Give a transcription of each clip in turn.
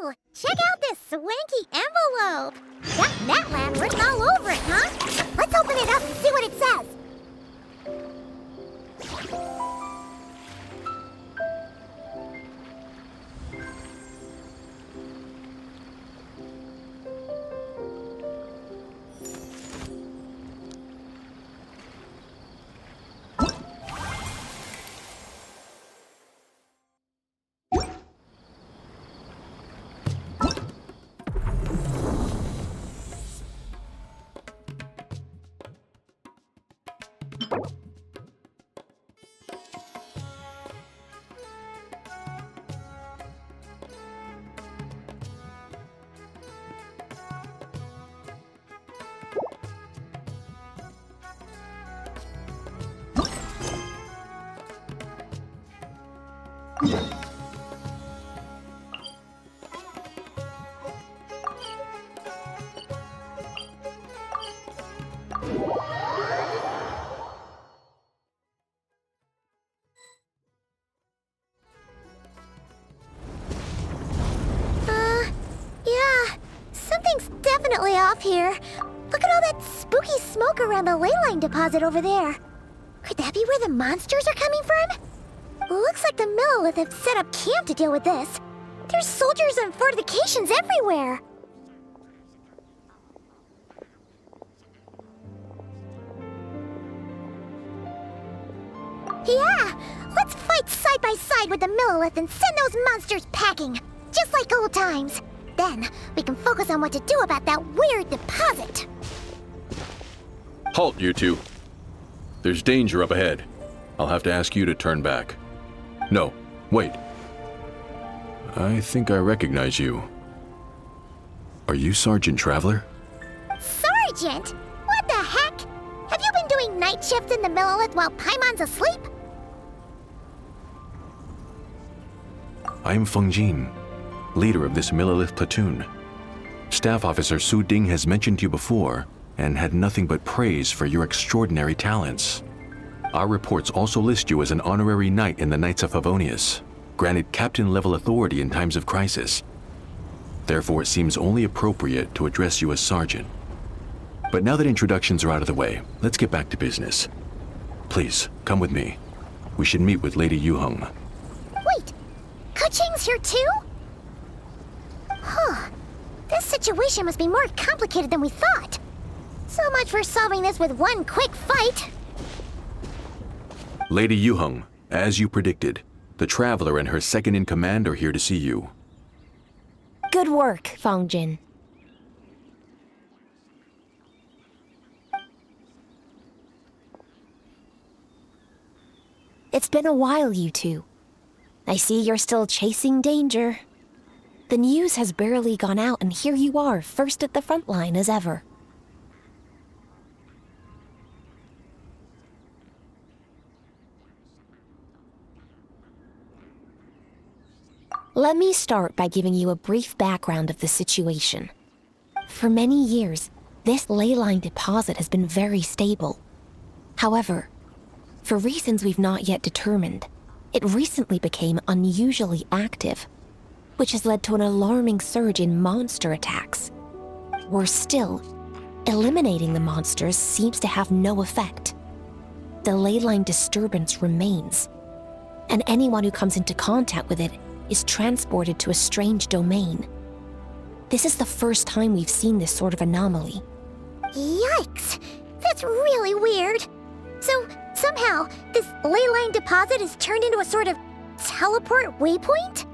Ooh, check out this swanky envelope. Got MATLAB written all over it, huh? Let's open it up and see what it says. Yeah, something's definitely off here. Look at all that spooky smoke around the ley line deposit over there. Could that be where the monsters are coming from? Looks like the Millilith have set up camp to deal with this. There's soldiers and fortifications everywhere. Yeah, let's fight side by side with the Millilith and send those monsters packing, just like old times. Then we can focus on what to do about that weird deposit. Halt, you two. There's danger up ahead. I'll have to ask you to turn back. No, wait. I think I recognize you. Are you Sergeant Traveler? Sergeant? What the heck? Have you been doing night shifts in the Millilith while Paimon's asleep? I'm Feng Jin, leader of this Millilith platoon. Staff Officer Su Ding has mentioned you before and had nothing but praise for your extraordinary talents. Our reports also list you as an honorary knight in the Knights of Favonius, granted captain-level authority in times of crisis. Therefore, it seems only appropriate to address you as Sergeant. But now that introductions are out of the way, let's get back to business. Please, come with me. We should meet with Lady Yuheng. Wait, Kuching's here too? Huh. This situation must be more complicated than we thought. So much for solving this with one quick fight. Lady Yuheng, as you predicted, the Traveler and her second-in-command are here to see you. Good work, Feng Jin. It's been a while, you two. I see you're still chasing danger. The news has barely gone out, and here you are, first at the front line as ever. Let me start by giving you a brief background of the situation. For many years, this ley line deposit has been very stable. However, for reasons we've not yet determined, it recently became unusually active, which has led to an alarming surge in monster attacks. Worse still, eliminating the monsters seems to have no effect. The ley line disturbance remains, and anyone who comes into contact with it is transported to a strange domain. This is the first time we've seen this sort of anomaly. Yikes! That's really weird. So, somehow, this ley line deposit is turned into a sort of teleport waypoint?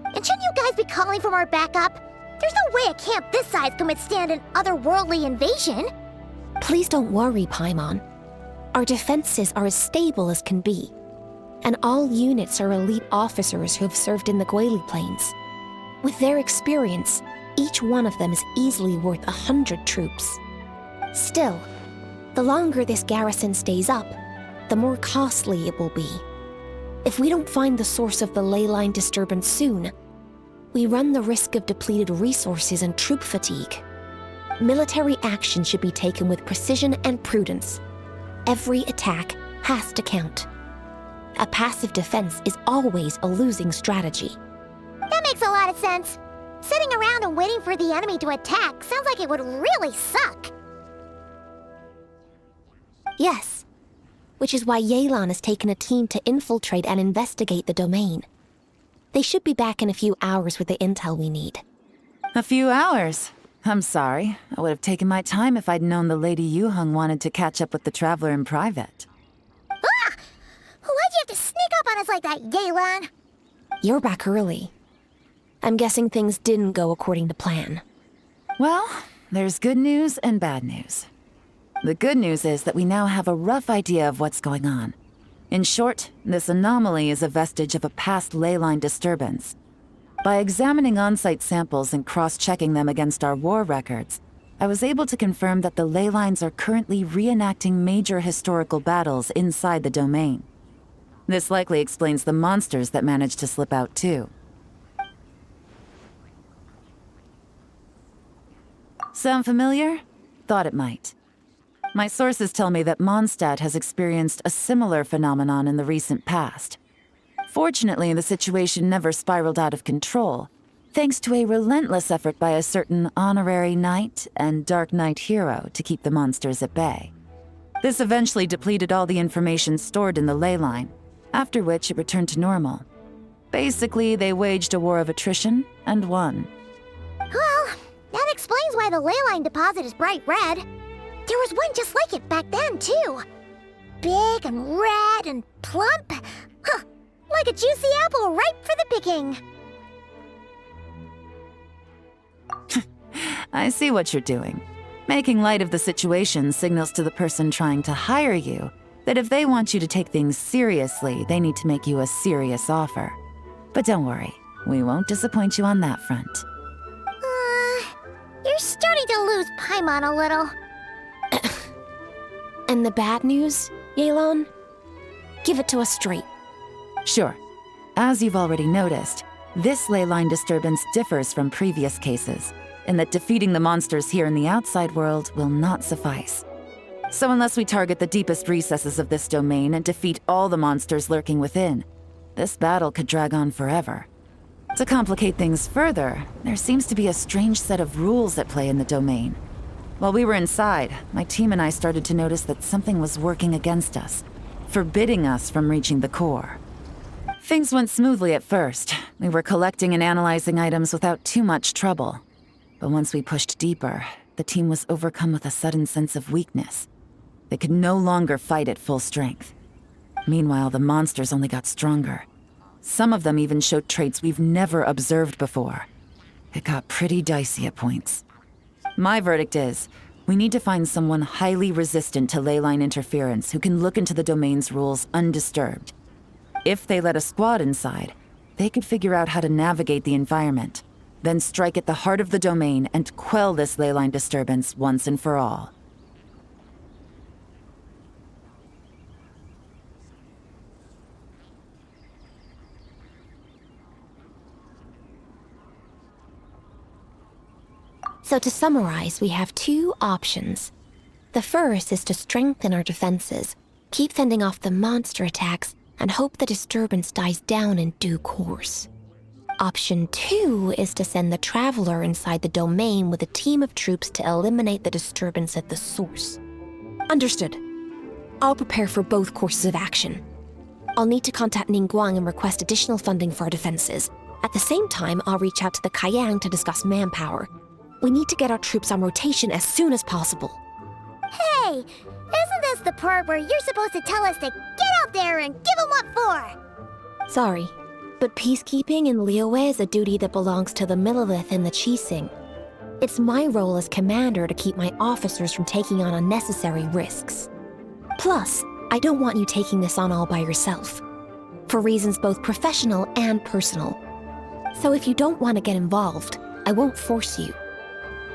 And shouldn't you guys be calling for more backup? There's no way a camp this size can withstand an otherworldly invasion. Please don't worry, Paimon. Our defenses are as stable as can be, and all units are elite officers who have served in the Guili Plains. With their experience, each one of them is easily worth 100 troops. Still, the longer this garrison stays up, the more costly it will be. If we don't find the source of the ley line disturbance soon, we run the risk of depleted resources and troop fatigue. Military action should be taken with precision and prudence. Every attack has to count. A passive defense is always a losing strategy. That makes a lot of sense. Sitting around and waiting for the enemy to attack sounds like it would really suck. Yes, which is why Yelan has taken a team to infiltrate and investigate the domain. They should be back in a few hours with the intel we need. A few hours? I'm sorry. I would have taken my time if I'd known the Lady Yuheng wanted to catch up with the Traveler in private. Ah! Why'd you have to sneak up on us like that, Yelan? You're back early. I'm guessing things didn't go according to plan. Well, there's good news and bad news. The good news is that we now have a rough idea of what's going on. In short, this anomaly is a vestige of a past ley line disturbance. By examining on-site samples and cross-checking them against our war records, I was able to confirm that the ley lines are currently reenacting major historical battles inside the domain. This likely explains the monsters that managed to slip out too. Sound familiar? Thought it might. My sources tell me that Mondstadt has experienced a similar phenomenon in the recent past. Fortunately, the situation never spiraled out of control, thanks to a relentless effort by a certain honorary knight and Dark Knight hero to keep the monsters at bay. This eventually depleted all the information stored in the ley line, after which it returned to normal. Basically, they waged a war of attrition and won. Well, that explains why the ley line deposit is bright red. There was one just like it back then, too. Big and red and plump. Huh, like a juicy apple ripe for the picking. I see what you're doing. Making light of the situation signals to the person trying to hire you that if they want you to take things seriously, they need to make you a serious offer. But don't worry, we won't disappoint you on that front. You're starting to lose Paimon a little. And the bad news, Yelan? Give it to us straight. Sure. As you've already noticed, this ley line disturbance differs from previous cases, in that defeating the monsters here in the outside world will not suffice. So unless we target the deepest recesses of this domain and defeat all the monsters lurking within, this battle could drag on forever. To complicate things further, there seems to be a strange set of rules at play in the domain. While we were inside, my team and I started to notice that something was working against us, forbidding us from reaching the core. Things went smoothly at first. We were collecting and analyzing items without too much trouble. But once we pushed deeper, the team was overcome with a sudden sense of weakness. They could no longer fight at full strength. Meanwhile, the monsters only got stronger. Some of them even showed traits we've never observed before. It got pretty dicey at points. My verdict is, we need to find someone highly resistant to ley line interference who can look into the domain's rules undisturbed. If they let a squad inside, they could figure out how to navigate the environment, then strike at the heart of the domain and quell this ley line disturbance once and for all. So to summarize, we have two options. The first is to strengthen our defenses, keep fending off the monster attacks, and hope the disturbance dies down in due course. Option 2 is to send the Traveler inside the domain with a team of troops to eliminate the disturbance at the source. Understood. I'll prepare for both courses of action. I'll need to contact Ningguang and request additional funding for our defenses. At the same time, I'll reach out to the Kayang to discuss manpower. We need to get our troops on rotation as soon as possible. Hey, isn't this the part where you're supposed to tell us to get out there and give them what for? Sorry, but peacekeeping in Liyue is a duty that belongs to the Millelith and the Qixing. It's my role as commander to keep my officers from taking on unnecessary risks. Plus, I don't want you taking this on all by yourself, for reasons both professional and personal. So if you don't want to get involved, I won't force you.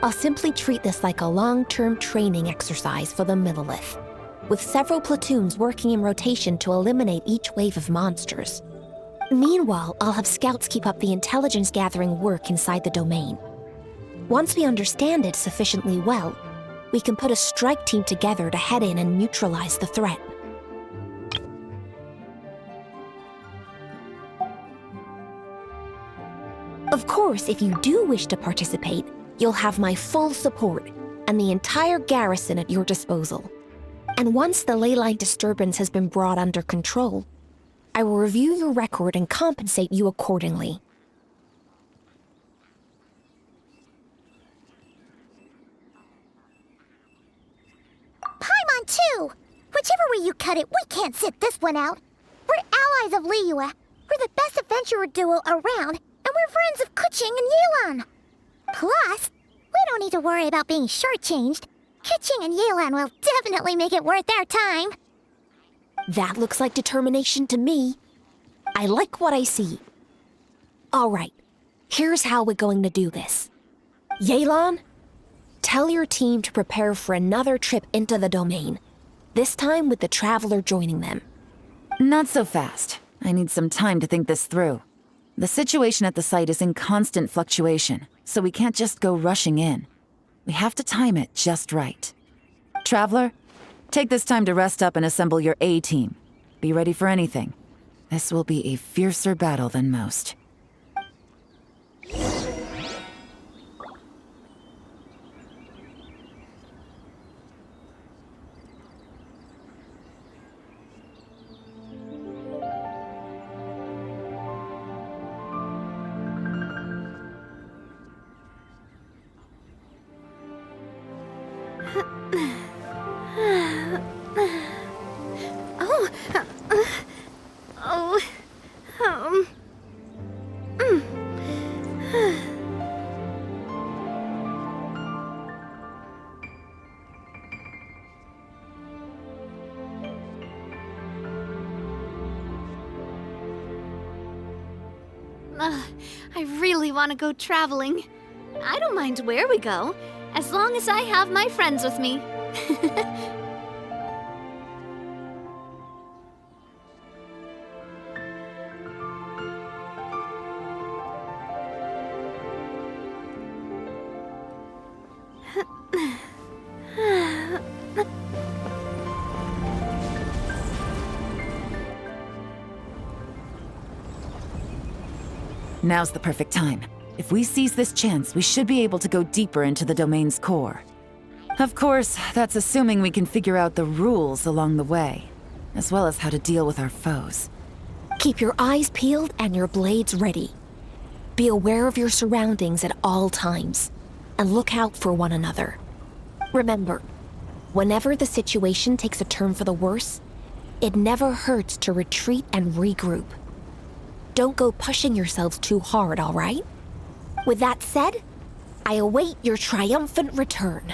I'll simply treat this like a long-term training exercise for the Millelith, with several platoons working in rotation to eliminate each wave of monsters. Meanwhile, I'll have scouts keep up the intelligence-gathering work inside the domain. Once we understand it sufficiently well, we can put a strike team together to head in and neutralize the threat. Of course, if you do wish to participate, you'll have my full support and the entire garrison at your disposal. And once the ley line disturbance has been brought under control, I will review your record and compensate you accordingly. Paimon too! Whichever way you cut it, we can't sit this one out. We're allies of Liyue. We're the best adventurer duo around, and we're friends of Keqing and Yelan. Plus, we don't need to worry about being shortchanged. Keqing and Yelan will definitely make it worth our time. That looks like determination to me. I like what I see. All right, here's how we're going to do this. Yelan, tell your team to prepare for another trip into the domain, this time with the Traveler joining them. Not so fast. I need some time to think this through. The situation at the site is in constant fluctuation, so we can't just go rushing in. We have to time it just right. Traveler, take this time to rest up and assemble your A-team. Be ready for anything. This will be a fiercer battle than most. I really want to go traveling. I don't mind where we go, as long as I have my friends with me. Now's the perfect time. If we seize this chance, we should be able to go deeper into the domain's core. Of course, that's assuming we can figure out the rules along the way, as well as how to deal with our foes. Keep your eyes peeled and your blades ready. Be aware of your surroundings at all times, and look out for one another. Remember, whenever the situation takes a turn for the worse, it never hurts to retreat and regroup. Don't go pushing yourselves too hard, all right? With that said, I await your triumphant return.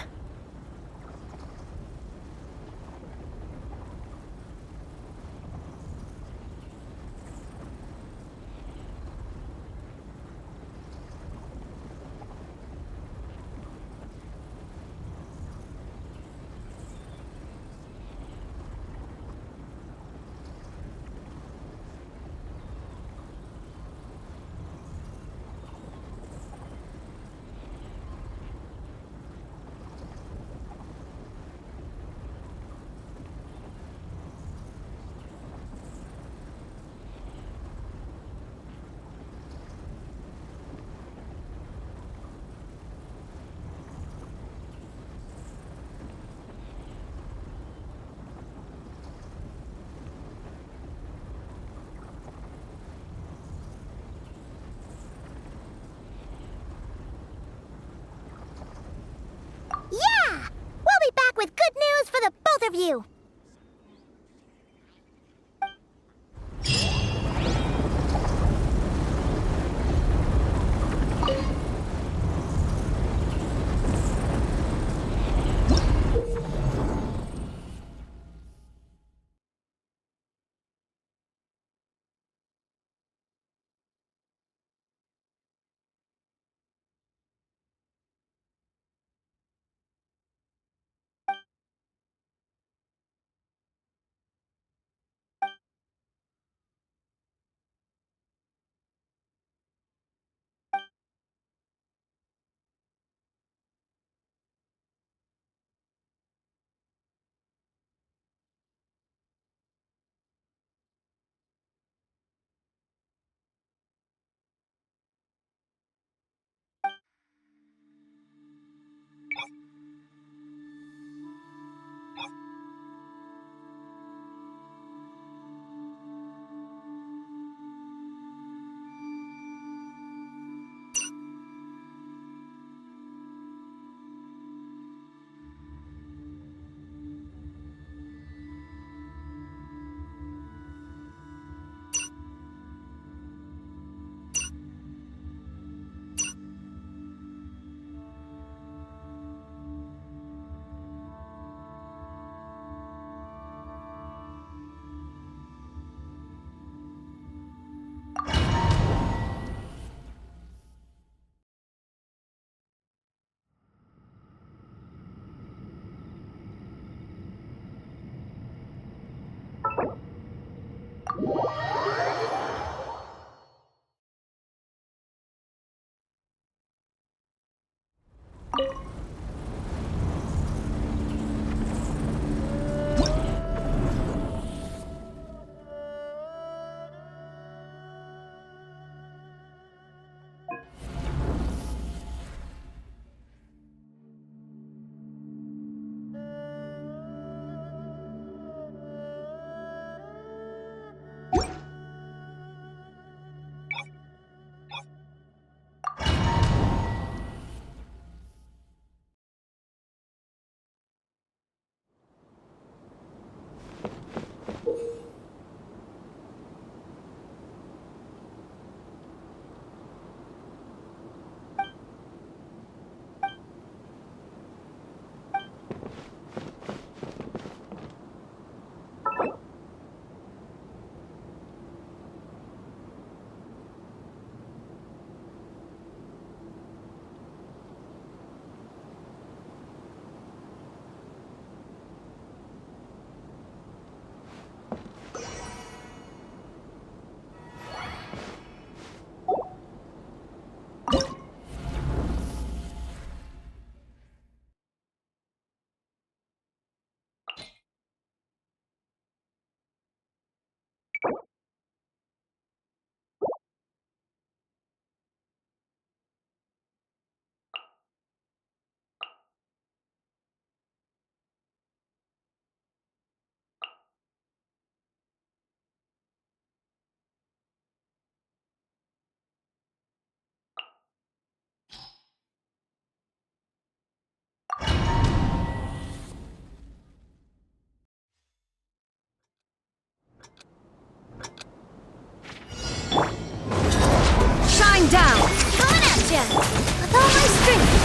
ya! With all my strength!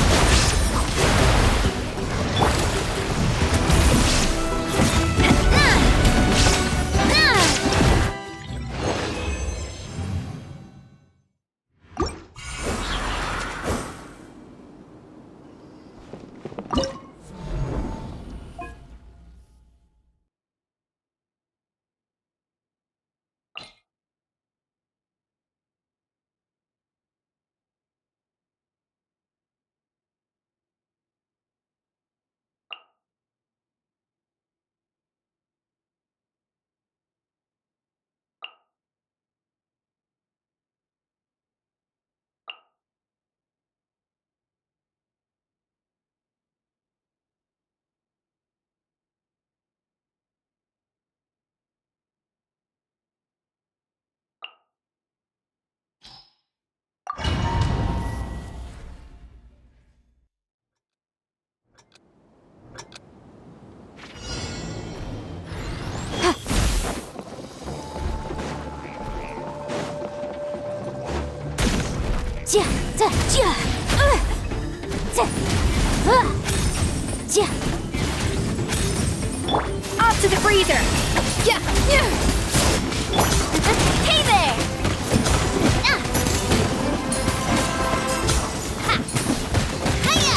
Off to the freezer! Yeah! Hey there! Ah! Ha! Hiya!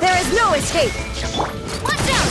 There is no escape! Watch out!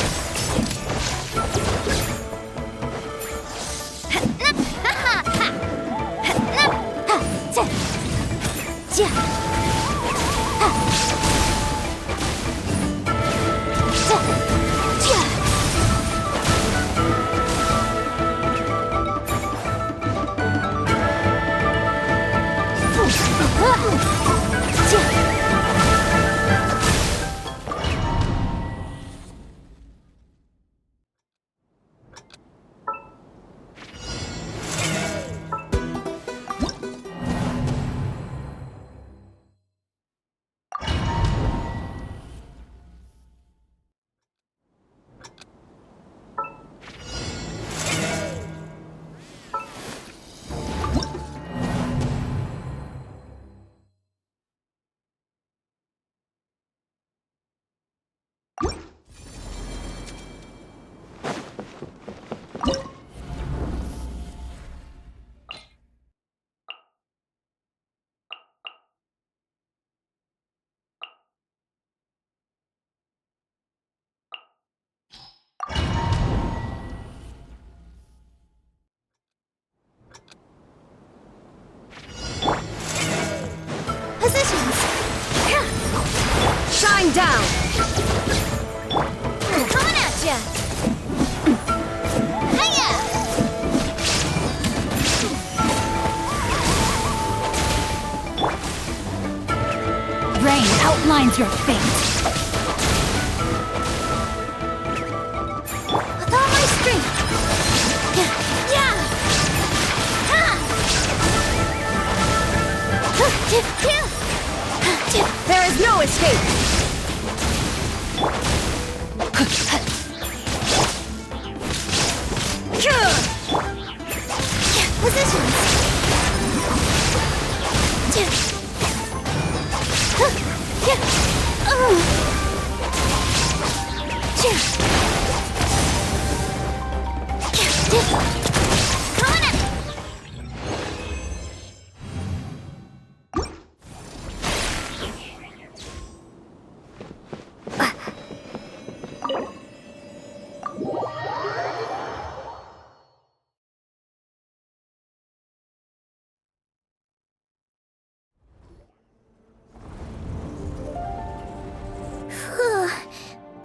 Positions! Shine down! Coming at ya! Hiya! Rain outlines your fate. With all my strength! Yeah! There is no escape!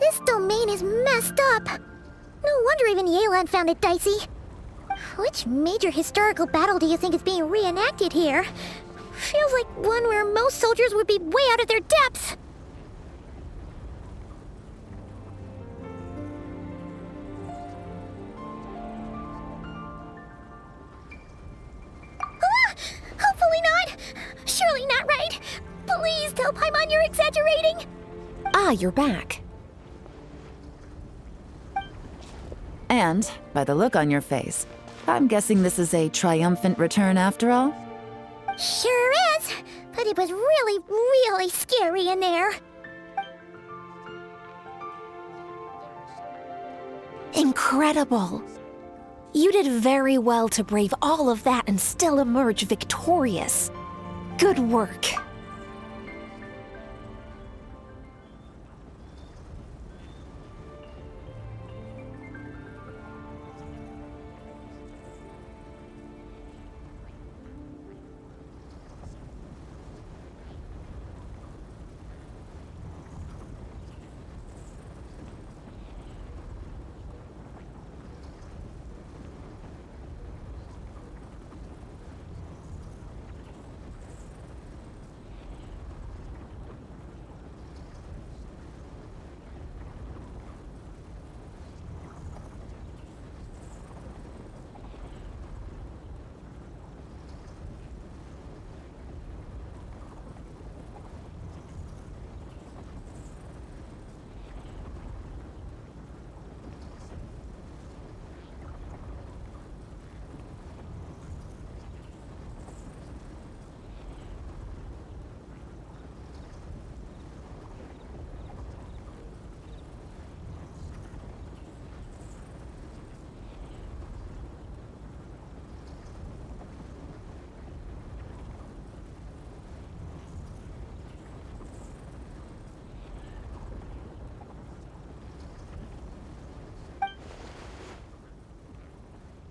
This domain is messed up. No wonder even Yelan found it dicey. Which major historical battle do you think is being reenacted here? Feels like one where most soldiers would be way out of their depths. Ah! Hopefully not. Surely not right. Please tell Paimon you're exaggerating. Ah, you're back. And, by the look on your face, I'm guessing this is a triumphant return after all? Sure is. But it was really, really scary in there. Incredible. You did very well to brave all of that and still emerge victorious. Good work.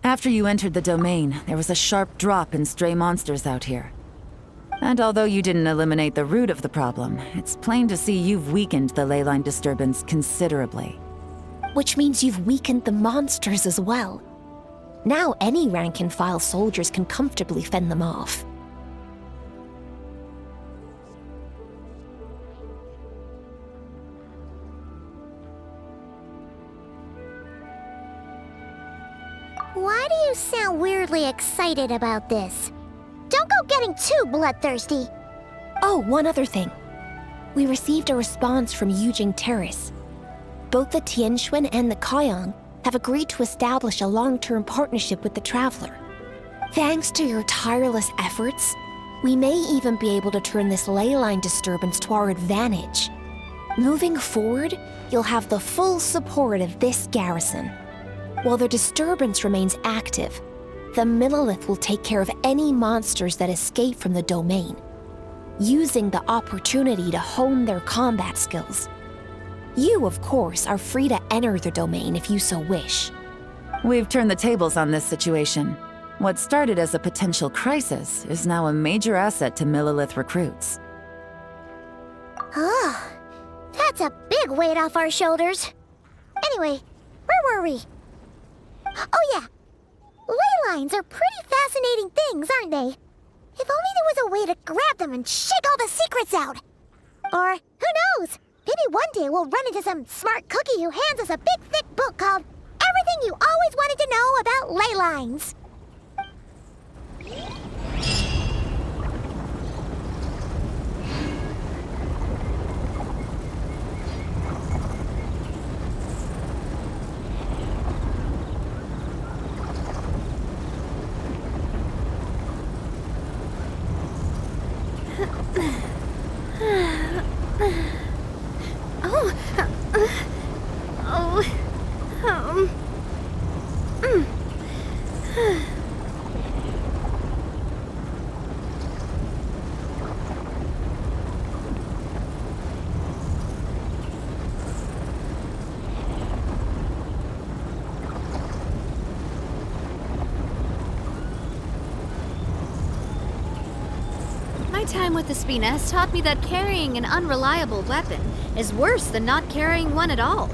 After you entered the domain, there was a sharp drop in stray monsters out here. And although you didn't eliminate the root of the problem, it's plain to see you've weakened the ley line disturbance considerably. Which means you've weakened the monsters as well. Now any rank-and-file soldiers can comfortably fend them off. Why do you sound weirdly excited about this? Don't go getting too bloodthirsty. Oh, one other thing. We received a response from Yujing Terrace. Both the Tianxuan and the Kaiyang have agreed to establish a long-term partnership with the Traveler. Thanks to your tireless efforts, we may even be able to turn this ley line disturbance to our advantage. Moving forward, you'll have the full support of this garrison. While the disturbance remains active, the Millelith will take care of any monsters that escape from the domain, using the opportunity to hone their combat skills. You, of course, are free to enter the domain if you so wish. We've turned the tables on this situation. What started as a potential crisis is now a major asset to Millelith recruits. Oh, that's a big weight off our shoulders. Anyway, where were we? Oh yeah, ley lines are pretty fascinating things, aren't they? If only there was a way to grab them and shake all the secrets out. Or, who knows, maybe one day we'll run into some smart cookie who hands us a big thick book called Everything You Always Wanted to Know About Ley Lines. My time with the Spina has taught me that carrying an unreliable weapon is worse than not carrying one at all.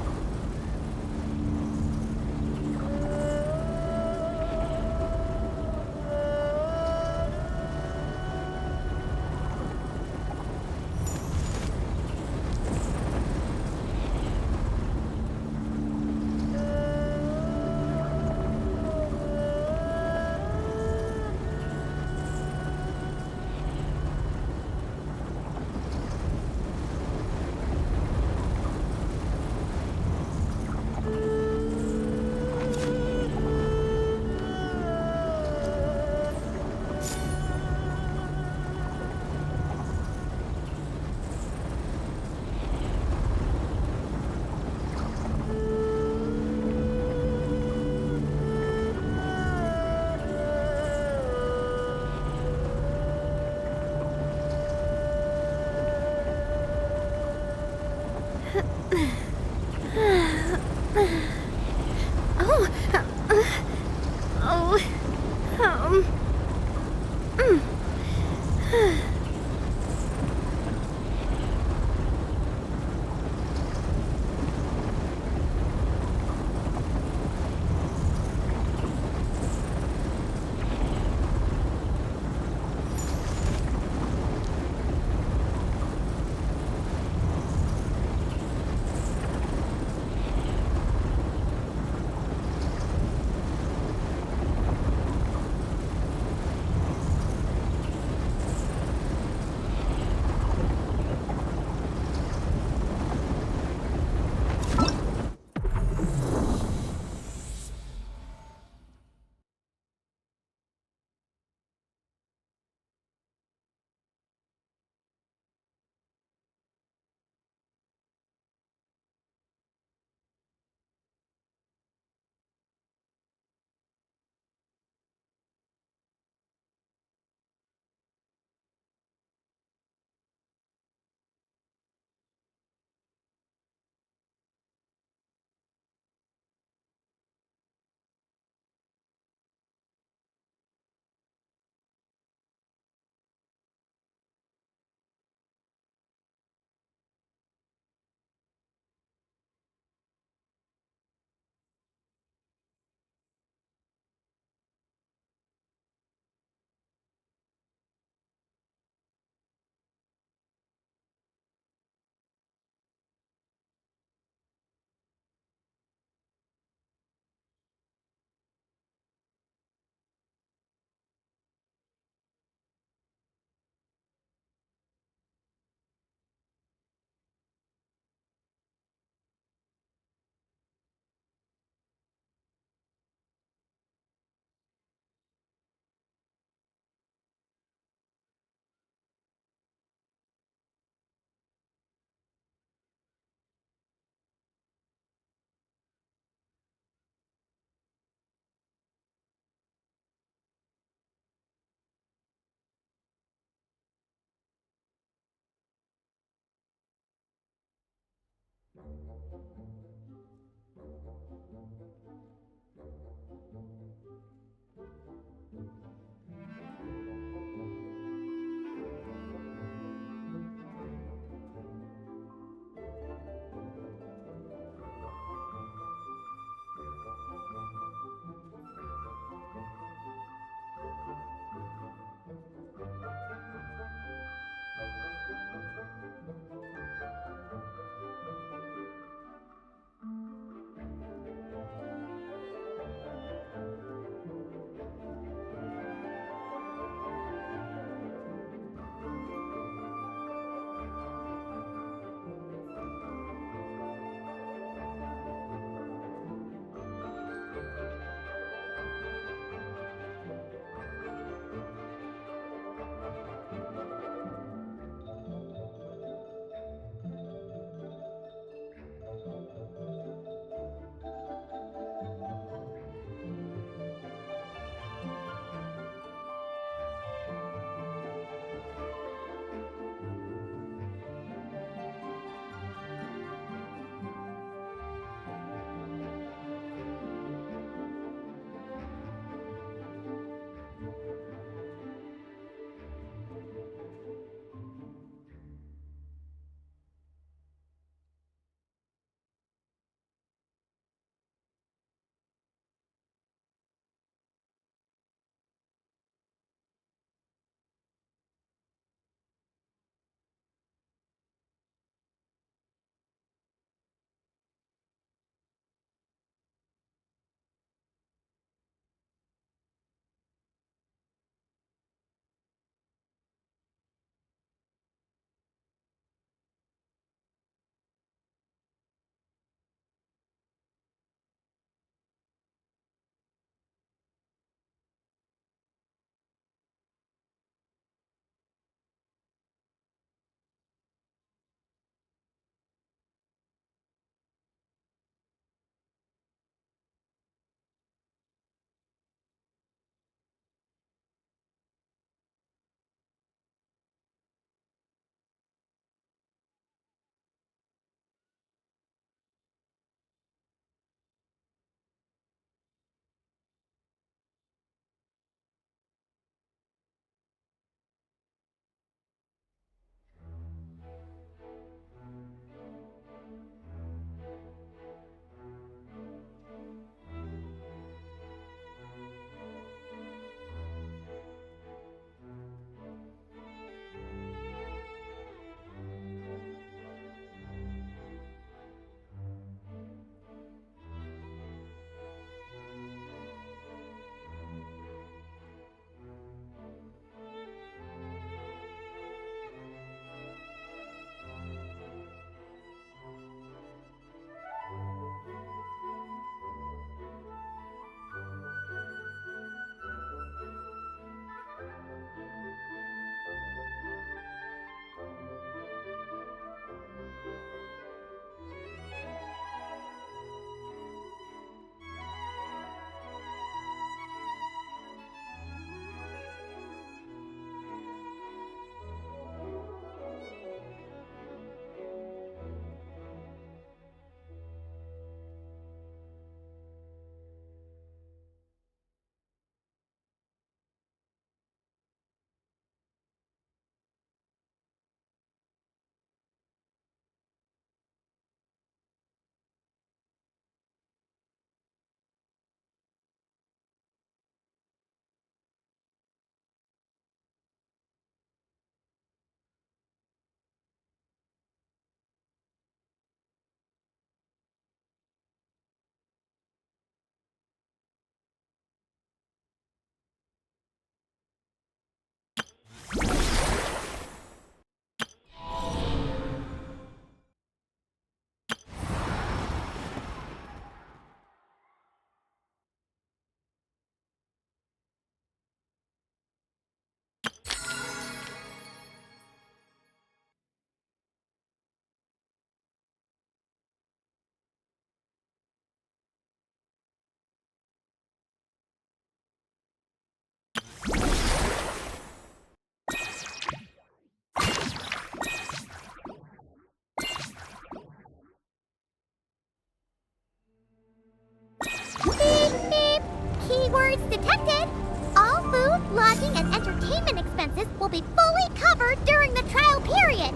words detected. All food, lodging, and entertainment expenses will be fully covered during the trial period.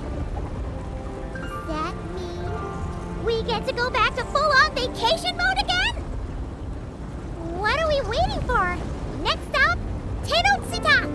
Does that mean we get to go back to full-on vacation mode again? What are we waiting for? Next stop, Tenochtitlan.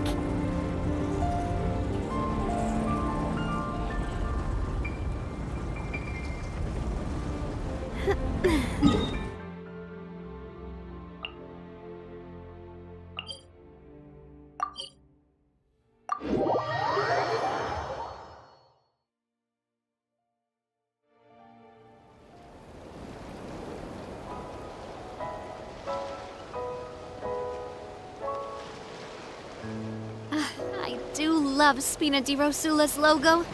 I do love Spina di Rosula's logo.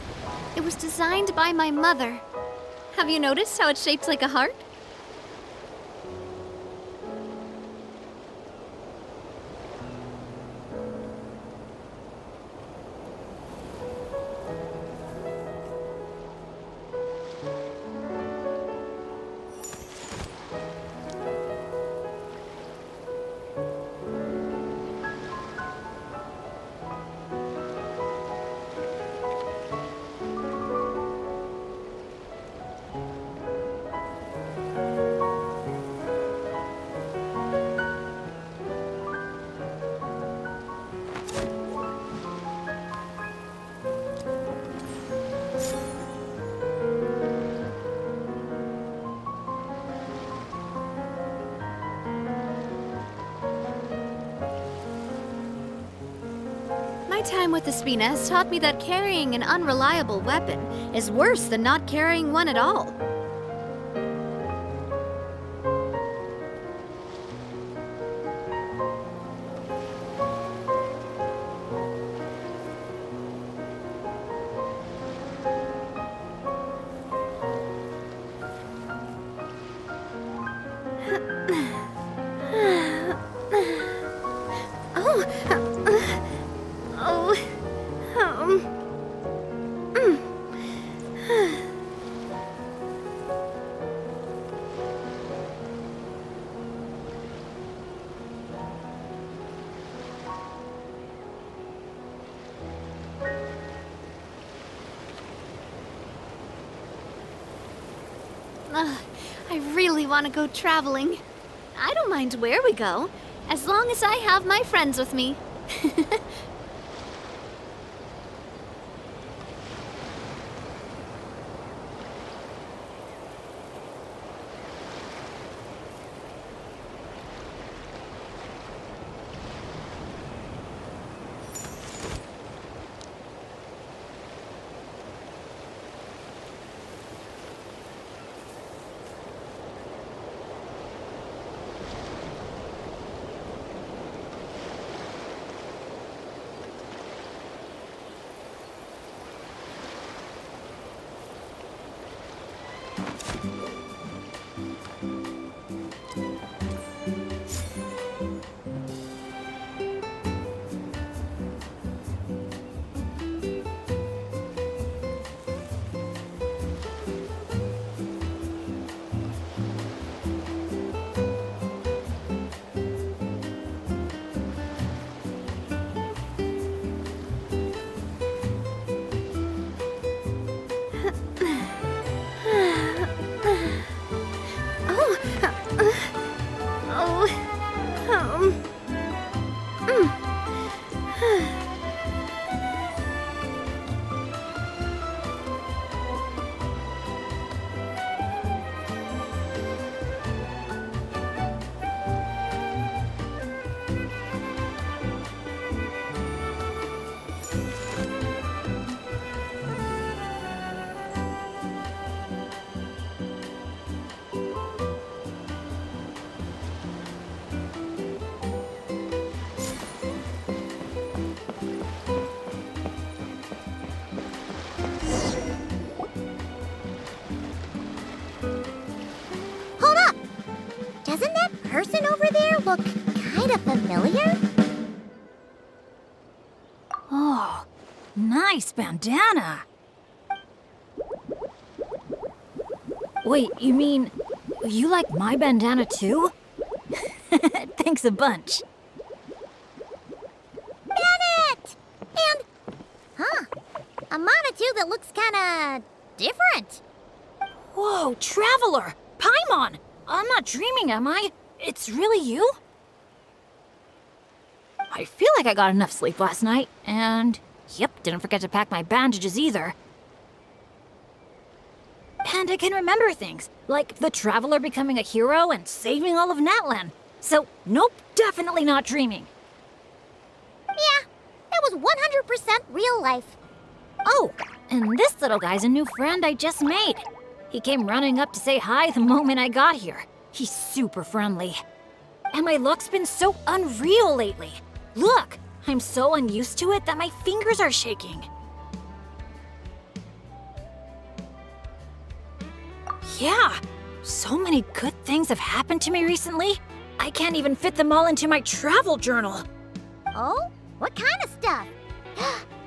It was designed by my mother. Have you noticed how it's shaped like a heart? My time with the Spina has taught me that carrying an unreliable weapon is worse than not carrying one at all. I really want to go traveling. I don't mind where we go, as long as I have my friends with me. Doesn't that person over there look kind of familiar? Oh, nice bandana. Wait, you mean you like my bandana too? Thanks a bunch. Bennett! And, a Monotube that looks kinda different. Whoa, Traveler! Paimon! I'm not dreaming, am I? It's really you? I feel like I got enough sleep last night, and yep, didn't forget to pack my bandages either. And I can remember things, like the Traveler becoming a hero and saving all of Natlan. So, nope, definitely not dreaming. Yeah, that was 100% real life. Oh, and this little guy's a new friend I just made. He came running up to say hi the moment I got here. He's super friendly. And my luck's been so unreal lately. Look, I'm so unused to it that my fingers are shaking. Yeah, so many good things have happened to me recently. I can't even fit them all into my travel journal. Oh? What kind of stuff?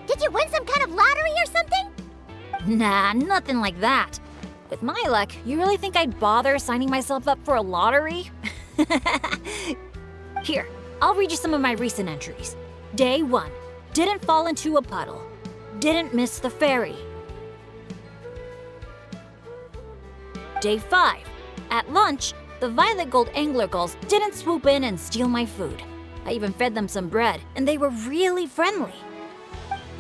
Did you win some kind of lottery or something? Nah, nothing like that. With my luck, you really think I'd bother signing myself up for a lottery? Here, I'll read you some of my recent entries. Day 1, didn't fall into a puddle. Didn't miss the ferry. Day 5, at lunch, the violet gold angler gulls didn't swoop in and steal my food. I even fed them some bread, and they were really friendly.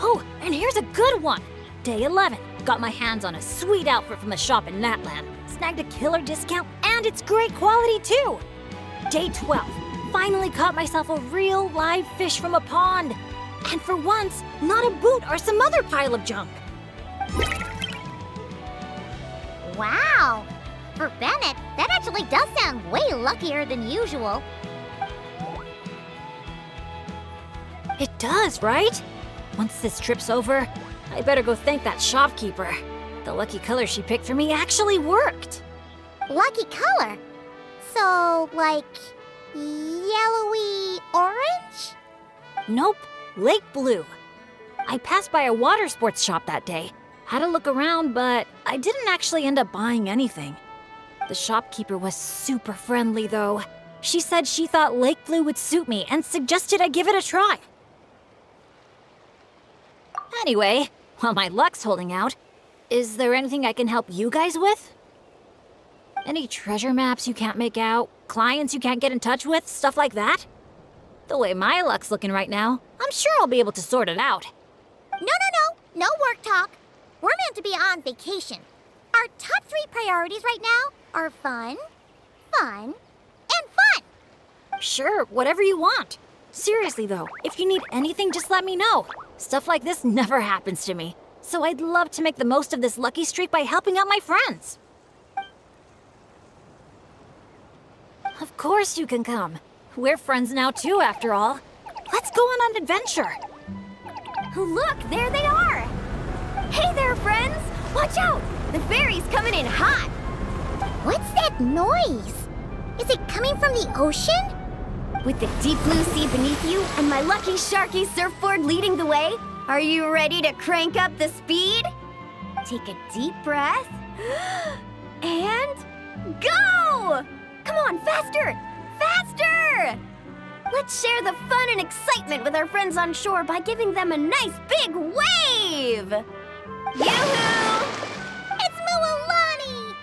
Oh, and here's a good one. Day 11, got my hands on a sweet outfit from the shop in Natlan. Snagged a killer discount, and it's great quality too. Day 12, finally caught myself a real live fish from a pond. And for once, not a boot or some other pile of junk. Wow! For Bennett, that actually does sound way luckier than usual. It does, right? Once this trip's over, I better go thank that shopkeeper. The lucky color she picked for me actually worked. Lucky color? So, like, yellowy orange? Nope, lake blue. I passed by a water sports shop that day. Had a look around, but I didn't actually end up buying anything. The shopkeeper was super friendly, though. She said she thought lake blue would suit me and suggested I give it a try. Anyway, while my luck's holding out, is there anything I can help you guys with? Any treasure maps you can't make out? Clients you can't get in touch with? Stuff like that? The way my luck's looking right now, I'm sure I'll be able to sort it out. No work talk. We're meant to be on vacation. Our top 3 priorities right now are fun, and fun. Sure, whatever you want. Seriously though, if you need anything, just let me know. Stuff like this never happens to me, so I'd love to make the most of this lucky streak by helping out my friends. Of course you can come. We're friends now too, after all. Let's go on an adventure. Look, there they are! Hey there, friends! Watch out! The ferry's coming in hot! What's that noise? Is it coming from the ocean? With the deep blue sea beneath you and my lucky Sharky surfboard leading the way, are you ready to crank up the speed? Take a deep breath. And go! Come on, faster! Faster! Let's share the fun and excitement with our friends on shore by giving them a nice big wave! Yoo-hoo! It's Moalani!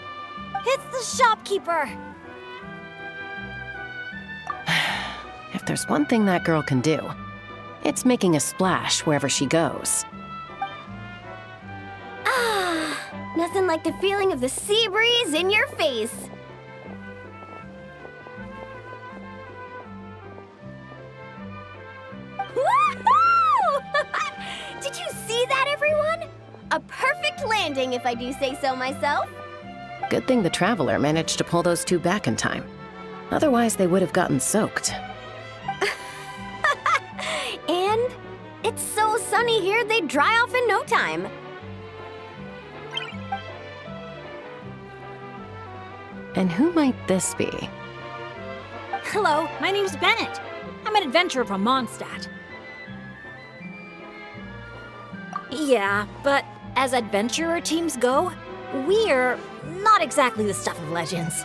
It's the shopkeeper! If there's one thing that girl can do, it's making a splash wherever she goes. Ah, nothing like the feeling of the sea breeze in your face. Woohoo! Did you see that, everyone? A perfect landing, if I do say so myself. Good thing the Traveler managed to pull those 2 back in time. Otherwise, they would have gotten soaked. And it's so sunny here, they'd dry off in no time. And who might this be? Hello, my name's Bennett. I'm an adventurer from Mondstadt. Yeah, but as adventurer teams go, we're not exactly the stuff of legends.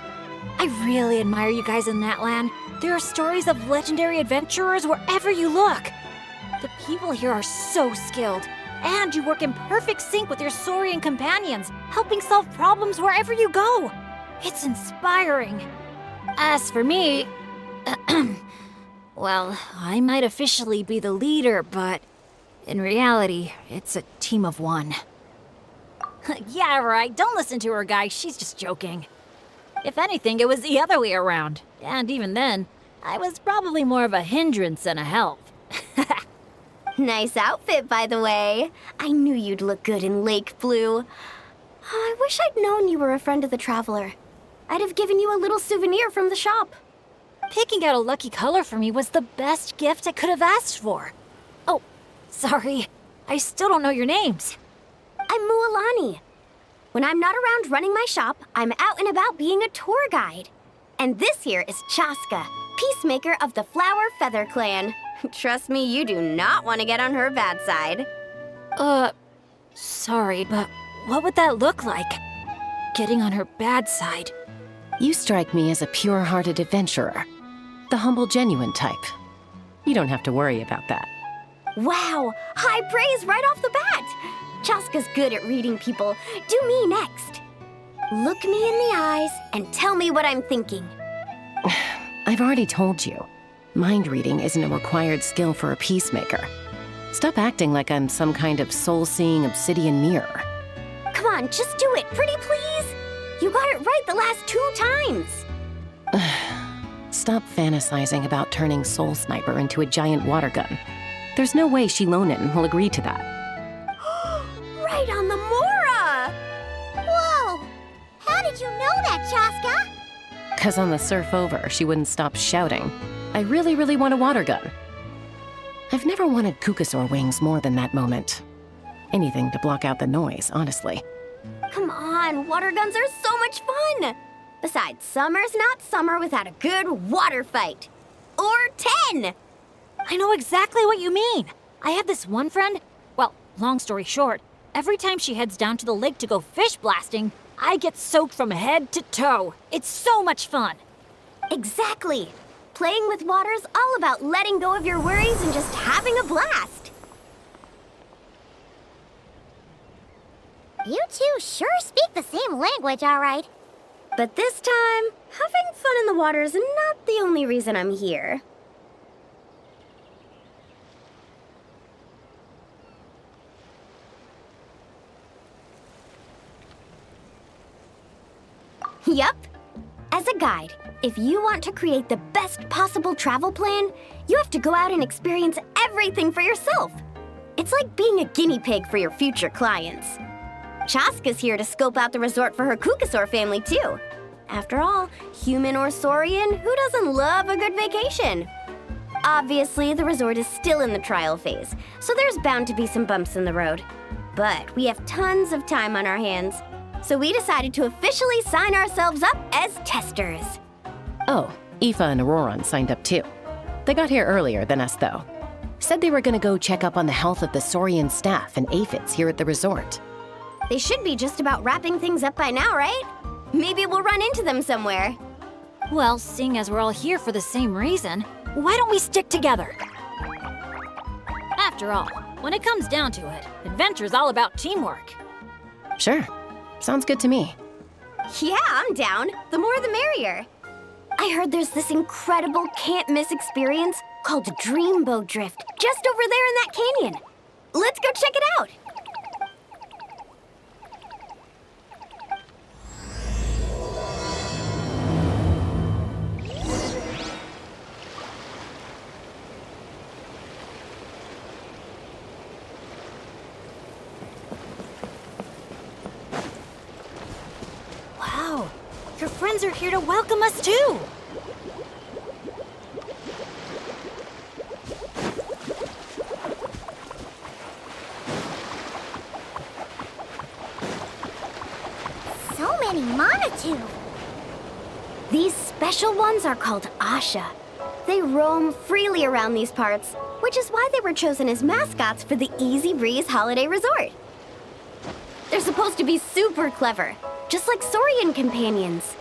I really admire you guys in that land. There are stories of legendary adventurers wherever you look. The people here are so skilled, and you work in perfect sync with your Saurian companions, helping solve problems wherever you go. It's inspiring. As for me, well, I might officially be the leader, but in reality, it's a team of one. Yeah, right. Don't listen to her, guys. She's just joking. If anything, it was the other way around. And even then, I was probably more of a hindrance than a help. Nice outfit, by the way. I knew you'd look good in lake blue. I wish I'd known you were a friend of the Traveler. I'd have given you a little souvenir from the shop. Picking out a lucky color for me was the best gift I could have asked for. Oh, sorry. I still don't know your names. I'm Mualani. When I'm not around running my shop, I'm out and about being a tour guide. And this here is Chaska, peacemaker of the Flower Feather Clan. Trust me, you do not want to get on her bad side. Sorry, but what would that look like? Getting on her bad side. You strike me as a pure-hearted adventurer. The humble, genuine type. You don't have to worry about that. Wow, high praise right off the bat. Chaska's good at reading people. Do me next. Look me in the eyes and tell me what I'm thinking. I've already told you. Mind reading isn't a required skill for a peacemaker. Stop acting like I'm some kind of soul-seeing obsidian mirror. Come on, just do it, pretty please. You got it right the last 2 times. Stop fantasizing about turning Soul Sniper into a giant water gun. There's no way Shilonen will agree to that. Right on the Mora! Whoa! How did you know that, Chaska? 'Cause on the surf over, she wouldn't stop shouting, "I really, really want a water gun." I've never wanted Kukasaur wings more than that moment. Anything to block out the noise, honestly. Come on, water guns are so much fun! Besides, summer's not summer without a good water fight. Or 10! I know exactly what you mean. I have this one friend. Well, long story short, every time she heads down to the lake to go fish blasting, I get soaked from head to toe. It's so much fun. Exactly. Playing with water's all about letting go of your worries and just having a blast. You two sure speak the same language, all right. But this time, having fun in the water is not the only reason I'm here. Yup. As a guide, if you want to create the best possible travel plan, you have to go out and experience everything for yourself. It's like being a guinea pig for your future clients. Chaska's here to scope out the resort for her Kukasaur family, too. After all, human or Saurian, who doesn't love a good vacation? Obviously, the resort is still in the trial phase, so there's bound to be some bumps in the road. But we have tons of time on our hands, so we decided to officially sign ourselves up as testers. Oh, Ineffa and Auroron signed up too. They got here earlier than us, though. Said they were gonna go check up on the health of the Saurian staff and aphids here at the resort. They should be just about wrapping things up by now, right? Maybe we'll run into them somewhere. Well, seeing as we're all here for the same reason, why don't we stick together? After all, when it comes down to it, adventure's all about teamwork. Sure. Sounds good to me. Yeah, I'm down. The more the merrier. I heard there's this incredible can't-miss experience called Dreamboat Drift just over there in that canyon. Let's go check it out. Wow, your friends are here to welcome us too. So many Monatu. These special ones are called Asha. They roam freely around these parts, which is why they were chosen as mascots for the Easy Breeze Holiday Resort. They're supposed to be super clever, just like Saurian companions.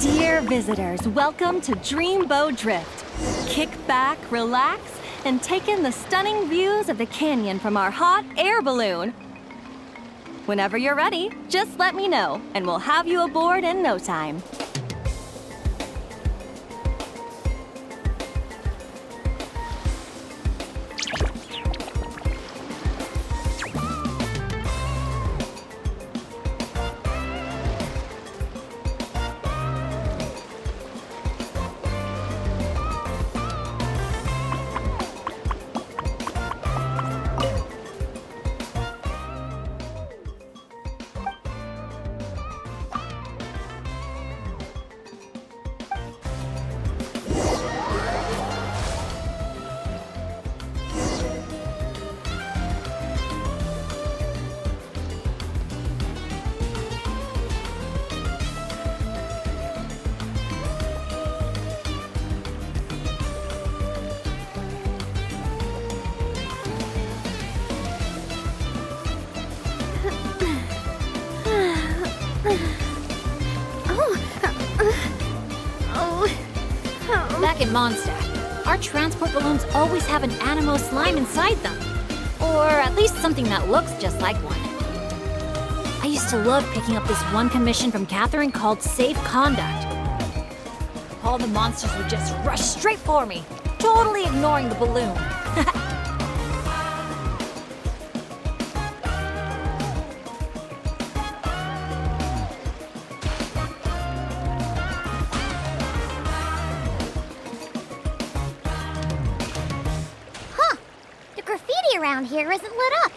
Dear visitors, welcome to Dreamboat Drift. Kick back, relax, and take in the stunning views of the canyon from our hot air balloon. Whenever you're ready, just let me know, and we'll have you aboard in no time. Back in Mondstadt, our transport balloons always have an animo slime inside them. Or at least something that looks just like one. I used to love picking up this one commission from Catherine called Safe Conduct. All the monsters would just rush straight for me, totally ignoring the balloon. Around here isn't lit up.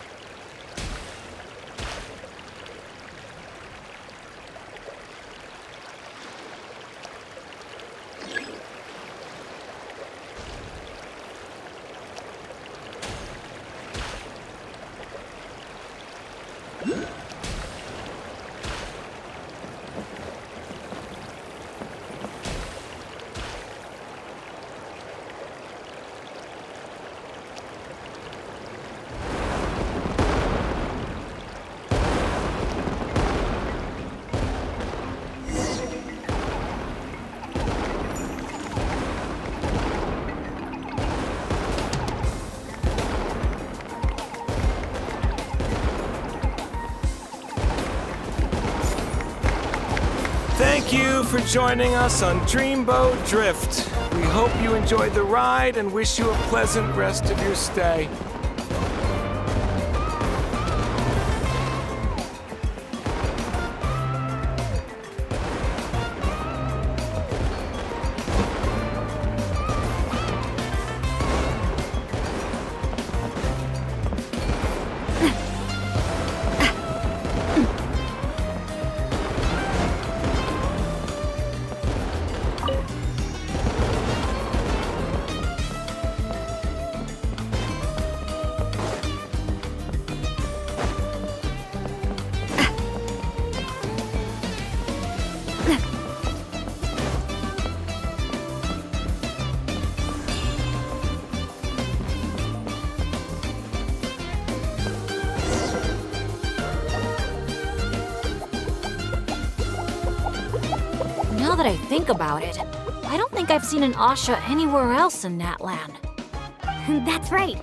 Thank you for joining us on Dreamboat Drift. We hope you enjoyed the ride and wish you a pleasant rest of your stay. that I think about it, I don't think I've seen an Asha anywhere else in Natlan. That's right.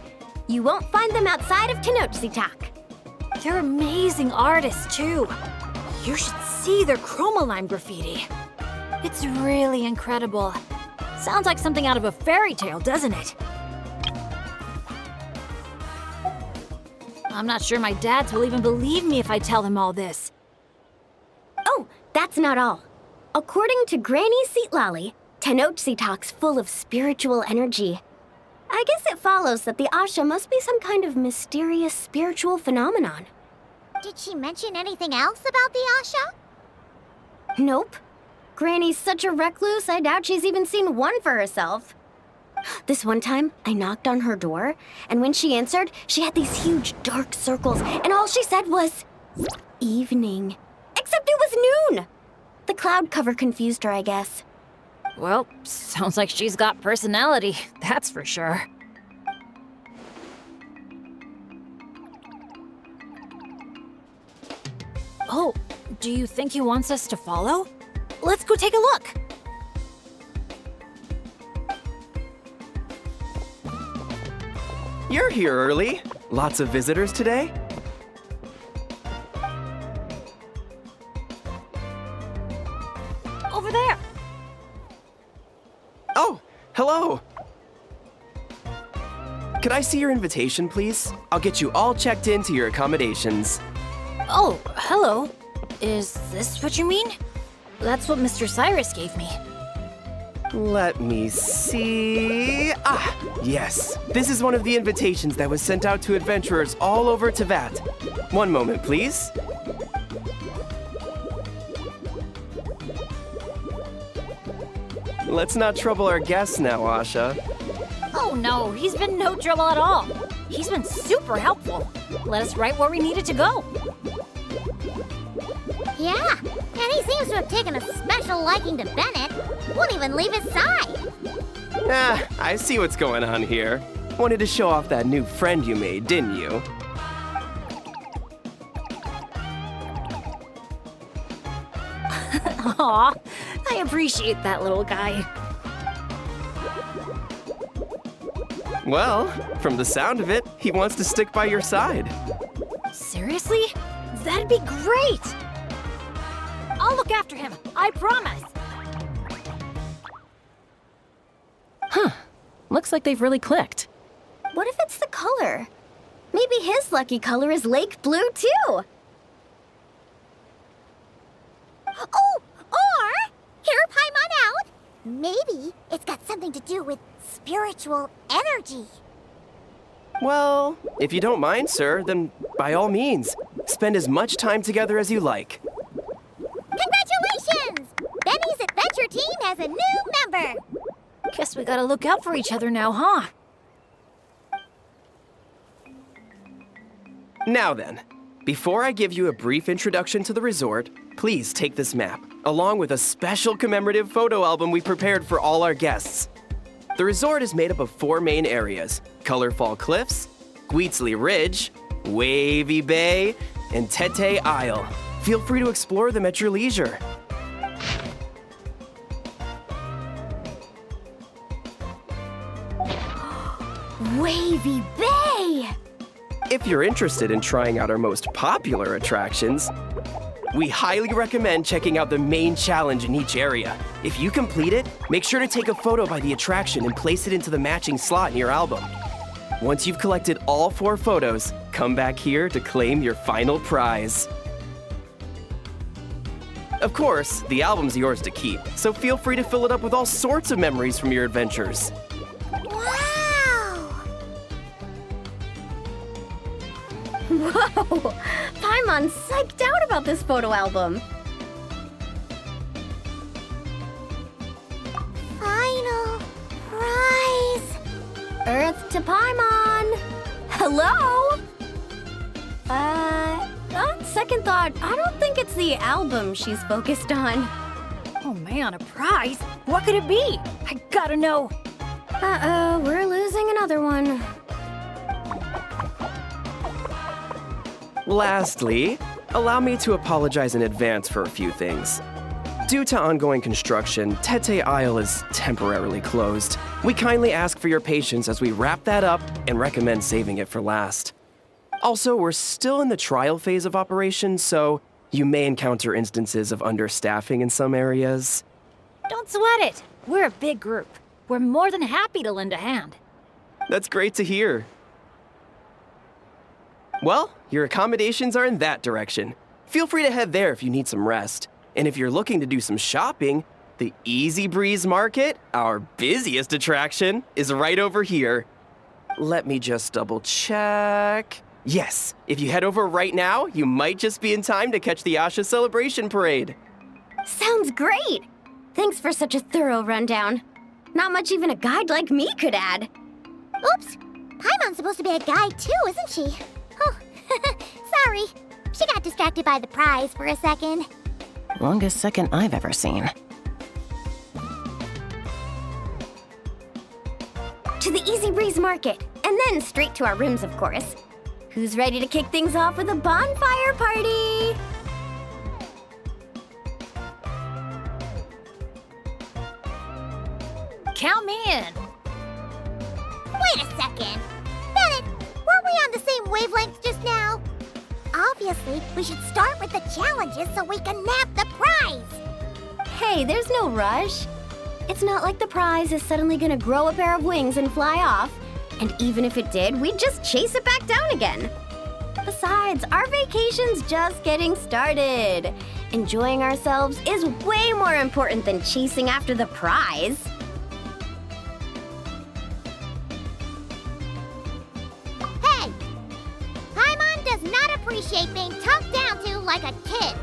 You won't find them outside of Tenochtitlan. They're amazing artists, too. You should see their chromolime graffiti. It's really incredible. Sounds like something out of a fairy tale, doesn't it? I'm not sure my dads will even believe me if I tell them all this. Oh, that's not all. According to Granny Seatlally, Tenochtitlan's full of spiritual energy. I guess it follows that the Asha must be some kind of mysterious spiritual phenomenon. Did she mention anything else about the Asha? Nope. Granny's such a recluse, I doubt she's even seen one for herself. This one time, I knocked on her door, and when she answered, she had these huge dark circles, and all she said was, evening. Except it was noon! The cloud cover confused her, I guess. Well, sounds like she's got personality, that's for sure. Oh, do you think he wants us to follow? Let's go take a look. You're here early. Lots of visitors today? Over there. Oh, hello. Could I see your invitation, please? I'll get you all checked into your accommodations. Oh, hello. Is this what you mean? That's what Mr. Cyrus gave me. Let me see. Ah, yes. This is one of the invitations that was sent out to adventurers all over Tevat. One moment, please. Let's not trouble our guests now, Asha. Oh no, he's been no trouble at all. He's been super helpful. Let us right where we needed to go. Yeah, and he seems to have taken a special liking to Bennett. Won't even leave his side. Ah, I see what's going on here. Wanted to show off that new friend you made, didn't you? Aw, I appreciate that little guy. Well, from the sound of it, he wants to stick by your side. Seriously? That'd be great! I'll look after him, I promise. Looks like they've really clicked. What if it's the color? Maybe his lucky color is lake blue, too. Oh, or, hear Paimon out. Maybe it's got something to do with spiritual energy. Well, if you don't mind, sir, then by all means, spend as much time together as you like. Congratulations! Benny's adventure team has a new member. Guess we gotta look out for each other now, huh? Now then, before I give you a brief introduction to the resort, please take this map, along with a special commemorative photo album we prepared for all our guests. The resort is made up of 4 main areas: Colorful Cliffs, Gweetsley Ridge, Wavy Bay, and Tete Isle. Feel free to explore them at your leisure. Wavy Bay! If you're interested in trying out our most popular attractions, we highly recommend checking out the main challenge in each area. If you complete it, make sure to take a photo by the attraction and place it into the matching slot in your album. Once you've collected all 4 photos, come back here to claim your final prize. Of course, the album's yours to keep, so feel free to fill it up with all sorts of memories from your adventures. Wow! Whoa! Paimon's psyched out about this photo album. Final prize. Earth to Paimon! Hello? On second thought, I don't think it's the album she's focused on. Oh man, a prize? What could it be? I gotta know. Uh-oh, we're losing another one. Lastly, allow me to apologize in advance for a few things. Due to ongoing construction, Tete Isle is temporarily closed. We kindly ask for your patience as we wrap that up and recommend saving it for last. Also, we're still in the trial phase of operations, so you may encounter instances of understaffing in some areas. Don't sweat it. We're a big group. We're more than happy to lend a hand. That's great to hear. Well, your accommodations are in that direction. Feel free to head there if you need some rest. And if you're looking to do some shopping, the Easy Breeze Market, our busiest attraction, is right over here. Let me just double check. Yes, if you head over right now, you might just be in time to catch the Asha Celebration Parade. Sounds great! Thanks for such a thorough rundown. Not much even a guide like me could add. Oops! Paimon's supposed to be a guide too, isn't she? Oh, sorry. She got distracted by the prize for a second. Longest second I've ever seen. To the Easy Breeze Market, and then straight to our rooms, of course. Who's ready to kick things off with a bonfire party? Count me in. Wait a second. Bennett, weren't we on the same wavelength just now? Obviously, we should start with the challenges so we can nab the prize. Hey, there's no rush. It's not like the prize is suddenly gonna grow a pair of wings and fly off. And even if it did, we'd just chase it back down again. Besides, our vacation's just getting started. Enjoying ourselves is way more important than chasing after the prize. Hey! Paimon does not appreciate being talked down to like a kid.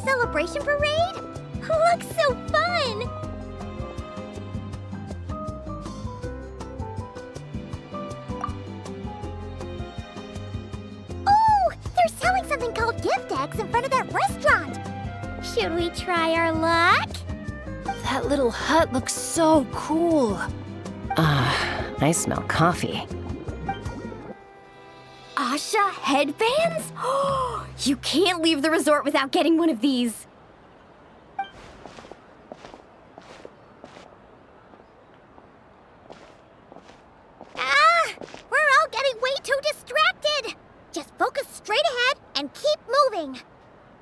Celebration parade? Looks so fun! Oh! They're selling something called gift eggs in front of that restaurant! Should we try our luck? That little hut looks so cool. I smell coffee. Asha headbands? You can't leave the resort without getting one of these. We're all getting way too distracted! Just focus straight ahead and keep moving.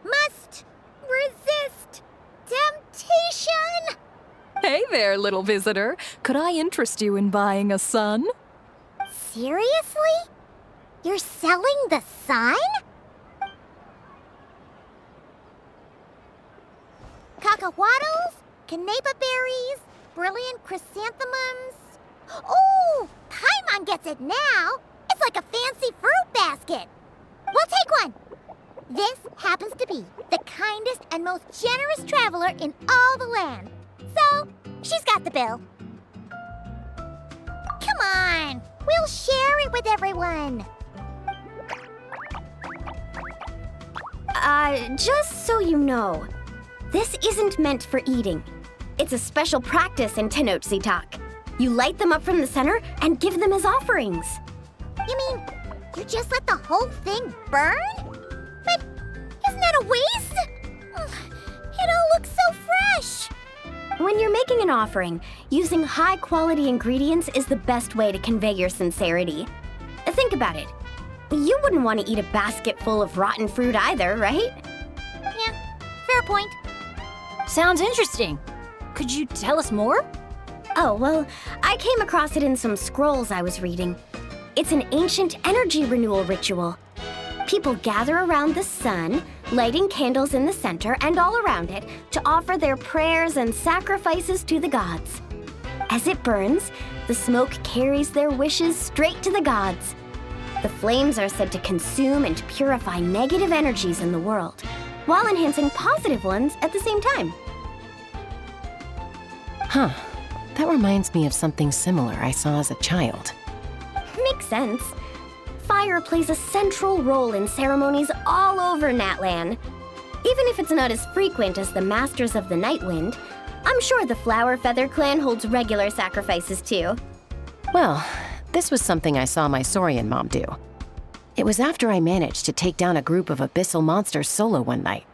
Must resist temptation! Hey there, little visitor. Could I interest you in buying a sun? Seriously? You're selling the sign? Cacahuatls, canepa berries, brilliant chrysanthemums. Oh, Paimon gets it now. It's like a fancy fruit basket. We'll take one. This happens to be the kindest and most generous traveler in all the land. So, she's got the bill. Come on! We'll share it with everyone! Just so you know, this isn't meant for eating. It's a special practice in Tenochtitlan. You light them up from the center and give them as offerings. You mean, you just let the whole thing burn? But isn't that a waste? Ugh, it all looks so fresh! When you're making an offering, using high-quality ingredients is the best way to convey your sincerity. Think about it. You wouldn't want to eat a basket full of rotten fruit either, right? Yeah, fair point. Sounds interesting. Could you tell us more? Oh, well, I came across it in some scrolls I was reading. It's an ancient energy renewal ritual. People gather around the sun, lighting candles in the center and all around it to offer their prayers and sacrifices to the gods. As it burns, the smoke carries their wishes straight to the gods. The flames are said to consume and purify negative energies in the world, while enhancing positive ones at the same time. Huh. That reminds me of something similar I saw as a child. Makes sense. Fire plays a central role in ceremonies all over Natlan. Even if it's not as frequent as the Masters of the Night Wind, I'm sure the Flower Feather clan holds regular sacrifices too. Well, this was something I saw my Saurian mom do. It was after I managed to take down a group of abyssal monsters solo one night.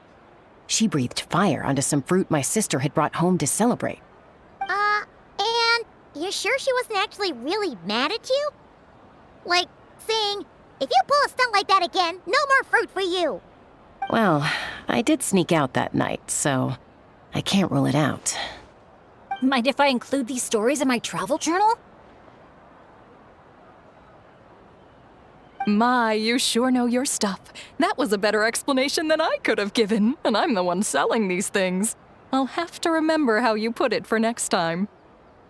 She breathed fire onto some fruit my sister had brought home to celebrate. And you're sure she wasn't actually really mad at you? Like, saying, if you pull a stunt like that again, no more fruit for you. Well, I did sneak out that night, so I can't rule it out. Mind if I include these stories in my travel journal? My, you sure know your stuff. That was a better explanation than I could have given, and I'm the one selling these things. I'll have to remember how you put it for next time.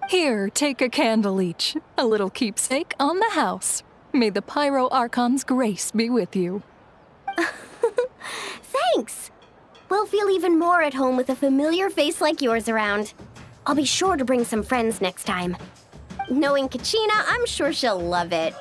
Here, take a candle each, a little keepsake on the house. May the Pyro Archon's grace be with you. Thanks! We'll feel even more at home with a familiar face like yours around. I'll be sure to bring some friends next time. Knowing Kachina, I'm sure she'll love it.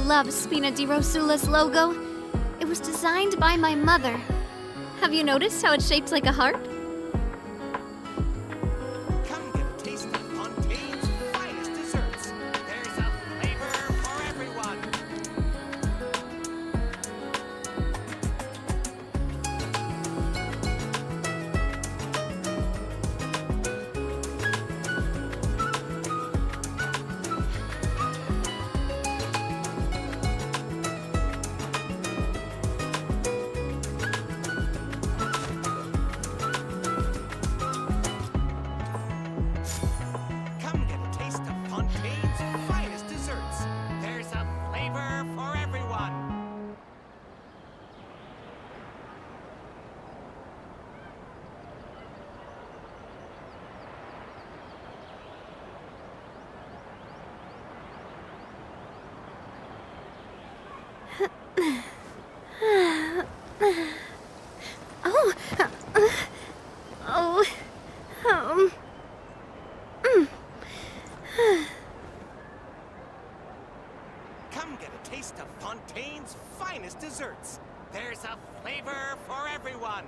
love Spina di Rosula's logo. It was designed by my mother. Have you noticed how it's shaped like a heart? Come get a taste of Fontaine's finest desserts. There's a flavor for everyone. Come get a taste of Fontaine's finest desserts. There's a flavor for everyone. Come get a taste of Fontaine's finest desserts. There's a flavor for everyone.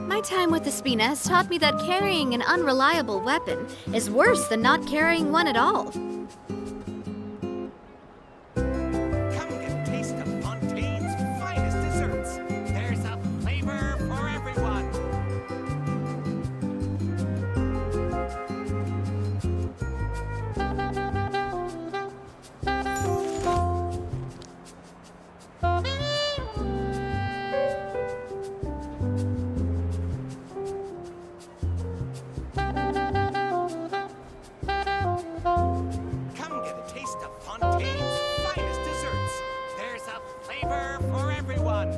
My time with the Spina has taught me that carrying an unreliable weapon is worse than not carrying one at all. Come get a taste of Fontaine's finest desserts. There's a flavor for everyone. Come get a taste of Fontaine's finest desserts. There's a flavor for everyone.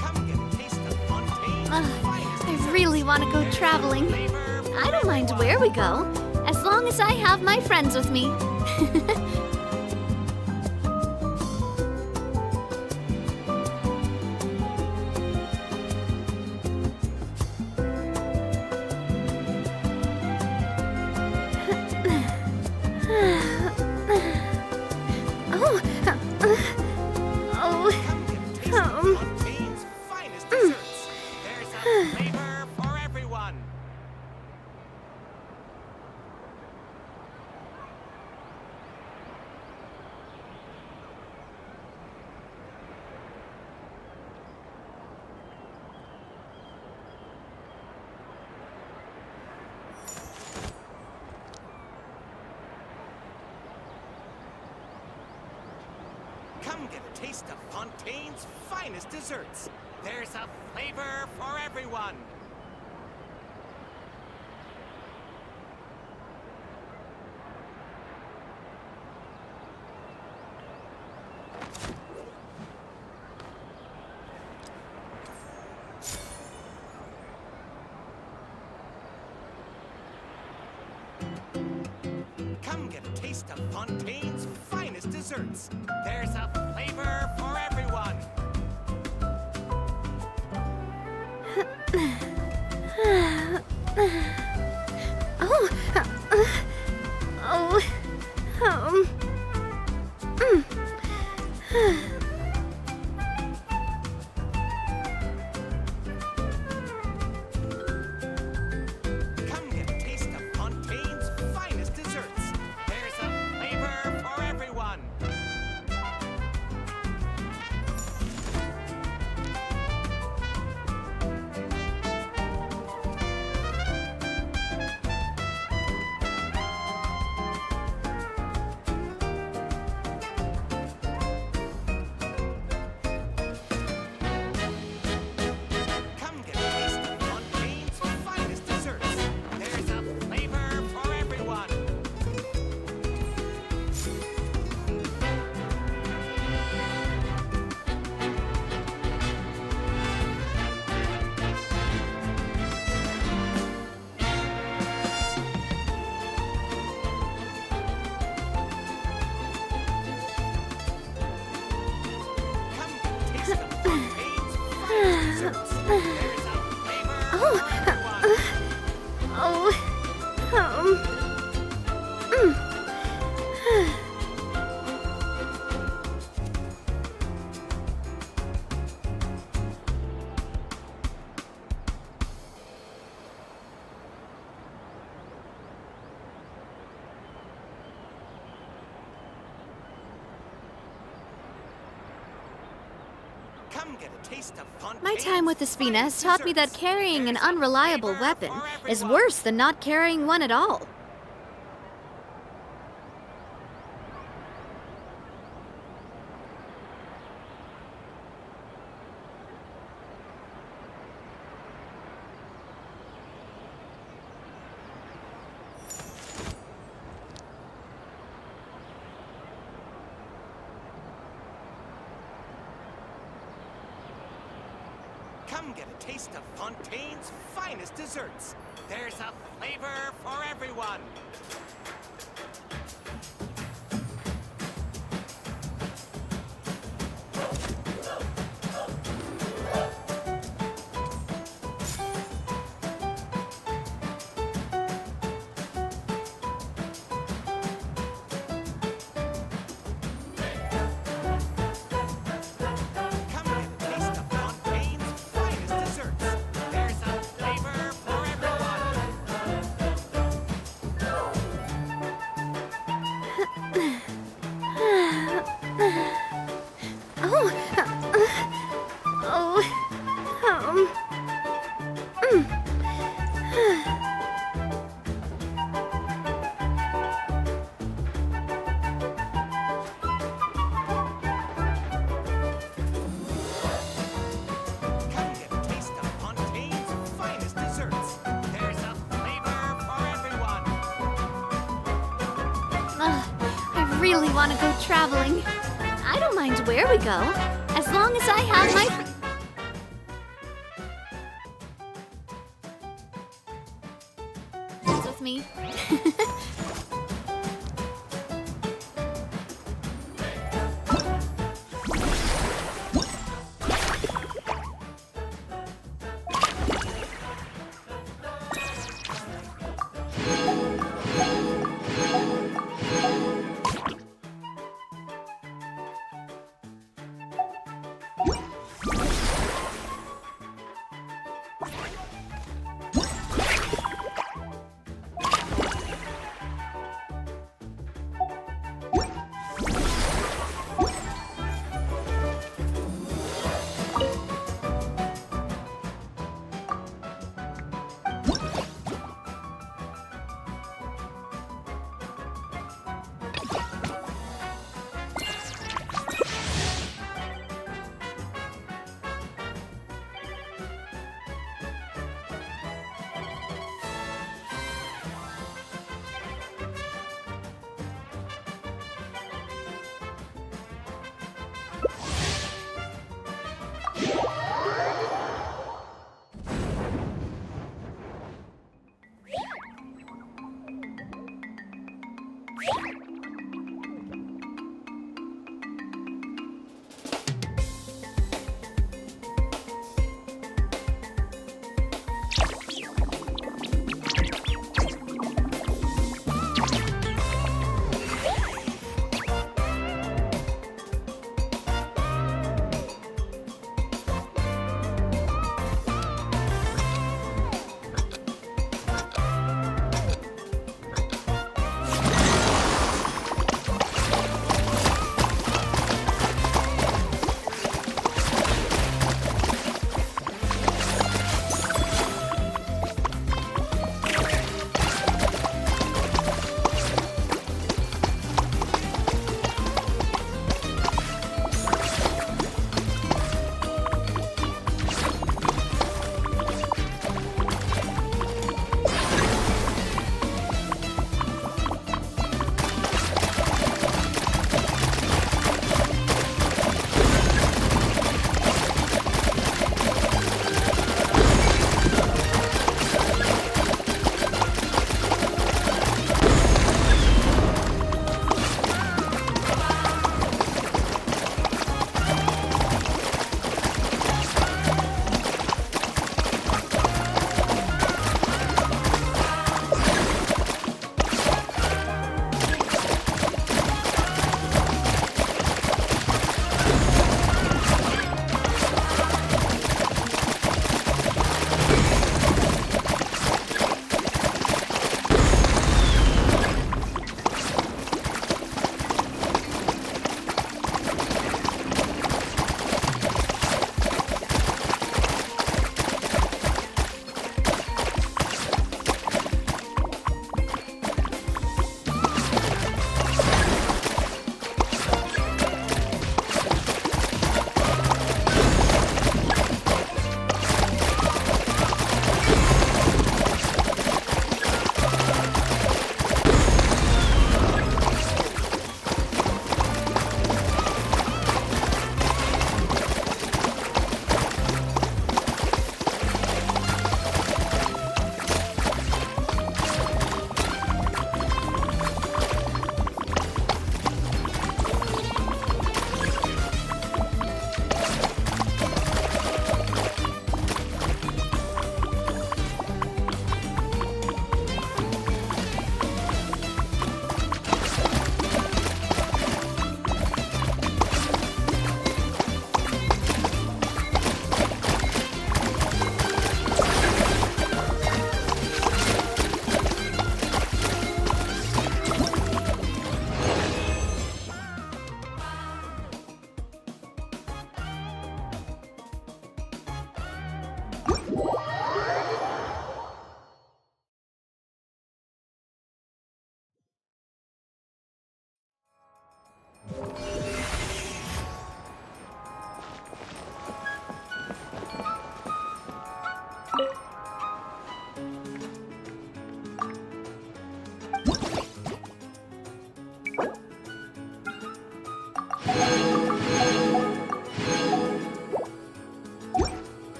Come get a taste of Fontaine's finest I really want to go traveling. I don't mind where we go, as long as I have my friends with me. Fontaine's finest desserts. There's a flavor for everyone. Come get a taste of Fontaine's finest desserts. There's a flavor for everyone. Come get a taste of Fontaine's finest desserts. There's a flavor for everyone. Come get a taste of Fontaine's finest desserts. There's a flavor for everyone. My time with the Spines taught me that carrying an unreliable weapon is worse than not carrying one at all. Come get a taste of Fontaine's finest desserts. There's a flavor for everyone. I really want to go traveling. I don't mind where we go, as long as I have my... With me.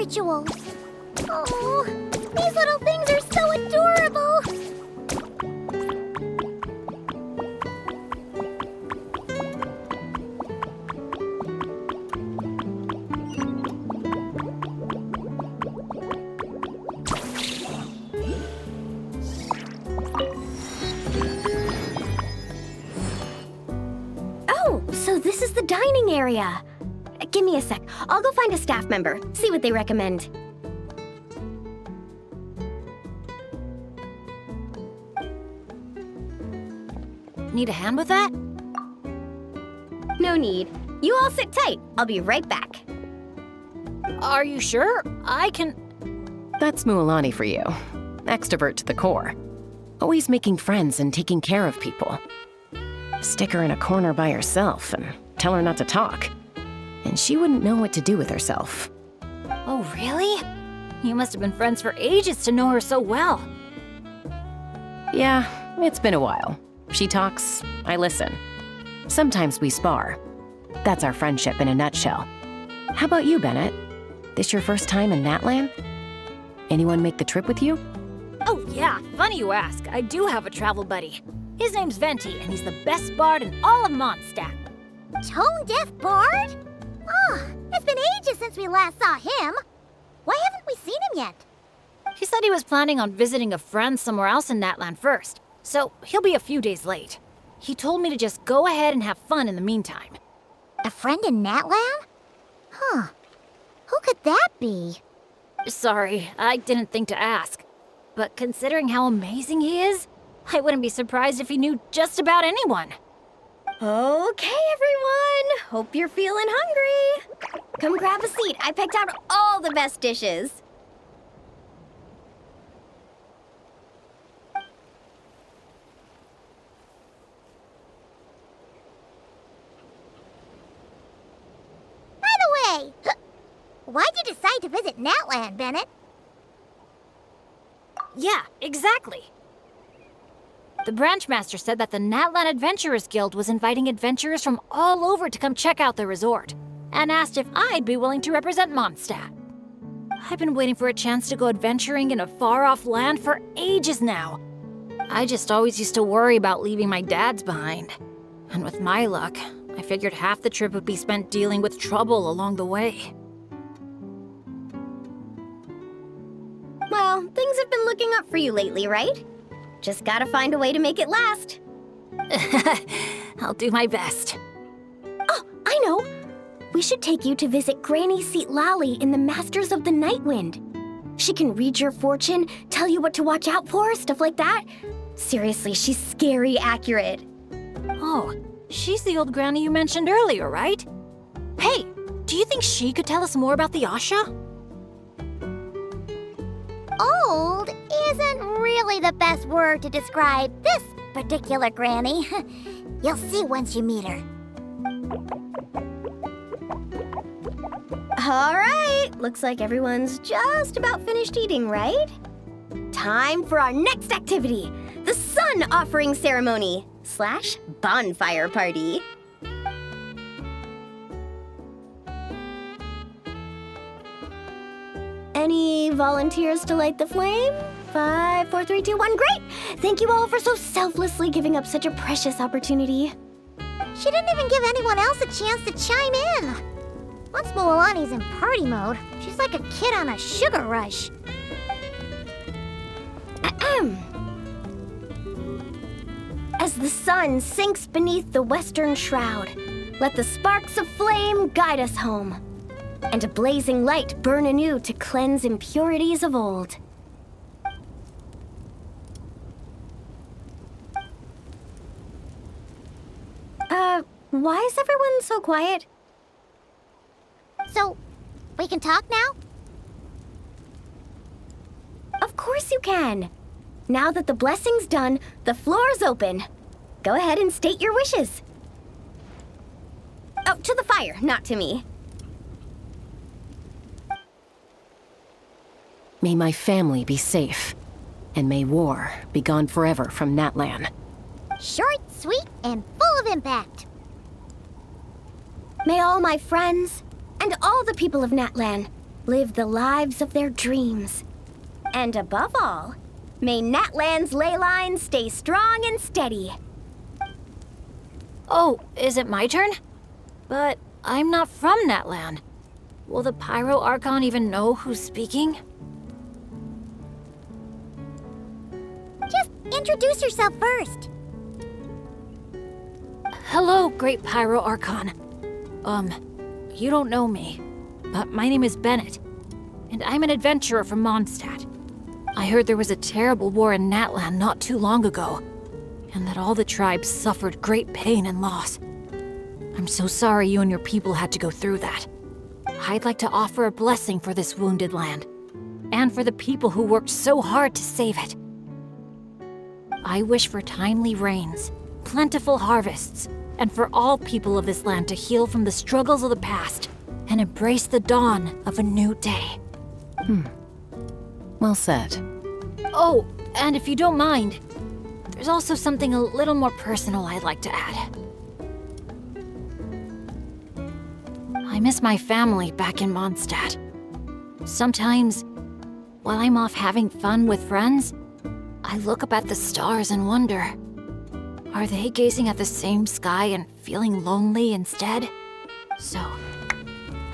ritual. Oh, these little things are so adorable. Oh, so this is the dining area. Give me a sec. I'll go find a staff member, see what they recommend. Need a hand with that? No need. You all sit tight. I'll be right back. Are you sure? I can... That's Mualani for you. Extrovert to the core. Always making friends and taking care of people. Stick her in a corner by herself and tell her not to talk. And she wouldn't know what to do with herself. Oh, really? You must have been friends for ages to know her so well. Yeah, it's been a while. She talks, I listen. Sometimes we spar. That's our friendship in a nutshell. How about you, Bennett? This your first time in Natlan? Anyone make the trip with you? Oh yeah, funny you ask. I do have a travel buddy. His name's Venti, and he's the best bard in all of Mondstadt. Tone-deaf bard? Oh, it's been ages since we last saw him. Why haven't we seen him yet? He said he was planning on visiting a friend somewhere else in Natlan first, so he'll be a few days late. He told me to just go ahead and have fun in the meantime. A friend in Natlan? Huh. Who could that be? Sorry, I didn't think to ask. But considering how amazing he is, I wouldn't be surprised if he knew just about anyone. Okay, everyone. Hope you're feeling hungry. Come grab a seat. I picked out all the best dishes. By the way, why'd you decide to visit Natlan, Bennett? Yeah, exactly. The branchmaster said that the Natlan Adventurers Guild was inviting adventurers from all over to come check out the resort, and asked if I'd be willing to represent Mondstadt. I've been waiting for a chance to go adventuring in a far-off land for ages now. I just always used to worry about leaving my dads behind. And with my luck, I figured half the trip would be spent dealing with trouble along the way. Well, things have been looking up for you lately, right? Just gotta find a way to make it last. I'll do my best. Oh, I know! We should take you to visit Granny Seat Lally in the Masters of the Nightwind. She can read your fortune, tell you what to watch out for, stuff like that. Seriously, she's scary accurate. Oh, she's the old granny you mentioned earlier, right? Hey, do you think she could tell us more about the Asha? Old isn't really the best word to describe this particular granny. You'll see once you meet her. All right, looks like everyone's just about finished eating, right? Time for our next activity, the Sun Offering Ceremony / bonfire party. Any volunteers to light the flame? 5, 4, 3, 2, 1, great! Thank you all for so selflessly giving up such a precious opportunity. She didn't even give anyone else a chance to chime in. Once Mualani's in party mode, she's like a kid on a sugar rush. Ahem. As the sun sinks beneath the western shroud, let the sparks of flame guide us home, and a blazing light burn anew to cleanse impurities of old. Why is everyone so quiet? So, we can talk now? Of course you can. Now that the blessing's done, the floor's open. Go ahead and state your wishes. Oh, to the fire, not to me. May my family be safe, and may war be gone forever from Natlan. Short, sweet, and full of impact. May all my friends, and all the people of Natlan, live the lives of their dreams. And above all, may Natlan's ley lines stay strong and steady. Oh, is it my turn? But I'm not from Natlan. Will the Pyro Archon even know who's speaking? Just introduce yourself first. Hello, Great Pyro Archon. You don't know me, but my name is Bennett, and I'm an adventurer from Mondstadt. I heard there was a terrible war in Natlan not too long ago, and that all the tribes suffered great pain and loss. I'm so sorry you and your people had to go through that. I'd like to offer a blessing for this wounded land, and for the people who worked so hard to save it. I wish for timely rains, plentiful harvests, and for all people of this land to heal from the struggles of the past and embrace the dawn of a new day. Well said. Oh, and if you don't mind, there's also something a little more personal I'd like to add. I miss my family back in Mondstadt. Sometimes, while I'm off having fun with friends, I look up at the stars and wonder, are they gazing at the same sky and feeling lonely instead? So,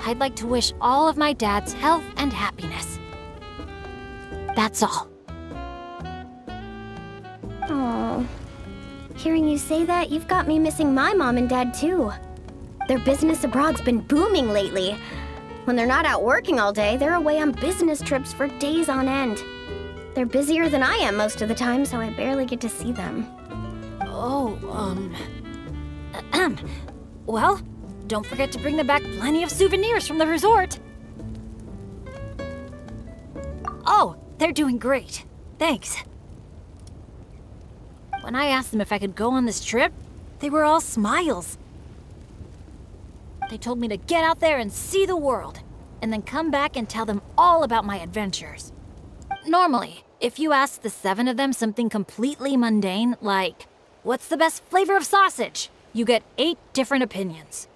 I'd like to wish all of my dad's health and happiness. That's all. Aww. Hearing you say that, you've got me missing my mom and dad too. Their business abroad's been booming lately. When they're not out working all day, they're away on business trips for days on end. They're busier than I am most of the time, so I barely get to see them. Well, don't forget to bring them back plenty of souvenirs from the resort. Oh, they're doing great. Thanks. When I asked them if I could go on this trip, they were all smiles. They told me to get out there and see the world, and then come back and tell them all about my adventures. Normally, if you ask the 7 of them something completely mundane, like, what's the best flavor of sausage? You get 8 different opinions.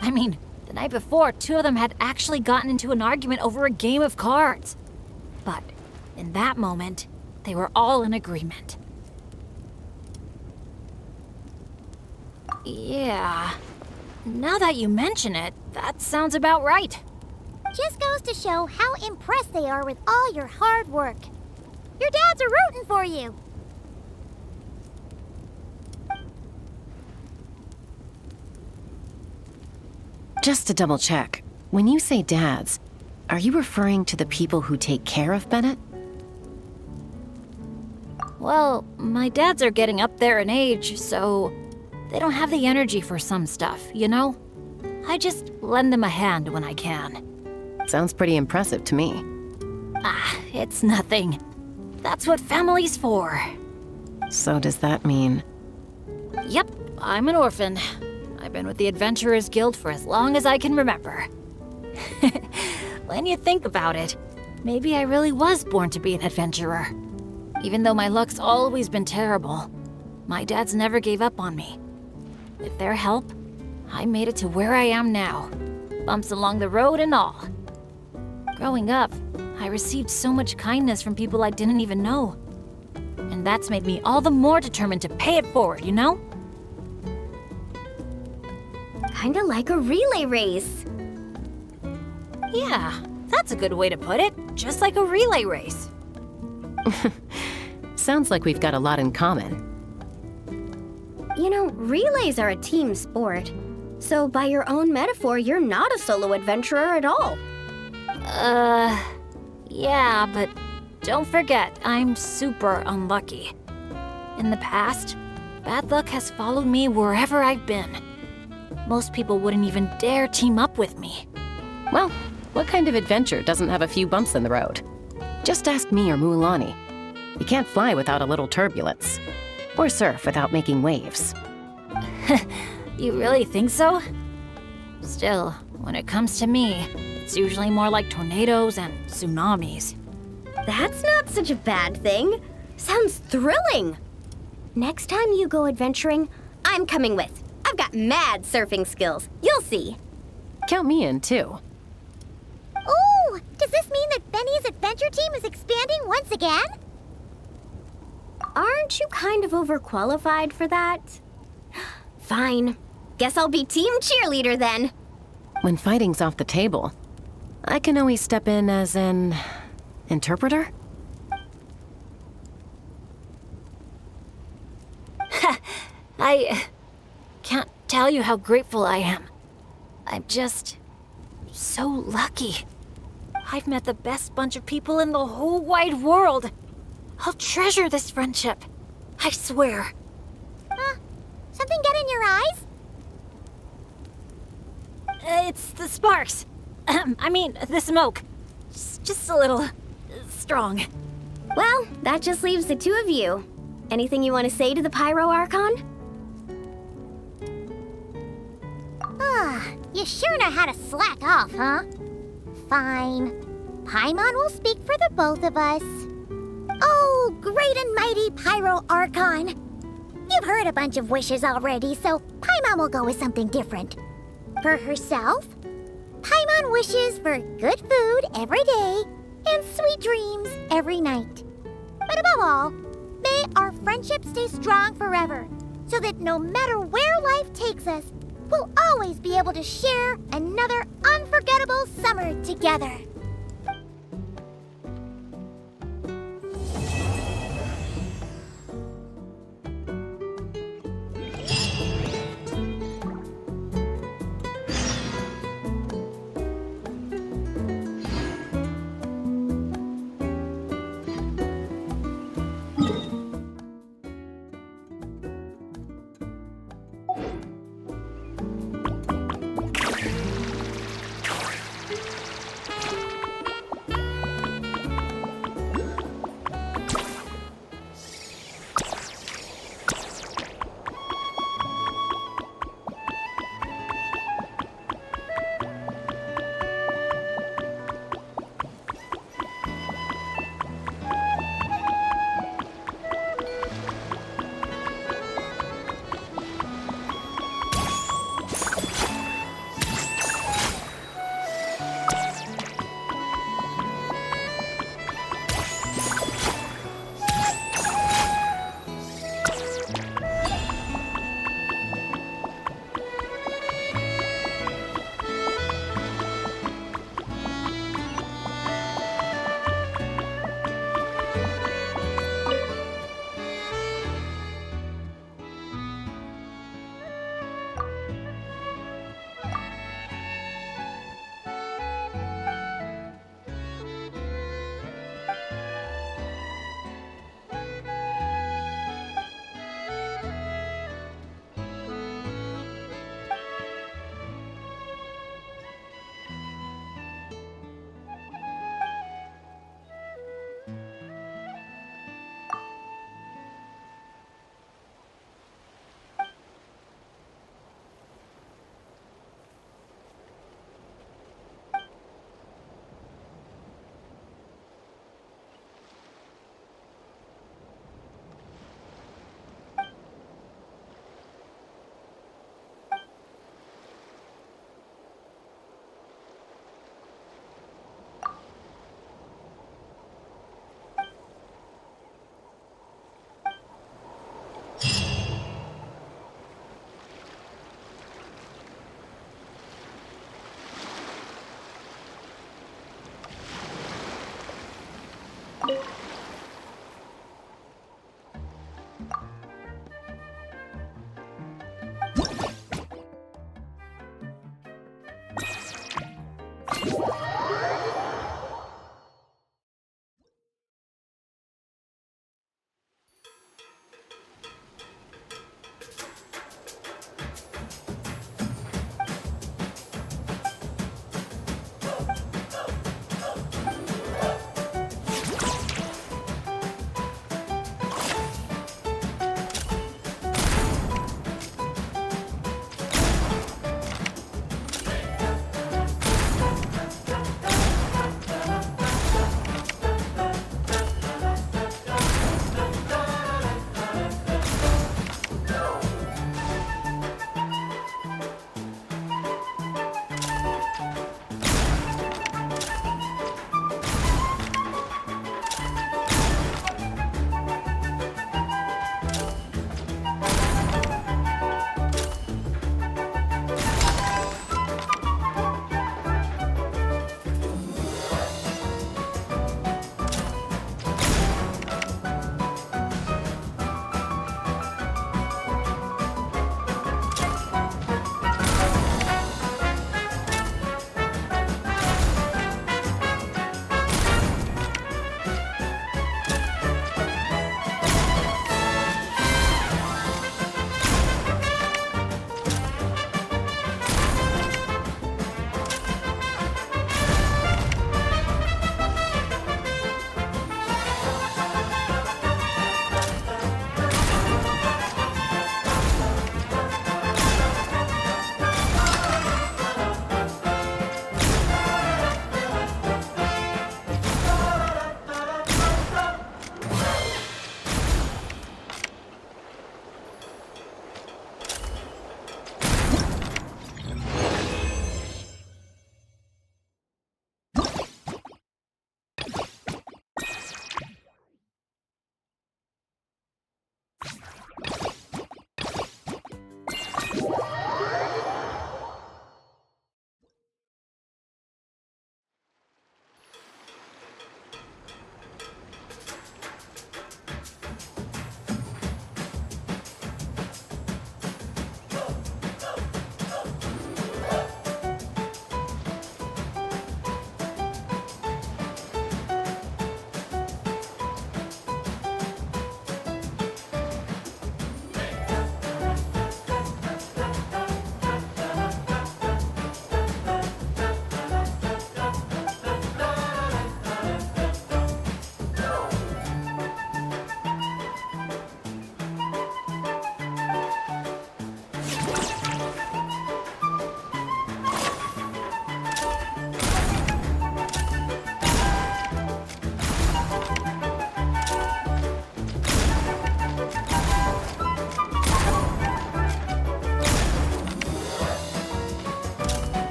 I mean, the night before, 2 of them had actually gotten into an argument over a game of cards. But in that moment, they were all in agreement. Yeah, now that you mention it, that sounds about right. Just goes to show how impressed they are with all your hard work. Your dads are rooting for you. Just to double check, when you say dads, are you referring to the people who take care of Bennett? Well, my dads are getting up there in age, so they don't have the energy for some stuff, you know? I just lend them a hand when I can. Sounds pretty impressive to me. It's nothing. That's what family's for. So does that mean... Yep, I'm an orphan. I've been with the Adventurers Guild for as long as I can remember. When you think about it, maybe I really was born to be an adventurer. Even though my luck's always been terrible, my dads never gave up on me. With their help, I made it to where I am now. Bumps along the road and all. Growing up, I received so much kindness from people I didn't even know. And that's made me all the more determined to pay it forward, you know? Kinda like a relay race. Yeah, that's a good way to put it. Just like a relay race. Sounds like we've got a lot in common. You know, relays are a team sport. So by your own metaphor, you're not a solo adventurer at all. Yeah, but don't forget, I'm super unlucky. In the past, bad luck has followed me wherever I've been. Most people wouldn't even dare team up with me. Well, what kind of adventure doesn't have a few bumps in the road? Just ask me or Mulan. You can't fly without a little turbulence. Or surf without making waves. You really think so? Still, when it comes to me, it's usually more like tornadoes and tsunamis. That's not such a bad thing. Sounds thrilling. Next time you go adventuring, I'm coming with. I've got mad surfing skills. You'll see. Count me in, too. Ooh, that Benny's adventure team is expanding once again? Aren't you kind of overqualified for that? Fine. Guess I'll be team cheerleader then. When fighting's off the table, I can always step in as an interpreter? I can't tell you how grateful I am. I'm just so lucky. I've met the best bunch of people in the whole wide world. I'll treasure this friendship. I swear. Something get in your eyes? It's the sparks. I mean, the smoke. Just a little strong. Well, that just leaves the two of you. Anything you want to say to the Pyro Archon? You sure know how to slack off, huh? Fine. Paimon will speak for the both of us. Oh, great and mighty Pyro Archon. You've heard a bunch of wishes already, so Paimon will go with something different. For herself, Paimon wishes for good food every day and sweet dreams every night. But above all, may our friendship stay strong forever, so that no matter where life takes us, we'll always be able to share another unforgettable summer together.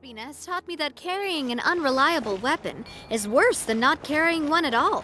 Spina has taught me that carrying an unreliable weapon is worse than not carrying one at all.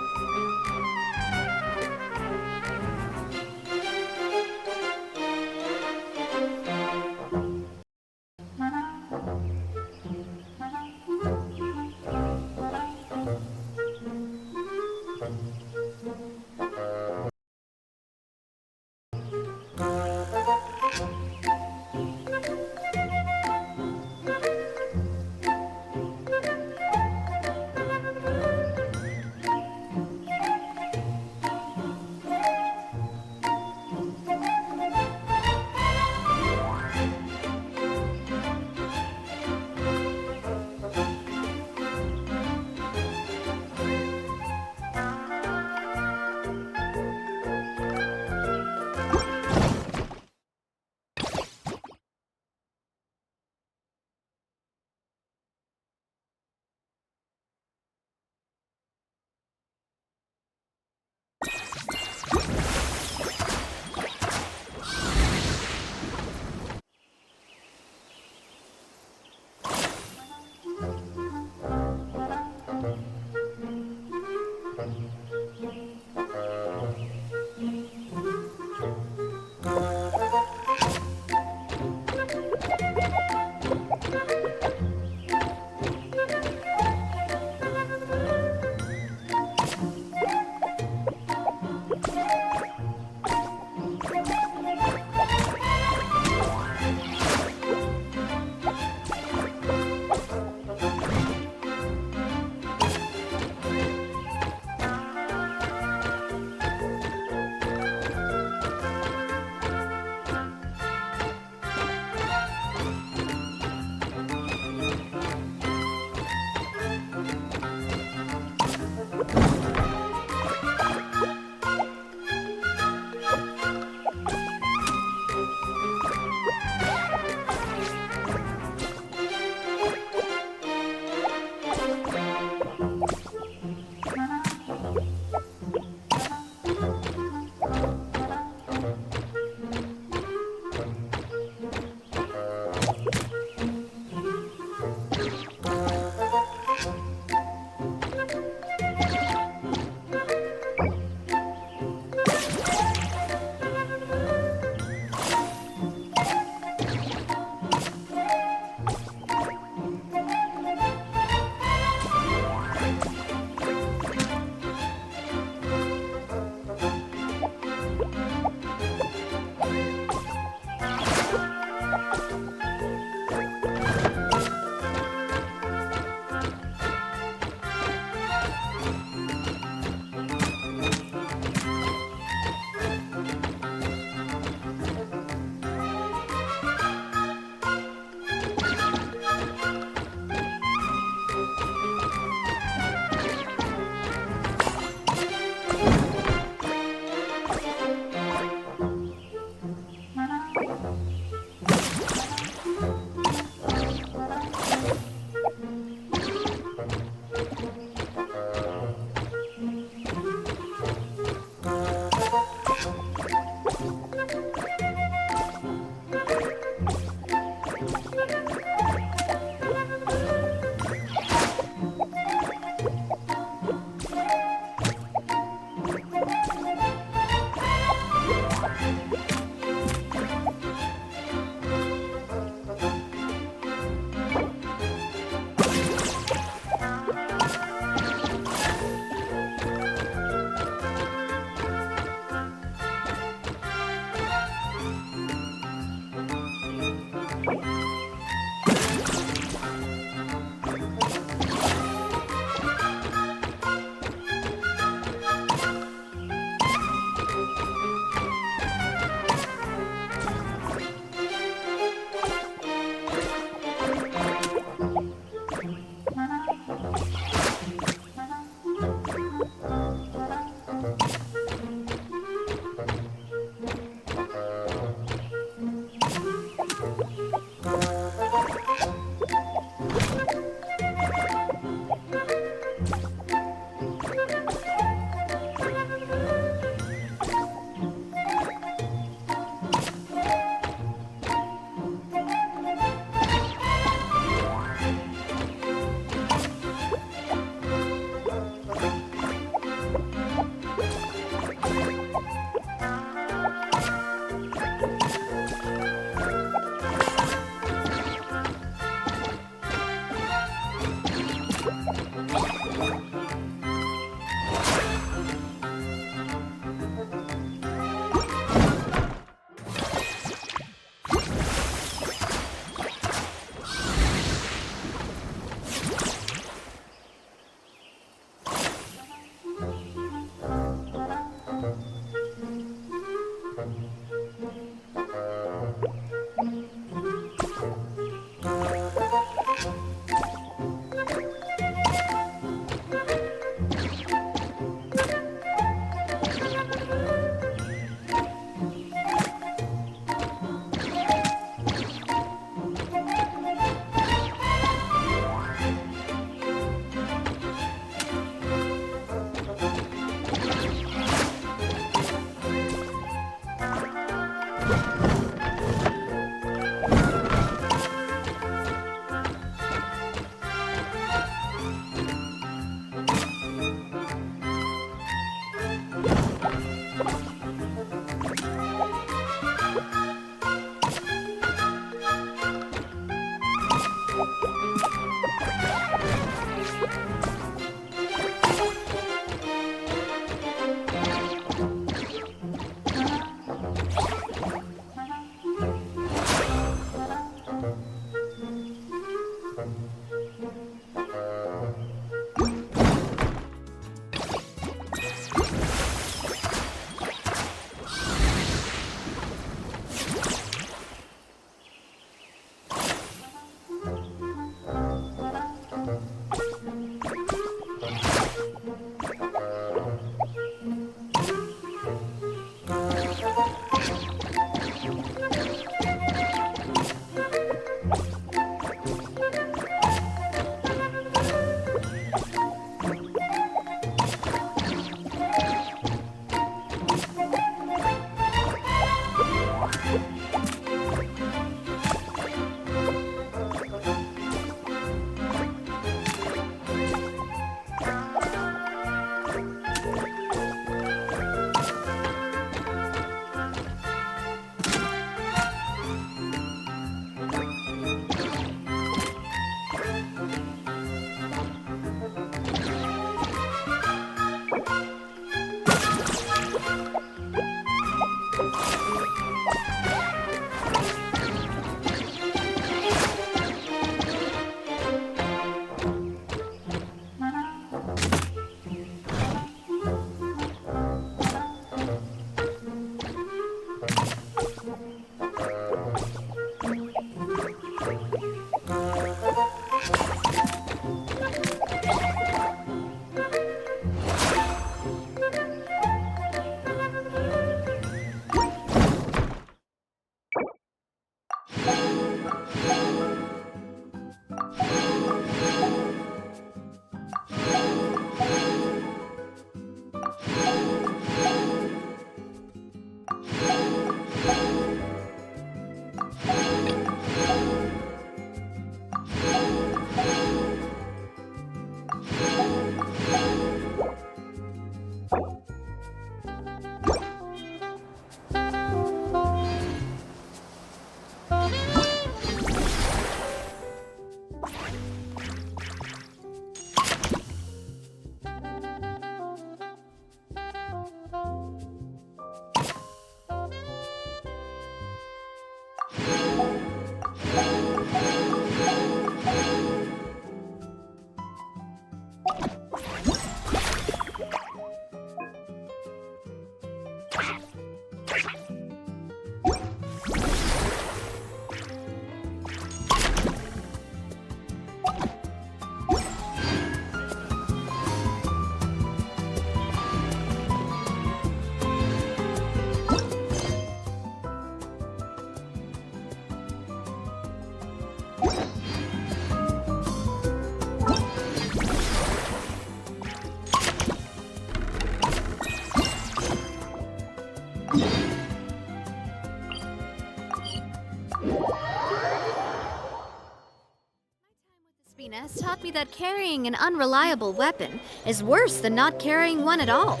Spina has taught me that carrying an unreliable weapon is worse than not carrying one at all.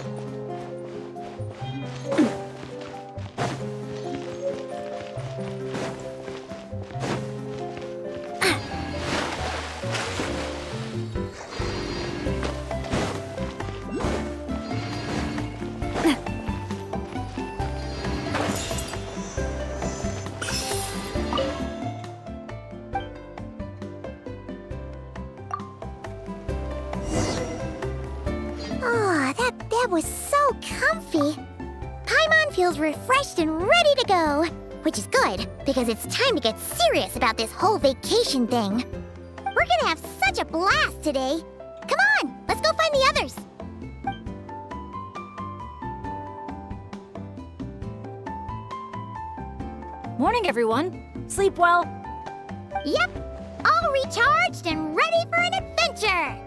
That was so comfy. Paimon feels refreshed and ready to go. Which is good, because it's time to get serious about this whole vacation thing. We're gonna have such a blast today. Come on, let's go find the others. Morning, everyone. Sleep well? Yep, all recharged and ready for an adventure.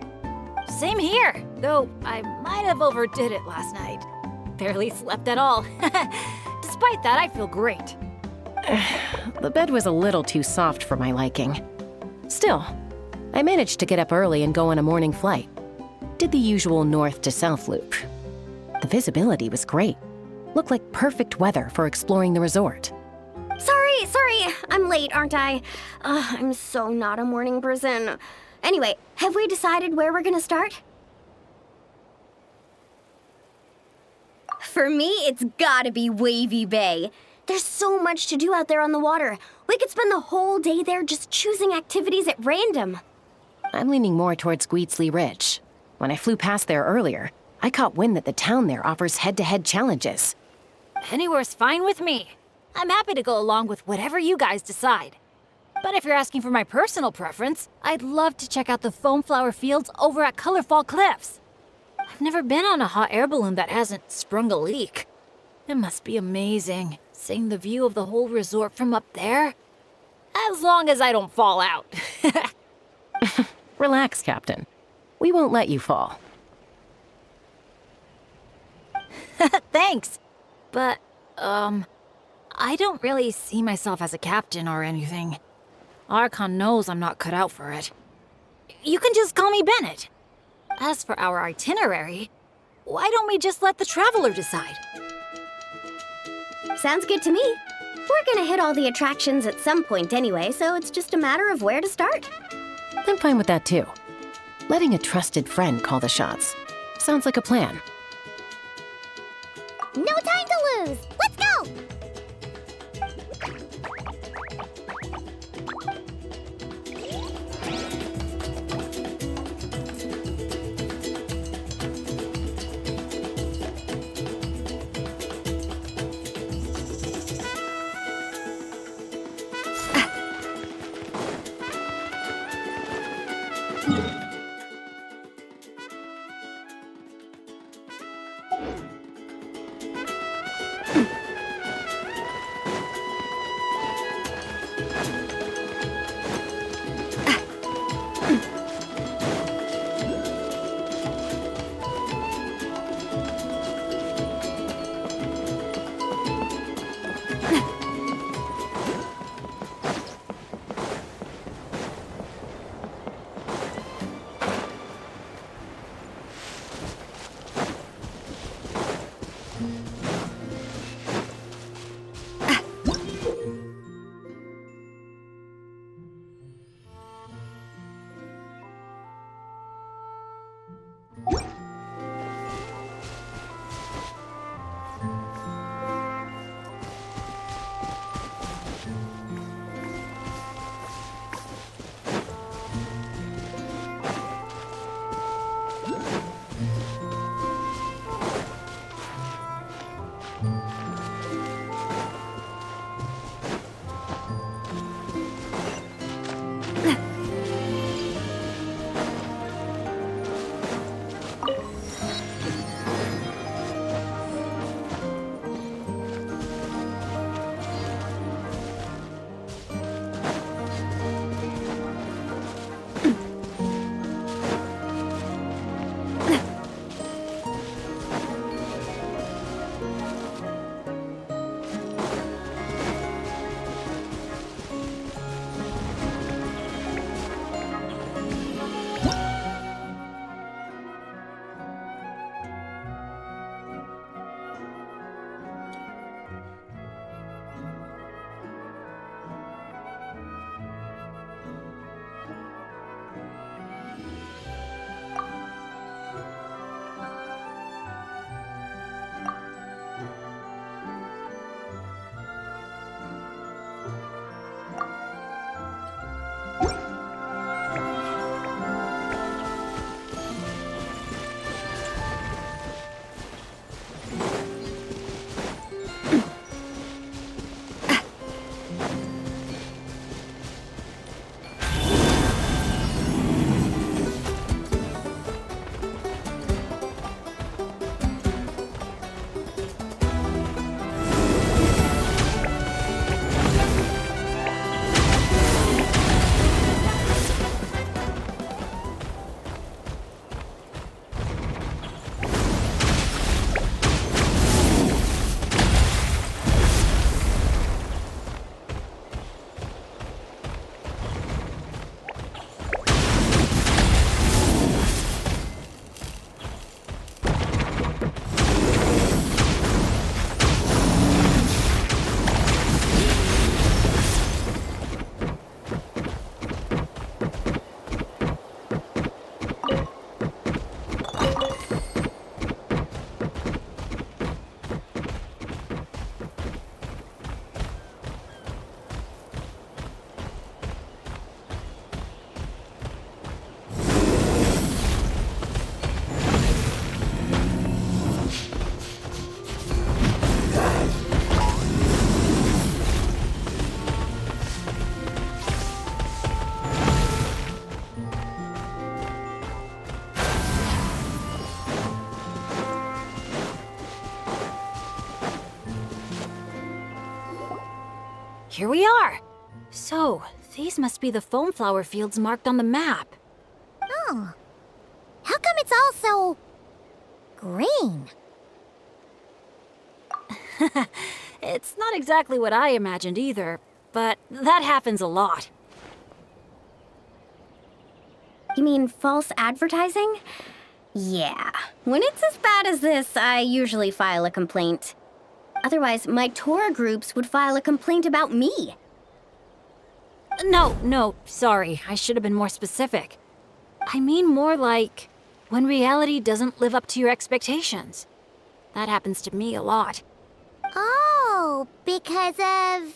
Same here, though I might have overdid it last night. Barely slept at all. Despite that, I feel great. The bed was a little too soft for my liking. Still, I managed to get up early and go on a morning flight. Did the usual north to south loop. The visibility was great. Looked like perfect weather for exploring the resort. Sorry, I'm late, aren't I? I'm so not a morning person. Anyway, have we decided where we're gonna start? For me, it's gotta be Wavy Bay. There's so much to do out there on the water. We could spend the whole day there just choosing activities at random. I'm leaning more towards Gweedsley Ridge. When I flew past there earlier, I caught wind that the town there offers head-to-head challenges. Anywhere's fine with me. I'm happy to go along with whatever you guys decide. But if you're asking for my personal preference, I'd love to check out the foam flower fields over at Colorfall Cliffs. I've never been on a hot air balloon that hasn't sprung a leak. It must be amazing, seeing the view of the whole resort from up there. As long as I don't fall out. Relax, Captain. We won't let you fall. Thanks. But, I don't really see myself as a captain or anything. Archon knows I'm not cut out for it. You can just call me Bennett. As for our itinerary, why don't we just let the traveler decide? Sounds good to me. We're gonna hit all the attractions at some point anyway, so it's just a matter of where to start. I'm fine with that too. Letting a trusted friend call the shots. Sounds like a plan. No time to lose. Let's go! here we are. So, these must be the foam flower fields marked on the map. Oh. How come it's all so... green? It's not exactly what I imagined either, but that happens a lot. You mean false advertising? Yeah. When it's as bad as this, I usually file a complaint. Otherwise, my tour groups would file a complaint about me. No, sorry. I should have been more specific. I mean more like when reality doesn't live up to your expectations. That happens to me a lot. Oh, because of...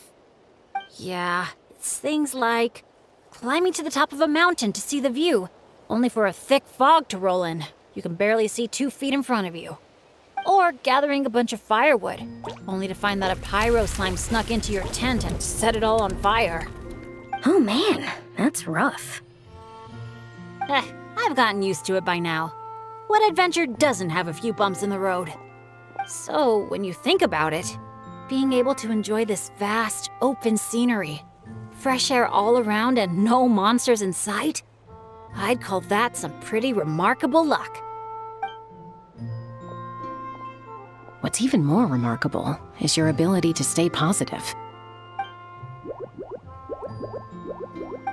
Yeah, it's things like climbing to the top of a mountain to see the view, only for a thick fog to roll in. You can barely see 2 feet in front of you. Or gathering a bunch of firewood, only to find that a pyro slime snuck into your tent and set it all on fire. Oh man, that's rough. I've gotten used to it by now. What adventure doesn't have a few bumps in the road? So, when you think about it, being able to enjoy this vast, open scenery, fresh air all around and no monsters in sight, I'd call that some pretty remarkable luck. What's even more remarkable is your ability to stay positive.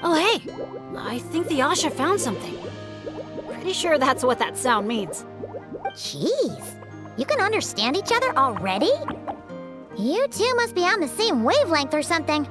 Oh hey, I think the Asha found something. Pretty sure that's what that sound means. Jeez, you can understand each other already? You two must be on the same wavelength or something.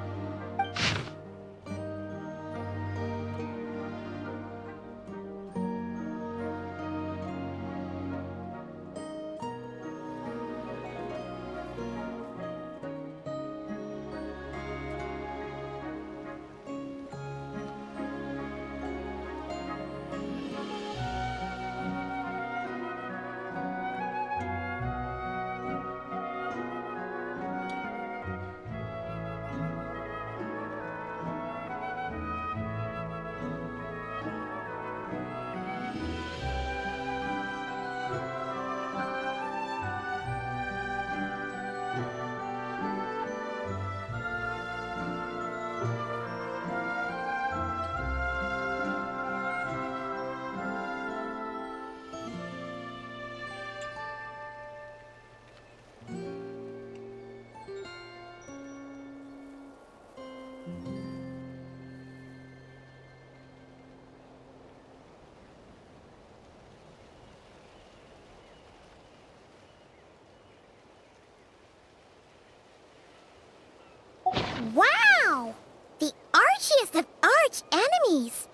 Wow! The archiest of arch enemies!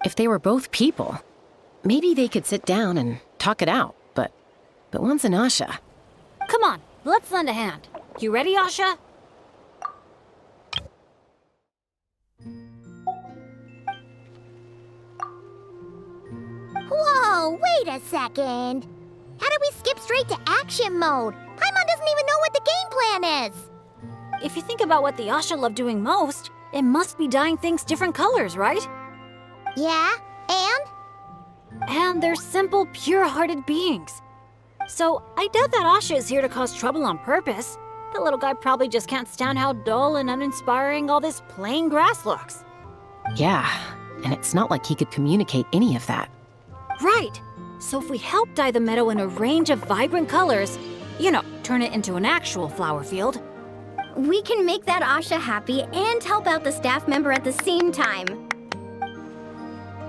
If they were both people, maybe they could sit down and talk it out, but one's an Asha. Come on, let's lend a hand. You ready, Asha? Whoa, wait a second. How did we skip straight to action mode? Paimon doesn't even know what the game plan is. If you think about what the Asha love doing most, it must be dyeing things different colors, right? Yeah, and? And they're simple, pure-hearted beings. So I doubt that Asha is here to cause trouble on purpose. The little guy probably just can't stand how dull and uninspiring all this plain grass looks. Yeah, and it's not like he could communicate any of that. Right. So if we help dye the meadow in a range of vibrant colors, turn it into an actual flower field, We can make that Asha happy and help out the staff member at the same time.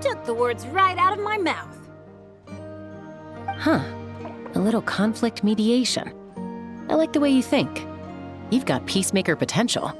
took the words right out of my mouth. Huh. A little conflict mediation. I like the way you think. You've got peacemaker potential.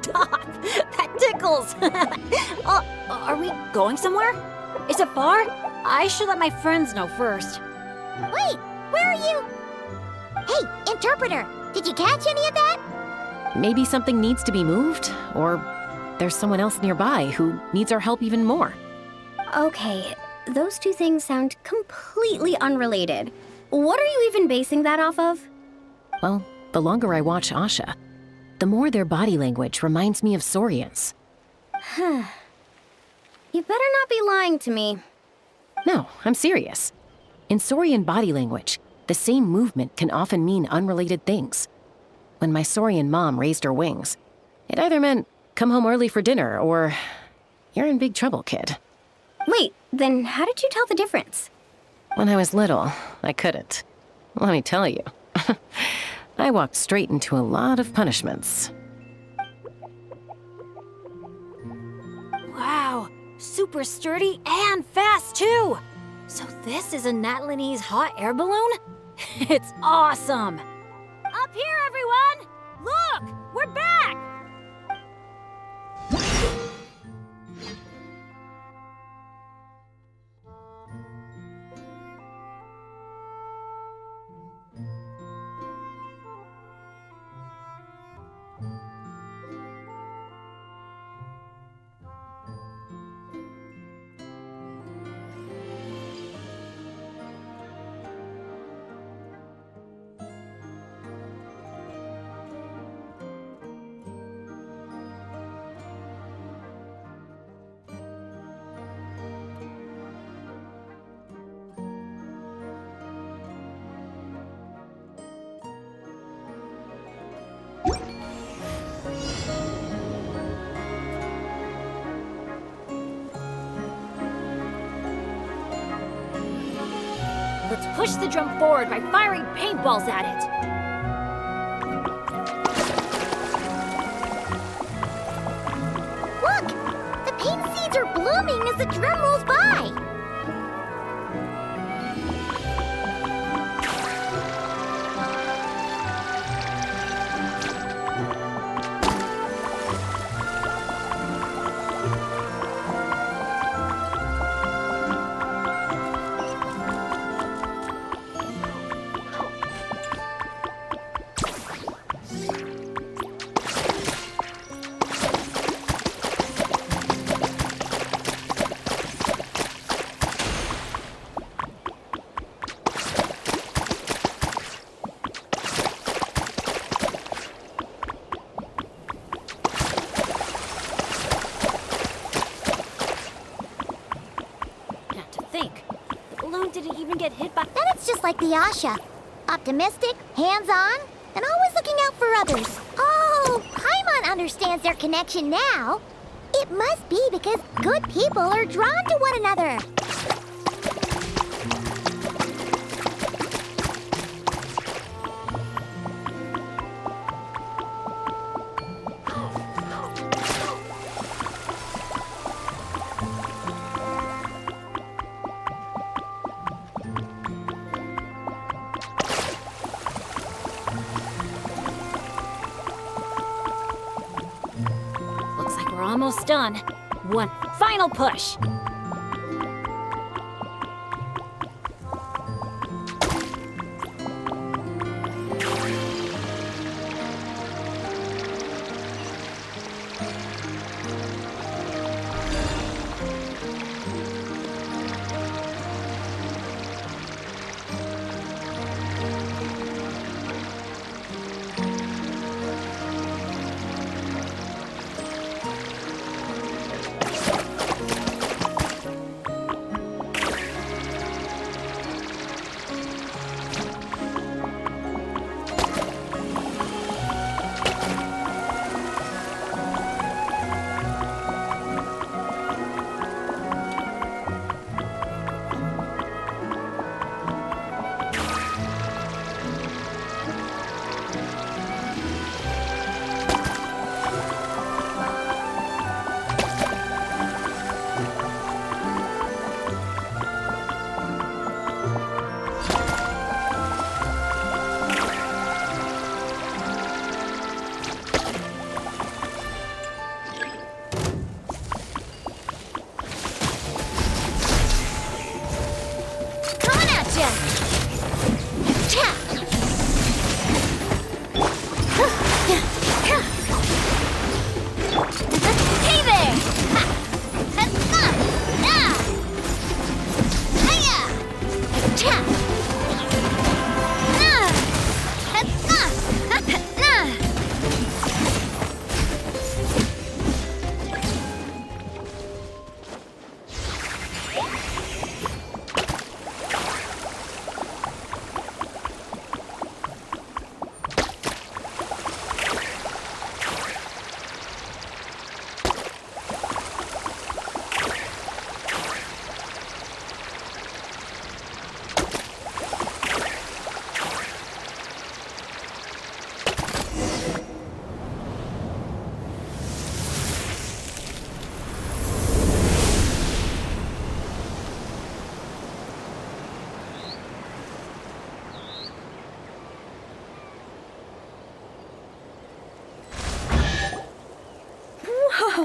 Stop! That tickles! Oh, are we going somewhere? Is it far? I should let my friends know first. Wait, where are you? Hey, interpreter, did you catch any of that? Maybe something needs to be moved, or there's someone else nearby who needs our help even more. Okay, Those two things sound completely unrelated. What are you even basing that off of? Well, the longer I watch Asha, the more their body language reminds me of Saurians. You better not be lying to me. No, I'm serious. In Saurian body language, the same movement can often mean unrelated things. When my Saurian mom raised her wings, it either meant, come home early for dinner, or, you're in big trouble, kid. Wait, then how did you tell the difference? When I was little, I couldn't. Let me tell you. I walked straight into a lot of punishments. Wow, super sturdy and fast too! So this is a Natlanese hot air balloon? It's awesome! Up here, everyone! Look! We're back! Let's push the drum forward by firing paintballs at it. Look! The paint seeds are blooming as the drum rolls by! Didn't even get hit by. Then it's just like the Asha. Optimistic, hands-on, and always looking out for others. Oh, Paimon understands their connection now. It must be because good people are drawn to one another. We're almost done. One final push.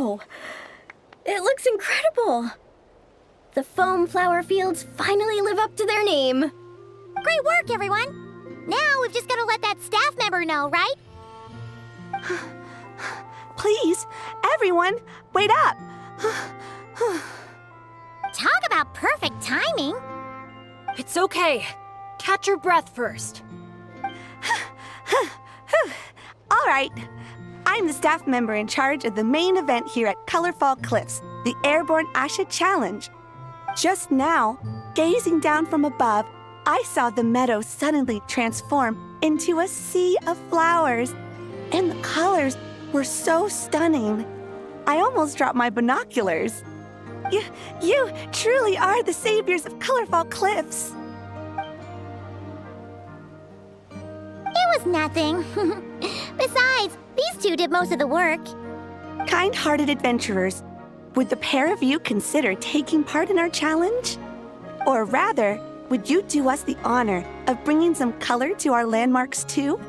Wow! It looks incredible! The foam flower fields finally live up to their name. Great work, everyone! Now we've just got to let that staff member know, right? Please, everyone, wait up! Talk about perfect timing! It's okay. Catch your breath first. All right. I'm the staff member in charge of the main event here at Colorfall Cliffs, the Airborne Asha Challenge. Just now, gazing down from above, I saw the meadow suddenly transform into a sea of flowers, and the colors were so stunning. I almost dropped my binoculars. You truly are the saviors of Colorfall Cliffs. It was nothing. Besides, these two did most of the work. Kind-hearted adventurers, would the pair of you consider taking part in our challenge? Or rather, would you do us the honor of bringing some color to our landmarks too?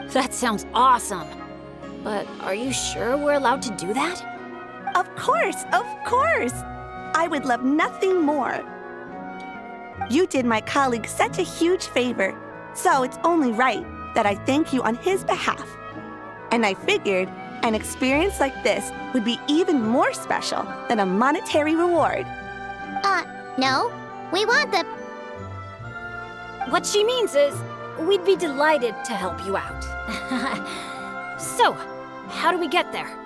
That sounds awesome. But are you sure we're allowed to do that? Of course, of course! I would love nothing more. You did my colleague such a huge favor, so it's only right that I thank you on his behalf. And I figured an experience like this would be even more special than a monetary reward. No. We want the... What she means is, we'd be delighted to help you out. So, how do we get there?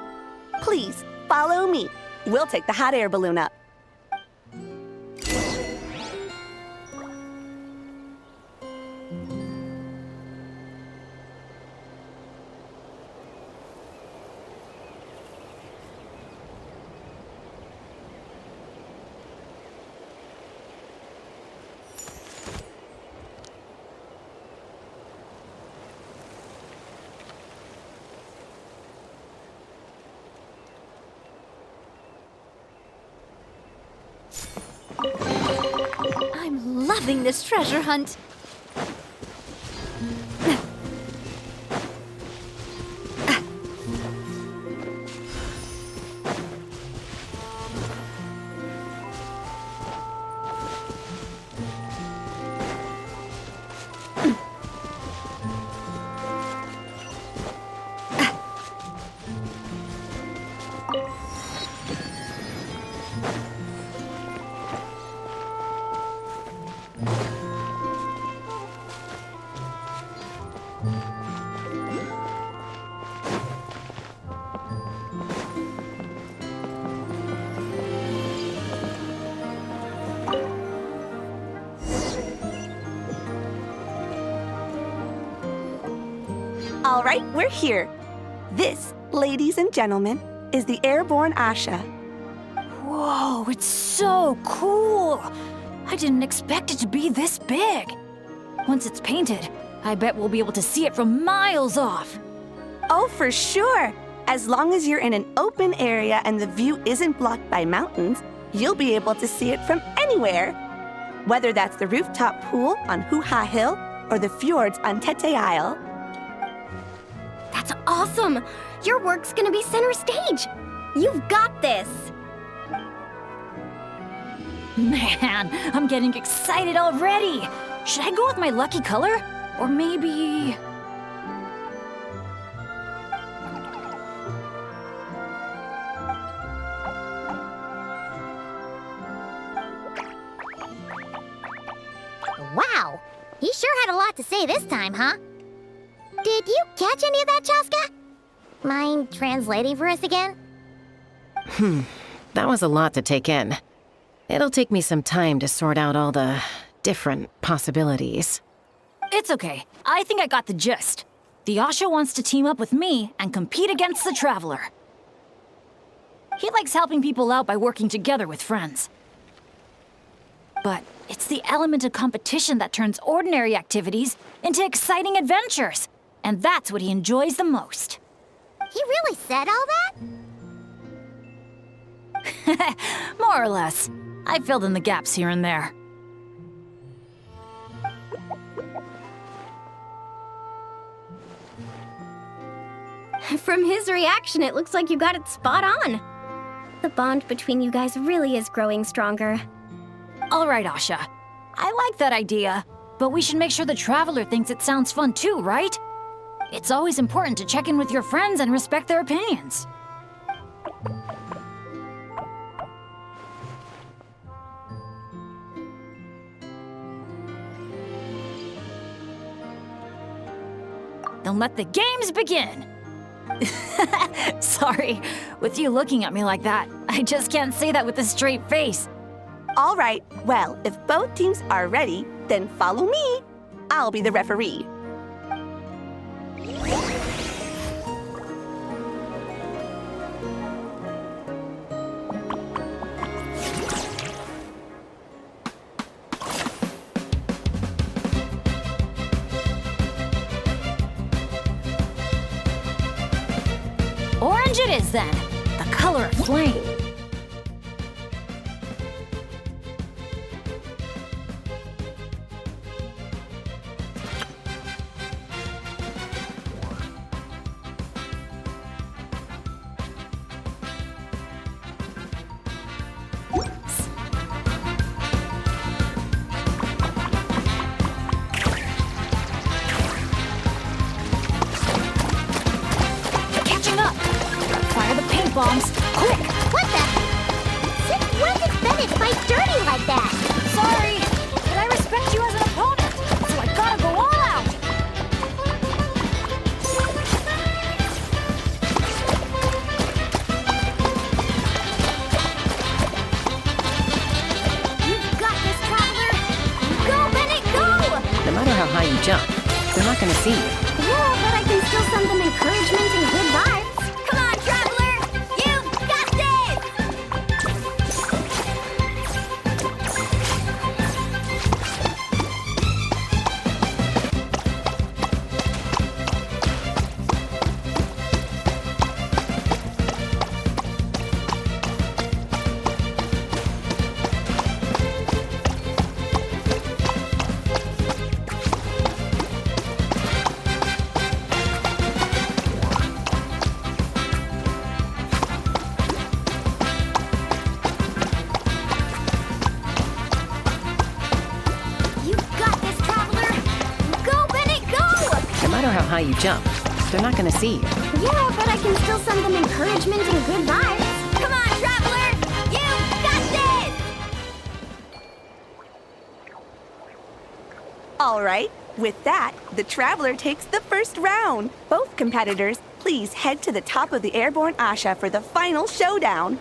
Please, follow me. We'll take the hot air balloon up. I'm loving this treasure hunt. All right, we're here. This, ladies and gentlemen, is the Airborne Asha. Whoa, it's so cool! I didn't expect it to be this big. Once it's painted, I bet we'll be able to see it from miles off. Oh, for sure. As long as you're in an open area and the view isn't blocked by mountains, you'll be able to see it from anywhere. Whether that's the rooftop pool on Hoo-Ha Hill or the fjords on Tete Isle. That's awesome! Your work's gonna be center stage! You've got this! Man, I'm getting excited already! Should I go with my lucky color? Or maybe... Wow! He sure had a lot to say this time, huh? Did you catch any of that, Chaska? Mind translating for us again? That was a lot to take in. It'll take me some time to sort out all the different possibilities. It's okay. I think I got the gist. The Asha wants to team up with me and compete against the Traveler. He likes helping people out by working together with friends. But it's the element of competition that turns ordinary activities into exciting adventures. And that's what he enjoys the most. He really said all that? More or less. I filled in the gaps here and there. From his reaction, it looks like you got it spot on. The bond between you guys really is growing stronger. All right, Asha. I like that idea, but we should make sure the Traveler thinks it sounds fun too, right? It's always important to check in with your friends and respect their opinions. Then let the games begin! Sorry, with you looking at me like that, I just can't say that with a straight face. All right, well, if both teams are ready, then follow me. I'll be the referee. Orange it is then, the color of flame. Catching up! Fire the paint bombs, quick! What the? Since when did Bennett fight dirty like that? Sorry, but I respect you as an opponent, so I gotta go all out! You've got this, Traveler! Go, Bennett, go! No matter how high you jump, they're not gonna see you. Yeah, but I can still send them encouragement and good vibes. Come on, Traveler! You've got this! You've got this, Traveler! Go, Bennett, go! No matter how high you jump, they're not gonna see you. Yeah, but I can still send them encouragement and good vibes. Come on, Traveler! You've got this! All right, with that, the Traveler takes the first round. Both competitors, please head to the top of the airborne Asha for the final showdown.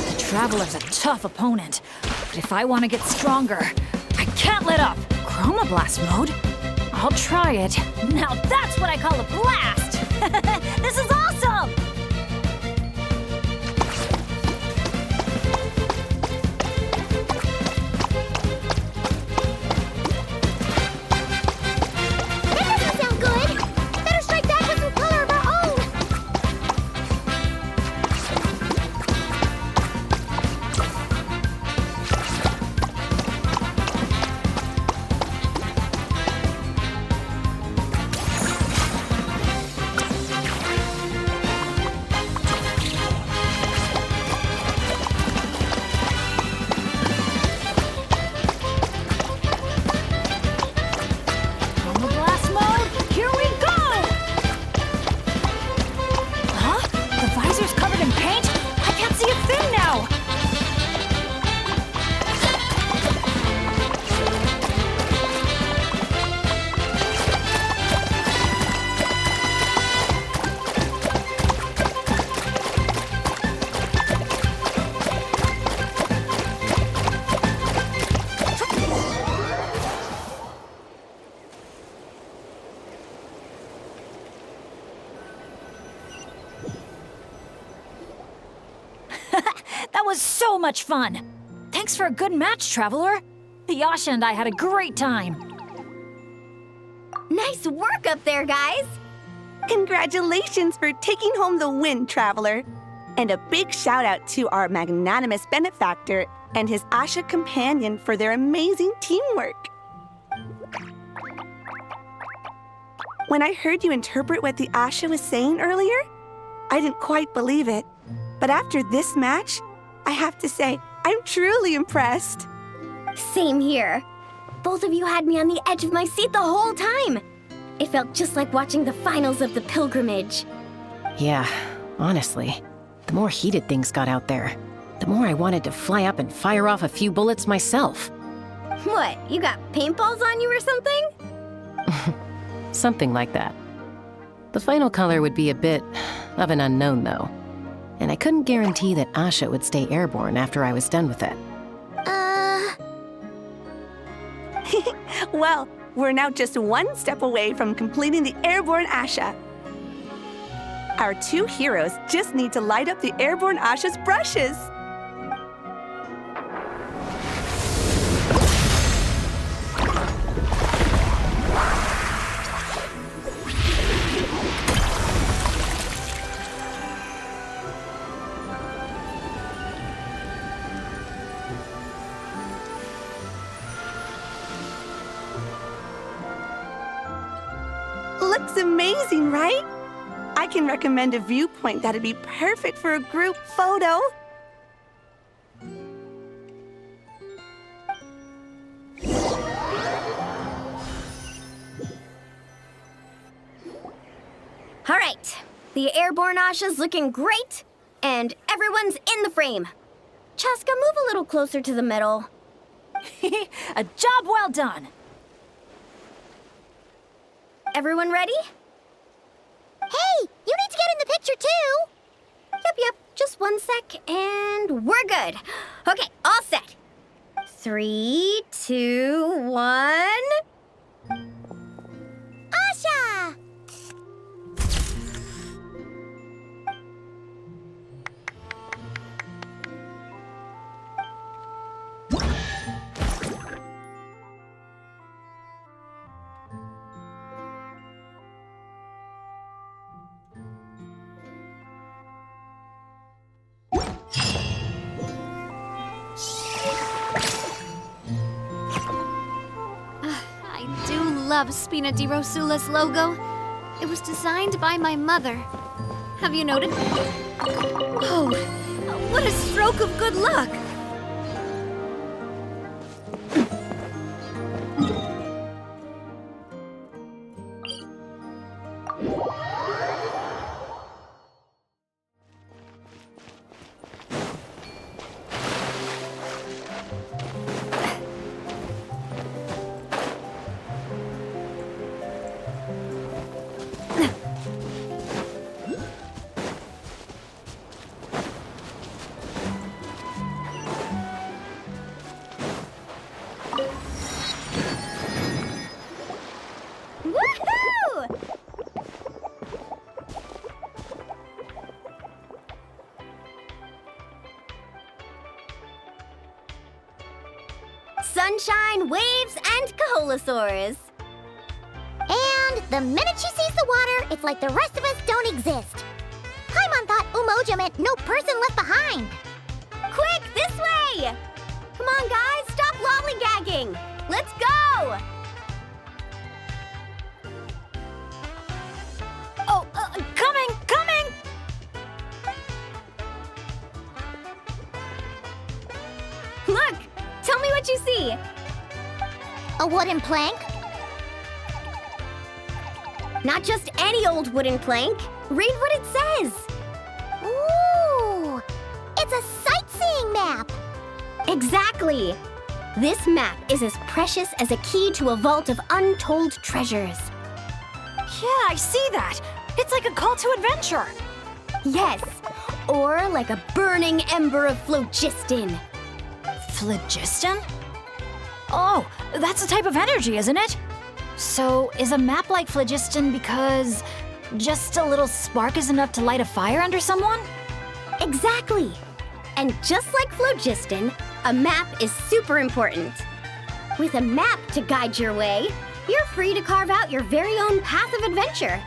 The Traveler's a tough opponent, but if I want to get stronger, I can't let up. Chroma Blast mode? I'll try it. Now that's what I call a blast! This is awesome! That doesn't sound good. Better strike back with some color of our own. Chroma Blast mode, here we go! Huh? The visor's covered in paint? I can't see a thing now! That was so much fun! Thanks for a good match, Traveler! Yasha and I had a great time! Nice work up there, guys! Congratulations for taking home the win, Traveler. And a big shout out to our magnanimous benefactor, and his Asha companion for their amazing teamwork. When I heard you interpret what the Asha was saying earlier, I didn't quite believe it. But after this match, I have to say, I'm truly impressed. Same here. Both of you had me on the edge of my seat the whole time. It felt just like watching the finals of the pilgrimage. Yeah, honestly, the more heated things got out there, the more I wanted to fly up and fire off a few bullets myself. What, you got paintballs on you or something? Something like that. The final color would be a bit of an unknown, though. And I couldn't guarantee that Asha would stay airborne after I was done with it. Well, we're now just one step away from completing the airborne Asha. Our two heroes just need to light up the airborne Asha's brushes. Looks amazing, right? I can recommend a viewpoint that'd be perfect for a group photo. All right, the airborne Asha's looking great, and everyone's in the frame. Chaska, move a little closer to the middle. A job well done. Everyone ready? Hey, you need to get in the picture too! Yep, just 1 sec, and we're good. Okay, all set. 3, 2, 1... Asha! I love Spina di Rosula's logo. It was designed by my mother. Have you noted? Whoa, what a stroke of good luck! Sunshine, waves, and Kaholasaurs. And the minute she sees the water, it's like the rest of us don't exist. Paimon thought Umoja meant no person left behind. Quick, this way! Come on, guys, stop lollygagging! Let's go! Oh, coming! Look! Tell me what you see! A wooden plank? Not just any old wooden plank. Read what it says. Ooh! It's a sightseeing map! Exactly! This map is as precious as a key to a vault of untold treasures. Yeah, I see that. It's like a call to adventure. Yes, or like a burning ember of phlogiston. Phlogiston? Oh, that's a type of energy, isn't it? So, is a map like phlogiston because just a little spark is enough to light a fire under someone? Exactly! And just like phlogiston, a map is super important. With a map to guide your way, you're free to carve out your very own path of adventure.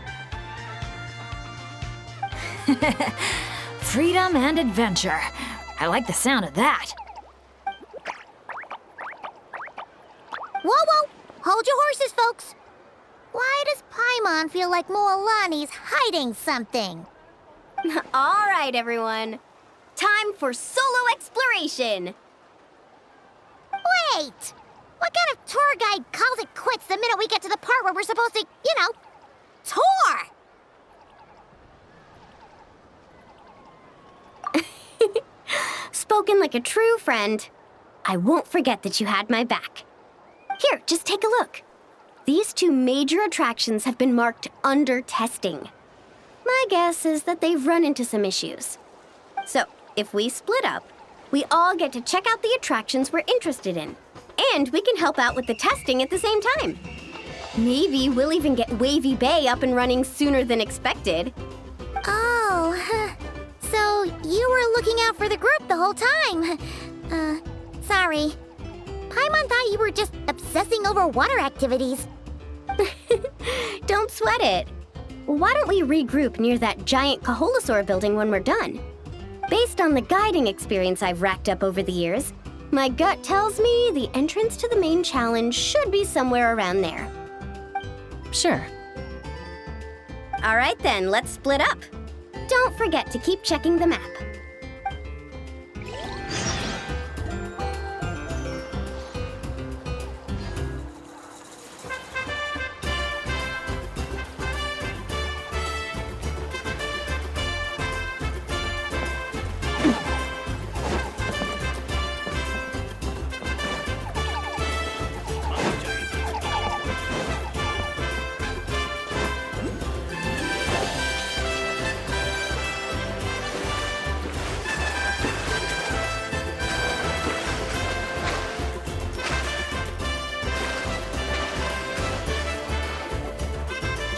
Freedom and adventure. I like the sound of that. Whoa! Hold your horses, folks. Why does Paimon feel like Moalani's hiding something? All right, everyone. Time for solo exploration. Wait! What kind of tour guide calls it quits the minute we get to the part where we're supposed to, tour? Spoken like a true friend. I won't forget that you had my back. Here, just take a look. These 2 major attractions have been marked under testing. My guess is that they've run into some issues. So, if we split up, we all get to check out the attractions we're interested in. And we can help out with the testing at the same time. Maybe we'll even get Wavy Bay up and running sooner than expected. Oh, so you were looking out for the group the whole time. Sorry. Paimon thought you were just obsessing over water activities. Don't sweat it. Why don't we regroup near that giant Kaholosaur building when we're done? Based on the guiding experience I've racked up over the years, my gut tells me the entrance to the main challenge should be somewhere around there. Sure. All right then, let's split up. Don't forget to keep checking the map.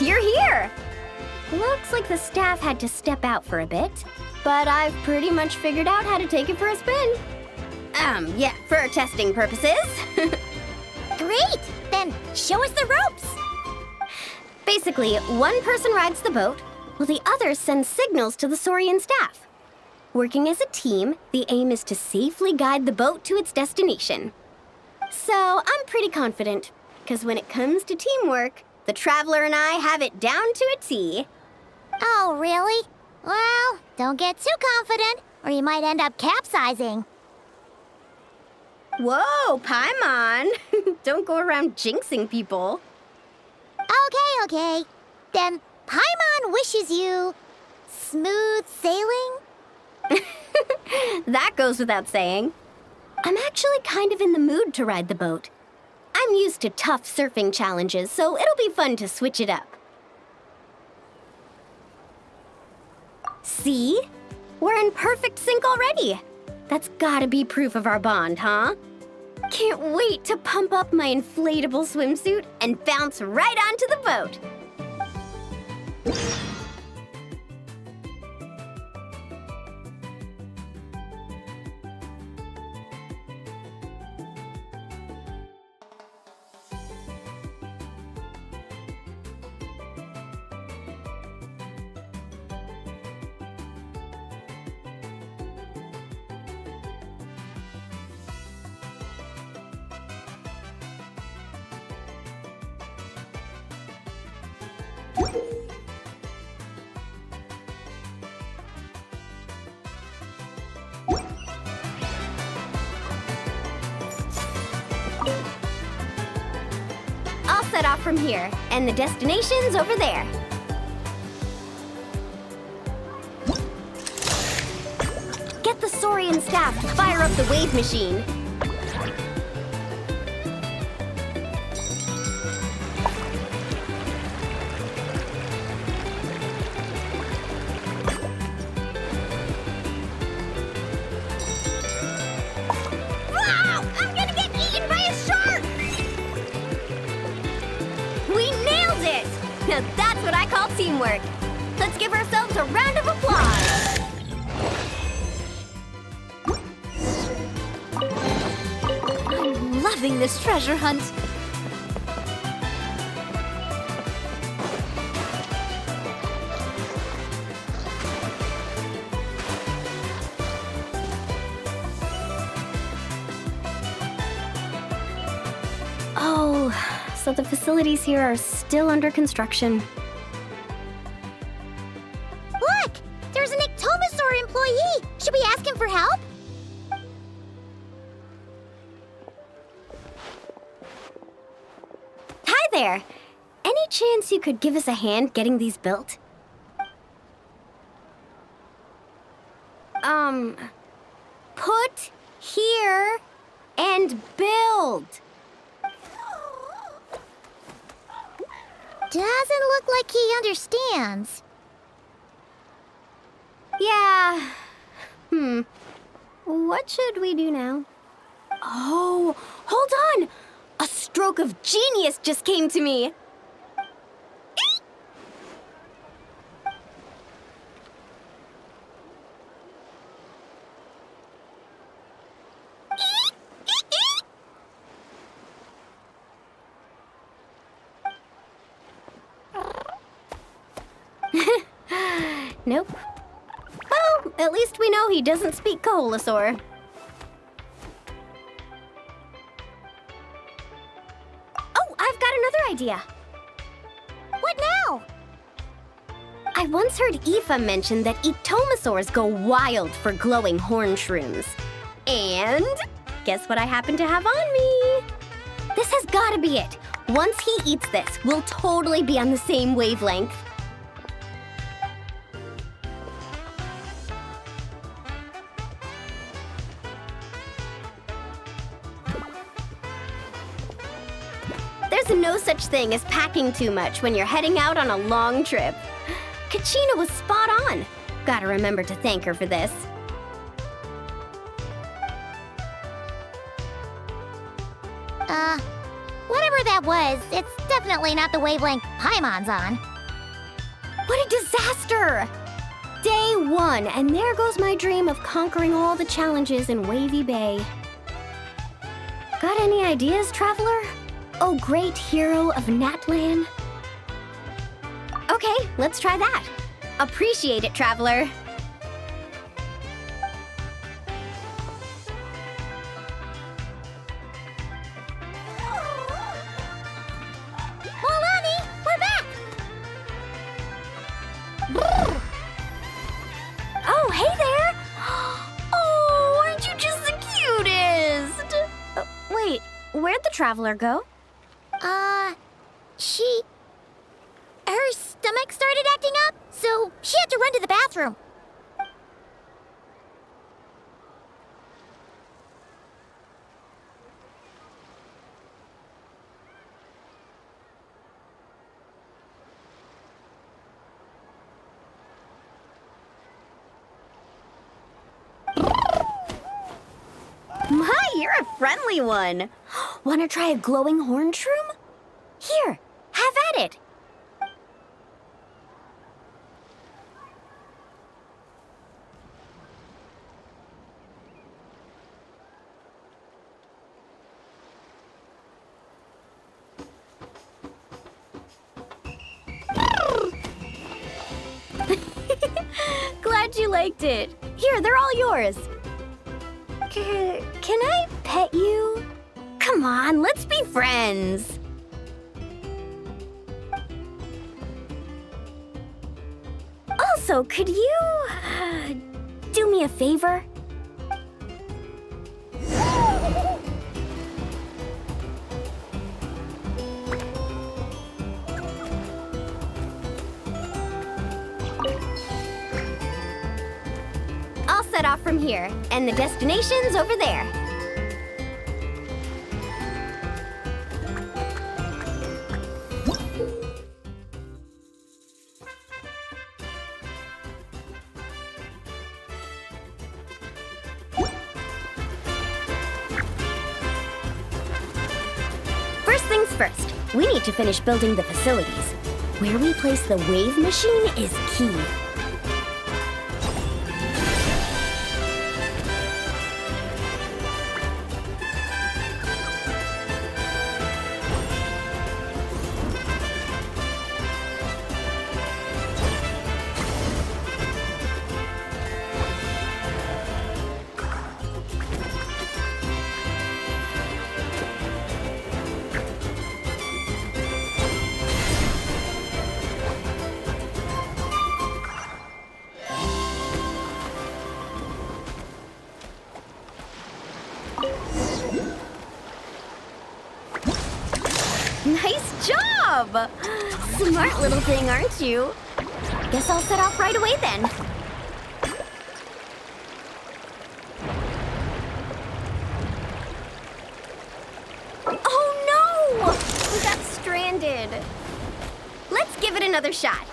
You're here! Looks like the staff had to step out for a bit, but I've pretty much figured out how to take it for a spin. Yeah, for testing purposes. Great! Then show us the ropes! Basically, one person rides the boat, while the other sends signals to the Saurian staff. Working as a team, the aim is to safely guide the boat to its destination. So I'm pretty confident, because when it comes to teamwork, the Traveler and I have it down to a T. Oh, really? Well, don't get too confident, or you might end up capsizing. Whoa, Paimon! Don't go around jinxing people. Okay. Then Paimon wishes you smooth sailing? That goes without saying. I'm actually kind of in the mood to ride the boat. I'm used to tough surfing challenges, so it'll be fun to switch it up. See? We're in perfect sync already. That's gotta be proof of our bond, huh? Can't wait to pump up my inflatable swimsuit and bounce right onto the boat. I'll set off from here, and the destination's over there. Get the Saurian staff to fire up the wave machine. Wow! I'm gonna get eaten by a shark! We nailed it! Now that's what I call teamwork. Let's give ourselves a round of applause. I'm loving this treasure hunt. so the facilities here are still under construction. Look! There's an Ictomosaur employee! Should we ask him for help? Hi there! Any chance you could give us a hand getting these built? Put here and build. Doesn't look like he understands. Yeah. What should we do now? Oh, hold on! A stroke of genius just came to me. Nope. Well, at least we know he doesn't speak Koholosaur. Oh, I've got another idea. What now? I once heard Ineffa mention that Ictomosaurs go wild for glowing horn shrooms. And guess what I happen to have on me? This has gotta be it. Once he eats this, we'll totally be on the same wavelength. There's no such thing as packing too much when you're heading out on a long trip. Kachina was spot on. Gotta remember to thank her for this. Whatever that was, it's definitely not the wavelength Paimon's on. What a disaster! Day 1, and there goes my dream of conquering all the challenges in Wavy Bay. Got any ideas, traveler? Oh, great hero of Natlan? Okay, let's try that. Appreciate it, traveler. Molani, we're back! Oh, hey there! Oh, aren't you just the cutest? Wait, where'd the traveler go? Her stomach started acting up, so she had to run to the bathroom. My, you're a friendly one. Wanna try a glowing horn shroom? Here, have at it. Glad you liked it. Here, they're all yours. Can I pet you? Come on, let's be friends. Also, could you do me a favor? I'll set off from here, and the destination's over there. First things first, we need to finish building the facilities. Where we place the wave machine is key. job! Smart little thing, aren't you? Guess I'll set off right away then. Oh no! We got stranded. Let's give it another shot.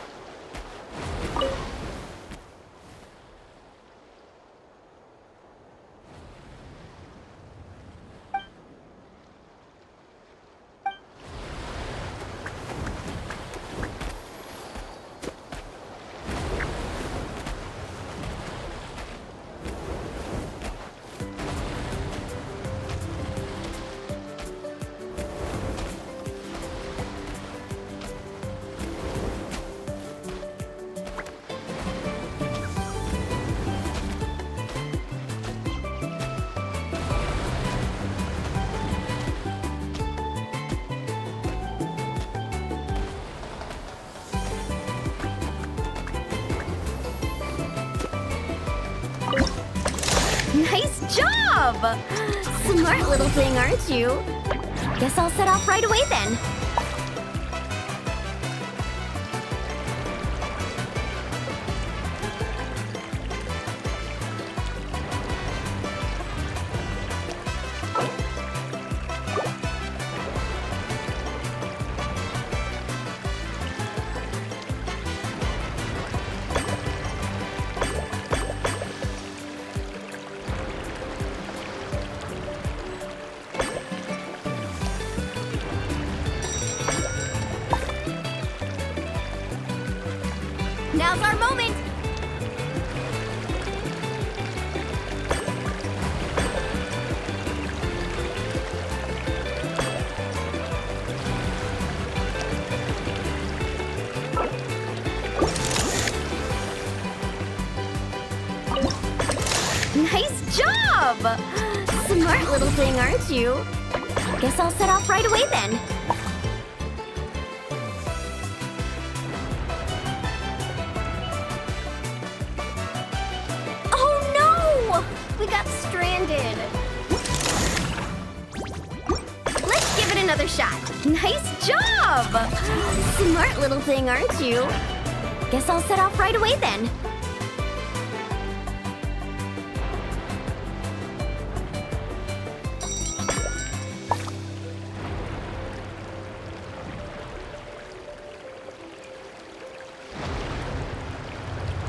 Nice job! Smart little thing, aren't you? Guess I'll set off right away then. Now's our moment! Nice job! Smart little thing, aren't you? Guess I'll set off right away then. We got stranded. Let's give it another shot. Nice job! Smart little thing, aren't you? Guess I'll set off right away then.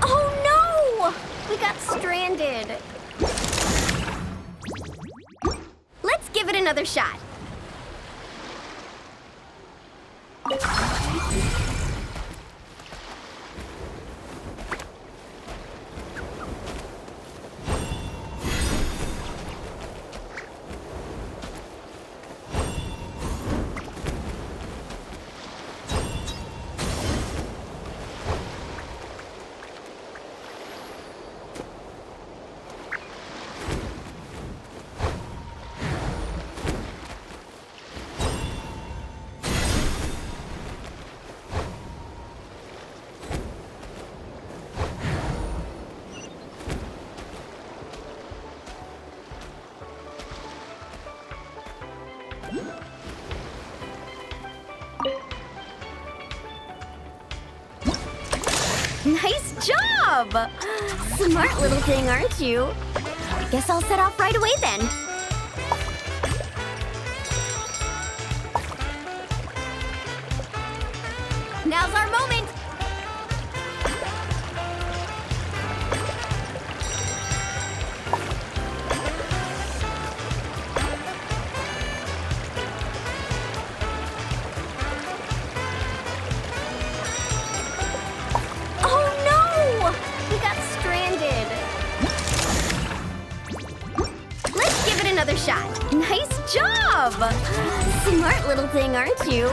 Oh no! We got stranded. Let's give it another shot. Nice job! Smart little thing, aren't you? Guess I'll set off right away then. Now's our moment! Another shot. Nice job! Smart little thing, aren't you?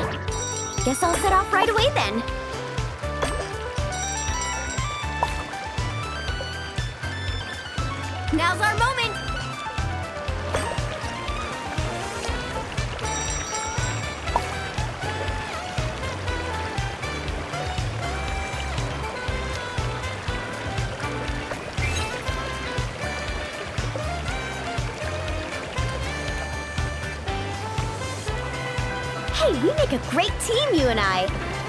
Guess I'll set off right away then. Now's our moment! Hey, we make a great team, you and I.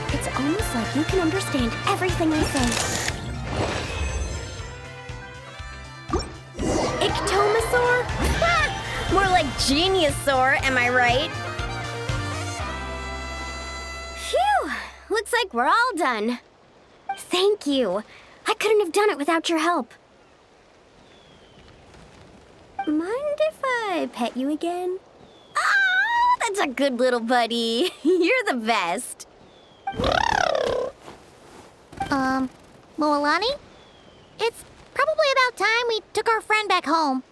It's almost like you can understand everything I say. Ictomasaur? Ha! More like Geniusaur, am I right? Phew! Looks like we're all done. Thank you. I couldn't have done it without your help. Mind if I pet you again? Oh, that's a good little buddy. You're the best. Moalani? It's probably about time we took our friend back home.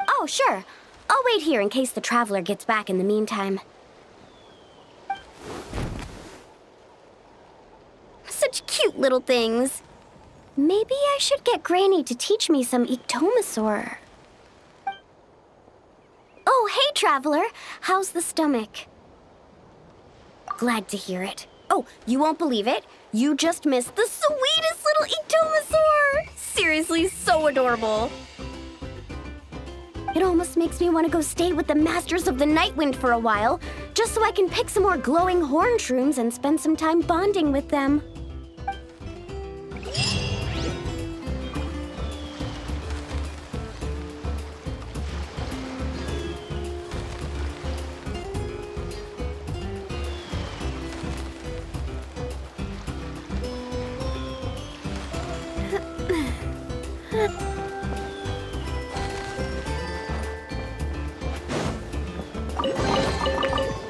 Oh, sure. I'll wait here in case the traveler gets back in the meantime. Such cute little things. Maybe I should get Granny to teach me some Ictomasaur. Oh, hey, traveler. How's the stomach? Glad to hear it. Oh, you won't believe it. You just missed the sweetest little Ictomasaur. Seriously, so adorable. It almost makes me want to go stay with the Masters of the Nightwind for a while, just so I can pick some more glowing horn shrooms and spend some time bonding with them.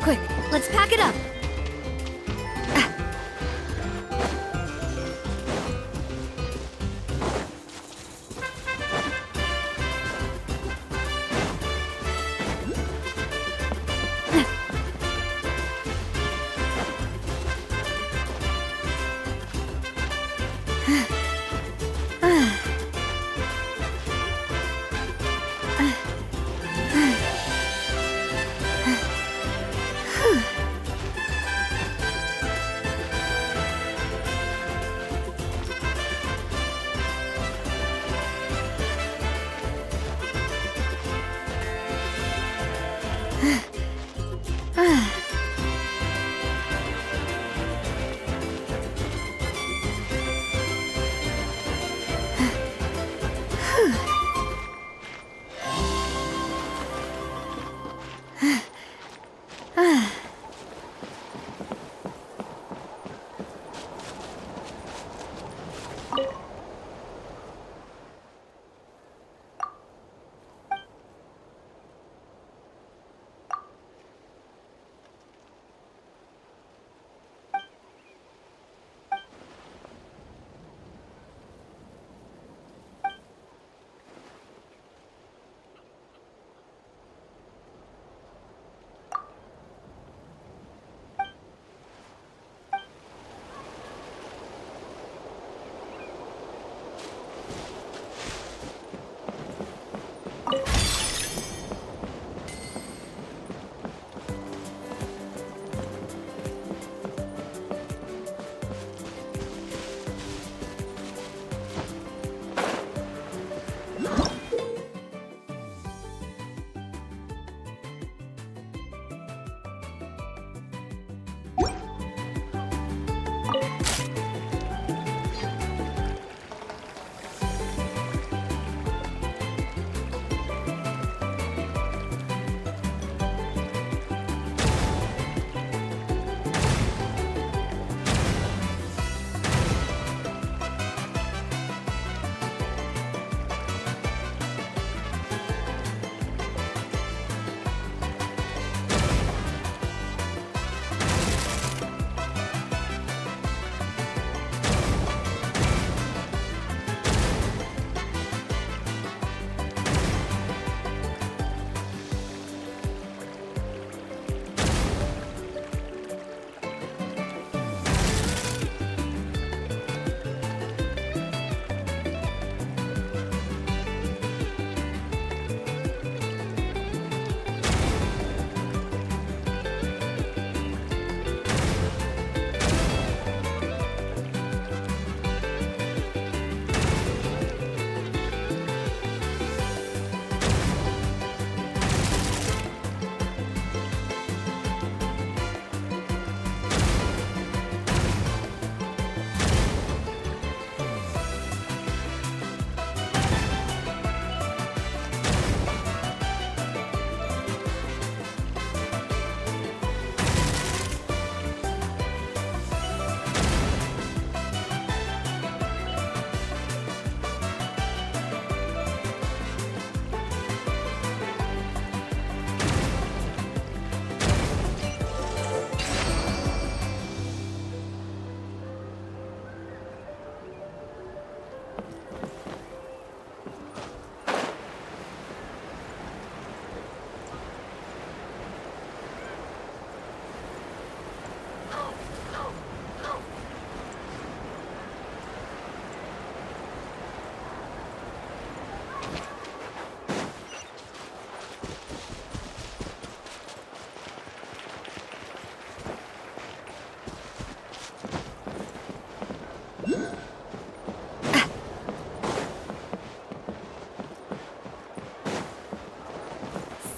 Quick, let's pack it up.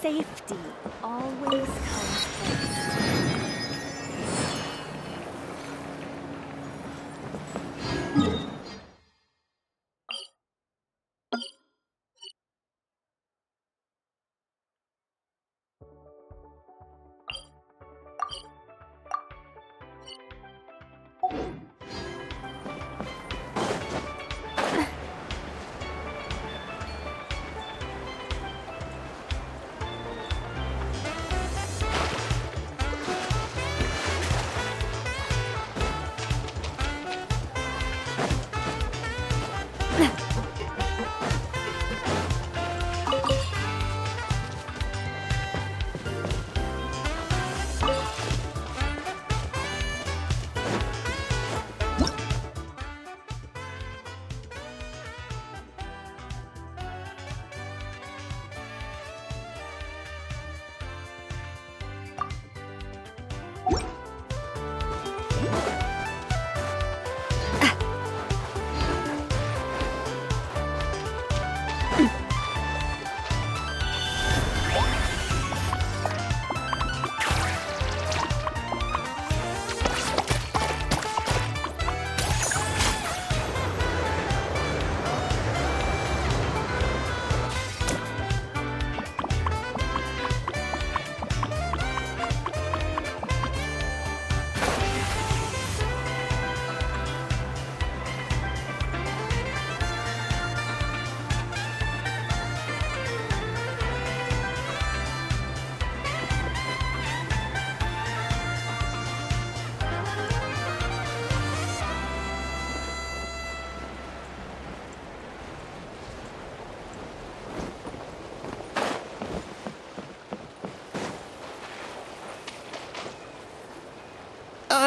Safety always comes first.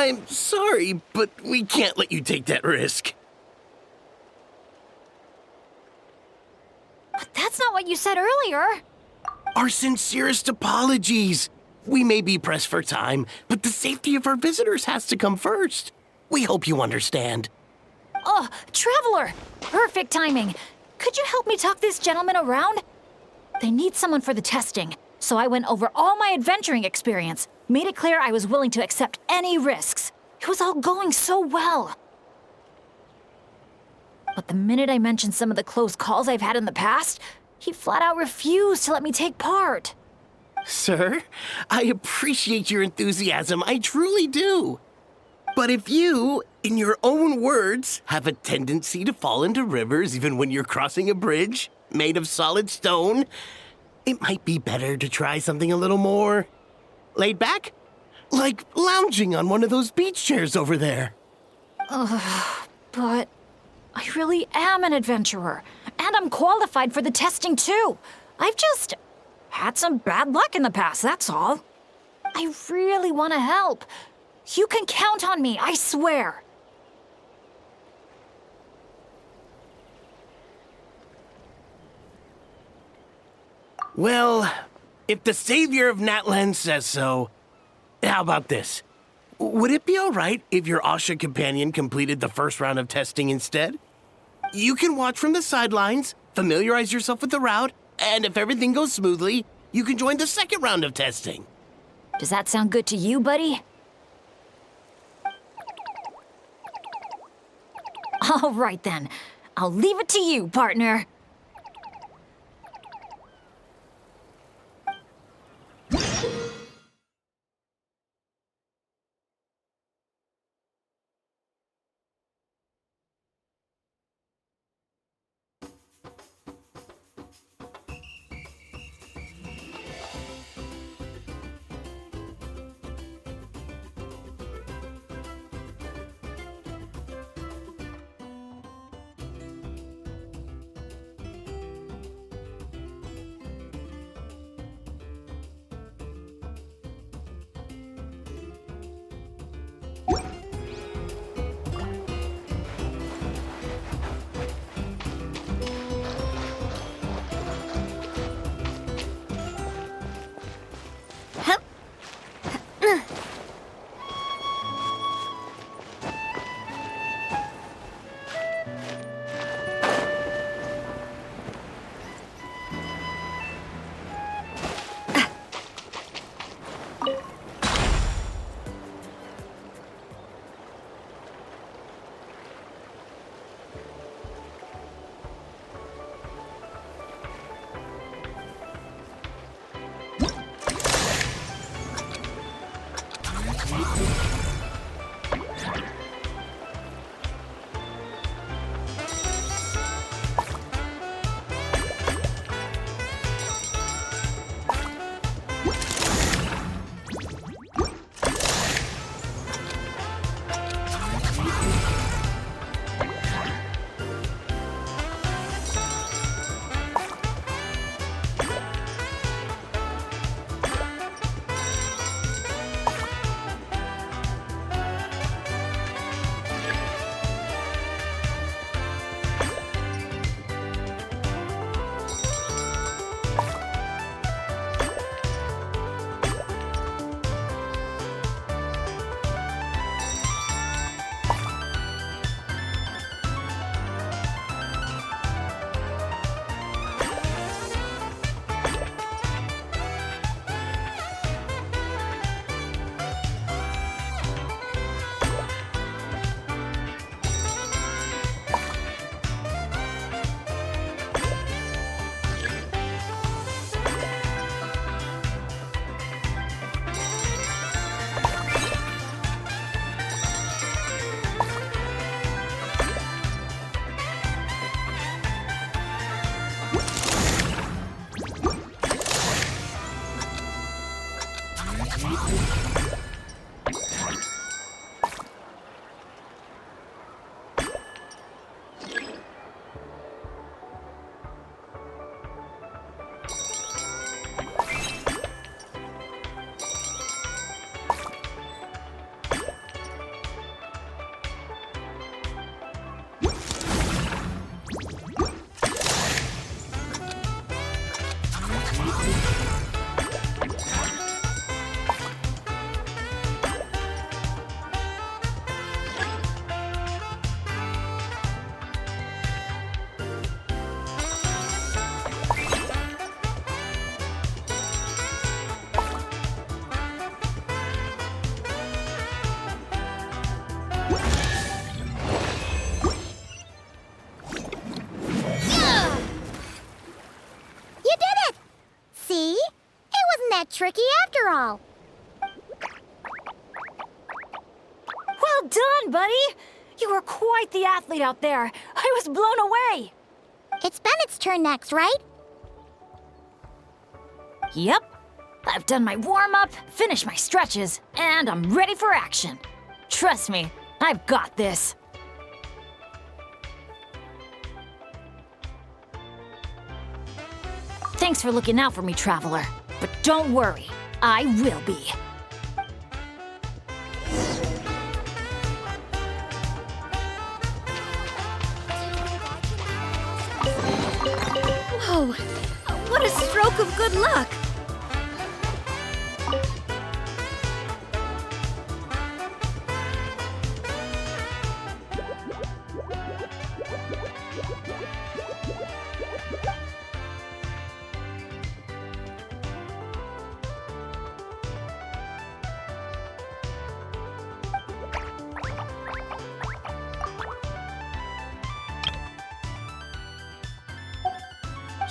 I'm sorry, but we can't let you take that risk. But that's not what you said earlier. Our sincerest apologies. We may be pressed for time, but the safety of our visitors has to come first. We hope you understand. Oh, Traveler! Perfect timing. Could you help me talk this gentleman around? They need someone for the testing, so I went over all my adventuring experience, made it clear I was willing to accept any risks. It was all going so well. But the minute I mentioned some of the close calls I've had in the past, he flat out refused to let me take part. Sir, I appreciate your enthusiasm, I truly do. But if you, in your own words, have a tendency to fall into rivers even when you're crossing a bridge made of solid stone, it might be better to try something a little more laid back? Like lounging on one of those beach chairs over there. But I really am an adventurer, and I'm qualified for the testing too. I've just had some bad luck in the past, that's all. I really want to help. You can count on me, I swear. Well, if the savior of Natlan says so, how about this? Would it be all right if your Asha companion completed the first round of testing instead? You can watch from the sidelines, familiarize yourself with the route, and if everything goes smoothly, you can join the second round of testing. Does that sound good to you, buddy? All right then. I'll leave it to you, partner. that tricky after all. Well done, buddy! You were quite the athlete out there. I was blown away. It's Bennett's turn next, right? Yep. I've done my warm-up, finished my stretches, and I'm ready for action. Trust me, I've got this. Thanks for looking out for me, Traveler. But don't worry, I will be. Whoa! What a stroke of good luck!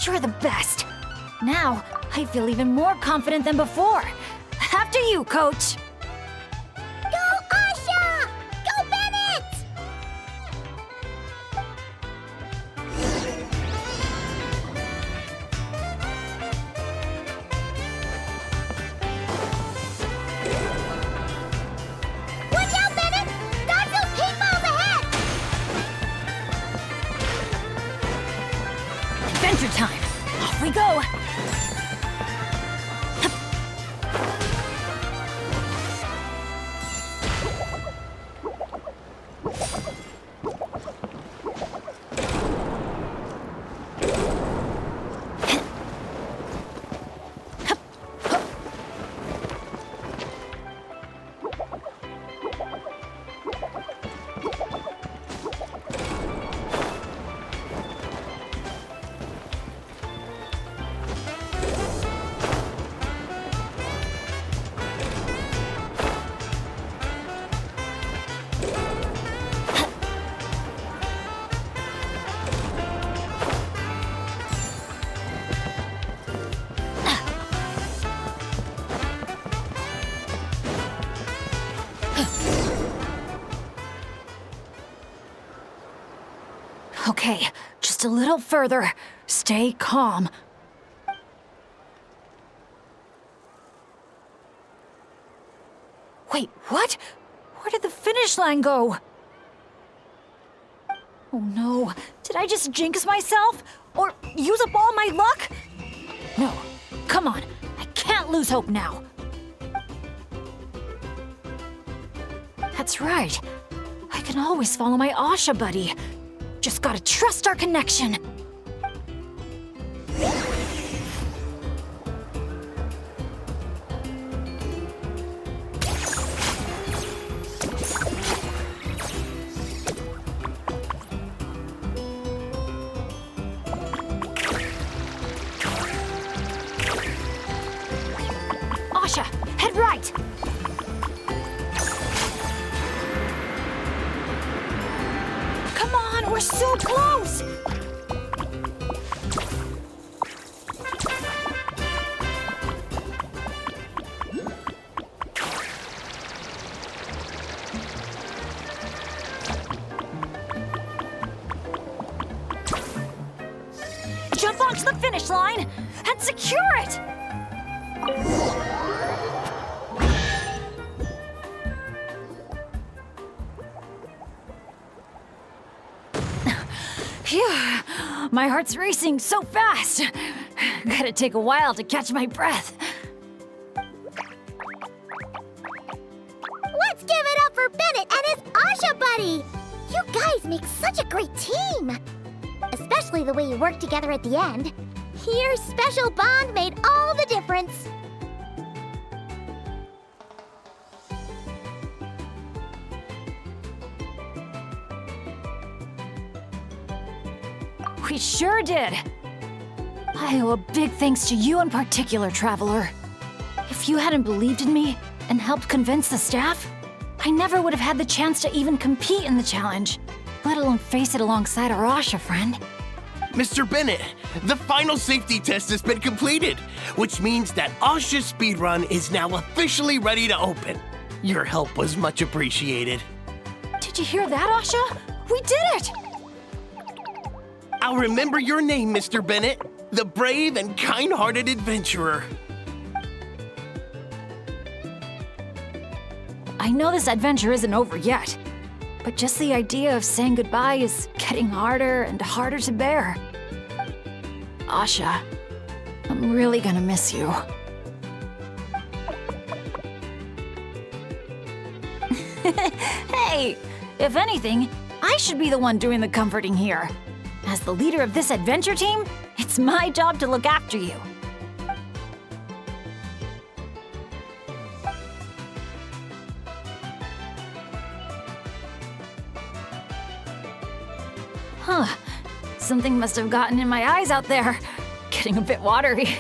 You're the best. Now, I feel even more confident than before. After you, Coach. Go, Asha! Go, Bennett! Watch out, Bennett! Dodge those paintballs ahead! Adventure time. Off we go. Okay, just a little further. Stay calm. Wait, what? Where did the finish line go? Oh no, did I just jinx myself? Or use up all my luck? No, come on, I can't lose hope now. That's right. I can always follow my Asha buddy. Just gotta trust our connection. Asha, head right. Come on, we're so close. Jump onto the finish line and secure it! Phew, my heart's racing so fast. Gotta take a while to catch my breath. Let's give it up for Bennett and his Asha buddy! You guys make such a great team! Especially the way you work together at the end. Your special bond made all the difference. We sure did. I owe a big thanks to you in particular, Traveler. If you hadn't believed in me and helped convince the staff, I never would have had the chance to even compete in the challenge, let alone face it alongside our Asha friend. Mr. Bennett, the final safety test has been completed, which means that Asha's speedrun is now officially ready to open. Your help was much appreciated. Did you hear that, Asha? We did it! I'll remember your name, Mr. Bennett, the brave and kind-hearted adventurer. I know this adventure isn't over yet, but just the idea of saying goodbye is getting harder and harder to bear. Asha, I'm really gonna miss you. Hey, if anything, I should be the one doing the comforting here. As the leader of this adventure team, it's my job to look after you. Huh. Something must have gotten in my eyes out there. Getting a bit watery.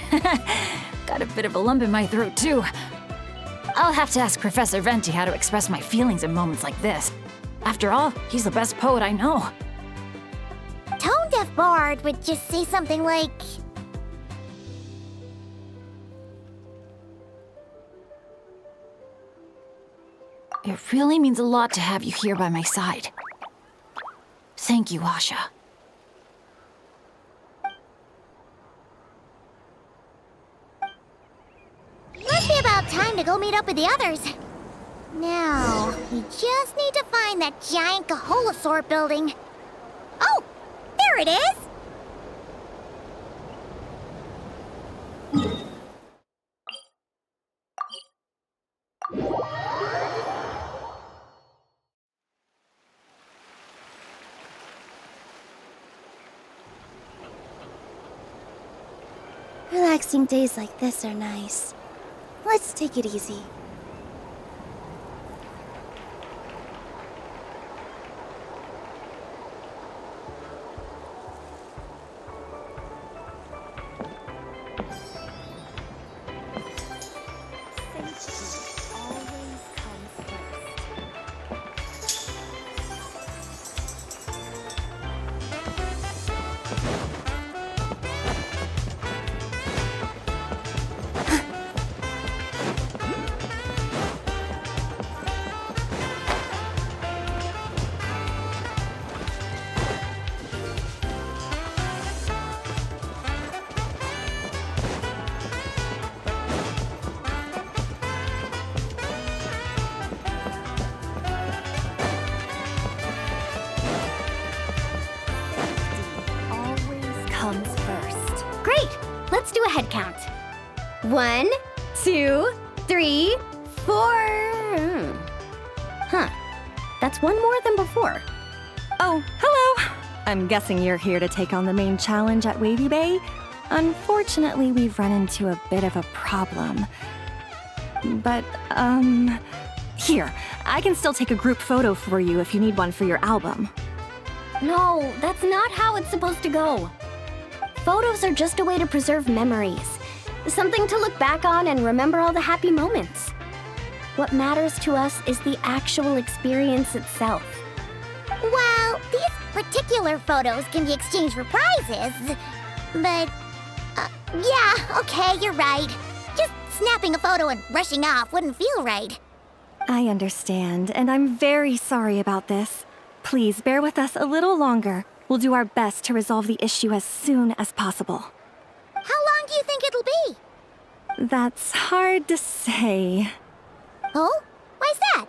Got a bit of a lump in my throat, too. I'll have to ask Professor Venti how to express my feelings in moments like this. After all, he's the best poet I know. Tone-deaf Bard would just say something like... It really means a lot to have you here by my side. Thank you, Asha. Must be about time to go meet up with the others. Now, we just need to find that giant Kaholosaur building. Oh, there it is! Relaxing days like this are nice. Let's take it easy. Comes first. Great! Let's do a head count. 1, 2, 3, 4. Huh. That's one more than before. Oh, hello! I'm guessing you're here to take on the main challenge at Wavy Bay. Unfortunately, we've run into a bit of a problem. But, here, I can still take a group photo for you if you need one for your album. No, that's not how it's supposed to go. Photos are just a way to preserve memories. Something to look back on and remember all the happy moments. What matters to us is the actual experience itself. Well, these particular photos can be exchanged for prizes. But, yeah, okay, you're right. Just snapping a photo and rushing off wouldn't feel right. I understand, and I'm very sorry about this. Please bear with us a little longer. We'll do our best to resolve the issue as soon as possible. How long do you think it'll be? That's hard to say. Oh? Why's that?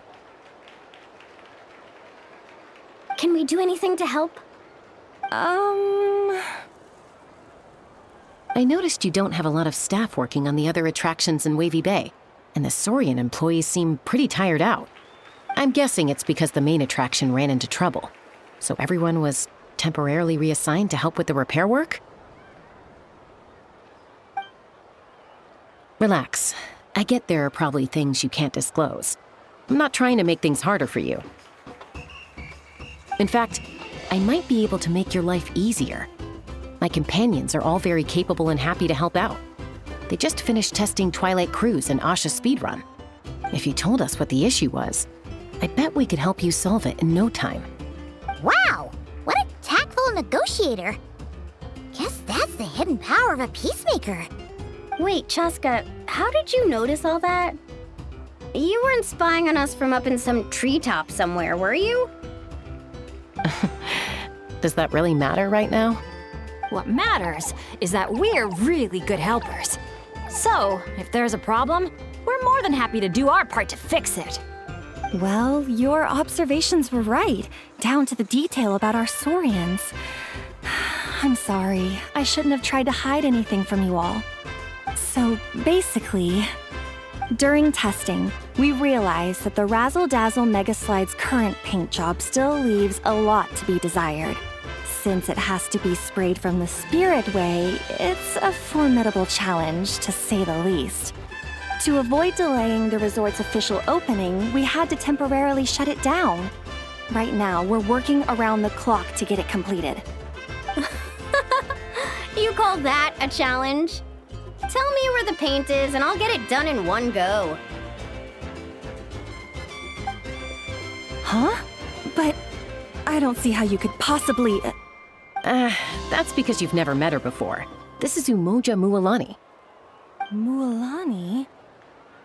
Can we do anything to help? I noticed you don't have a lot of staff working on the other attractions in Wavy Bay, and the Saurian employees seem pretty tired out. I'm guessing it's because the main attraction ran into trouble, so everyone was temporarily reassigned to help with the repair work? Relax. I get there are probably things you can't disclose. I'm not trying to make things harder for you. In fact, I might be able to make your life easier. My companions are all very capable and happy to help out. They just finished testing Twilight Cruise and Asha Speedrun. If you told us what the issue was, I bet we could help you solve it in no time. Wow! What a tactful negotiator. the hidden power of a peacemaker. Wait, Chaska, how did you notice all that? You weren't spying on us from up in some treetop somewhere, were you? Does that really matter right now? What matters is that we're really good helpers. So, if there's a problem, we're more than happy to do our part to fix it. Well, your observations were right, down to the detail about our saurians. I'm sorry, I shouldn't have tried to hide anything from you all. So, basically, during testing, we realized that the Razzle Dazzle Mega Slide's current paint job still leaves a lot to be desired. Since it has to be sprayed from the Spirit Way, it's a formidable challenge, to say the least. To avoid delaying the resort's official opening, we had to temporarily shut it down. Right now, we're working around the clock to get it completed. You call that a challenge? Tell me where the paint is and I'll get it done in one go. Huh? But I don't see how you could possibly... That's because you've never met her before. This is Umoja Mualani. Mualani?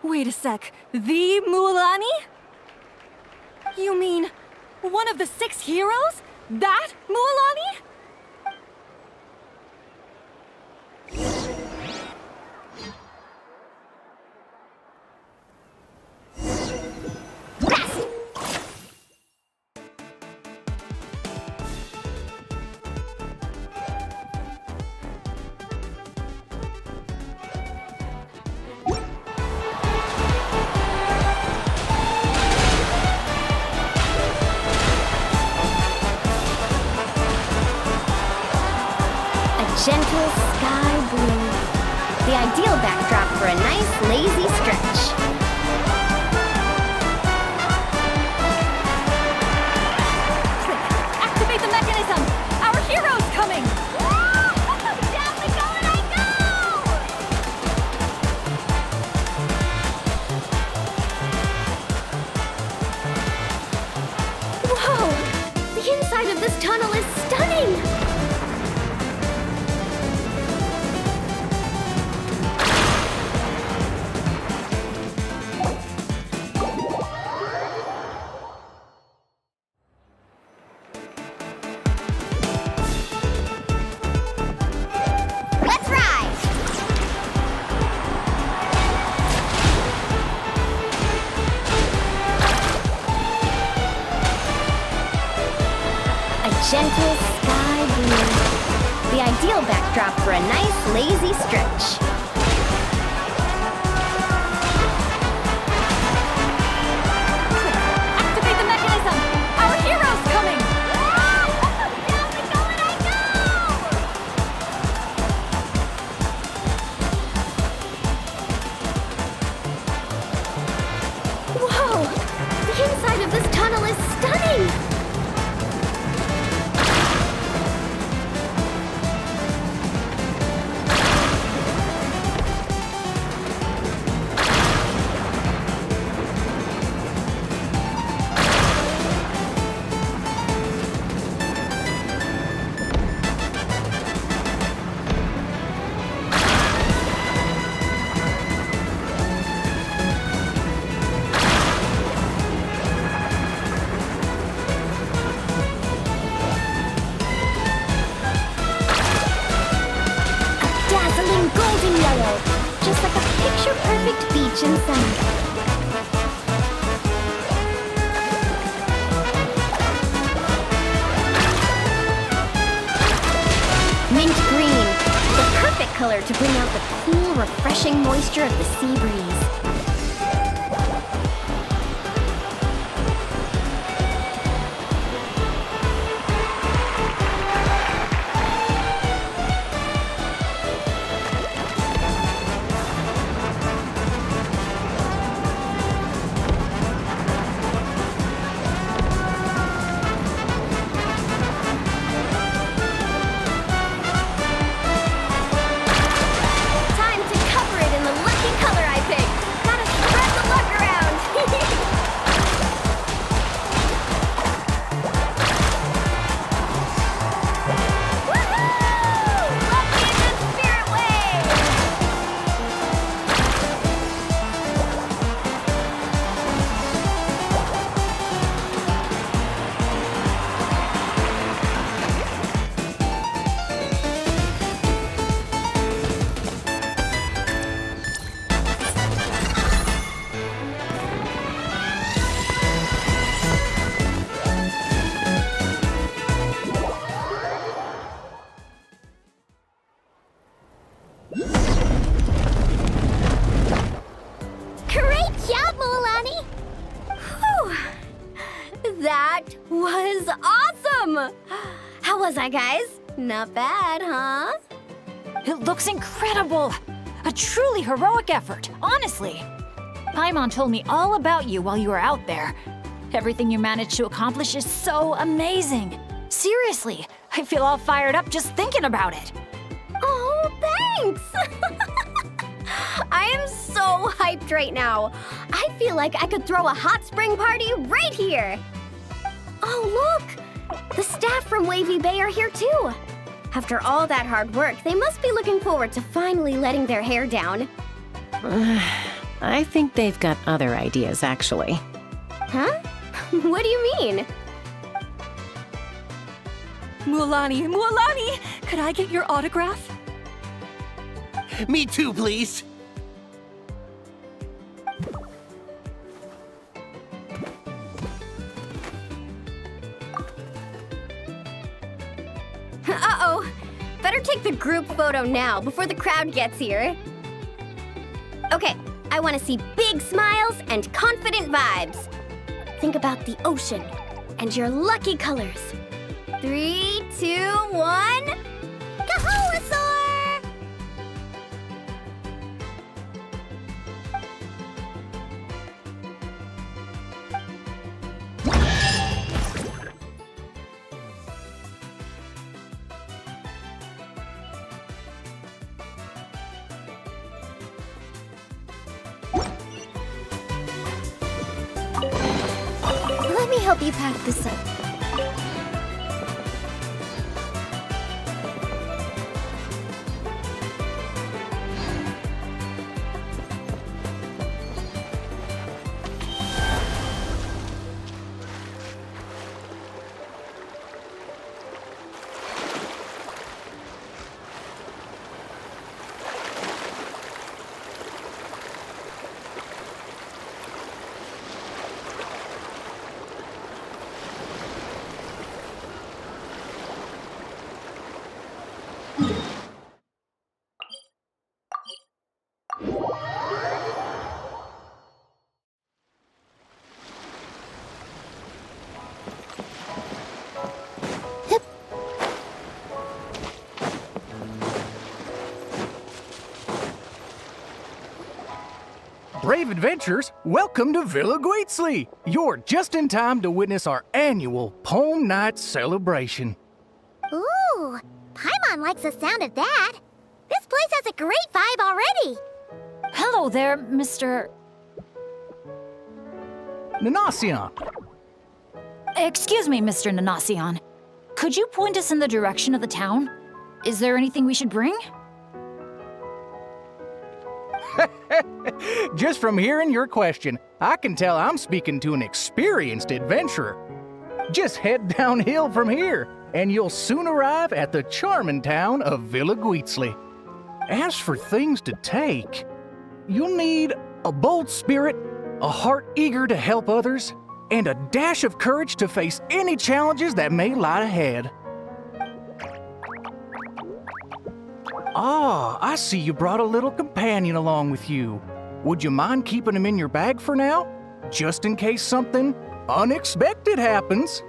Wait a sec, the Mualani? You mean one of the 6 heroes? That Mualani? Gentle sky blue. The ideal backdrop for a nice, lazy stretch. Quick, activate the mechanism! Our hero's coming! Down we go and I go! Whoa! The inside of this tunnel is stunning! Let's ride! A gentle sky blue. The ideal backdrop for a nice, lazy stretch. Activate the mechanism! Our hero's coming! Down we go and I go! Whoa! The inside of this tunnel is stunning! Golden yellow, just like a picture-perfect beach in summer. Mint green, the perfect color to bring out the cool, refreshing moisture of the sea breeze. Time to cover it in the lucky color I picked! How was I, guys? Not bad, huh? It looks incredible! A truly heroic effort, honestly. Paimon told me all about you while you were out there. Everything you managed to accomplish is so amazing. Seriously, I feel all fired up just thinking about it. Oh, thanks! I am so hyped right now. I feel like I could throw a hot spring party right here. Oh, look! The staff from Wavy Bay are here too. After all that hard work, they must be looking forward to finally letting their hair down. I think they've got other ideas, actually. Huh? What do you mean? Mualani, could I get your autograph? Me too, please. Uh-oh. Better take the group photo now before the crowd gets here. Okay, I want to see big smiles and confident vibes. Think about the ocean and your lucky colors. 3, 2, 1... Kaholasaur! Let me help you pack this up. Brave adventurers, welcome to Villa Guitzley. You're just in time to witness our annual Poem Night celebration. Ooh, Paimon likes the sound of that. This place has a great vibe already. Hello there, Mr. Nanasion. Excuse me, Mr. Nanasion. Could you point us in the direction of the town? Is there anything we should bring? Just from hearing your question, I can tell I'm speaking to an experienced adventurer. Just head downhill from here, and you'll soon arrive at the charming town of Villa Guitzley. As for things to take, you'll need a bold spirit, a heart eager to help others, and a dash of courage to face any challenges that may lie ahead. Ah, I see you brought a little companion along with you. Would you mind keeping him in your bag for now? Just in case something unexpected happens.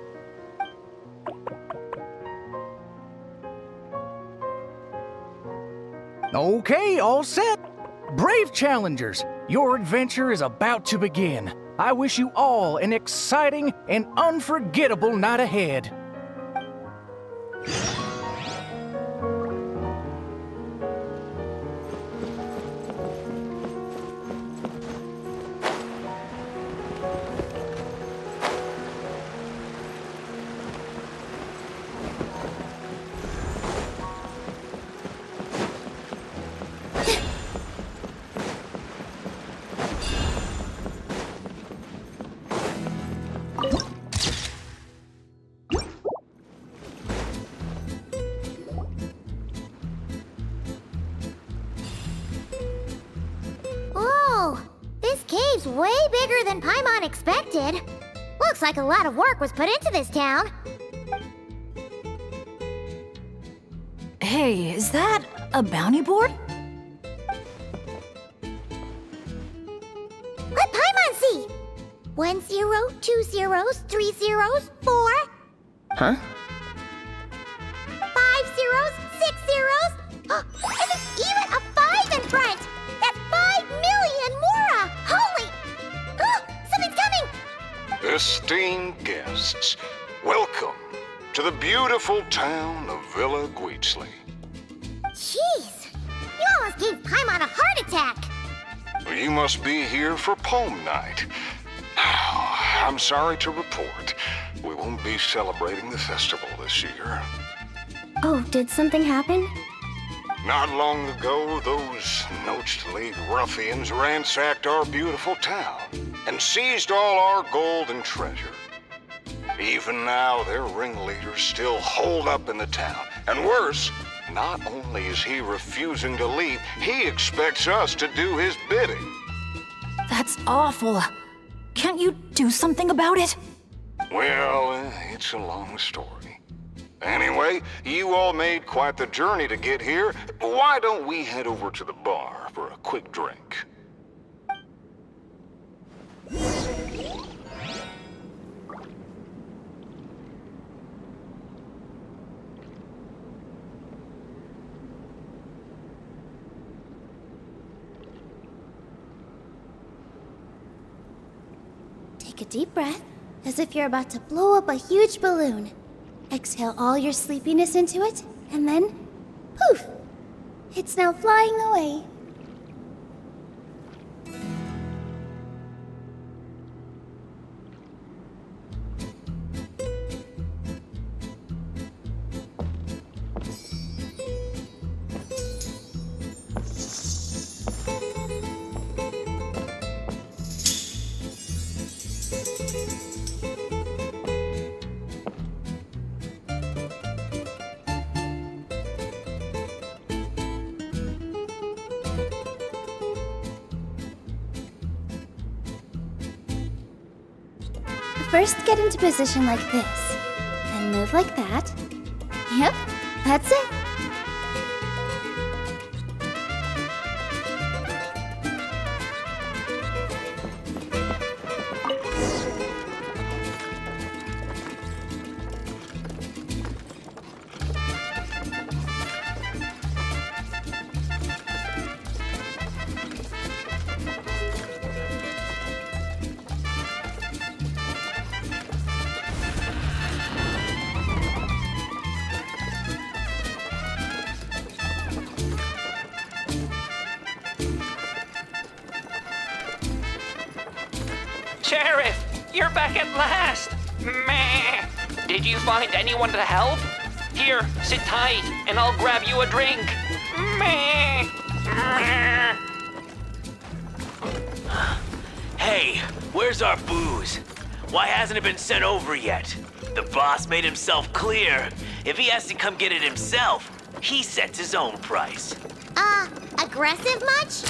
Okay, all set. Brave challengers, your adventure is about to begin. I wish you all an exciting and unforgettable night ahead. Way bigger than Paimon expected. Looks like a lot of work was put into this town. Hey, is that a bounty board? Let Paimon see. 1 0, 2 zeros, 3 zeros, 4. Huh? esteemed guests, welcome to the beautiful town of Villa Guitzli. Jeez, you almost gave Paimon a heart attack. You must be here for Poem Night. I'm sorry to report, we won't be celebrating the festival this year. Oh, did something happen? Not long ago, those Nocht League ruffians ransacked our beautiful town and seized all our gold and treasure. Even now, their ringleader's still holed up in the town. And worse, not only is he refusing to leave, he expects us to do his bidding. That's awful. Can't you do something about it? Well, it's a long story. Anyway, you all made quite the journey to get here. Why don't we head over to the bar for a quick drink? Take a deep breath, as if you're about to blow up a huge balloon. Exhale all your sleepiness into it, and then, poof! It's now flying away. First, get into position like this. Then move like that. Yep, that's it. Sheriff, you're back at last! Meh. Did you find anyone to help? Here, sit tight, and I'll grab you a drink. Meh. Meh. Hey, where's our booze? Why hasn't it been sent over yet? The boss made himself clear. If he has to come get it himself, he sets his own price. Aggressive much?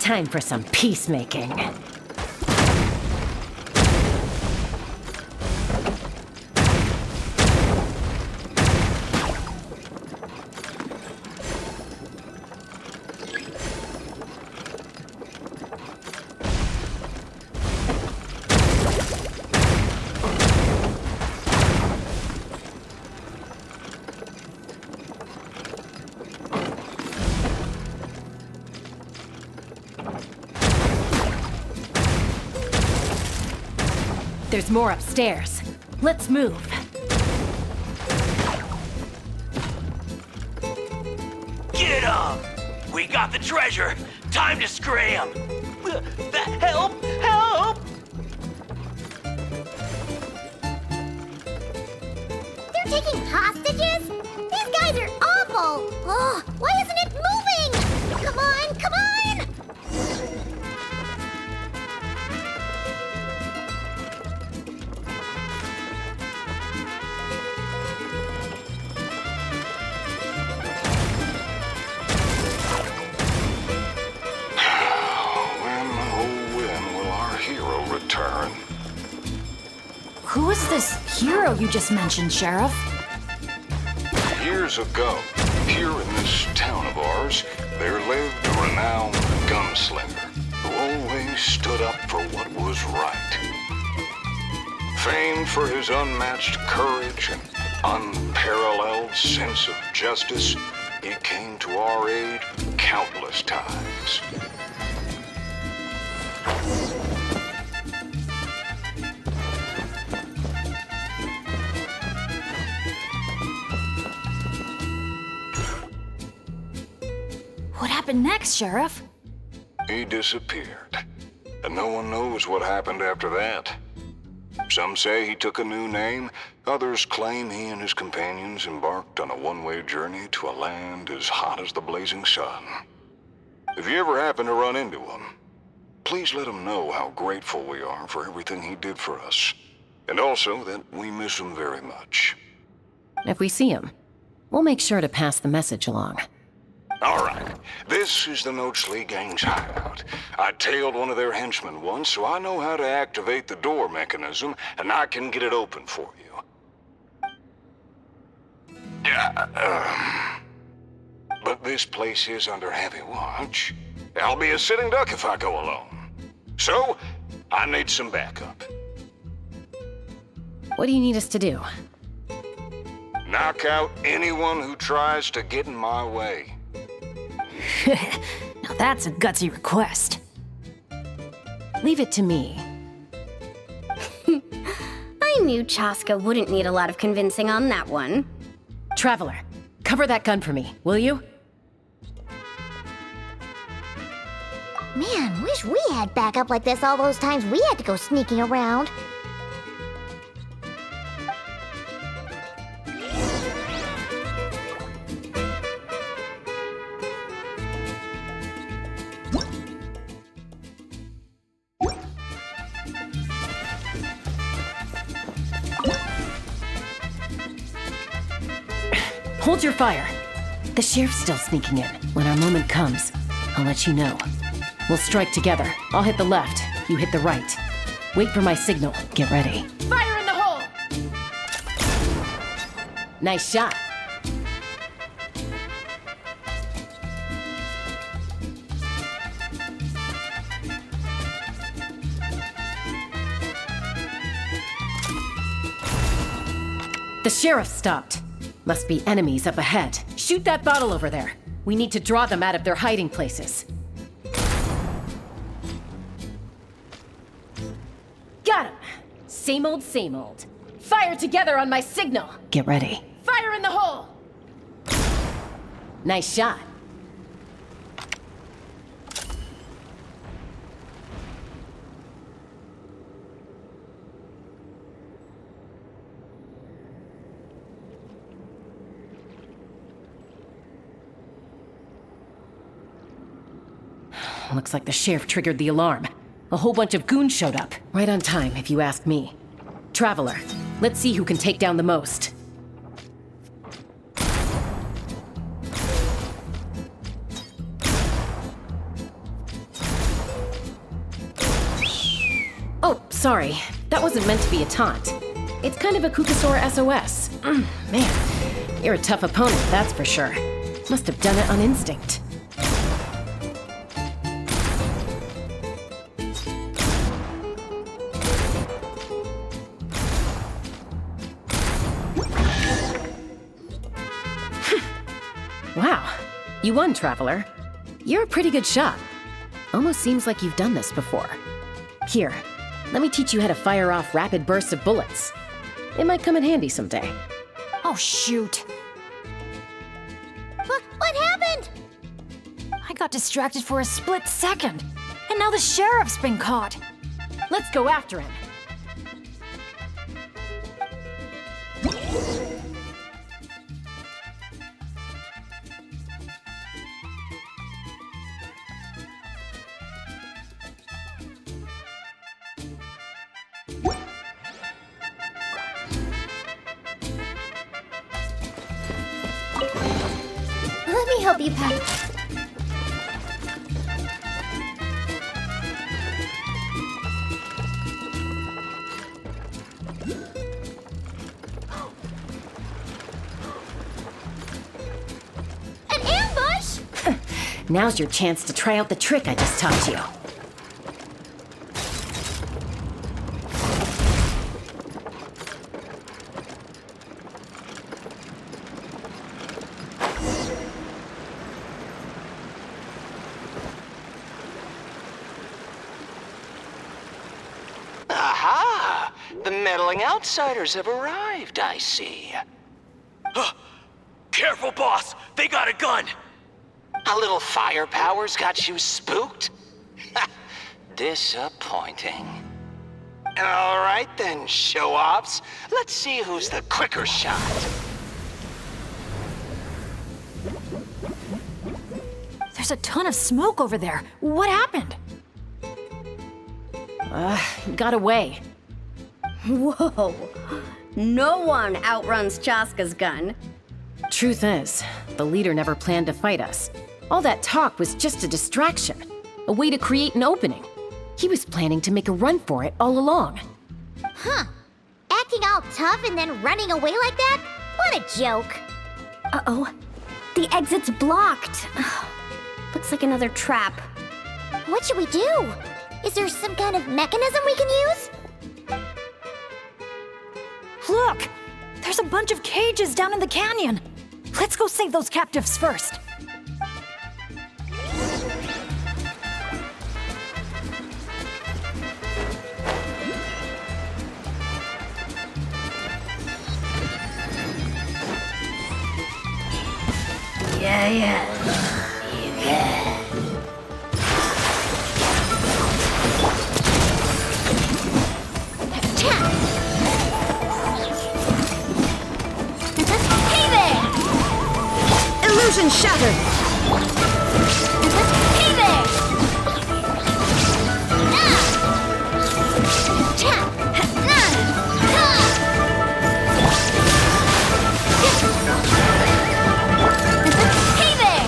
Time for some peacemaking. There's more upstairs. Let's move. Get up! We got the treasure. Time to scram. Help! Help! They're taking hostages? These guys are awful! Oh, why isn't it moving? Come on, come on! Return. Who is this hero you just mentioned, Sheriff? Years ago, here in this town of ours, there lived a renowned gunslinger who always stood up for what was right. Famed for his unmatched courage and unparalleled sense of justice, he came to our aid countless times. What happened next, Sheriff? He disappeared, and no one knows what happened after that. Some say he took a new name, others claim he and his companions embarked on a one-way journey to a land as hot as the blazing sun. If you ever happen to run into him, please let him know how grateful we are for everything he did for us, and also that we miss him very much. If we see him, we'll make sure to pass the message along. All right, this is the Noachly Gang's hideout. I tailed one of their henchmen once, so I know how to activate the door mechanism, and I can get it open for you. But this place is under heavy watch. I'll be a sitting duck if I go alone. So, I need some backup. What do you need us to do? Knock out anyone who tries to get in my way. Now that's a gutsy request. Leave it to me. I knew Chaska wouldn't need a lot of convincing on that one. Traveler, cover that gun for me, will you? Man, wish we had backup like this all those times we had to go sneaking around. Hold your fire. The sheriff's still sneaking in. When our moment comes, I'll let you know. We'll strike together. I'll hit the left, you hit the right. Wait for my signal. Get ready. Fire in the hole! Nice shot. The sheriff stopped. Must be enemies up ahead. Shoot that bottle over there. We need to draw them out of their hiding places. Got him! Same old, same old. Fire together on my signal! Get ready. Fire in the hole! Nice shot. Looks like the sheriff triggered the alarm. A whole bunch of goons showed up. Right on time, if you ask me. Traveler, let's see who can take down the most. Oh, sorry. That wasn't meant to be a taunt. It's kind of a Kukasaur SOS. Man, you're a tough opponent, that's for sure. Must have done it on instinct. Wow, you won, Traveler. You're a pretty good shot. Almost seems like you've done this before. Here, let me teach you how to fire off rapid bursts of bullets. It might come in handy someday. Oh, shoot. What happened? I got distracted for a split second, and now the sheriff's been caught. Let's go after him. Let me help you pack. An ambush? Now's your chance to try out the trick I just taught you. Aha! The meddling outsiders have arrived, I see. Careful, boss! They got a gun! A little firepower's got you spooked? Disappointing. All right then, show-offs. Let's see who's the quicker shot. There's a ton of smoke over there. What happened? Got away. Whoa. No one outruns Chaska's gun. Truth is, the leader never planned to fight us. All that talk was just a distraction, a way to create an opening. He was planning to make a run for it all along. Huh. Acting all tough and then running away like that? What a joke. Uh-oh. The exit's blocked. Looks like another trap. What should we do? Is there some kind of mechanism we can use? Look! There's a bunch of cages down in the canyon. Let's go save those captives first. Yeah. Hey there! Illusion shattered! Hey there! Hey there!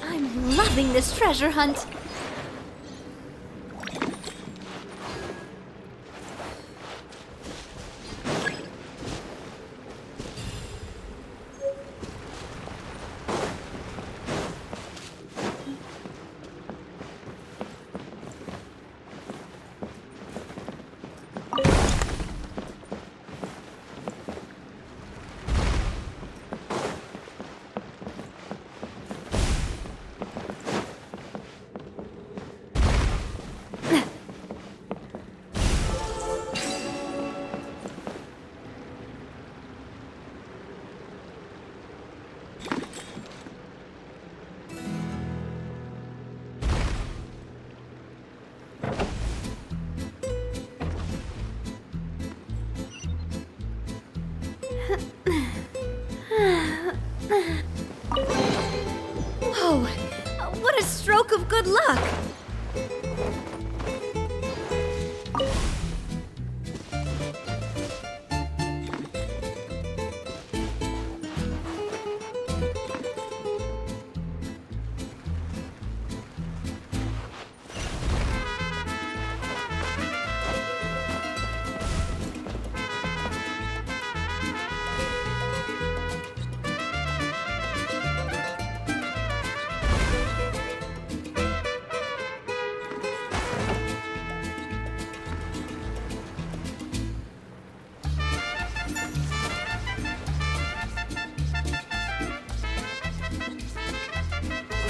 I'm loving this treasure hunt. Whoa, what a stroke of good luck!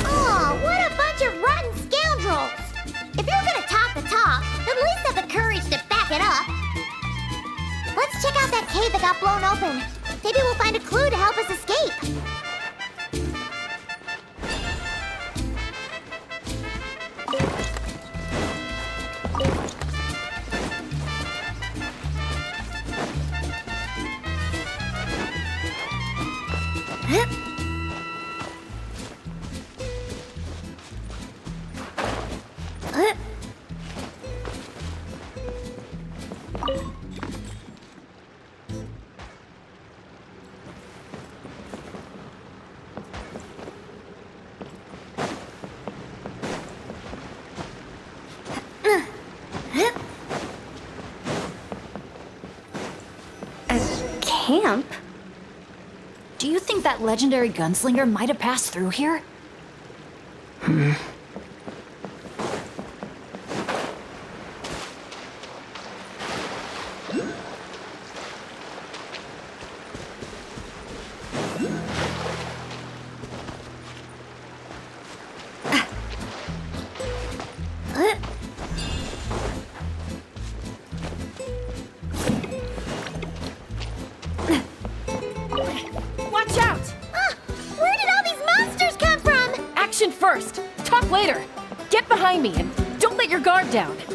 Aw, what a bunch of rotten scoundrels! If you're gonna talk the talk, at least have the courage to back it up. Let's check out that cave that got blown open. Maybe we'll find a clue to help us escape. Camp? Do you think that legendary gunslinger might have passed through here? Talk later. Get behind me and don't let your guard down. With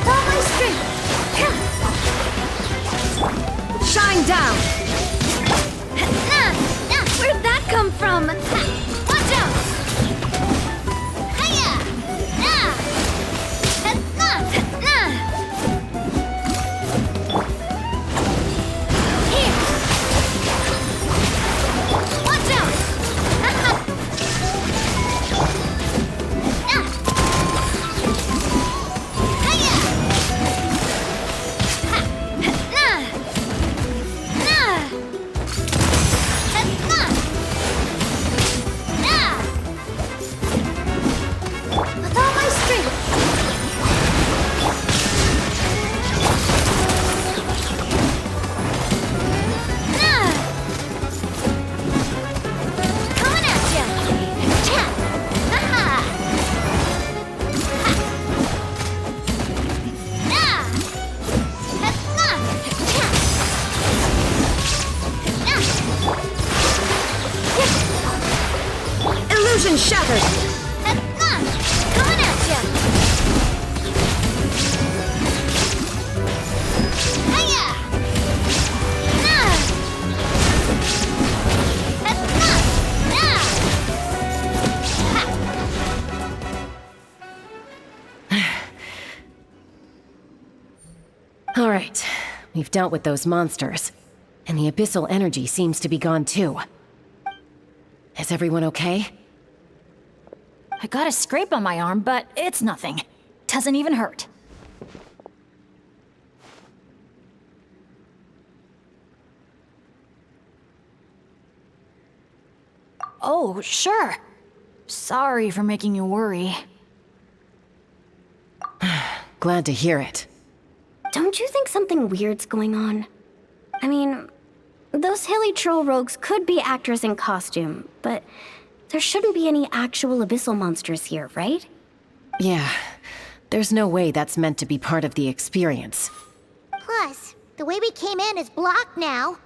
all my strength! Shine down! Where'd that come from? Watch out! Hiya! Here! Watch out! With all my strength! Coming at ya! Cha! Ha-ha! Ha! Ah! Ha-ha! Cha! Ah! Illusion shattered! Ha-ha! Coming at ya! Hiya! Ah! Ha-ha! Ah! All right, we've dealt with those monsters, and the abyssal energy seems to be gone too. Is everyone okay? I got a scrape on my arm, but it's nothing. Doesn't even hurt. Oh, sure. Sorry for making you worry. Glad to hear it. Don't you think something weird's going on? I mean, those hilly troll rogues could be actors in costume, but there shouldn't be any actual abyssal monsters here, right? Yeah, there's no way that's meant to be part of the experience. Plus, the way we came in is blocked now.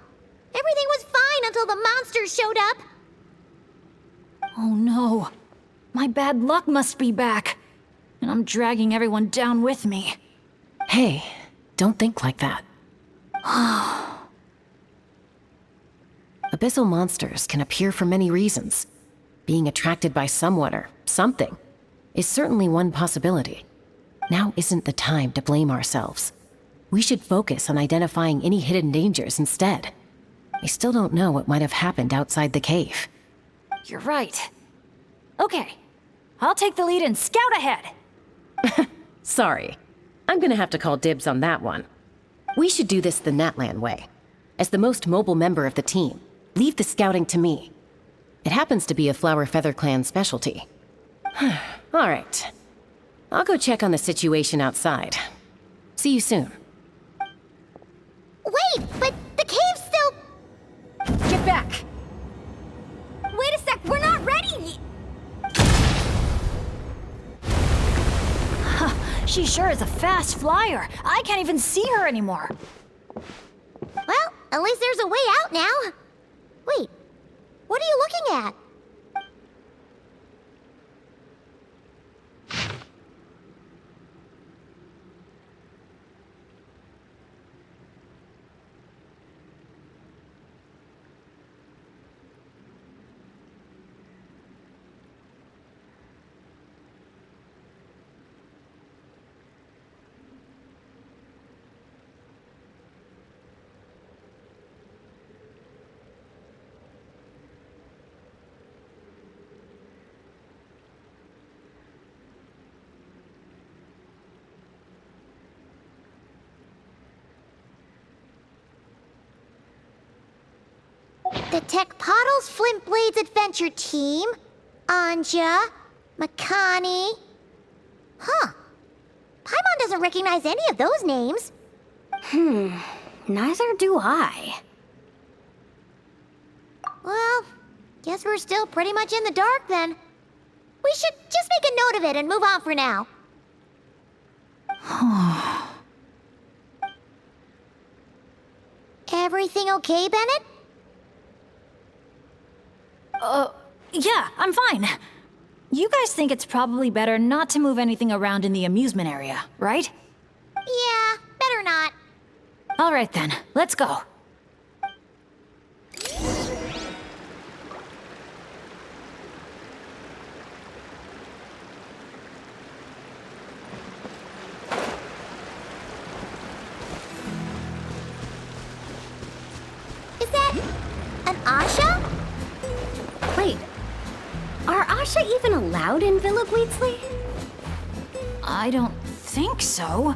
Everything was fine until the monsters showed up. Oh no. My bad luck must be back. And I'm dragging everyone down with me. Hey, don't think like that. Abyssal monsters can appear for many reasons. Being attracted by someone or something is certainly one possibility. Now isn't the time to blame ourselves. We should focus on identifying any hidden dangers instead. We still don't know what might have happened outside the cave. You're right. Okay. I'll take the lead and scout ahead. Sorry. I'm gonna have to call dibs on that one. We should do this the Natlan way. As the most mobile member of the team, leave the scouting to me. It happens to be a Flower Feather Clan specialty. All right. I'll go check on the situation outside. See you soon. Wait, but the cave's still... Get back! Wait a sec, we're not ready! She sure is a fast flyer. I can't even see her anymore. Well, at least there's a way out now. Wait, what are you looking at? The Tech Pottles Flint Blades Adventure Team, Anja, Makani. Huh. Paimon doesn't recognize any of those names. Neither do I. Well, guess we're still pretty much in the dark then. We should just make a note of it and move on for now. Everything okay, Bennett? Yeah, I'm fine. You guys think it's probably better not to move anything around in the amusement area, right? Yeah, better not. All right then, let's go. Is that an Asha? Wait, are Asha even allowed in Villa Bleetsley? I don't think so.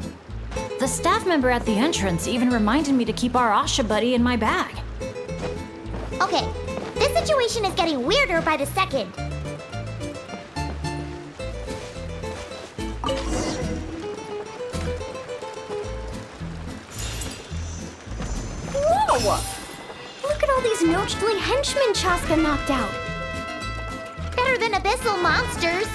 The staff member at the entrance even reminded me to keep our Asha buddy in my bag. Okay, this situation is getting weirder by the second. Whoa! Look at all these Nochtly henchmen Chaska knocked out. Better than abyssal monsters.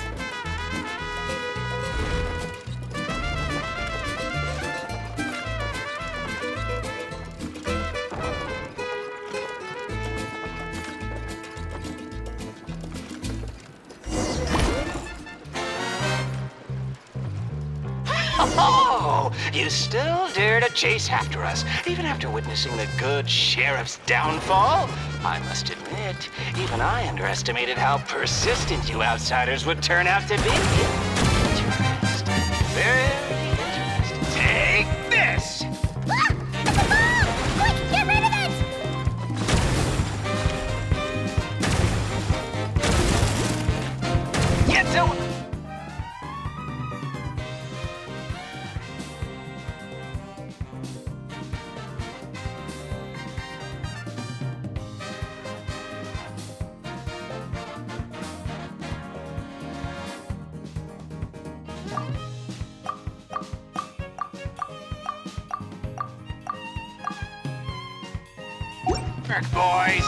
Oh, you still dare to chase after us, even after witnessing the good sheriff's downfall? I must admit, even I underestimated how persistent you outsiders would turn out to be. Interesting. Very interesting. Take this! Ah! It's a bomb! Quick, get rid of it! Get to... Work, boys.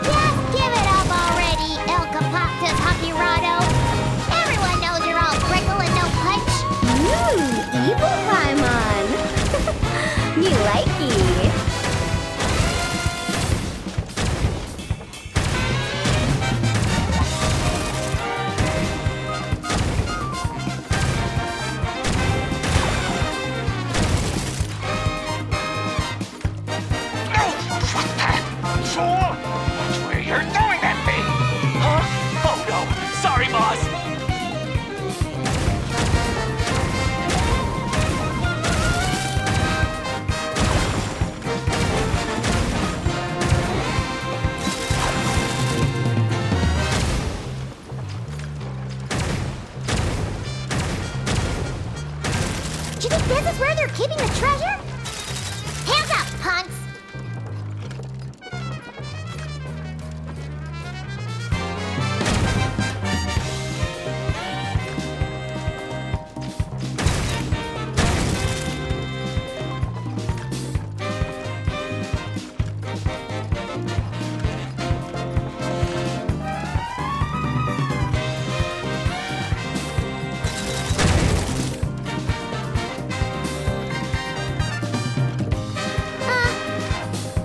Just give it up already, El Capactus Hakirado. Everyone knows you're all prickle and no punch. Evil Paimon. Me likey. Fool! Watch where you're throwing that thing! Huh? Oh no! Sorry, boss! Do you think this is where they're keeping the treasure? Hands up, punks!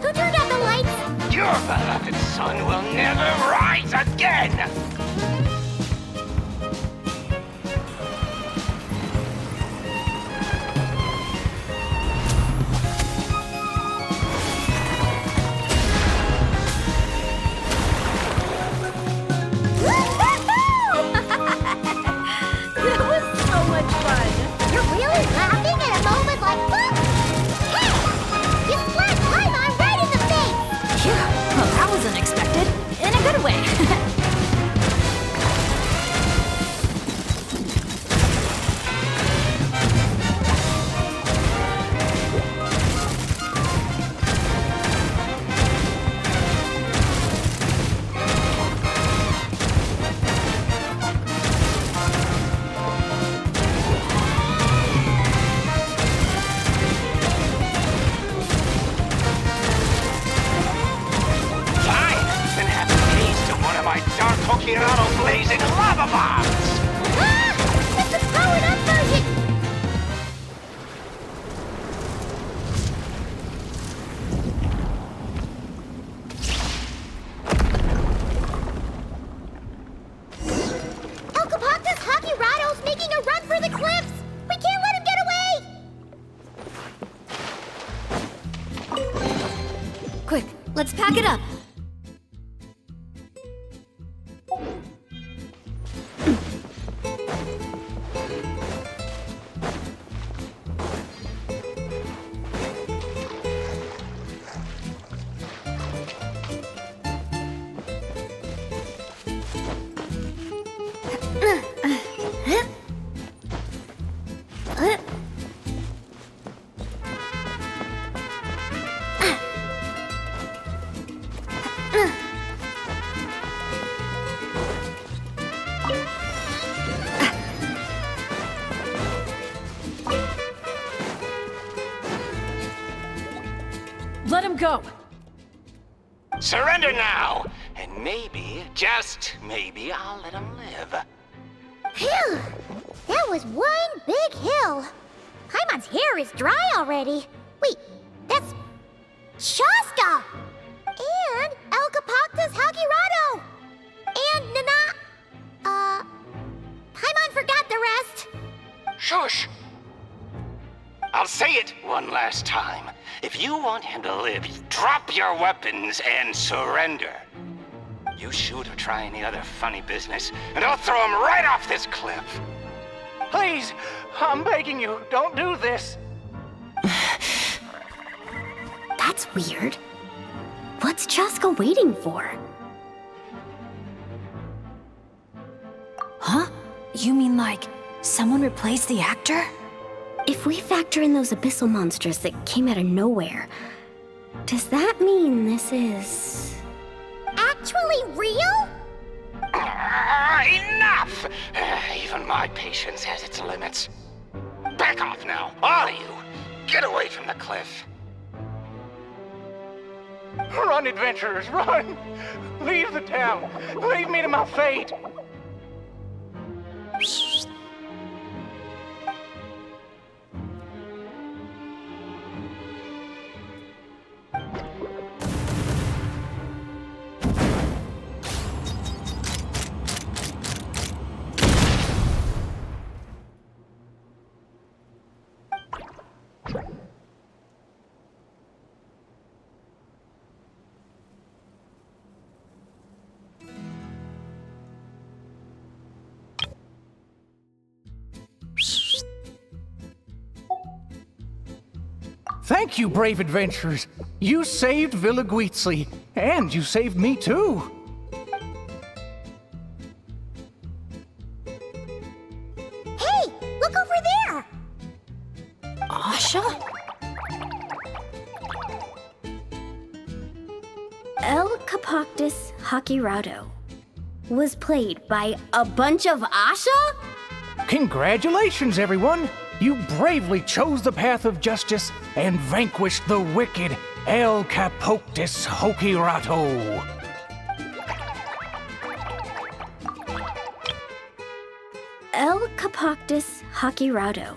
Who turned out the lights? Your beloved sun will never rise again! That was so much fun. You're really laughing at a moment like that? Hey! You slapped Paimon right in the face! Yeah, well, that was unexpected. In a good way. Fine! Then have a taste of one of my Let's pack it up. Let him go! Surrender now, and maybe, just maybe, I'll let him live. Phew! That was one big hill. Paimon's hair is dry already. Wait, that's Shasta! And Elcapoctus Hakirado! And Nana... Paimon forgot the rest. Shush! I'll say it one last time. If you want him to live, drop your weapons and surrender. You shoot or try any other funny business, and I'll throw him right off this cliff. Please, I'm begging you, don't do this. That's weird. What's Chaska waiting for? Huh? You mean like someone replaced the actor? If we factor in those abyssal monsters that came out of nowhere, does that mean this is... Actually real? Enough! Even my patience has its limits. Back off now, all of you. Get away from the cliff. Run, adventurers, run! Leave the town! Leave me to my fate! Thank you, brave adventurers. You saved Villa Guizli, and you saved me too. Hey, look over there! Asha? Elcapoctus Hakirado was played by a bunch of Asha? Congratulations, everyone! You bravely chose the path of justice and vanquished the wicked Elcapoctus Hakirado. Elcapoctus Hakirado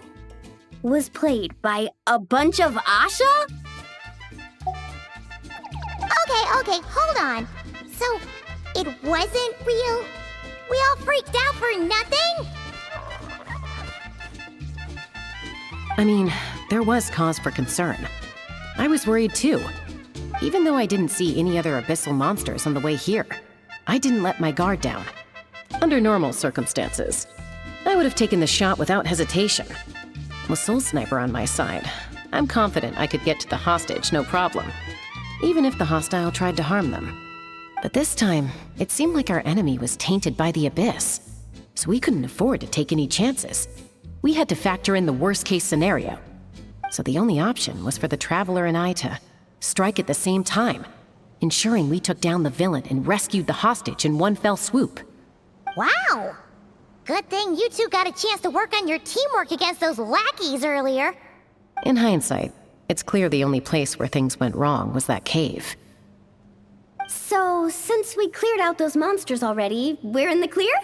was played by a bunch of Asha? Okay, hold on. So, it wasn't real? We all freaked out for nothing? I mean, there was cause for concern. I was worried too. Even though I didn't see any other abyssal monsters on the way here, I didn't let my guard down. Under normal circumstances, I would have taken the shot without hesitation. With Soul Sniper on my side, I'm confident I could get to the hostage no problem, even if the hostile tried to harm them. But this time, it seemed like our enemy was tainted by the Abyss, so we couldn't afford to take any chances. We had to factor in the worst-case scenario. So the only option was for the Traveler and I to strike at the same time, ensuring we took down the villain and rescued the hostage in one fell swoop. Wow! Good thing you two got a chance to work on your teamwork against those lackeys earlier. In hindsight, it's clear the only place where things went wrong was that cave. So, since we cleared out those monsters already, we're in the clear?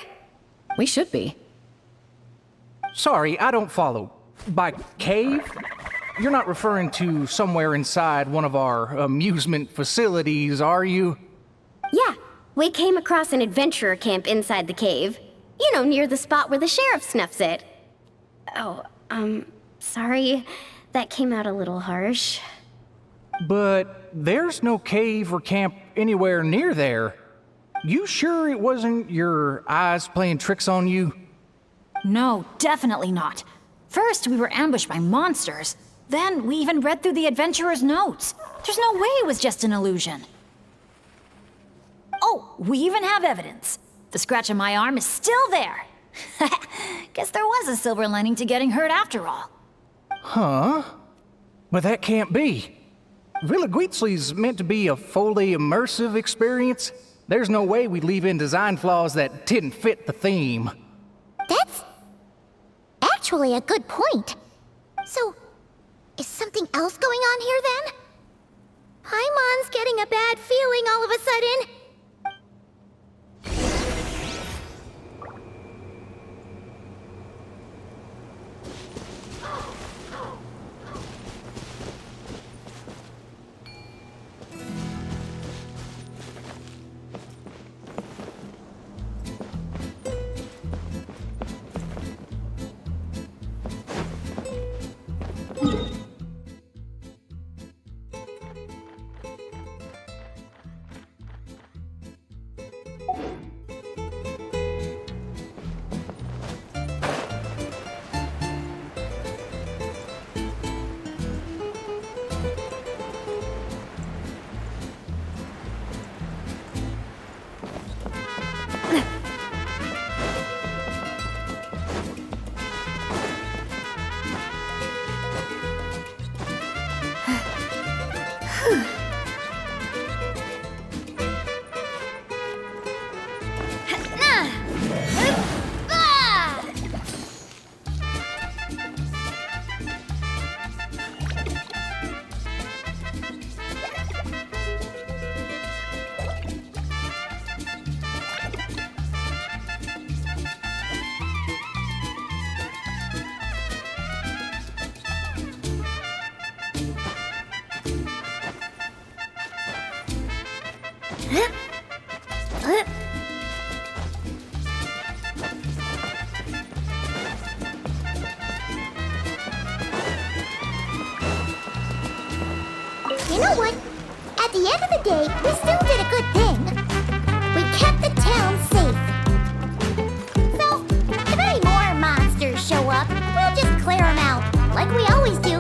We should be. Sorry, I don't follow. By cave? You're not referring to somewhere inside one of our amusement facilities, are you? Yeah, we came across an adventurer camp inside the cave. You know, near the spot where the sheriff snuffs it. Oh, sorry. That came out a little harsh. But there's no cave or camp anywhere near there. You sure it wasn't your eyes playing tricks on you? No, definitely not. First, we were ambushed by monsters. Then, we even read through the adventurer's notes. There's no way it was just an illusion. Oh, we even have evidence. The scratch on my arm is still there. Guess there was a silver lining to getting hurt after all. Huh? But that can't be. Villa Guitzli's meant to be a fully immersive experience. There's no way we'd leave in design flaws that didn't fit the theme. That's actually a good point. So, is something else going on here then? Paimon's getting a bad feeling all of a sudden. You know what? At the end of the day, we still did a good thing. We kept the town safe. So, if any more monsters show up, we'll just clear them out, like we always do.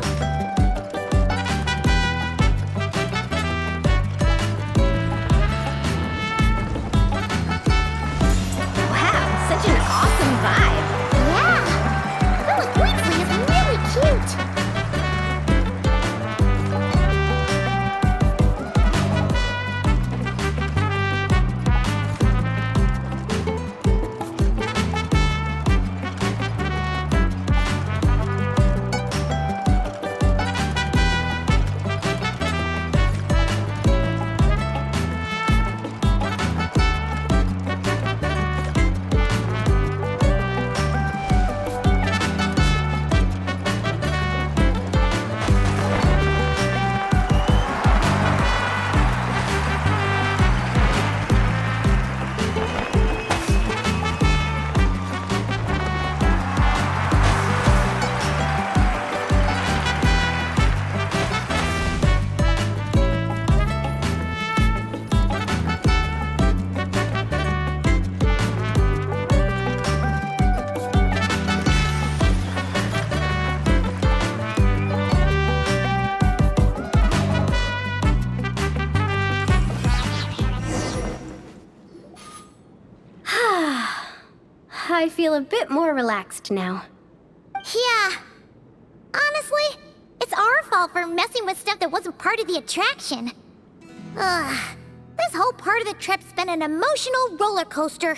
Wow, such an awesome vibe. Yeah! Villa Guitzli is really cute. I feel a bit more relaxed now. Yeah. Honestly, it's our fault for messing with stuff that wasn't part of the attraction. Ugh. This whole part of the trip's been an emotional roller coaster.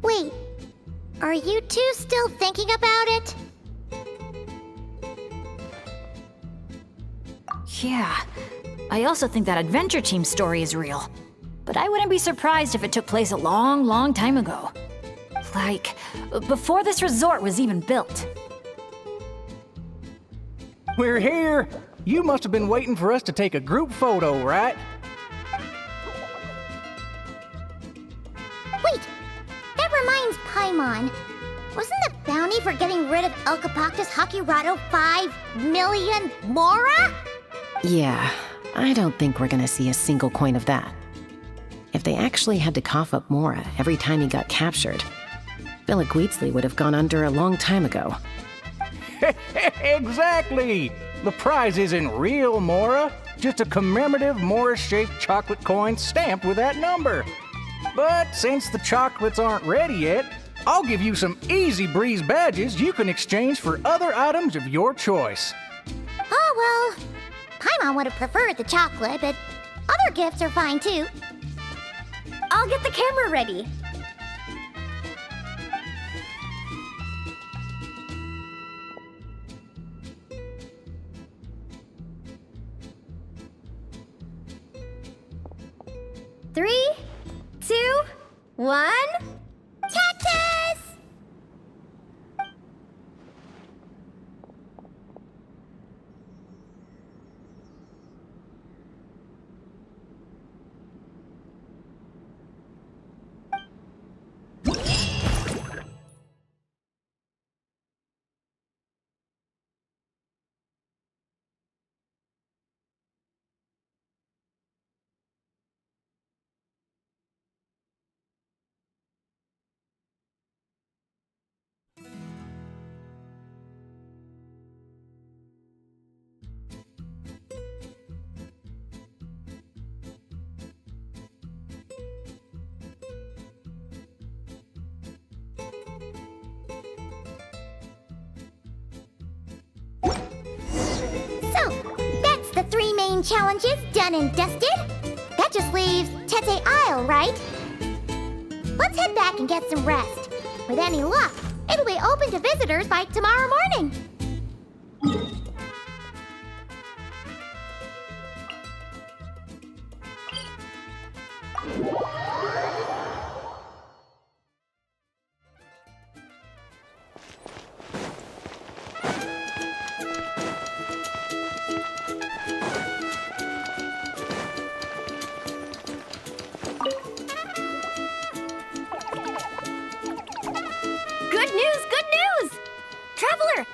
Wait, are you two still thinking about it? Yeah. I also think that adventure team story is real. But I wouldn't be surprised if it took place a long, long time ago. Like, before this resort was even built. We're here! You must have been waiting for us to take a group photo, right? Wait, that reminds Paimon. Wasn't the bounty for getting rid of Elcapoctus Hakirado 5 million Mora? Yeah, I don't think we're gonna see a single coin of that. If they actually had to cough up Mora every time he got captured, Villaguitzli would have gone under a long time ago. Exactly! The prize isn't real Mora, just a commemorative Mora-shaped chocolate coin stamped with that number. But since the chocolates aren't ready yet, I'll give you some easy breeze badges you can exchange for other items of your choice. Oh, well, Paimon would have preferred the chocolate, but other gifts are fine too. I'll get the camera ready. Three, two, one. Cactus! So, that's the 3 main challenges done and dusted. That just leaves Tete Isle, right? Let's head back and get some rest. With any luck, it'll be open to visitors by tomorrow morning. Good news, good news! Traveler!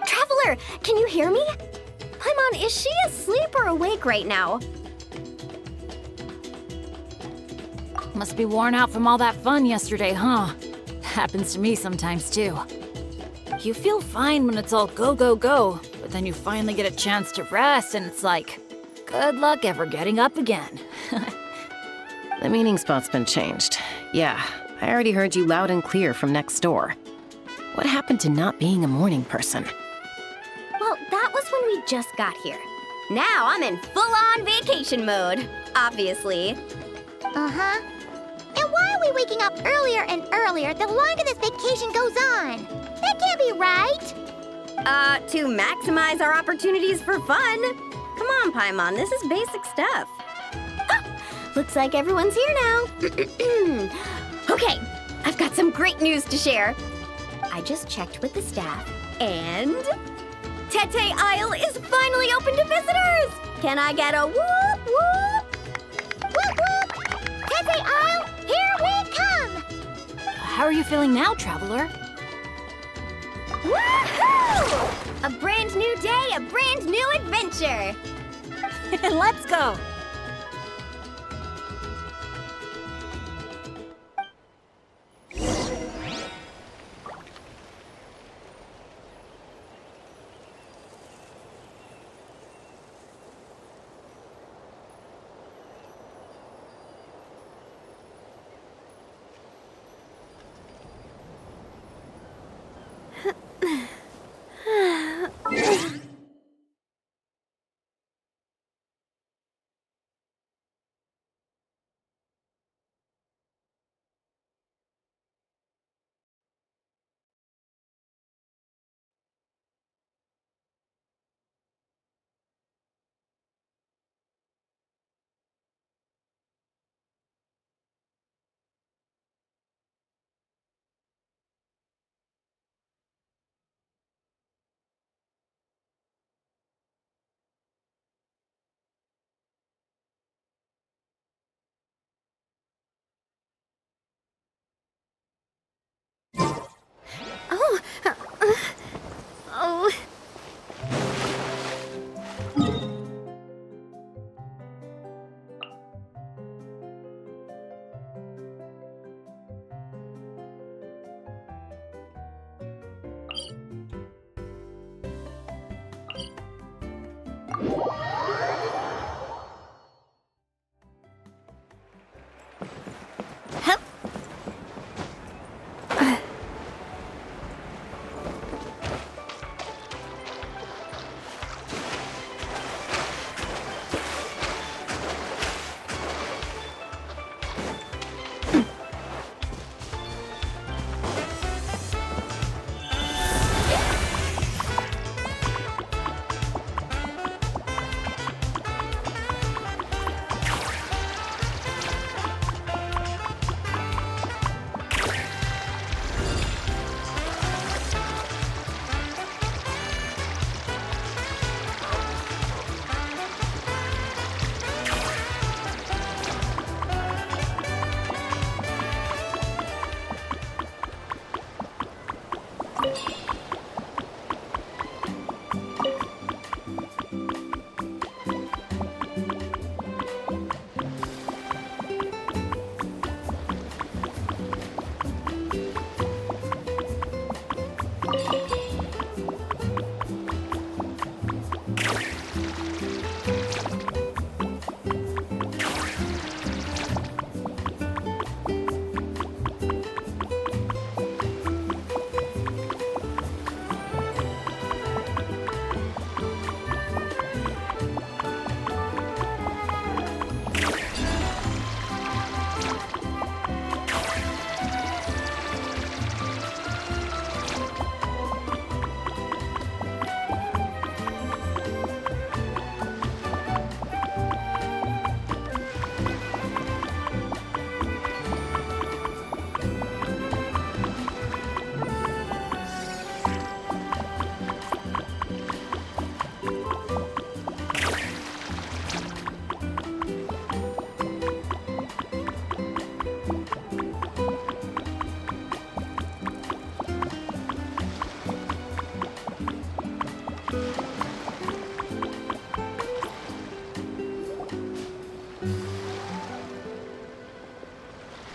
Traveler, can you hear me? Paimon, is she asleep or awake right now? Must be worn out from all that fun yesterday, huh? Happens to me sometimes too. You feel fine when it's all go, go, go, but then you finally get a chance to rest and it's like, good luck ever getting up again. The meeting spot's been changed. Yeah, I already heard you loud and clear from next door. What happened to not being a morning person? Well, that was when we just got here. Now I'm in full-on vacation mode, obviously. Uh-huh. And why are we waking up earlier and earlier the longer this vacation goes on? That can't be right. To maximize our opportunities for fun. Come on, Paimon, this is basic stuff. Looks like everyone's here now. Okay, I've got some great news to share. I just checked with the staff, and Tete Isle is finally open to visitors! Can I get a whoop whoop? Whoop whoop! Tete Isle, here we come! How are you feeling now, Traveler? Woohoo! A brand new day, a brand new adventure! Let's go!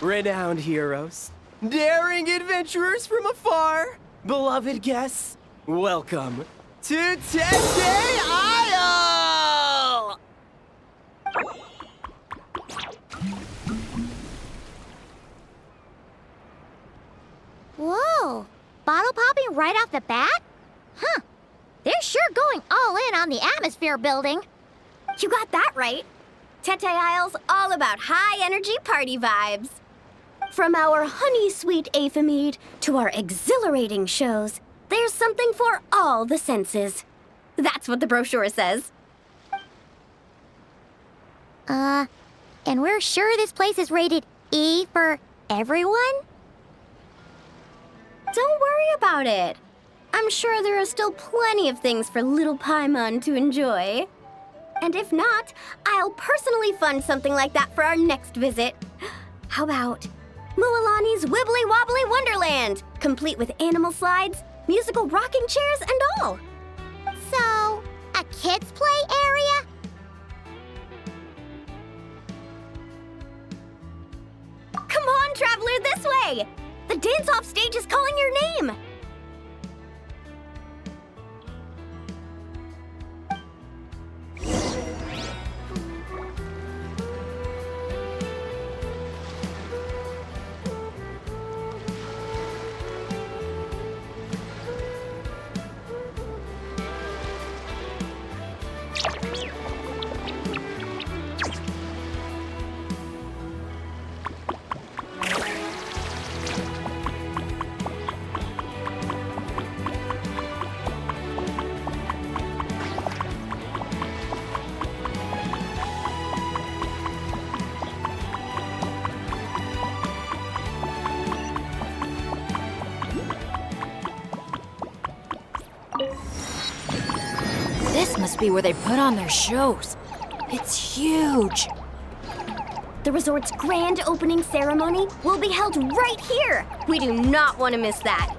renowned heroes, daring adventurers from afar, beloved guests, welcome to Tete Isle! Whoa! Bottle popping right off the bat? Huh. They're sure going all in on the atmosphere building. You got that right. Tete Isle's all about high-energy party vibes. From our honey-sweet aphemide to our exhilarating shows, there's something for all the senses. That's what the brochure says. And we're sure this place is rated E for everyone? Don't worry about it. I'm sure there are still plenty of things for little Paimon to enjoy. And if not, I'll personally fund something like that for our next visit. How about Mualani's Wibbly Wobbly Wonderland, complete with animal slides, musical rocking chairs, and all. So, a kids' play area? Come on, traveler, this way! The dance-off stage is calling your name! This must be where they put on their shows. It's huge. The resort's grand opening ceremony will be held right here. We do not want to miss that.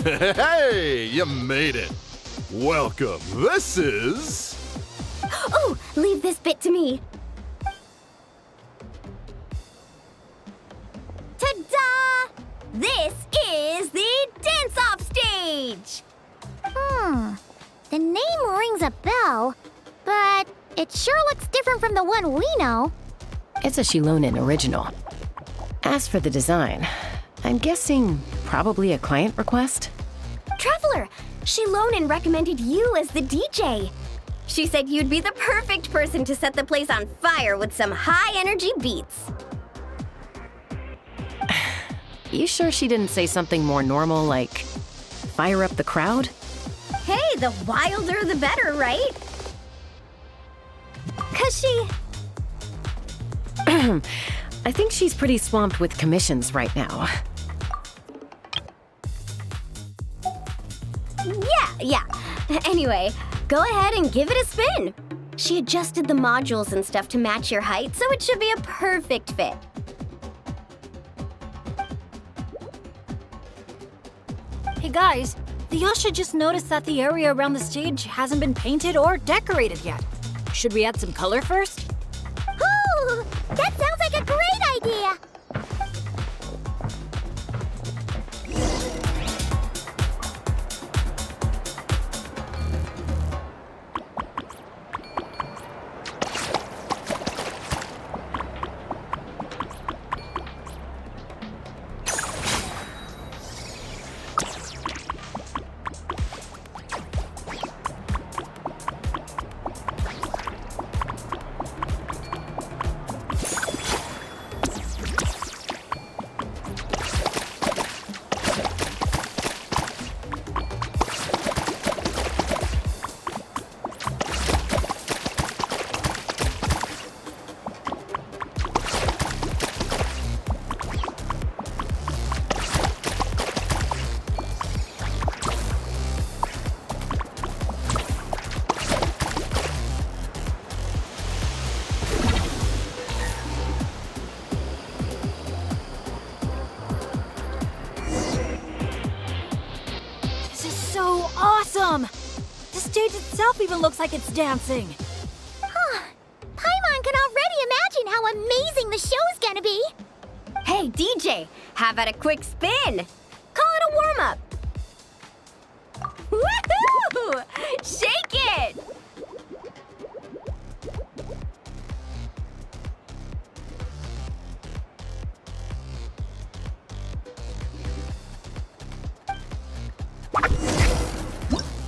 Hey, you made it. Welcome. This is... Oh, leave this bit to me. Ta-da! This is the dance-off stage! The name rings a bell, but it sure looks different from the one we know. It's a Shilonen original. As for the design, I'm guessing probably a client request? Traveler, Shilonen recommended you as the DJ. She said you'd be the perfect person to set the place on fire with some high-energy beats. You sure she didn't say something more normal like fire up the crowd? Hey, the wilder the better, right? 'Cause she... I think she's pretty swamped with commissions right now. Yeah. Anyway, go ahead and give it a spin. She adjusted the modules and stuff to match your height, so it should be a perfect fit. Hey guys, the Yasha just noticed that the area around the stage hasn't been painted or decorated yet. Should we add some color first? Ooh, that sounds like a great idea! so awesome! The stage itself even looks like it's dancing. Huh. Paimon can already imagine how amazing the show's gonna be. Hey, DJ, how about a quick spin? Call it a warm-up. Woohoo! Shake it!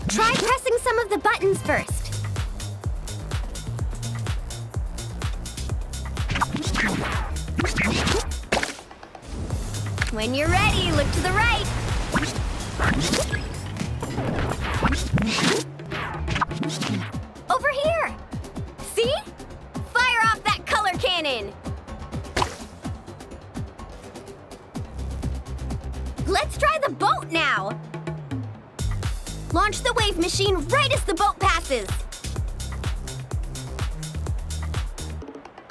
Try pressing some of the buttons first. When you're ready, look to the right. Over here. See? Fire off that color cannon. Let's try the boat now. Launch the wave machine right as the boat passes.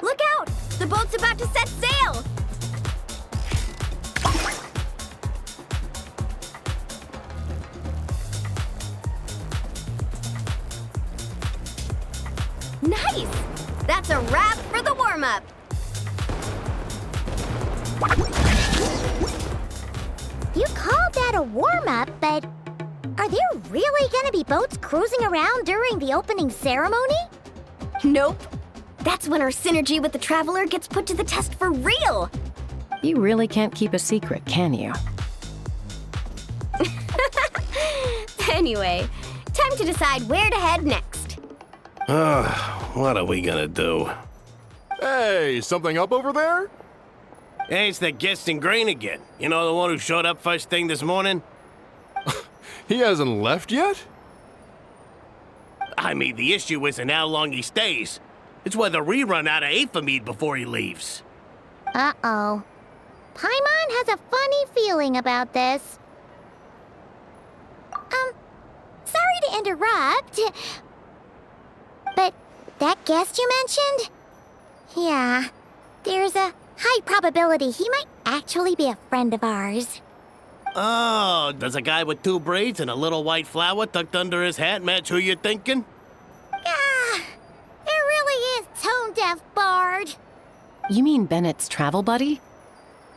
Look out! The boat's about to set sail! Nice! That's a wrap for the warm-up. You called that a warm-up, but are there really gonna be boats cruising around during the opening ceremony? Nope. That's when our synergy with the Traveler gets put to the test for real. You really can't keep a secret, can you? Anyway, time to decide where to head next. What are we gonna do? Hey, something up over there? Hey, it's that guest in grain again. You know, the one who showed up first thing this morning? He hasn't left yet? I mean, the issue isn't how long he stays. It's whether we run out of Ineffa meat before he leaves. Uh-oh. Paimon has a funny feeling about this. Sorry to interrupt, but that guest you mentioned? Yeah, there's a high probability he might actually be a friend of ours. Oh, does a guy with 2 braids and a little white flower tucked under his hat match who you're thinking? Ah, it really is tone-deaf, Bard. You mean Bennett's travel buddy?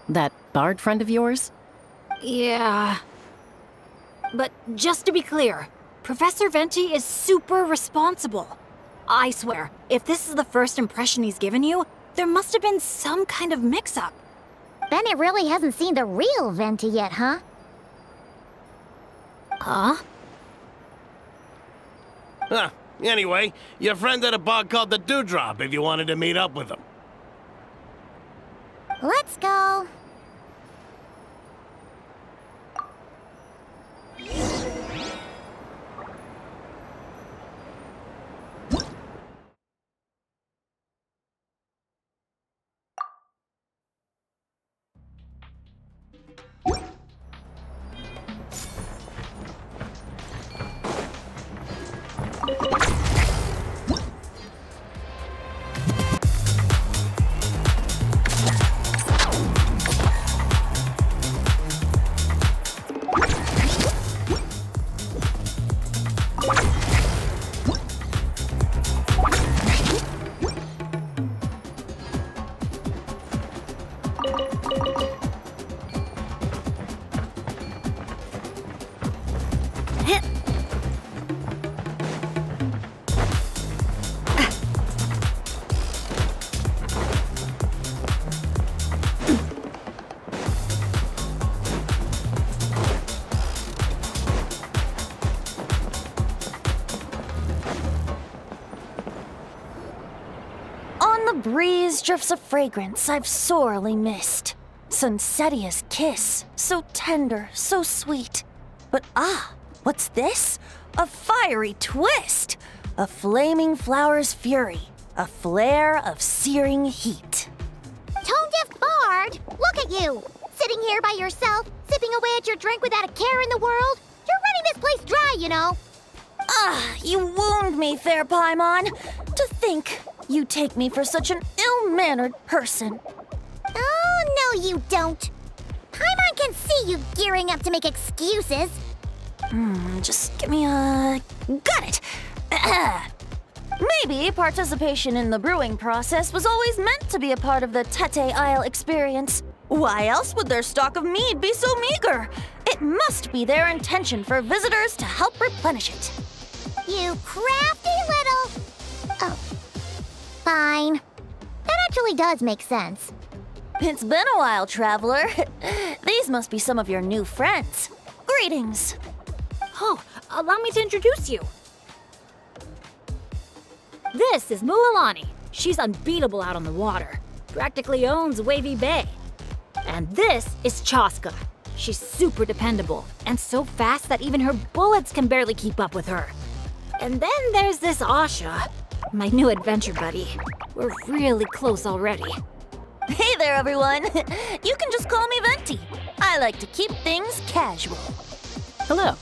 That Bard friend of yours? Yeah. But just to be clear, Professor Venti is super responsible. I swear, if this is the first impression he's given you, there must have been some kind of mix-up. Bennett really hasn't seen the real Venti yet, huh? Huh? Huh. Anyway, your friend at a bar called the Dewdrop if you wanted to meet up with him. Let's go. Breeze drifts a fragrance I've sorely missed. Sunsetia's kiss, so tender, so sweet. But what's this? A fiery twist! A flaming flower's fury, a flare of searing heat. Tone-deaf Bard, look at you! Sitting here by yourself, sipping away at your drink without a care in the world. You're running this place dry, you know. You wound me, fair Paimon. To think you take me for such an ill-mannered person. Oh, no you don't. Paimon can see you gearing up to make excuses. Just give me a... Got it! Maybe participation in the brewing process was always meant to be a part of the Tete Isle experience. Why else would their stock of mead be so meager? It must be their intention for visitors to help replenish it. You crafty little... Oh. Fine. That actually does make sense. It's been a while, traveler. These must be some of your new friends. Greetings. Oh, allow me to introduce you. This is Mualani. She's unbeatable out on the water. Practically owns Wavy Bay. And this is Chaska. She's super dependable and so fast that even her bullets can barely keep up with her. And then there's this Asha, my new adventure buddy. We're really close already. Hey there, everyone. You can just call me Venti. I like to keep things casual. Hello.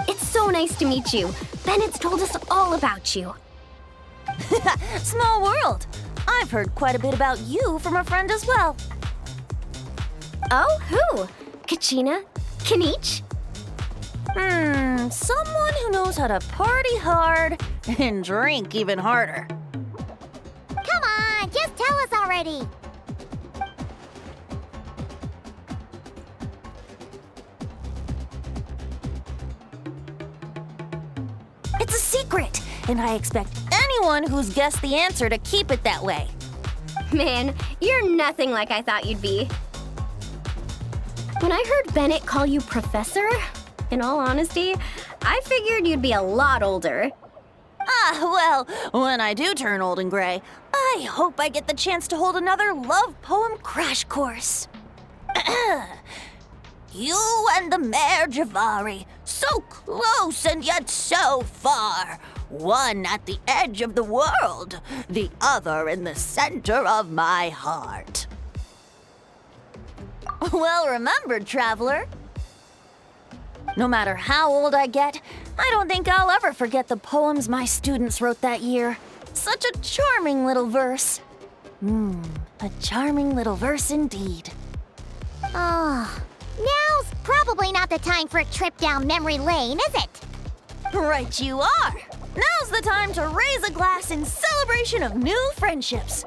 It's so nice to meet you. Bennett's told us all about you. Small world. I've heard quite a bit about you from a friend as well. Oh, who? Kachina? Kanich? Someone who knows how to party hard and drink even harder. Come on, just tell us already. It's a secret, and I expect anyone who's guessed the answer to keep it that way. Man, you're nothing like I thought you'd be. When I heard Bennett call you Professor, in all honesty, I figured you'd be a lot older. Well, when I do turn old and gray, I hope I get the chance to hold another love poem crash course. You and the Mare Javari, so close and yet so far. One at the edge of the world, the other in the center of my heart. Well remembered, traveler. No matter how old I get, I don't think I'll ever forget the poems my students wrote that year. Such a charming little verse. A charming little verse indeed. Oh, now's probably not the time for a trip down memory lane, is it? Right you are. Now's the time to raise a glass in celebration of new friendships.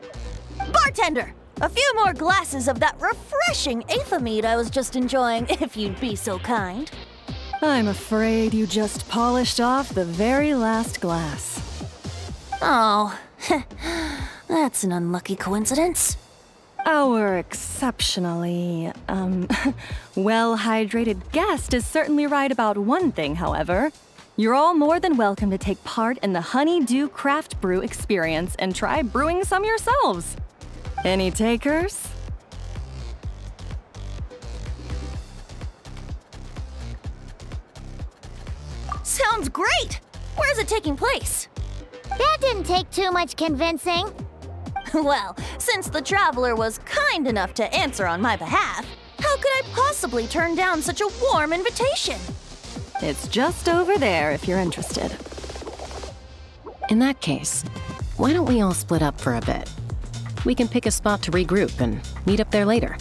Bartender, a few more glasses of that refreshing Ineffa mead I was just enjoying, if you'd be so kind. I'm afraid you just polished off the very last glass. Oh, that's an unlucky coincidence. Our exceptionally, well-hydrated guest is certainly right about one thing, however. You're all more than welcome to take part in the Honeydew Craft Brew experience and try brewing some yourselves. Any takers? Sounds great! Where's it taking place? That didn't take too much convincing. Well, since the traveler was kind enough to answer on my behalf, how could I possibly turn down such a warm invitation? It's just over there if you're interested. In that case, why don't we all split up for a bit? We can pick a spot to regroup and meet up there later.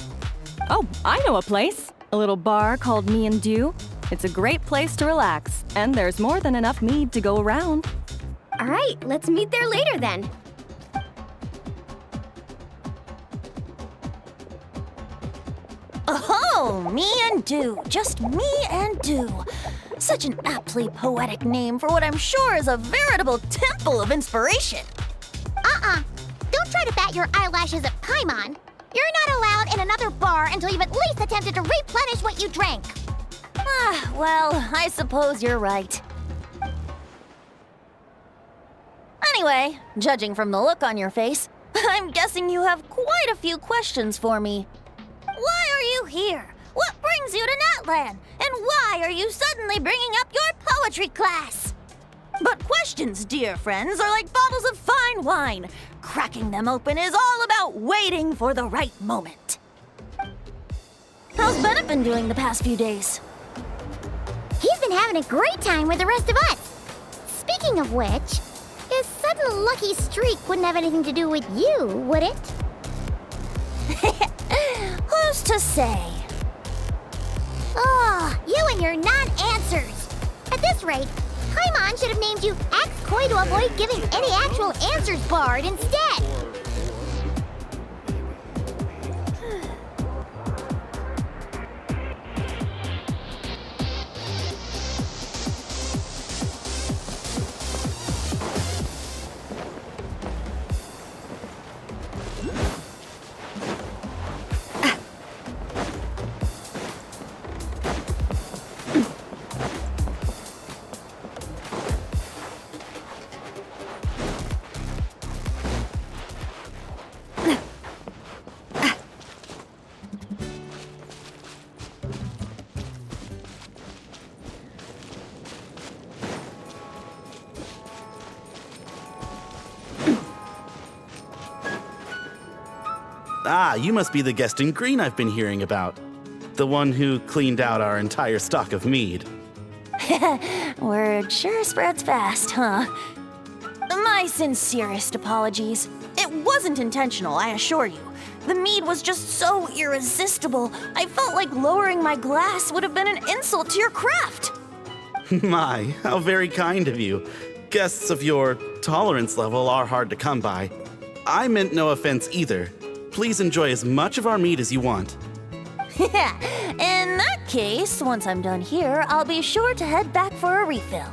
Oh, I know a place. A little bar called Me and Dew. It's a great place to relax, and there's more than enough mead to go around. All right, let's meet there later then. Oh, Me and Dew. Just Me and Dew. Such an aptly poetic name for what I'm sure is a veritable temple of inspiration. Don't try to bat your eyelashes at Paimon. You're not allowed in another bar until you've at least attempted to replenish what you drank. Well, I suppose you're right. Anyway, judging from the look on your face, I'm guessing you have quite a few questions for me. Why are you here? What brings you to Natlan? And why are you suddenly bringing up your poetry class? But questions, dear friends, are like bottles of fine wine. Cracking them open is all about waiting for the right moment. How's Bennett been doing the past few days? He's been having a great time with the rest of us. Speaking of which, his sudden lucky streak wouldn't have anything to do with you, would it? Who's to say? Oh, you and your right. Paimon should have named you Axe Koi to avoid giving any actual answers barred instead. Ah, you must be the guest in green I've been hearing about. The one who cleaned out our entire stock of mead. Word sure spreads fast, huh? My sincerest apologies. It wasn't intentional, I assure you. The mead was just so irresistible, I felt like lowering my glass would have been an insult to your craft. My, how very kind of you. Guests of your tolerance level are hard to come by. I meant no offense either. Please enjoy as much of our mead as you want. In that case, once I'm done here, I'll be sure to head back for a refill.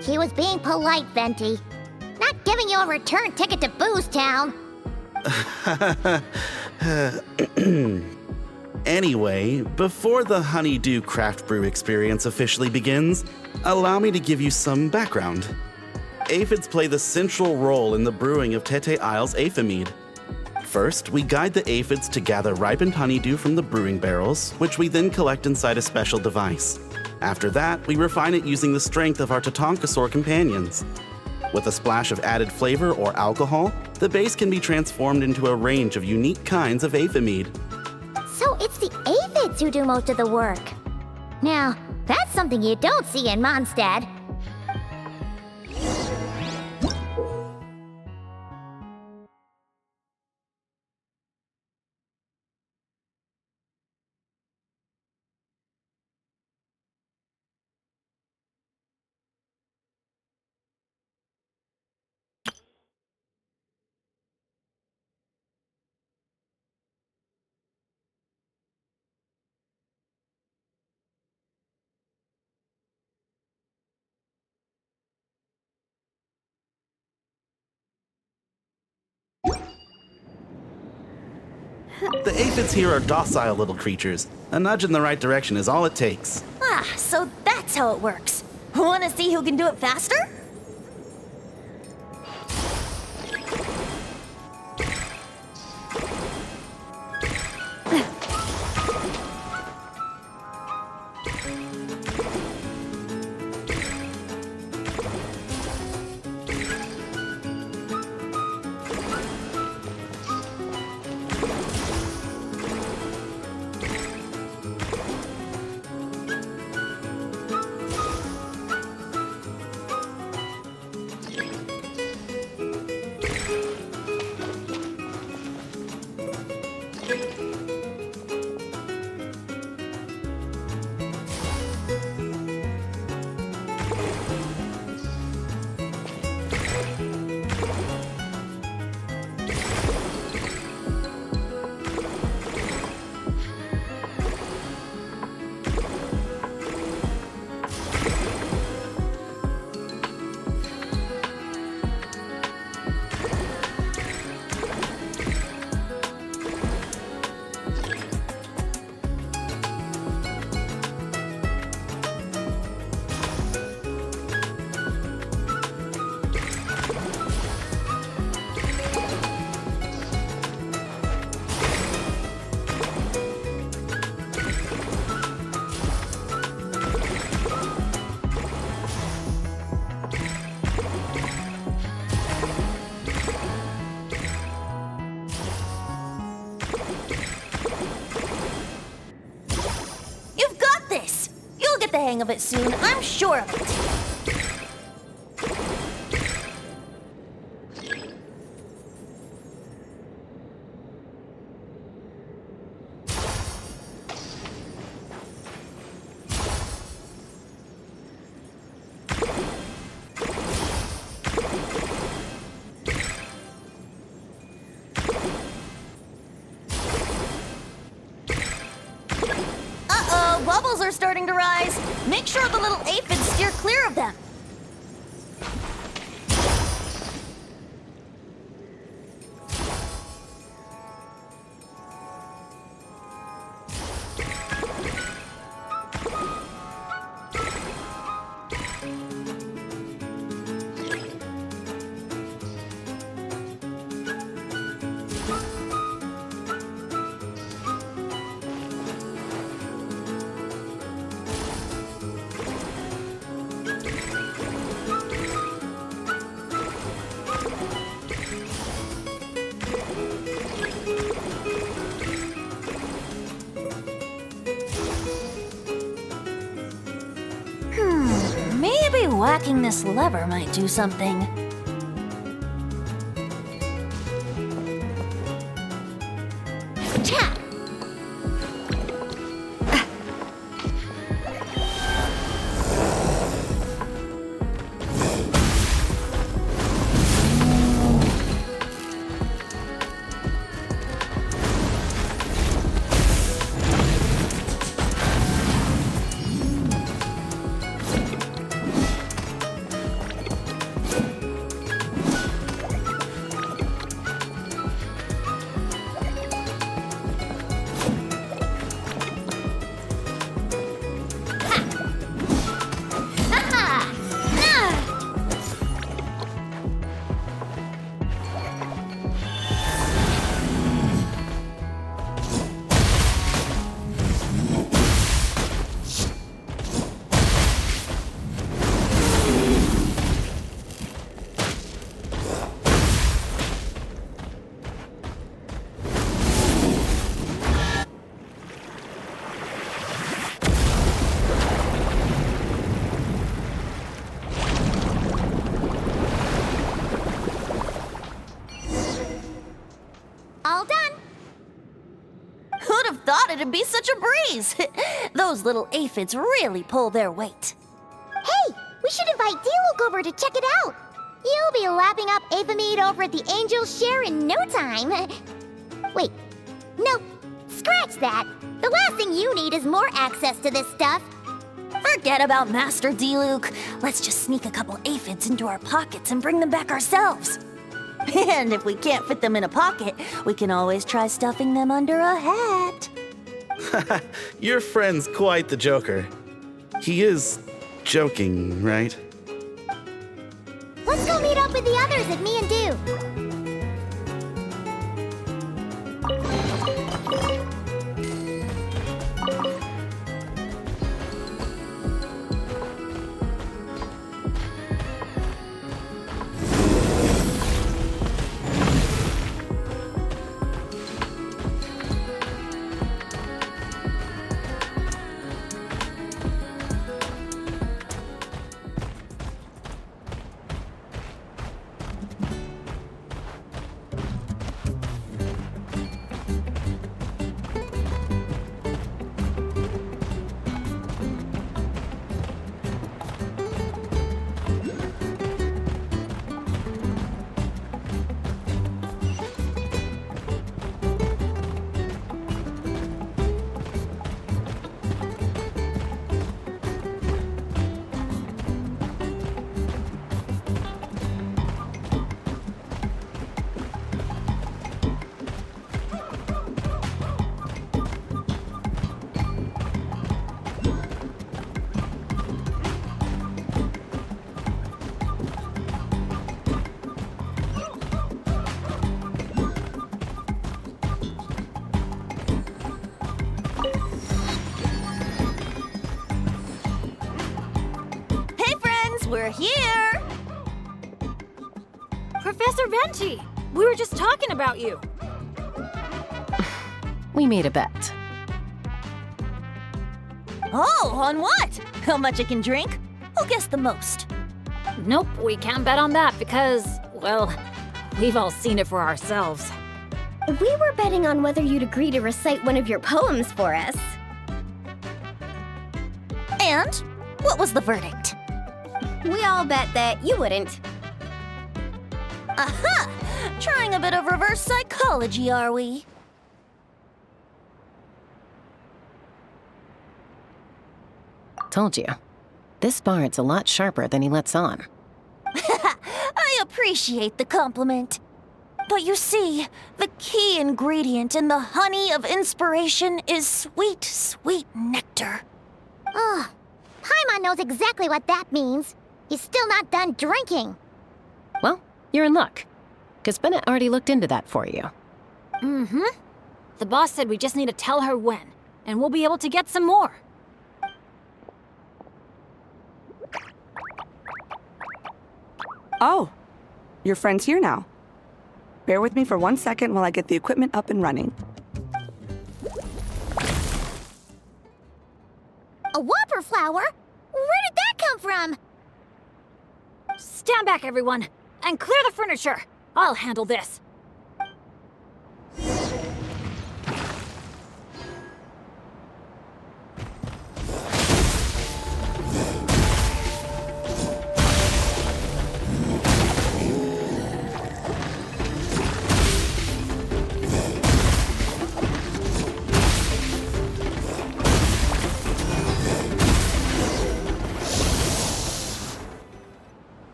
He was being polite, Venti. Not giving you a return ticket to Booze Town. Anyway, before the Honeydew Craft Brew experience officially begins, allow me to give you some background. Aphids play the central role in the brewing of Tete Isle's Aphimead. First, we guide the aphids to gather ripened honeydew from the brewing barrels, which we then collect inside a special device. After that, we refine it using the strength of our Tatankasaur companions. With a splash of added flavor or alcohol, the base can be transformed into a range of unique kinds of Aphimead. So it's the aphids who do most of the work. Now, that's something you don't see in Mondstadt. The aphids here are docile little creatures. A nudge in the right direction is all it takes. Ah, so that's how it works. Wanna see who can do it faster? The hang of it soon, I'm sure of it. bubbles are starting to rise. Make sure the little aphids steer clear of them. Maybe whacking this lever might do something. All done. Who'd have thought it'd be such a breeze? Those little aphids really pull their weight. Hey, we should invite D-Luke over to check it out. You'll be lapping up aphid over at the Angel's Share in no time. Wait, no, scratch that. The last thing you need is more access to this stuff. Forget about Master D-Luke. Let's just sneak a couple aphids into our pockets and bring them back ourselves. And if we can't fit them in a pocket, we can always try stuffing them under a hat. Your friend's quite the joker. He is joking, right? Let's go meet up with the others at Me and Do. We're here! Professor Venti, we were just talking about you. We made a bet. Oh, on what? How much I can drink? Who guessed the most? Nope, we can't bet on that because, well, we've all seen it for ourselves. We were betting on whether you'd agree to recite one of your poems for us. And what was the verdict? We all bet that you wouldn't. Aha! Trying a bit of reverse psychology, are we? Told you. This bard's a lot sharper than he lets on. I appreciate the compliment. But you see, the key ingredient in the honey of inspiration is sweet, sweet nectar. Oh, Paimon knows exactly what that means. He's still not done drinking. Well, you're in luck. Because Bennett already looked into that for you. Mm-hmm. The boss said we just need to tell her when, and we'll be able to get some more. Oh, your friend's here now. Bear with me for 1 second while I get the equipment up and running. A whopper flower? Where did that come from? Stand back, everyone, and clear the furniture. I'll handle this.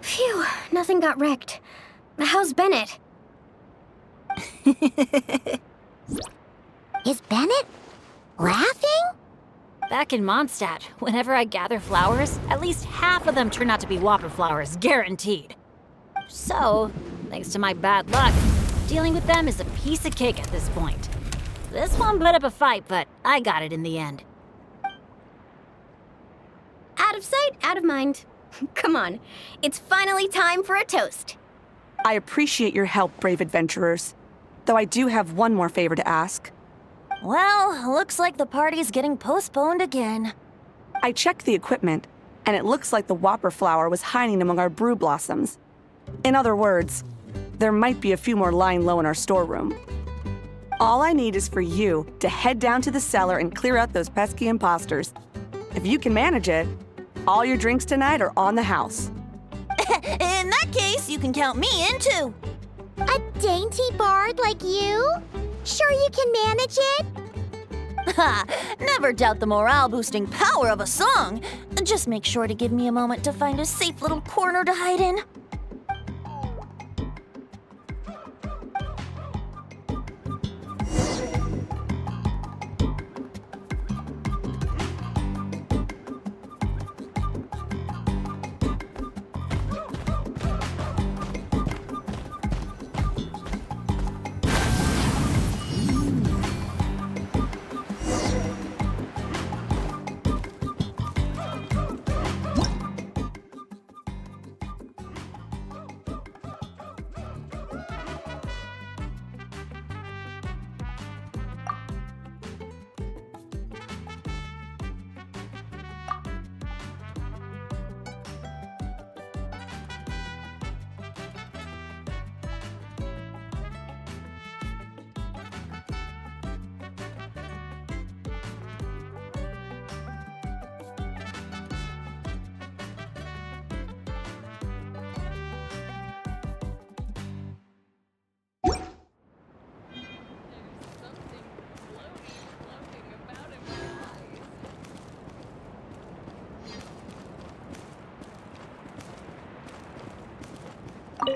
Phew, nothing got wrecked. How's Bennett? Is Bennett laughing? Back in Mondstadt, whenever I gather flowers, at least half of them turn out to be whopper flowers, guaranteed. So, thanks to my bad luck, dealing with them is a piece of cake at this point. This one put up a fight, but I got it in the end. Out of sight, out of mind. Come on, it's finally time for a toast. I appreciate your help, brave adventurers. Though I do have one more favor to ask. Well, looks like the party's getting postponed again. I checked the equipment, and it looks like the whopper flower was hiding among our brew blossoms. In other words, there might be a few more lying low in our storeroom. All I need is for you to head down to the cellar and clear out those pesky imposters. If you can manage it, all your drinks tonight are on the house. In that case, you can count me in too. A dainty bard like you? Sure you can manage it? Ha! Never doubt the morale-boosting power of a song. Just make sure to give me a moment to find a safe little corner to hide in.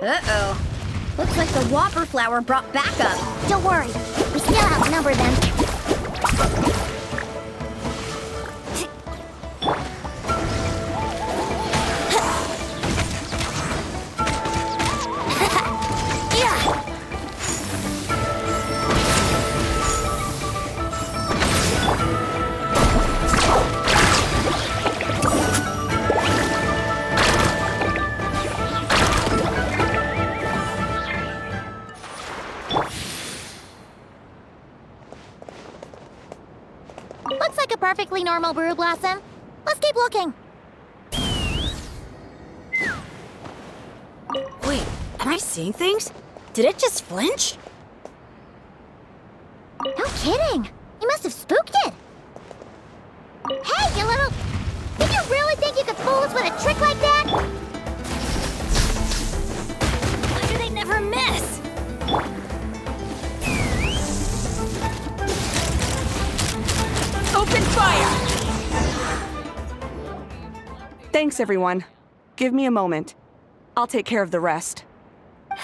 Uh-oh. Looks like the whopper flower brought backup. Don't worry, we still outnumber them. Looks like a perfectly normal brew blossom. Let's keep looking. Wait, am I seeing things? Did it just flinch? No kidding. You must have spooked it. Hey, you little... Did you really think you could fool us with a trick like that? Why do they never miss? Open fire! Thanks, everyone. Give me a moment. I'll take care of the rest.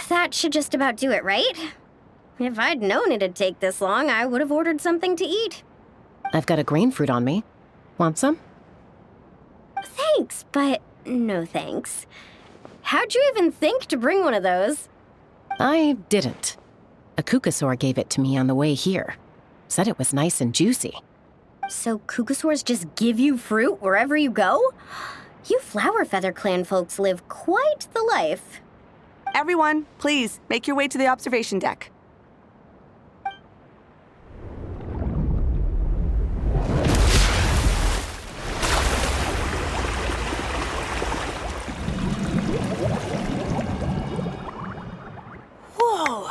That should just about do it, right? If I'd known it'd take this long, I would have ordered something to eat. I've got a grain fruit on me. Want some? Thanks, but no thanks. How'd you even think to bring one of those? I didn't. A Kukasaur gave it to me on the way here. Said it was nice and juicy. So Kukasaurs just give you fruit wherever you go? You Flower Feather Clan folks live quite the life. Everyone, please, make your way to the observation deck. Whoa!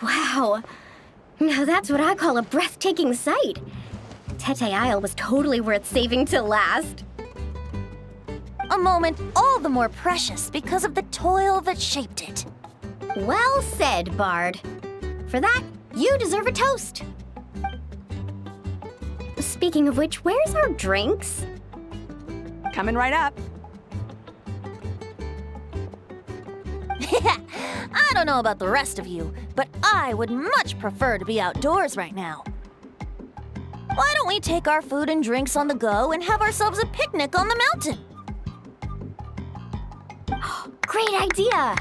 Wow. Now that's what I call a breathtaking sight. Tete Isle was totally worth saving till last. A moment all the more precious because of the toil that shaped it. Well said, Bard. For that, you deserve a toast. Speaking of which, where's our drinks? Coming right up. I don't know about the rest of you, but I would much prefer to be outdoors right now. Why don't we take our food and drinks on the go and have ourselves a picnic on the mountain? Great idea!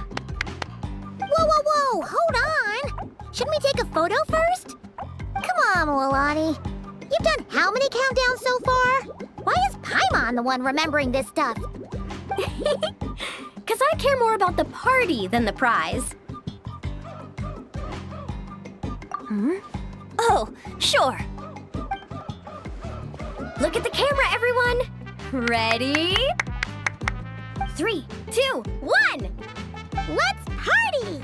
Whoa, whoa, whoa! Hold on! Shouldn't we take a photo first? Come on, Milani. You've done how many countdowns so far? Why is Paimon the one remembering this stuff? Because I care more about the party than the prize. Oh, sure. Look at the camera, everyone! Ready? 3, 2, 1! Let's party!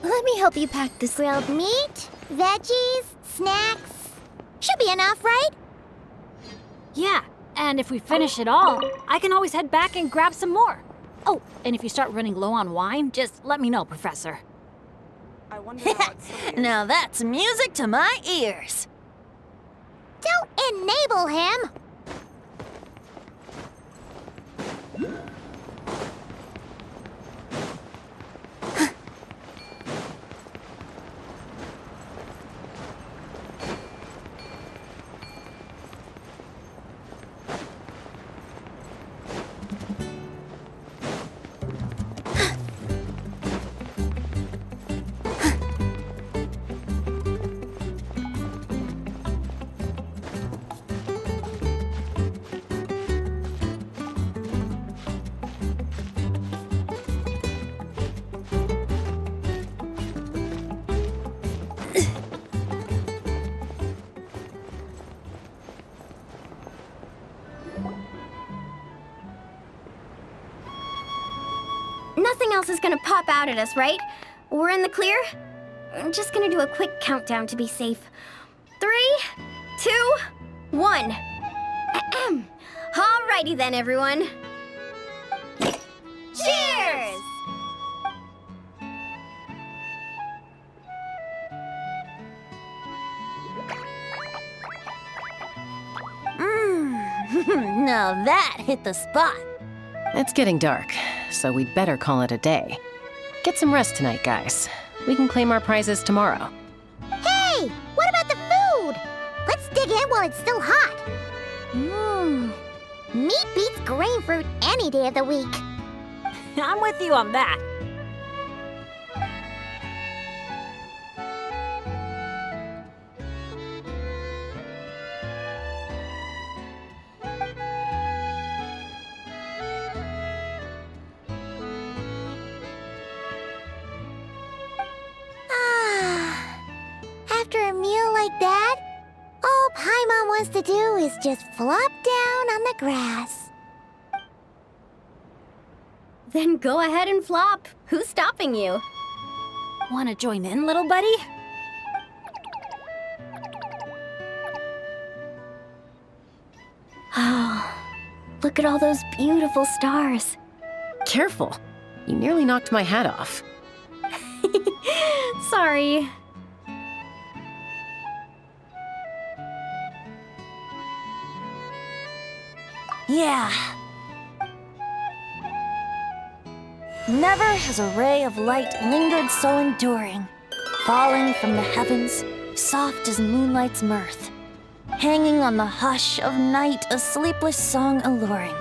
Let me help you pack this. Grilled meat, veggies, snacks. Should be enough, right? Yeah, and if we finish it all, I can always head back and grab some more. Oh, and if you start running low on wine, just let me know, Professor. I wonder how Now that's music to my ears. Don't enable him! Nothing else is gonna pop out at us, right? We're in the clear? I'm just gonna do a quick countdown to be safe. 3, 2, 1. Ahem. Alrighty then, everyone. Cheers! Now that hit the spot. It's getting dark, so we'd better call it a day. Get some rest tonight, guys. We can claim our prizes tomorrow. Hey! What about the food? Let's dig in while it's still hot. Meat beats grain fruit any day of the week. I'm with you on that. After a meal like that, all Paimon wants to do is just flop down on the grass. Then go ahead and flop. Who's stopping you? Wanna join in, little buddy? Oh, look at all those beautiful stars. Careful. You nearly knocked my hat off. Sorry. Yeah. Never has a ray of light lingered so enduring, falling from the heavens, soft as moonlight's mirth, hanging on the hush of night, a sleepless song alluring.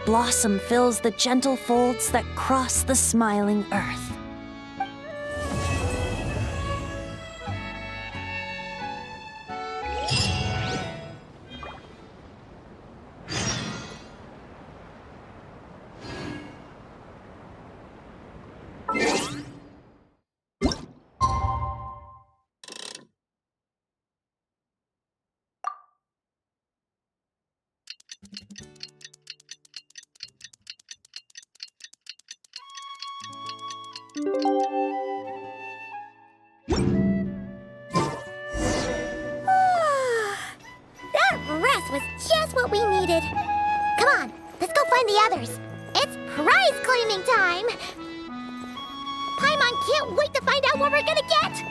Blossom fills the gentle folds that cross the smiling earth. That rest was just what we needed. Come on, let's go find the others. It's prize claiming time. Paimon can't wait to find out what we're gonna get.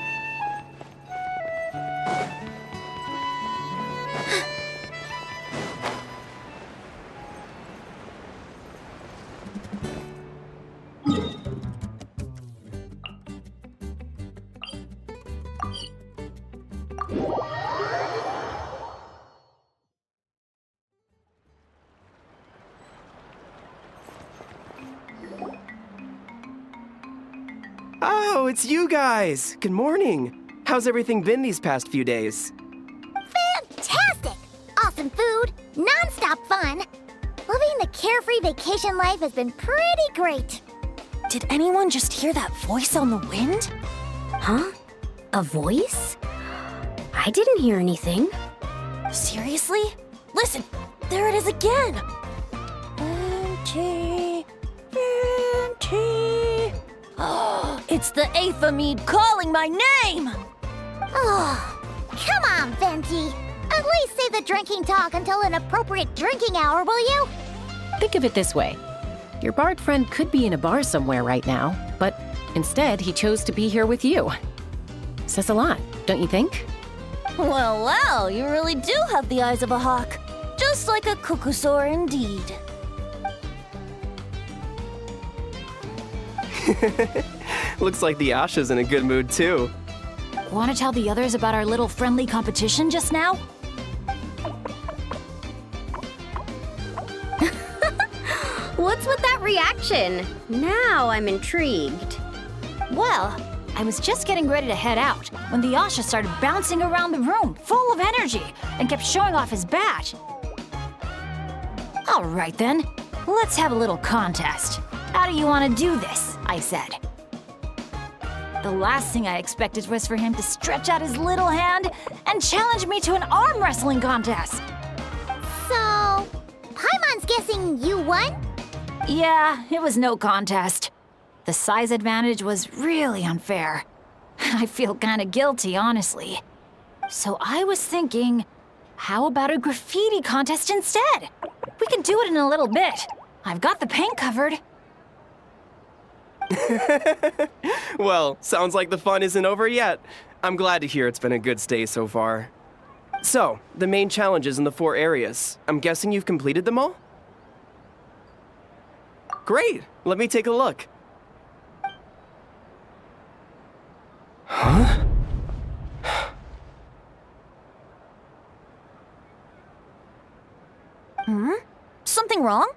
Oh, it's you guys! Good morning! How's everything been these past few days? Fantastic! Awesome food, non-stop fun. Living the carefree vacation life has been pretty great. Did anyone just hear that voice on the wind? Huh? A voice? I didn't hear anything. Seriously? Listen, there it is again! Venti, Venti. Oh, it's the Aethamede calling my name! Oh, come on, Venti. At least save the drinking talk until an appropriate drinking hour, will you? Think of it this way. Your bard friend could be in a bar somewhere right now, but instead he chose to be here with you. Says a lot, don't you think? Well, well, you really do have the eyes of a hawk. Just like a cuckoosaur indeed. Looks like the Asha's in a good mood too. Wanna tell the others about our little friendly competition just now? What's with that reaction? Now I'm intrigued. Well, I was just getting ready to head out when the Asha started bouncing around the room, full of energy, and kept showing off his badge. All right then, let's have a little contest. How do you want to do this? I said. The last thing I expected was for him to stretch out his little hand and challenge me to an arm wrestling contest. So, Paimon's guessing you won? Yeah, it was no contest. The size advantage was really unfair. I feel kinda guilty, honestly. So I was thinking, how about a graffiti contest instead? We can do it in a little bit. I've got the paint covered. Well, sounds like the fun isn't over yet. I'm glad to hear it's been a good stay so far. So, the main challenges in the 4 areas. I'm guessing you've completed them all? Great! Let me take a look. Huh? Hmm? Something wrong?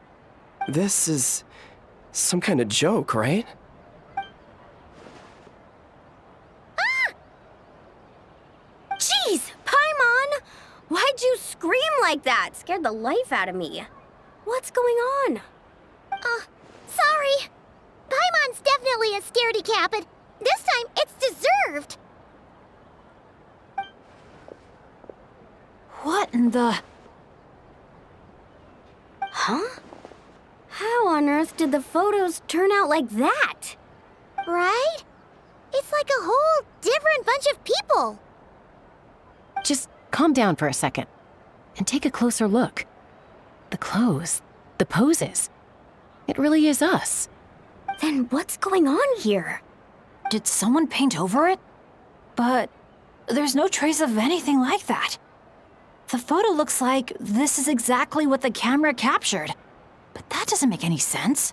This is some kind of joke, right? Jeez, Paimon! Why'd you scream like that? Scared the life out of me. What's going on? Sorry. Paimon's definitely a scaredy cat, but this time it's deserved. What in the... Huh? How on earth did the photos turn out like that? Right? It's like a whole different bunch of people. Just calm down for a second and take a closer look. The clothes, the poses. It really is us. Then what's going on here? Did someone paint over it? But there's no trace of anything like that. The photo looks like this is exactly what the camera captured. But that doesn't make any sense.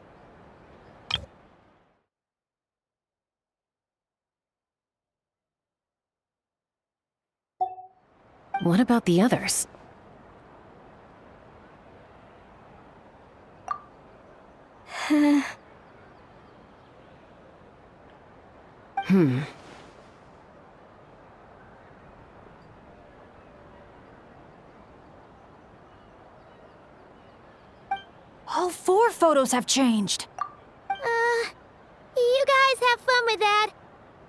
What about the others? All 4 photos have changed. You guys have fun with that.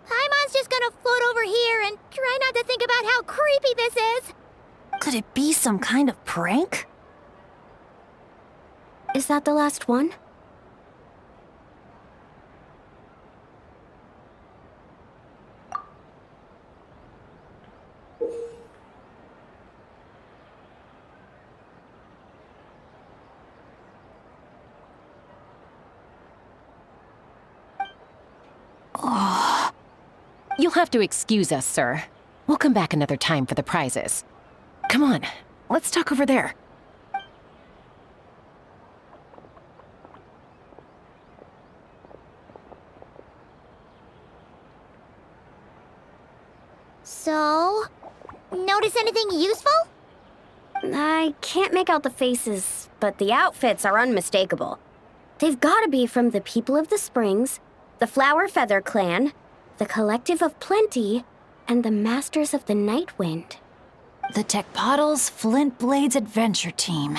Paimon's just gonna float over here and try not to think about how creepy this is. Could it be some kind of prank? Is that the last one? You'll have to excuse us, sir. We'll come back another time for the prizes. Come on, let's talk over there. So, notice anything useful? I can't make out the faces, but the outfits are unmistakable. They've gotta be from the People of the Springs, the Flower Feather Clan, the Collective of Plenty, and the Masters of the Night Wind. The Tecpotals Flint Blades Adventure Team.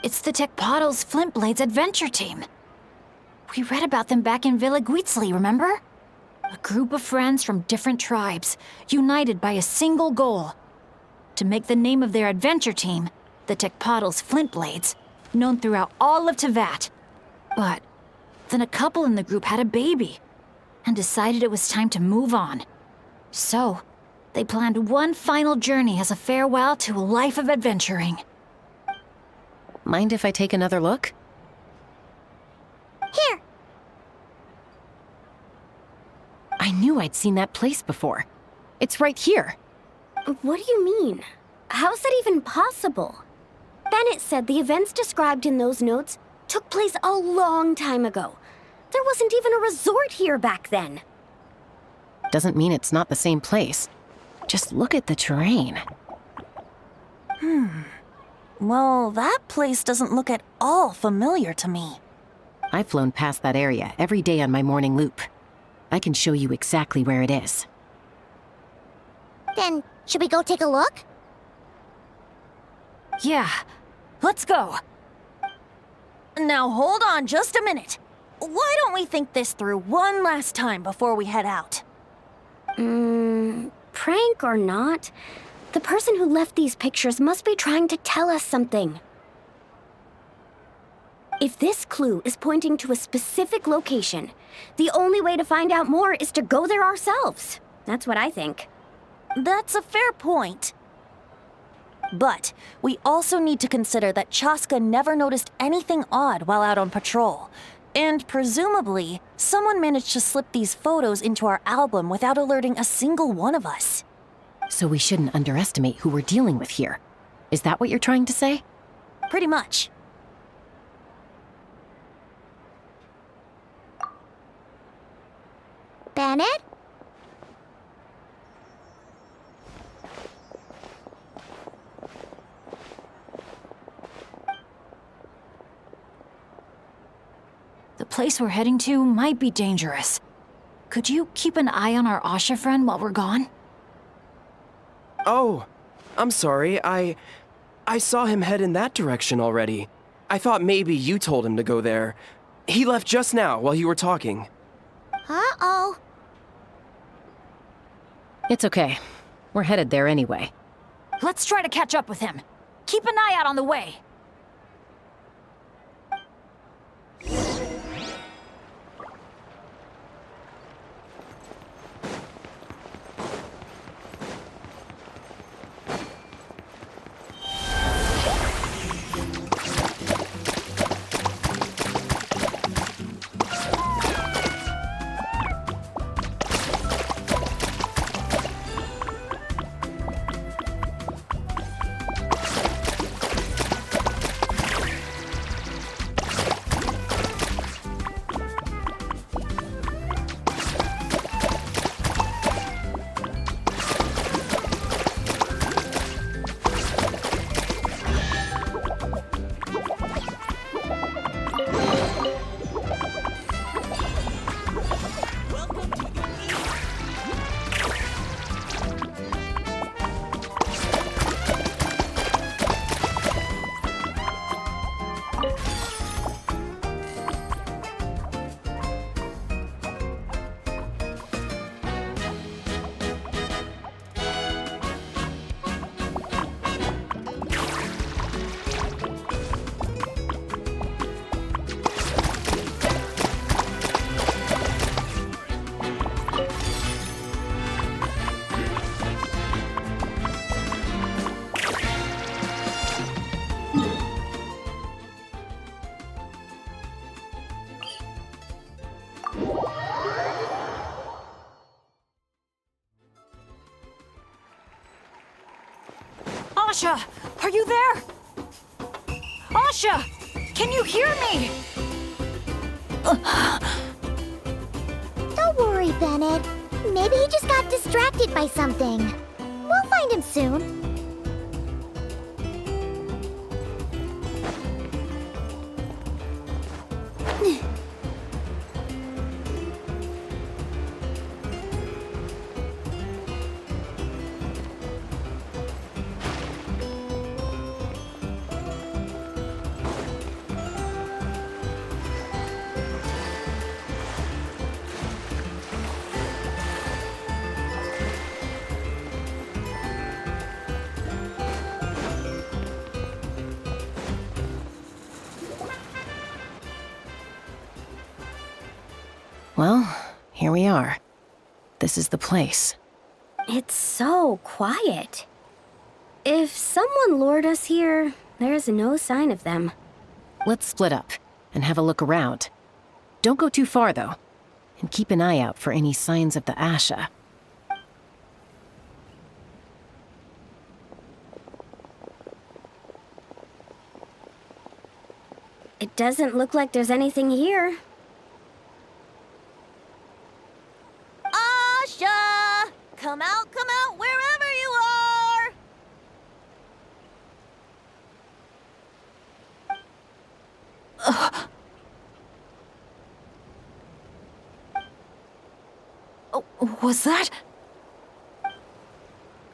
It's the Tecpotals Flint Blades Adventure Team. We read about them back in Villa Guitzli, remember? A group of friends from different tribes, united by a single goal. To make the name of their adventure team, the Tecpotals Flint Blades, known throughout all of Tevat. But then a couple in the group had a baby, and decided it was time to move on. So, they planned one final journey as a farewell to a life of adventuring. Mind if I take another look? Here. I knew I'd seen that place before. It's right here. What do you mean? How's that even possible? Bennett said the events described in those notes took place a long time ago. There wasn't even a resort here back then. Doesn't mean it's not the same place. Just look at the terrain. Well, that place doesn't look at all familiar to me. I've flown past that area every day on my morning loop. I can show you exactly where it is. Then, should we go take a look? Yeah, let's go. Now hold on just a minute. Why don't we think this through one last time before we head out? Prank or not, the person who left these pictures must be trying to tell us something. If this clue is pointing to a specific location, the only way to find out more is to go there ourselves. That's what I think. That's a fair point. But we also need to consider that Chaska never noticed anything odd while out on patrol. And presumably, someone managed to slip these photos into our album without alerting a single one of us. So we shouldn't underestimate who we're dealing with here. Is that what you're trying to say? Pretty much. Bennett? The place we're heading to might be dangerous. Could you keep an eye on our Asha friend while we're gone? Oh, I'm sorry. I saw him head in that direction already. I thought maybe you told him to go there. He left just now while you were talking. Uh-oh. It's okay. We're headed there anyway. Let's try to catch up with him. Keep an eye out on the way. Asha, are you there? Asha, can you hear me? Don't worry, Bennett. Maybe he just got distracted by something. We'll find him soon. Well, here we are. This is the place. It's so quiet. If someone lured us here, there's no sign of them. Let's split up and have a look around. Don't go too far, though. And keep an eye out for any signs of the Asha. It doesn't look like there's anything here. Asha! Come out, wherever you are! Oh, was that?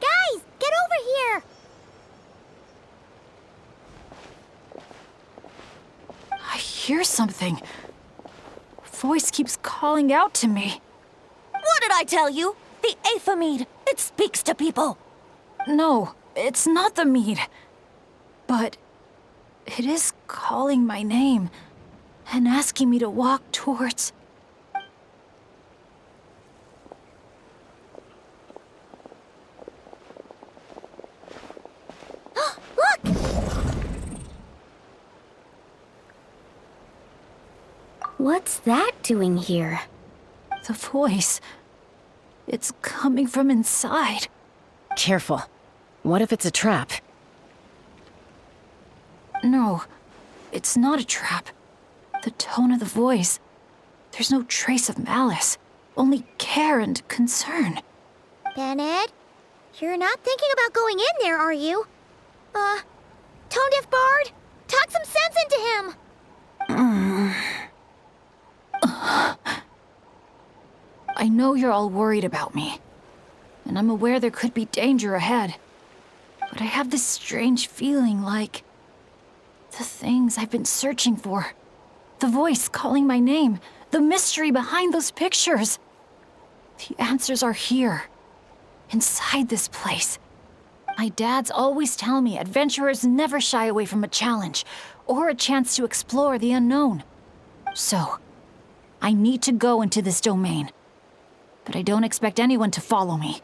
Guys, get over here! I hear something. Voice keeps calling out to me. What did I tell you? The Ineffa mead. It speaks to people. No, it's not the mead. But it is calling my name and asking me to walk towards... Look! What's that doing here? The voice. It's coming from inside. Careful. What if it's a trap? No, it's not a trap. The tone of the voice. There's no trace of malice, only care and concern. Bennett, you're not thinking about going in there, are you? Tone Deaf Bard, talk some sense into him! I know you're all worried about me, and I'm aware there could be danger ahead. But I have this strange feeling like the things I've been searching for. The voice calling my name, the mystery behind those pictures. The answers are here, inside this place. My dad's always tell me adventurers never shy away from a challenge or a chance to explore the unknown. So, I need to go into this domain. But I don't expect anyone to follow me.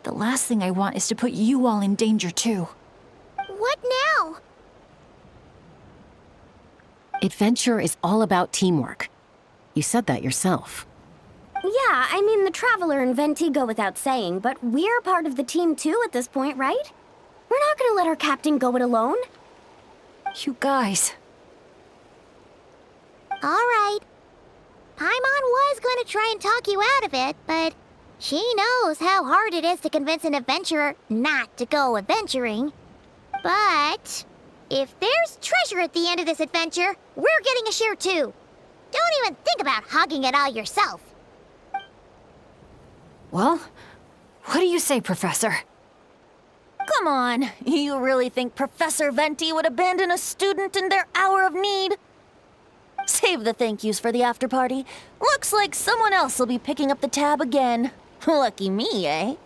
The last thing I want is to put you all in danger too. What now? Adventure is all about teamwork. You said that yourself. Yeah, I mean, the Traveler and Venti go without saying, but we're part of the team too at this point, right? We're not gonna let our captain go it alone. You guys. All right. Paimon was going to try and talk you out of it, but she knows how hard it is to convince an adventurer not to go adventuring. But if there's treasure at the end of this adventure, we're getting a share too. Don't even think about hogging it all yourself. Well, what do you say, Professor? Come on, you really think Professor Venti would abandon a student in their hour of need? Save the thank yous for the after party. Looks like someone else will be picking up the tab again. Lucky me, eh?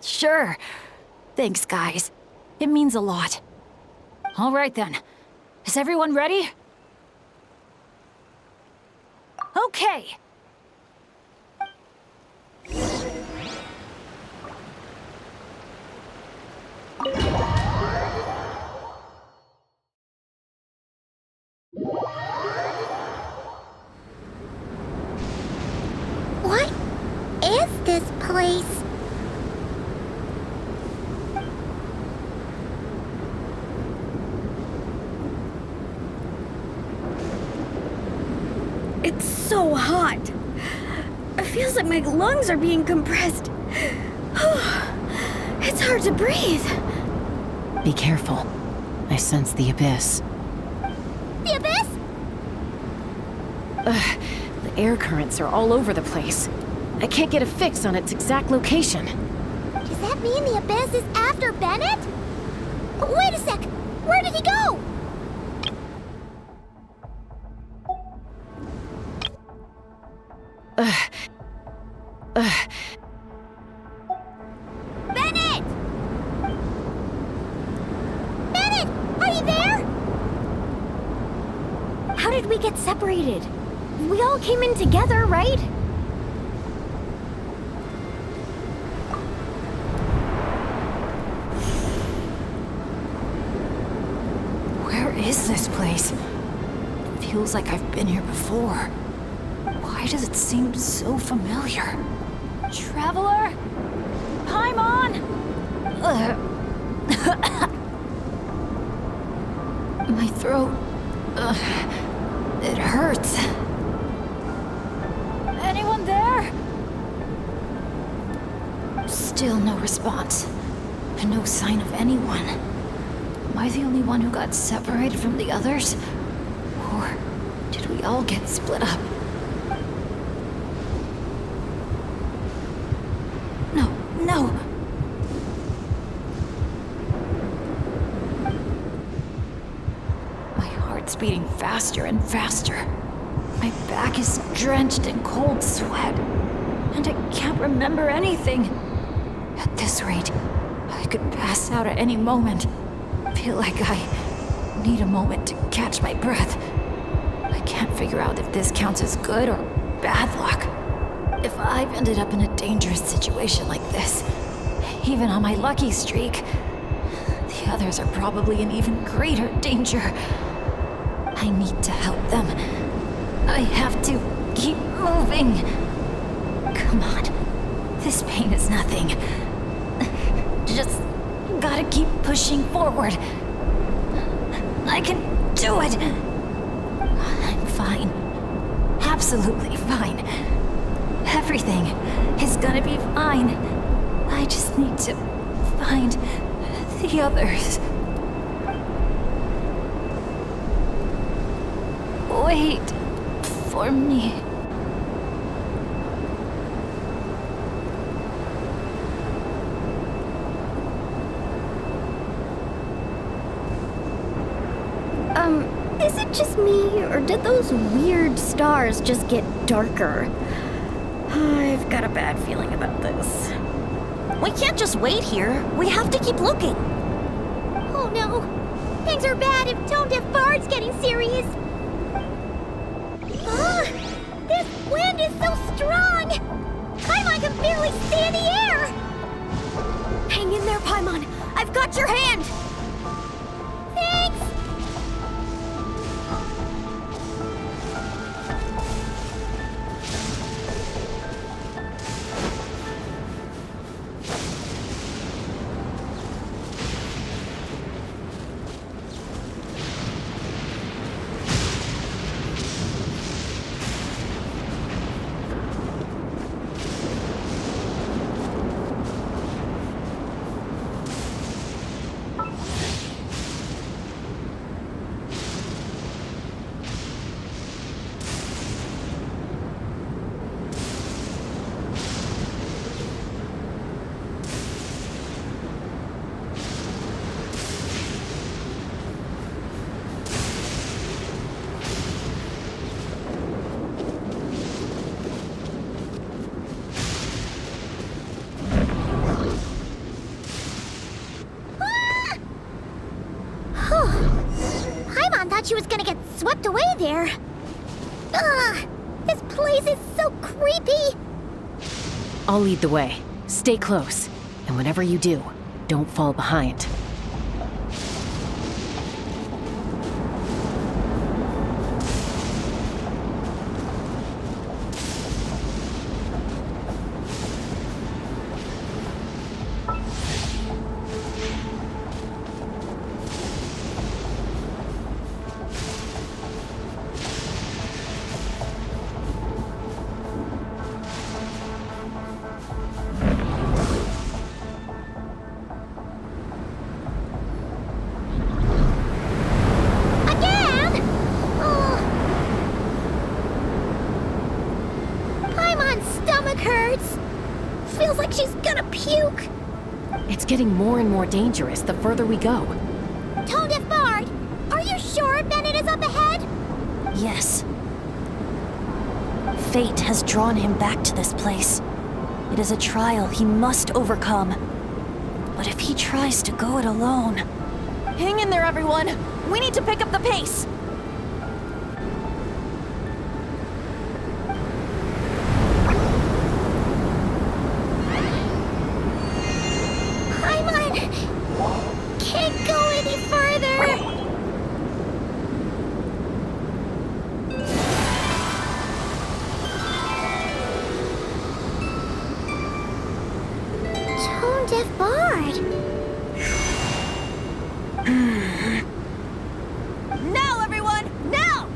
Sure. Thanks, guys. It means a lot. All right then. Is everyone ready? Okay. this place. It's so hot. It feels like my lungs are being compressed. It's hard to breathe. Be careful. I sense the abyss. The abyss? The air currents are all over the place. I can't get a fix on its exact location. Does that mean the abyss is after Bennett? Wait a sec! Where did he go? Bennett! Bennett! Are you there? How did we get separated? We all came in together, right? Where is this place? It feels like I've been here before. Why does it seem so familiar? Traveler? Paimon? My throat... it hurts. Anyone there? Still no response. And no sign of anyone. Am I the only one who got separated from the others? Or did we all get split up? No! My heart's beating faster and faster. My back is drenched in cold sweat. And I can't remember anything. At this rate, I could pass out at any moment. Feel like I need a moment to catch my breath. I can't figure out if this counts as good or bad luck. If I've ended up in a dangerous situation like this, even on my lucky streak, the others are probably in even greater danger. I need to help them. I have to keep moving. Come on. This pain is nothing. Just gotta keep pushing forward. I can do it. I'm fine. Absolutely fine. Everything is gonna be fine. I just need to find the others. Wait for me. Is it just me, or did those weird stars just get darker? I've got a bad feeling about this. We can't just wait here. We have to keep looking. Oh no! Things are bad if tone-deaf Bard's getting serious! This wind is so strong! Paimon can barely stay in the air! Hang in there, Paimon! I've got your hand! Thanks! She was gonna get swept away there. Ugh! This place is so creepy! I'll lead the way. Stay close. And whenever you do, don't fall behind. hurts. Feels like she's gonna puke. It's getting more and more dangerous the further we go. Tone Deaf Bard, are you sure Bennett is up ahead? Yes. Fate has drawn him back to this place. It is a trial he must overcome. But if he tries to go it alone... Hang in there, everyone! We need to pick up the pace! Can't go any further! Tone Deaf Bard! Now, everyone! Now!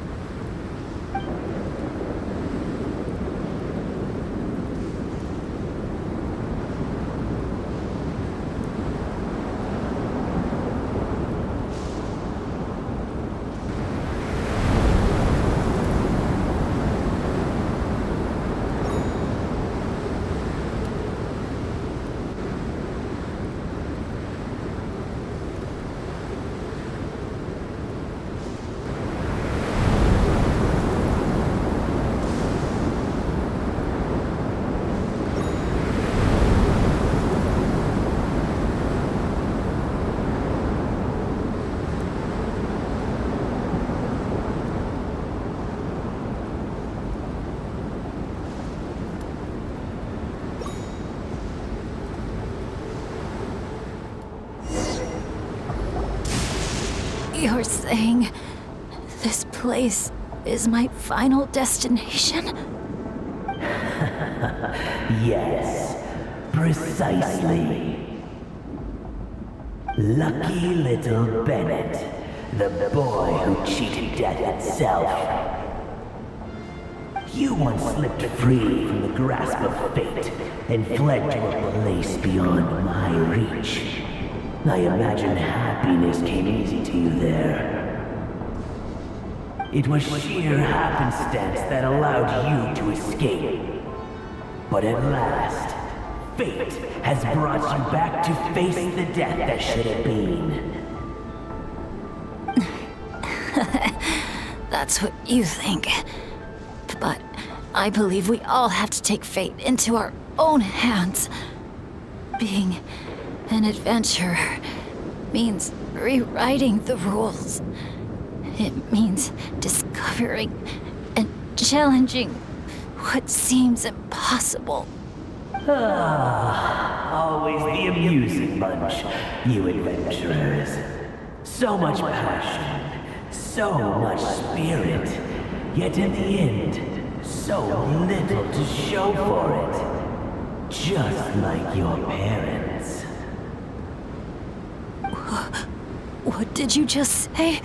You're saying this place is my final destination? Yes, precisely. Lucky little Bennett, the boy who cheated death itself. You once slipped free from the grasp of fate and fled to a place beyond my reach. I imagine happiness came easy to you there. It was sheer happenstance that allowed you to escape. But at last, fate has brought you back to face the death that should have been. That's what you think. But I believe we all have to take fate into our own hands. Being an adventurer means rewriting the rules. It means discovering and challenging what seems impossible. Always the amusing bunch, you adventurers. So much passion, so much spirit, yet in the end, so little to show for it. Just like your parents. What did you just say?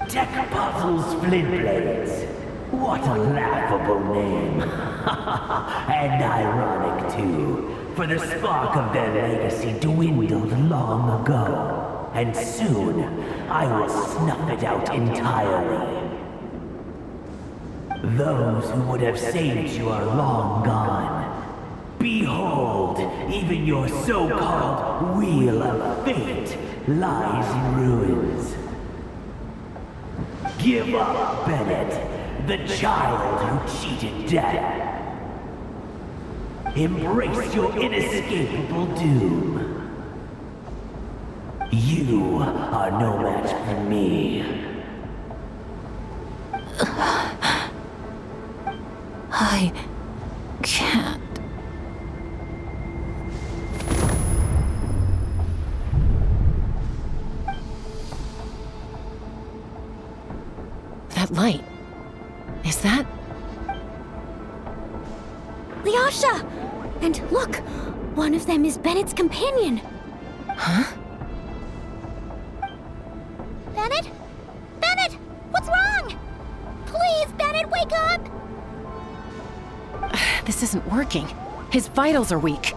Tech Puzzles Flintblades. What a laughable name. And ironic, too, for the spark of their legacy dwindled long ago. And soon, I will snuff it out entirely. Those who would have saved you are long gone. Behold, even your so-called Wheel of Fate lies in ruins. Give up, Bennett, the child who cheated death. Embrace your inescapable doom. You are no match for me. I can't. That light. Is that... Lyasha! And look! One of them is Bennett's companion. Huh? Bennett? Bennett! What's wrong? Please, Bennett, wake up! This isn't working. His vitals are weak.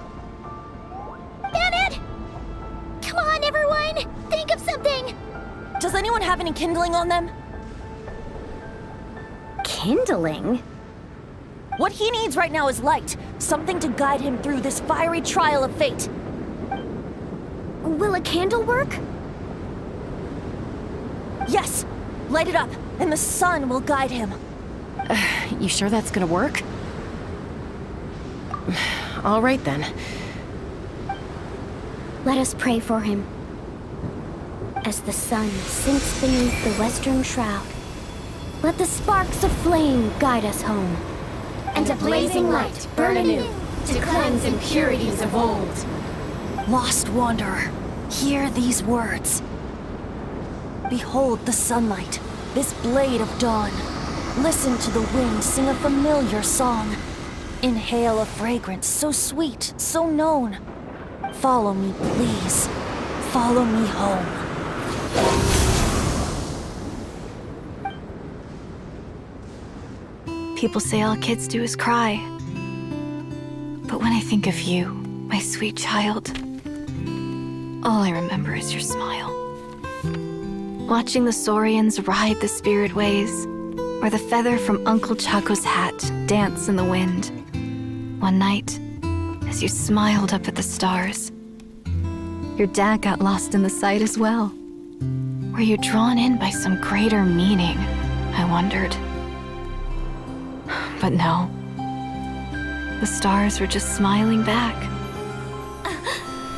Bennett! Come on, everyone! Think of something! Does anyone have any kindling on them? Kindling? What he needs right now is light. Something to guide him through this fiery trial of fate. Will a candle work? Yes! Light it up, and the sun will guide him. You sure that's gonna work? All right then. Let us pray for him. As the sun sinks beneath the western shroud, let the sparks of flame guide us home. And a blazing light burn anew to cleanse impurities of old. Lost wanderer, hear these words. Behold the sunlight, this blade of dawn. Listen to the wind sing a familiar song. Inhale a fragrance so sweet, so known. Follow me, please. Follow me home. People say all kids do is cry. But when I think of you, my sweet child, all I remember is your smile. Watching the saurians ride the spirit ways, or the feather from Uncle Chaco's hat dance in the wind. One night, as you smiled up at the stars, your dad got lost in the sight as well. Were you drawn in by some greater meaning, I wondered. But no. The stars were just smiling back.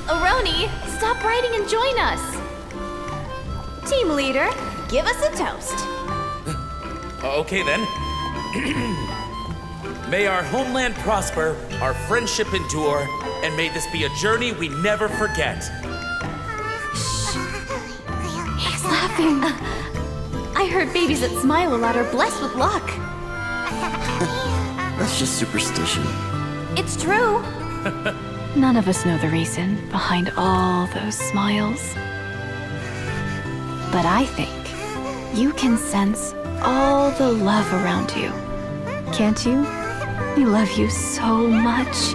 Aroni, stop writing and join us. Team leader, give us a toast. Okay then. May our homeland prosper, our friendship endure, and may this be a journey we never forget. He's laughing. I heard babies that smile a lot are blessed with luck. That's just superstition. It's true. None of us know the reason behind all those smiles. But I think you can sense all the love around you. Can't you? I love you so much.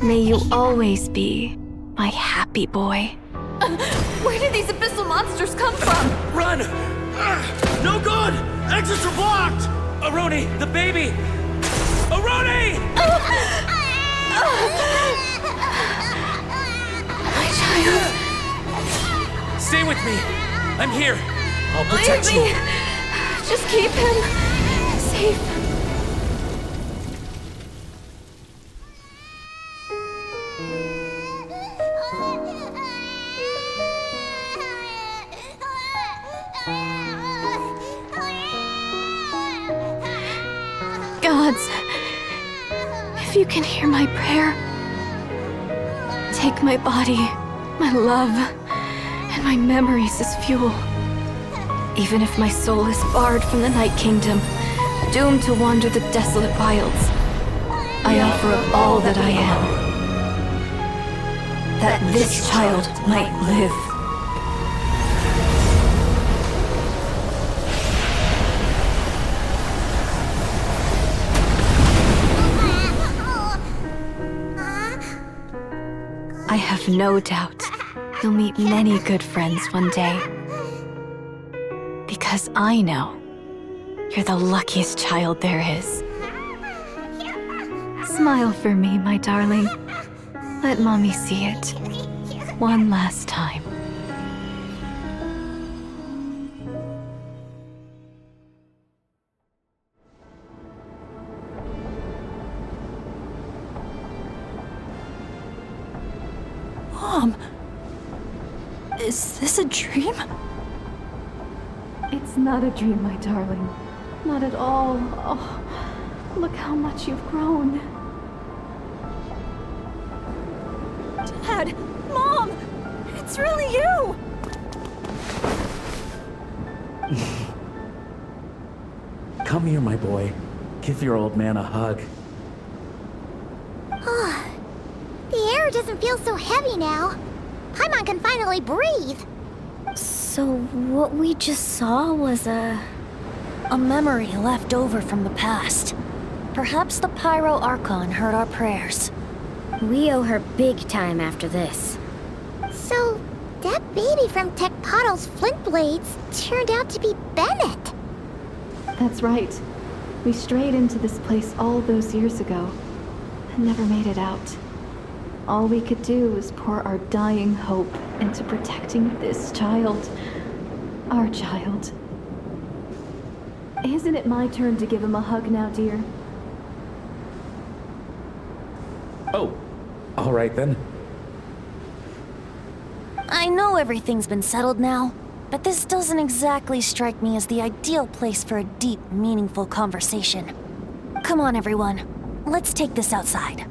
May you always be my happy boy. Where did these abyssal monsters come from? Run! No good! Exits are blocked! Aroni, the baby! Aroni! My child. Stay with me. I'm here. I'll protect Leave you. me. Just keep him safe. Gods, if you can hear my prayer, take my body, my love, and my memories as fuel. Even if my soul is barred from the Night Kingdom, doomed to wander the desolate wilds, I offer up all that I am, that this child might live. I have no doubt you'll meet many good friends one day. Because I know you're the luckiest child there is. Smile for me, my darling. Let Mommy see it one last time. Mom! Is this a dream? It's not a dream, my darling. Not at all. Oh, look how much you've grown. Dad! Mom! It's really you! Come here, my boy. Give your old man a hug. The air doesn't feel so heavy now. Paimon can finally breathe. So what we just saw was a memory left over from the past. Perhaps the Pyro Archon heard our prayers. We owe her big time after this. So, that baby from Tecpato's Flint Blades turned out to be Bennett. That's right. We strayed into this place all those years ago. never made it out. All we could do was pour our dying hope into protecting this child. Our child. Isn't it my turn to give him a hug now, dear? Oh, all right then. I know everything's been settled now, but this doesn't exactly strike me as the ideal place for a deep, meaningful conversation. Come on, everyone. Let's take this outside.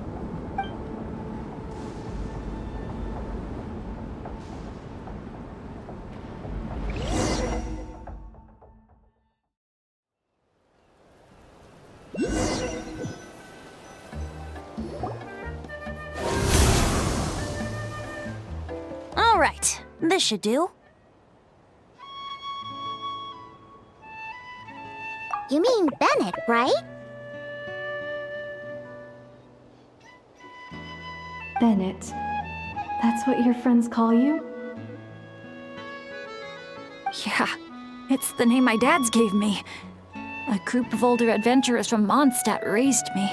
All right, this should do. You mean Bennett, right? Bennett. That's what your friends call you? Yeah, it's the name my dad's gave me. A group of older adventurers from Mondstadt raised me.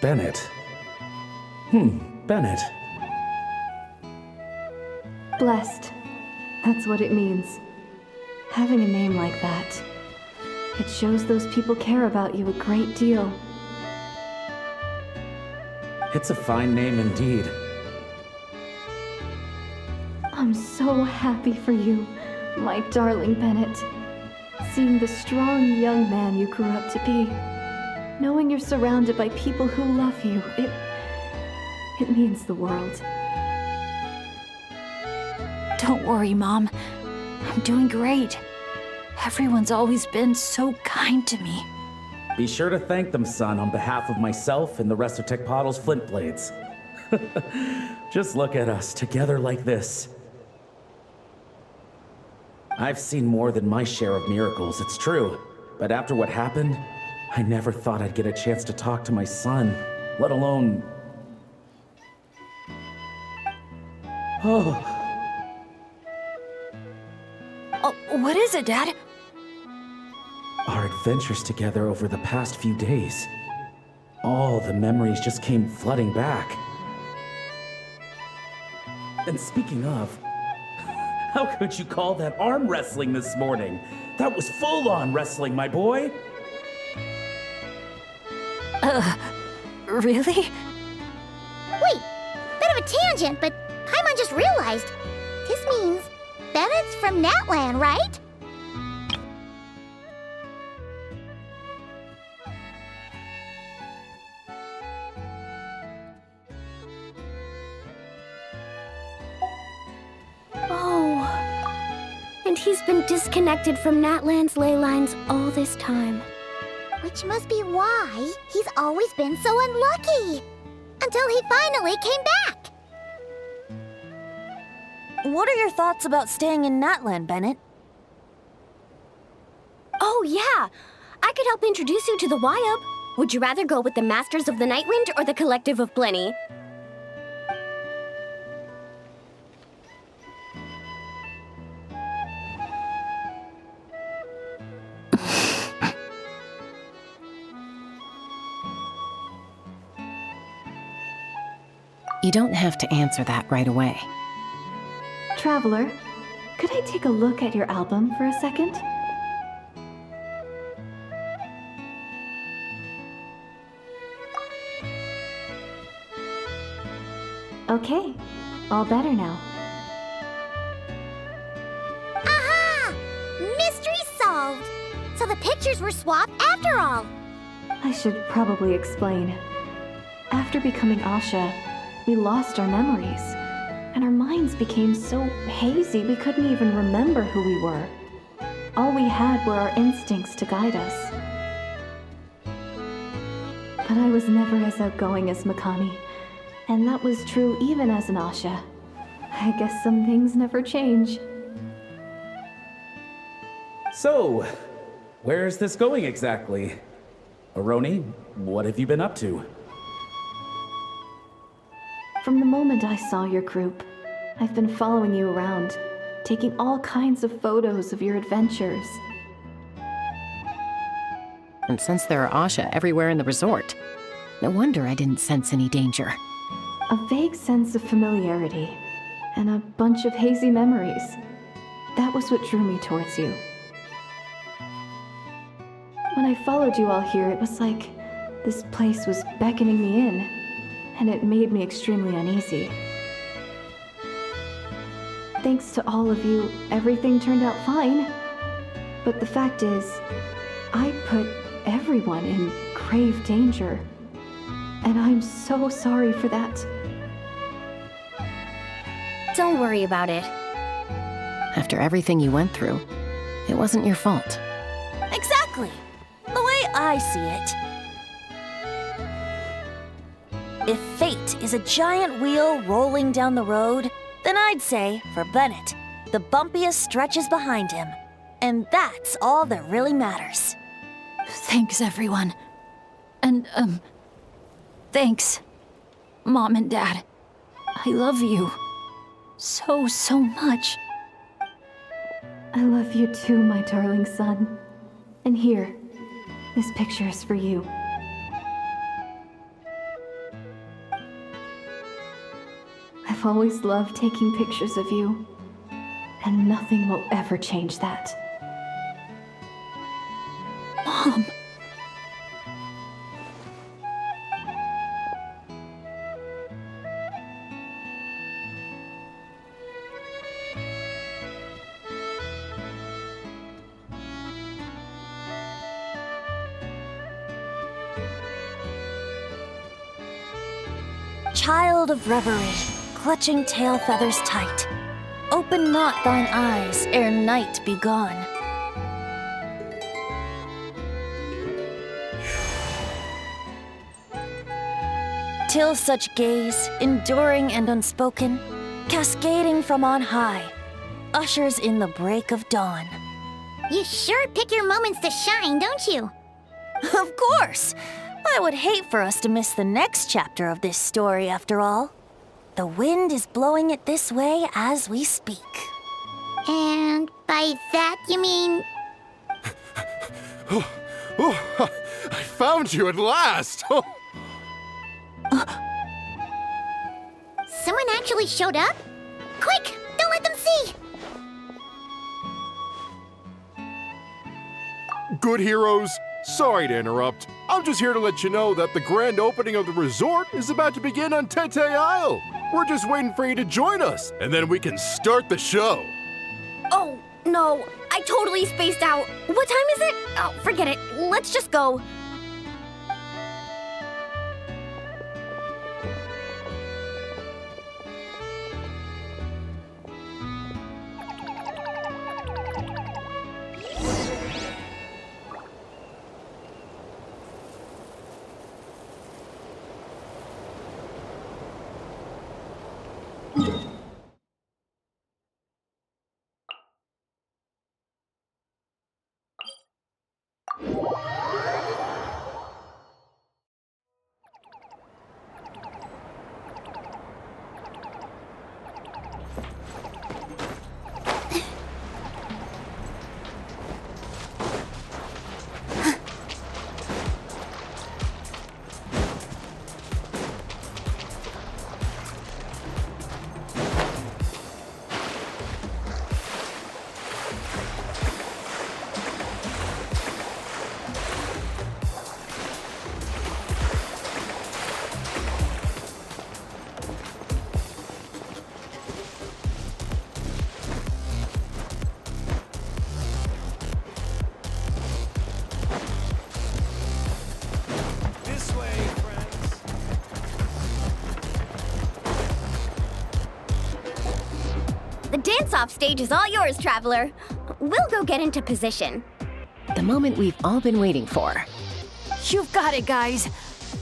Bennett. Bennett. Blessed. That's what it means. Having a name like that. It shows those people care about you a great deal. It's a fine name indeed. I'm so happy for you, my darling Bennett. Seeing the strong young man you grew up to be. Knowing you're surrounded by people who love you, it means the world. Don't worry, Mom. I'm doing great. Everyone's always been so kind to me. Be sure to thank them, son, on behalf of myself and the rest of Tecpotle's Flint Blades. Just look at us, together like this. I've seen more than my share of miracles, it's true. But after what happened, I never thought I'd get a chance to talk to my son, let alone... Oh... Oh, what is it, Dad? Our adventures together over the past few days. All the memories just came flooding back. And speaking of, how could you call that arm wrestling this morning? That was full-on wrestling, my boy. Really? Wait, bit of a tangent, but Paimon just realized. This means Bennett's from Natland, right? And he's been disconnected from Natland's ley lines all this time. Which must be why he's always been so unlucky. Until he finally came back. What are your thoughts about staying in Natland, Bennett? Oh, yeah! I could help introduce you to the Wyub. Would you rather go with the Masters of the Nightwind or the Collective of Blenny? You don't have to answer that right away. Traveler, could I take a look at your album for a second? Okay, all better now. Aha! Mystery solved! So the pictures were swapped after all. I should probably explain. After becoming Asha, we lost our memories, and our minds became so hazy we couldn't even remember who we were. All we had were our instincts to guide us. But I was never as outgoing as Mikami, and that was true even as an Asha. I guess some things never change. So, where's this going exactly? Aroni, what have you been up to? From the moment I saw your group, I've been following you around, taking all kinds of photos of your adventures. And since there are Asha everywhere in the resort, no wonder I didn't sense any danger. A vague sense of familiarity, and a bunch of hazy memories. That was what drew me towards you. When I followed you all here, it was like this place was beckoning me in, and it made me extremely uneasy. Thanks to all of you, everything turned out fine. But the fact is, I put everyone in grave danger. And I'm so sorry for that. Don't worry about it. After everything you went through, it wasn't your fault. Exactly! The way I see it. If fate is a giant wheel rolling down the road, then I'd say, for Bennett, the bumpiest stretches behind him. And that's all that really matters. Thanks, everyone. And, thanks, Mom and Dad. I love you. So much. I love you too, my darling son. And here, this picture is for you. I've always loved taking pictures of you, and nothing will ever change that. Mom. Child of reverie, clutching tail feathers tight, open not thine eyes ere night be gone. Till such gaze, enduring and unspoken, cascading from on high, ushers in the break of dawn. You sure pick your moments to shine, don't you? Of course! I would hate for us to miss the next chapter of this story, after all. The wind is blowing it this way as we speak. And by that, you mean... I found you at last! Someone actually showed up? Quick! Don't let them see! Good heroes, sorry to interrupt. I'm just here to let you know that the grand opening of the resort is about to begin on Tete Isle. We're just waiting for you to join us, and then we can start the show. Oh, no. I totally spaced out. What time is it? Oh, forget it. Let's just go. The dance-off stage is all yours, Traveler. We'll go get into position. The moment we've all been waiting for. You've got it, guys.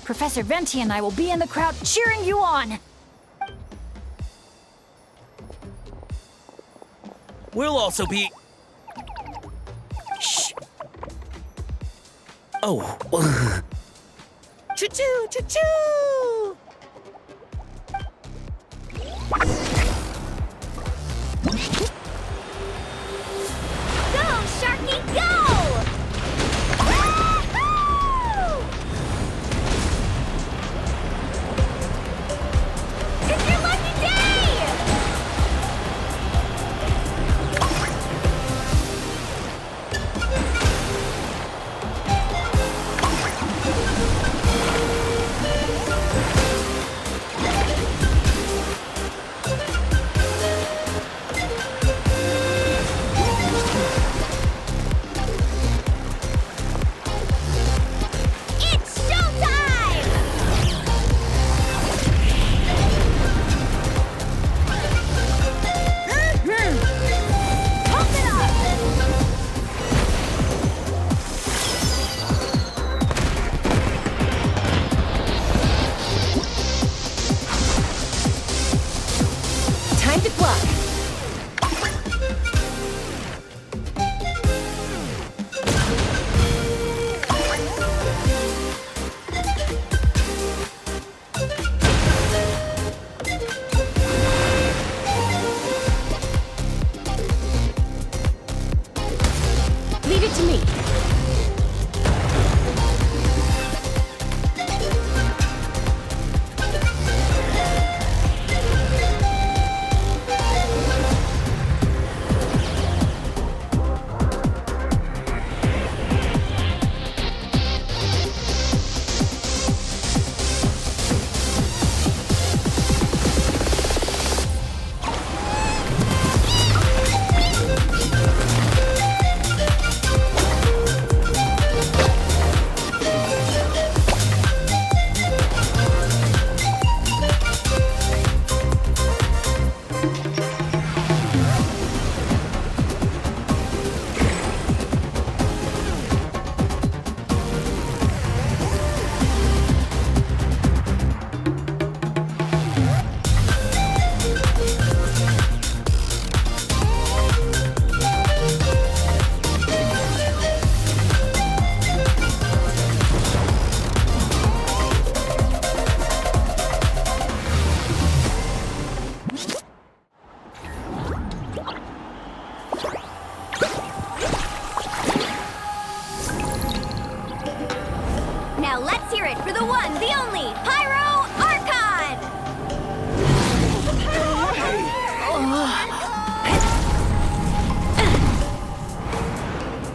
Professor Venti and I will be in the crowd cheering you on. We'll also be... Shh. Oh. Choo-choo, choo-choo! Go, Sharky, go! Now let's hear it for the one, the only, Pyro Archon!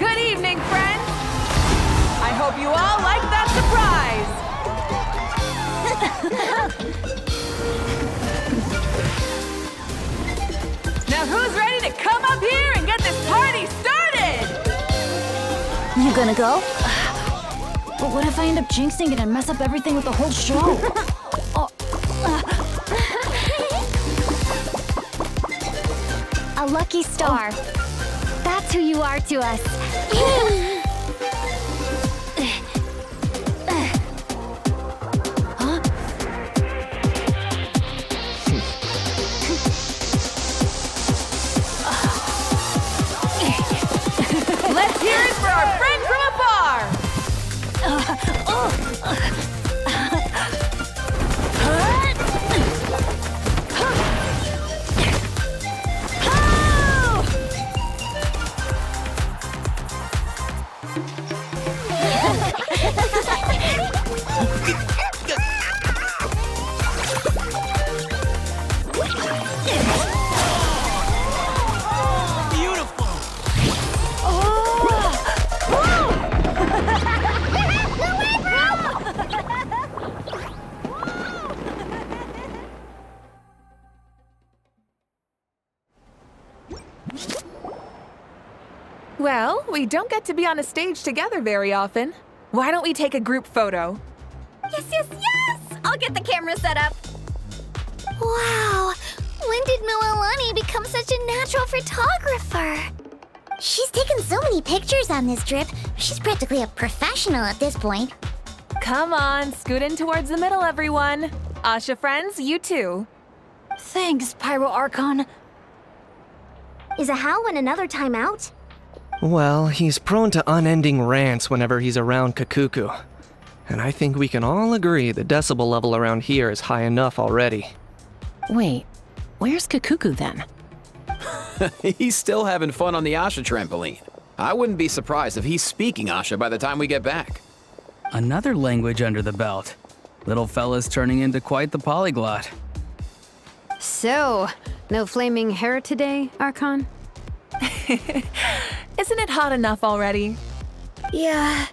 Good evening, friends! I hope you all like that surprise! Now who's ready to come up here and get this party started? You gonna go? But what if I end up jinxing it and mess up everything with the whole show? A lucky star. That's who you are to us. Let's hear it for our friend from afar! Well, we don't get to be on a stage together very often. Why don't we take a group photo? Yes, yes, yes! I'll get the camera set up. Wow, when did Mililani become such a natural photographer? She's taken so many pictures on this trip. She's practically a professional at this point. Come on, scoot in towards the middle, everyone. Asha friends, you too. Thanks, Pyro Archon. Is a Hal in another timeout? Well, he's prone to unending rants whenever he's around Kakuku. And I think we can all agree the decibel level around here is high enough already. Wait, where's Kakuku then? He's still having fun on the Asha trampoline. I wouldn't be surprised if he's speaking Asha by the time we get back. Another language under the belt. Little fella's turning into quite the polyglot. So, no flaming hair today, Archon? Isn't it hot enough already? Yeah,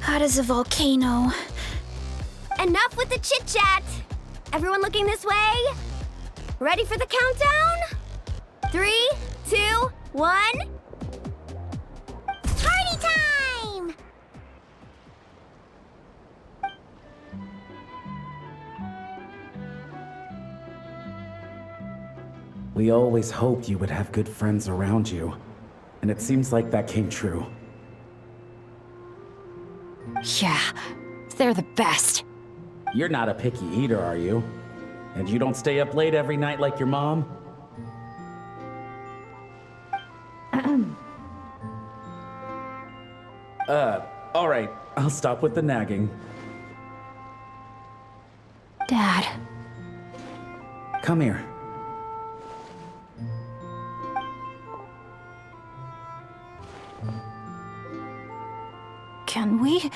hot as a volcano. Enough with the chit-chat! Everyone looking this way? Ready for the countdown? 3, 2, 1... Party time! We always hoped you would have good friends around you, and it seems like that came true. Yeah, they're the best. You're not a picky eater, are you? And you don't stay up late every night like your mom? Alright, I'll stop with the nagging. Dad. Come here. Can we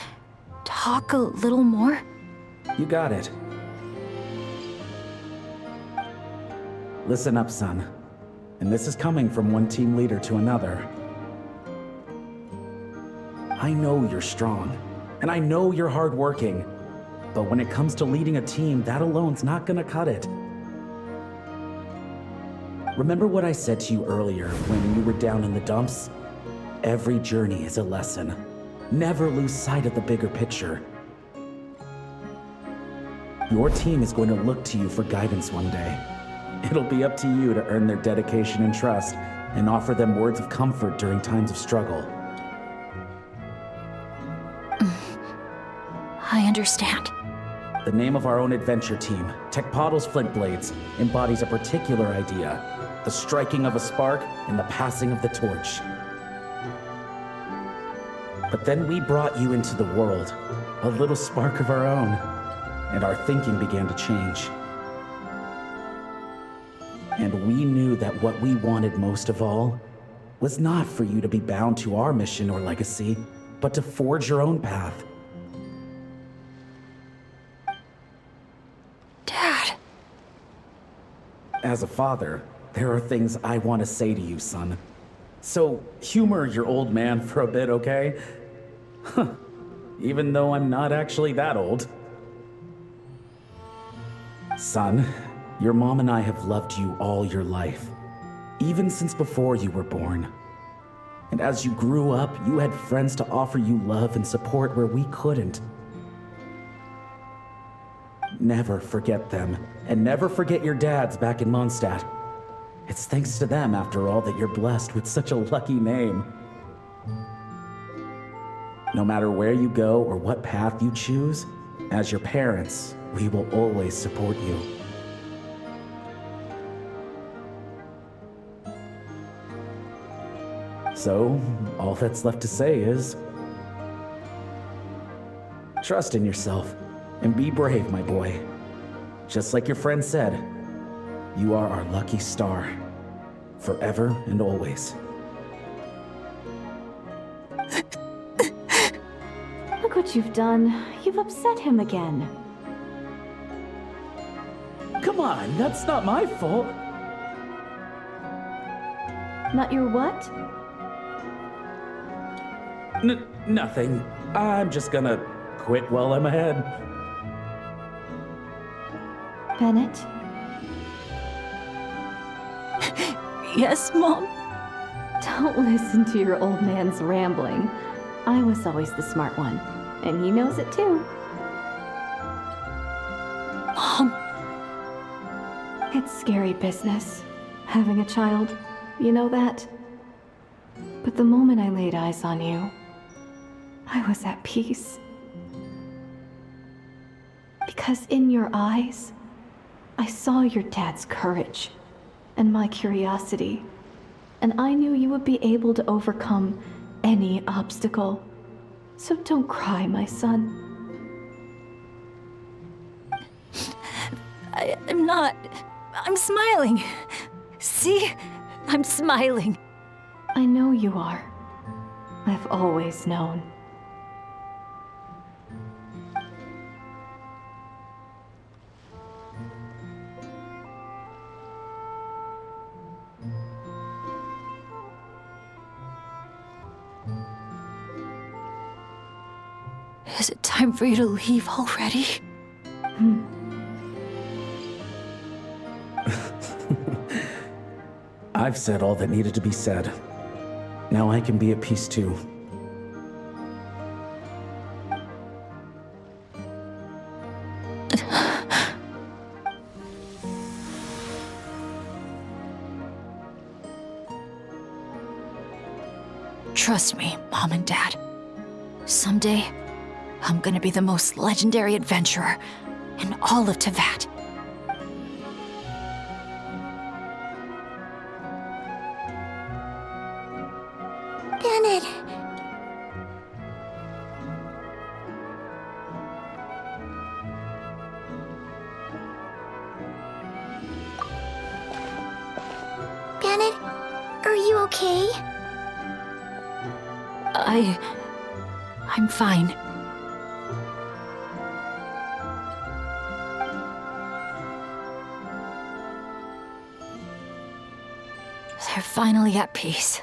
talk a little more? You got it. Listen up, son. And this is coming from one team leader to another. I know you're strong, and I know you're hardworking. But when it comes to leading a team, that alone's not gonna cut it. Remember what I said to you earlier when you were down in the dumps? Every journey is a lesson. Never lose sight of the bigger picture. Your team is going to look to you for guidance one day. It'll be up to you to earn their dedication and trust and offer them words of comfort during times of struggle. I understand. The name of our own adventure team, Tecpato's Flint Blades, embodies a particular idea: the striking of a spark and the passing of the torch. But then we brought you into the world, a little spark of our own, and our thinking began to change. And we knew that what we wanted most of all was not for you to be bound to our mission or legacy, but to forge your own path. as a father, there are things I want to say to you, son. So, humor your old man for a bit, okay? Even though I'm not actually that old. Son, your mom and I have loved you all your life, even since before you were born. And as you grew up, you had friends to offer you love and support where we couldn't. Never forget them, and never forget your dads back in Mondstadt. It's thanks to them, after all, that you're blessed with such a lucky name. No matter where you go or what path you choose, as your parents, we will always support you. So, all that's left to say is, trust in yourself and be brave, my boy. Just like your friend said, you are our lucky star, forever and always. Look what you've done. You've upset him again. Come on, that's not my fault. Not your what? Nothing. I'm just gonna quit while I'm ahead. Bennett? Yes, Mom? Don't listen to your old man's rambling. I was always the smart one, and he knows it too. Mom? It's scary business, having a child. You know that? But the moment I laid eyes on you, I was at peace. Because in your eyes, I saw your dad's courage and my curiosity, and I knew you would be able to overcome any obstacle. So don't cry, my son. I'm not. I'm smiling. See? I'm smiling. I know you are. I've always known. Is it time for you to leave already? I've said all that needed to be said. Now I can be at peace too. Trust me, Mom and Dad. Someday, I'm gonna be the most legendary adventurer in all of Teyvat. Bennett. Bennett, are you okay? I'm fine. They're finally at peace.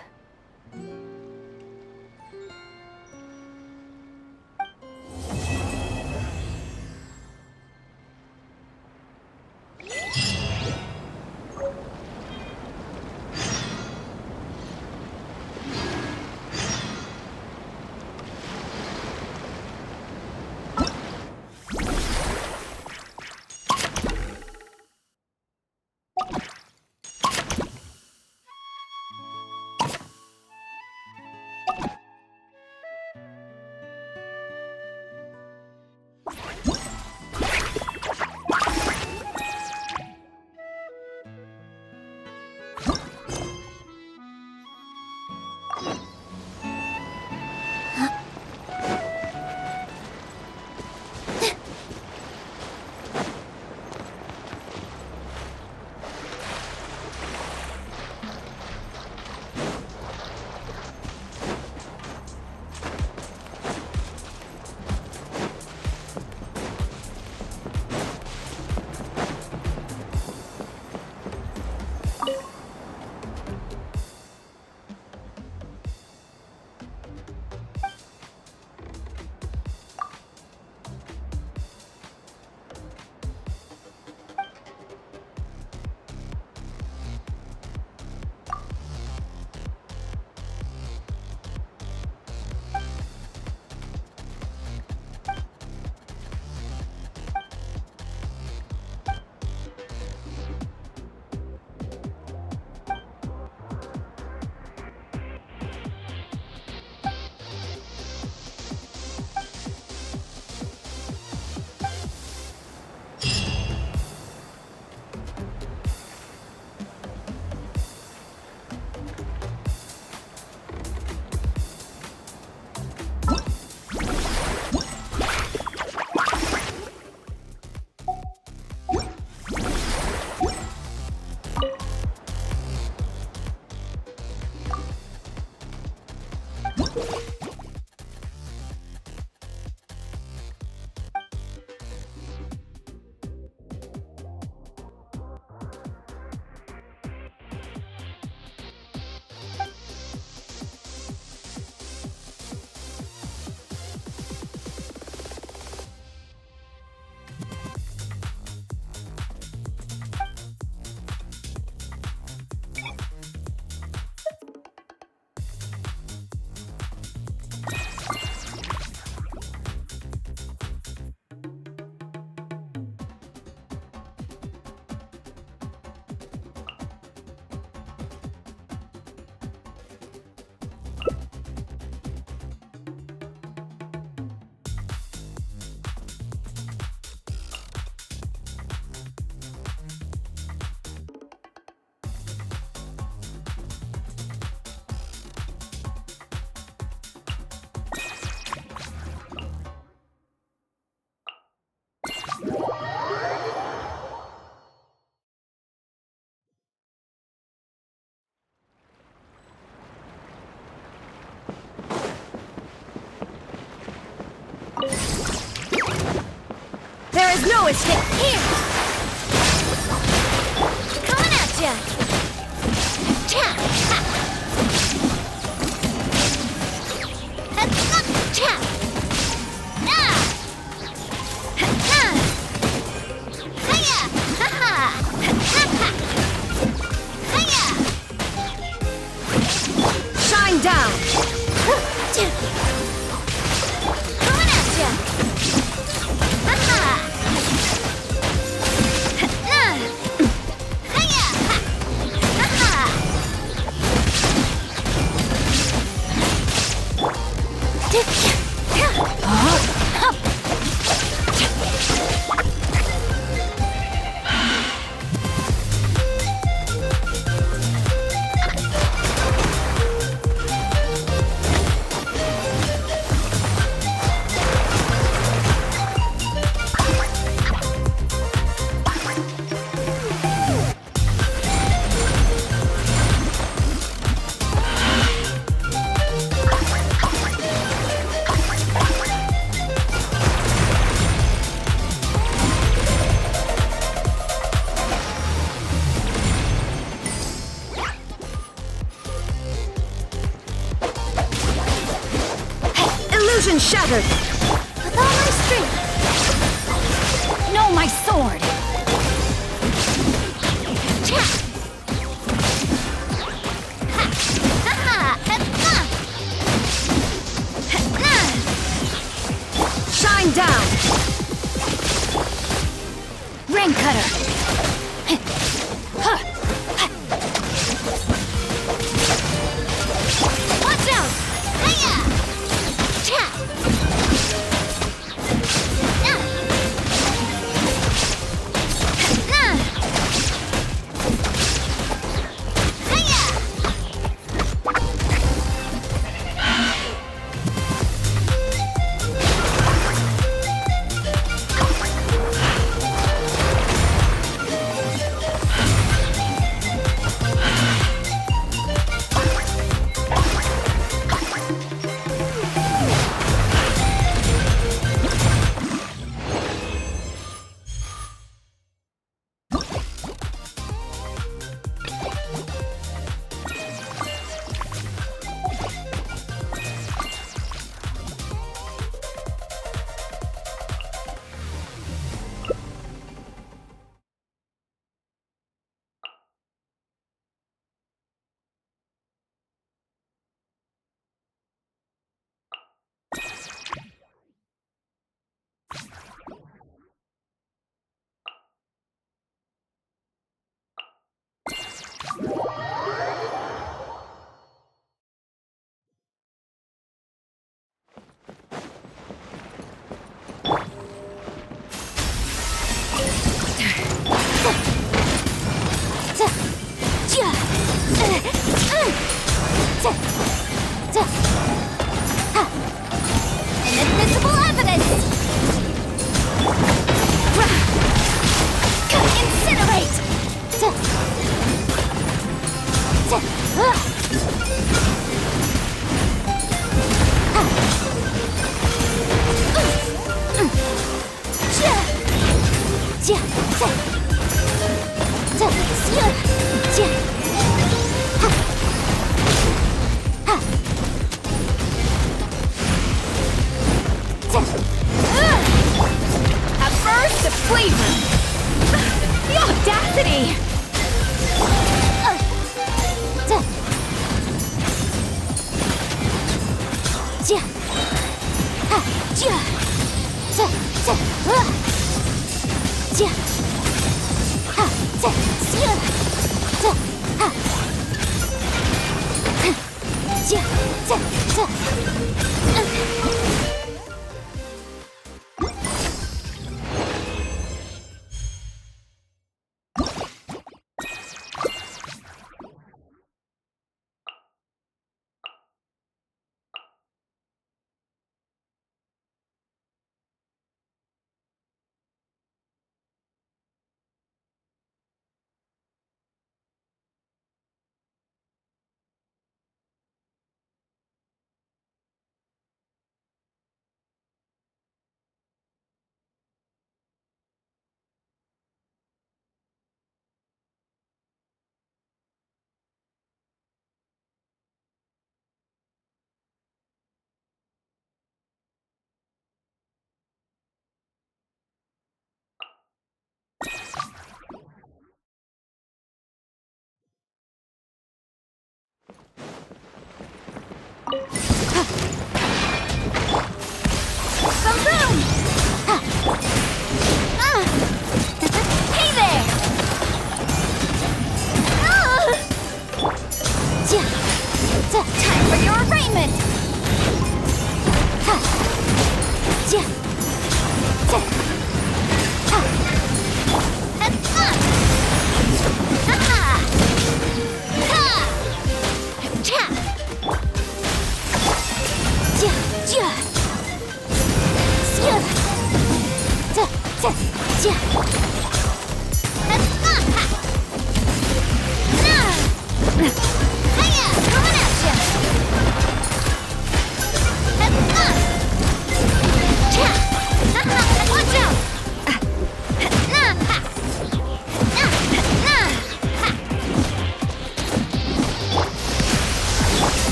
There is no escape here! Coming at ya! Cha! Ha! Cha! Ah! Ha! Hiya! Ha ha! Ha ha! Hiya! Shine down! Coming at ya! Ha ha! Hiya! Ha ha! Illusion shattered! With all my strength! No, my sword! Cha! Ha! Ha ha! Ha ha! Ha! Shine down! Rain cutter! Watch out! Hiya! Cha! Inadmissible evidence! Incinerate! A burst of flavor! The audacity!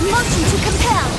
Motion to compel.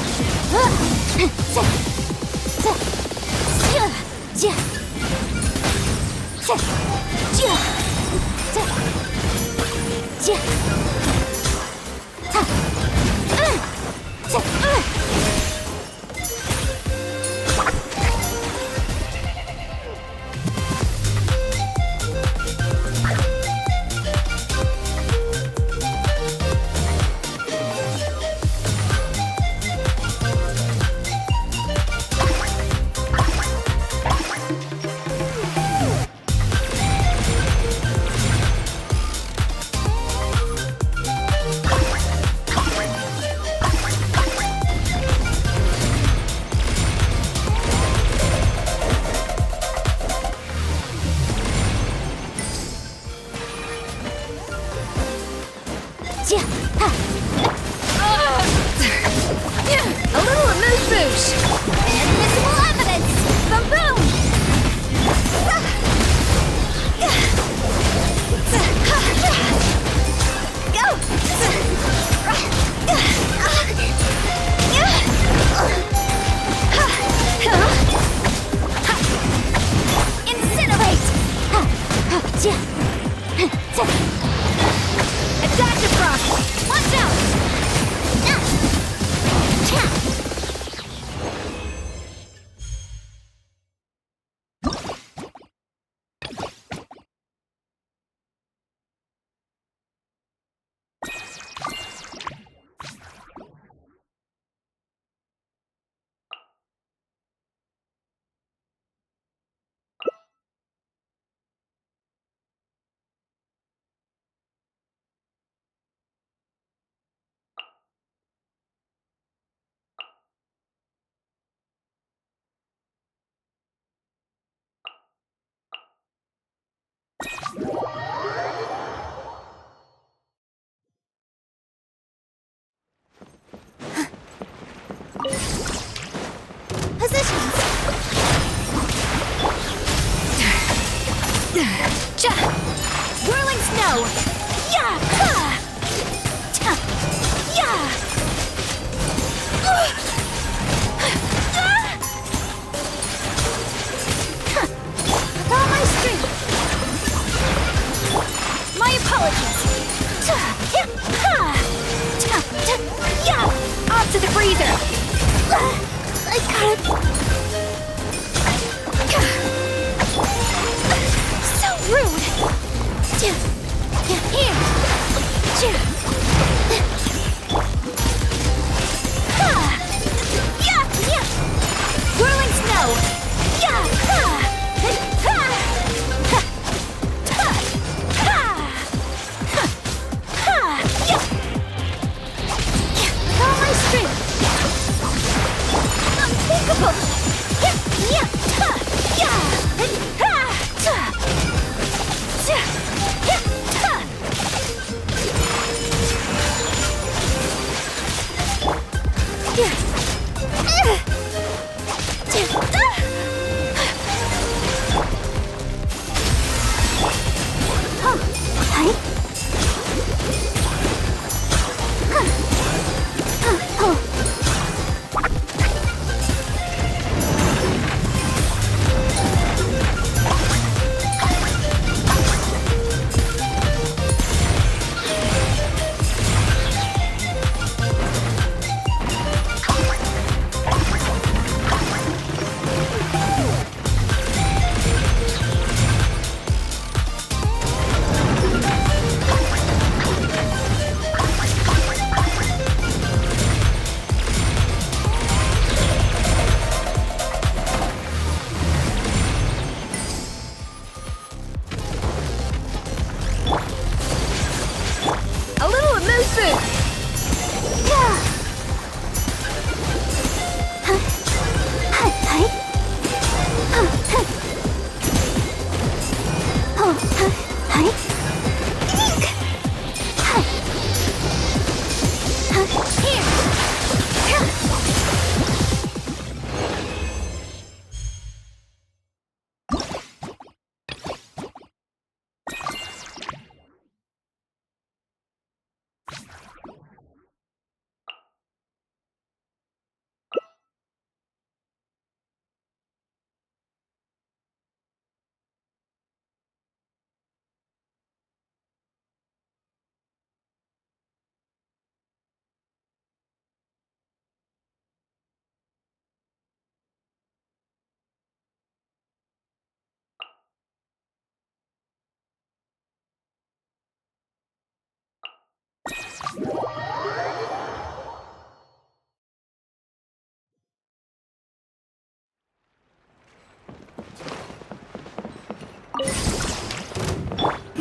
A little amuse-bouche! Invisible evidence! Boom boom! Go! Incinerate! Attack across! Watch out! Positions. Whirling snow. Yeah. Yeah. All my strength. My apologies. Yeah. Off to the freezer. I got it. So rude. Here.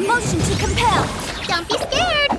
Motion to compel. Don't be scared.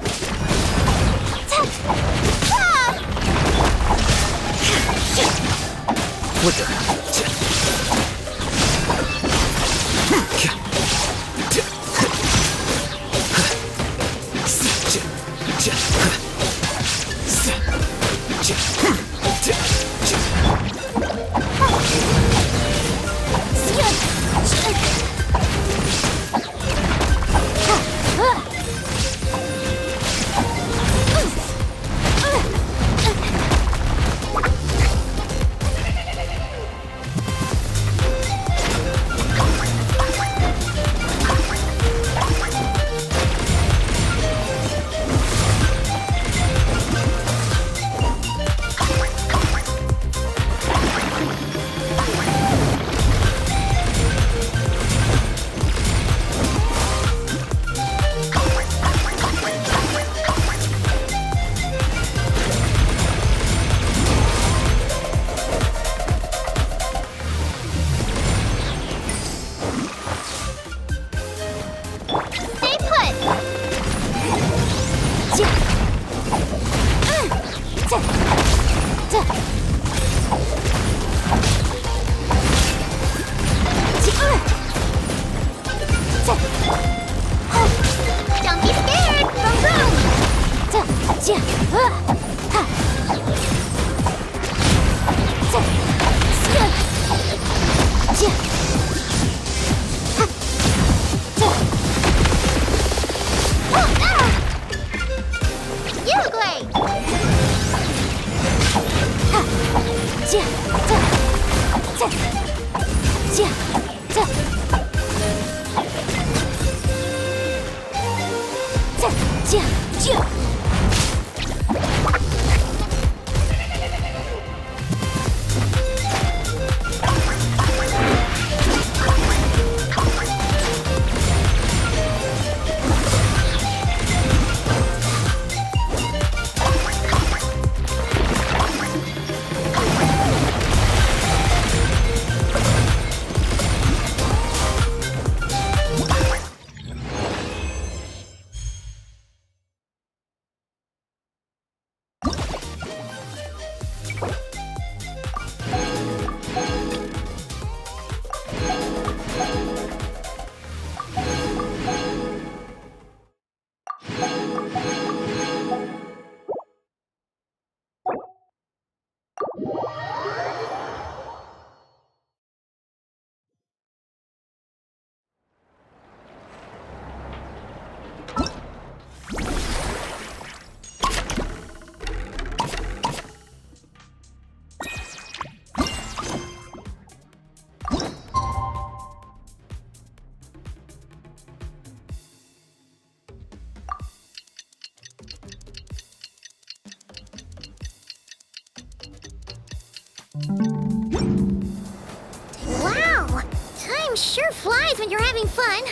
Wow! Time sure flies when you're having fun.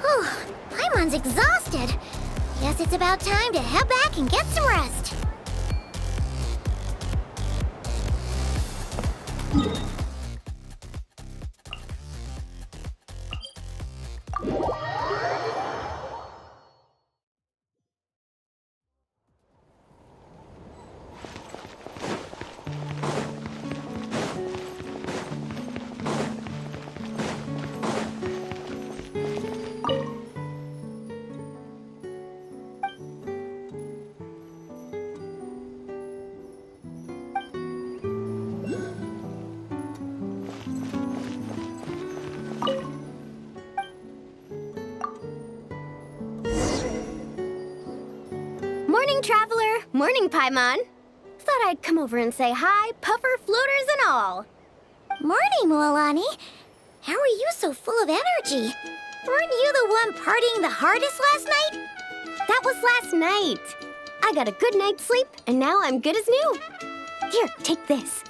Oh, Paimon's exhausted. Guess it's about time to head back and get some rest. Morning, traveler. Morning, Paimon. Thought I'd come over and say hi, puffer, floaters, and all. Morning, Mualani. How are you so full of energy? Weren't you the one partying the hardest last night? That was last night. I got a good night's sleep, and now I'm good as new. Here, take this.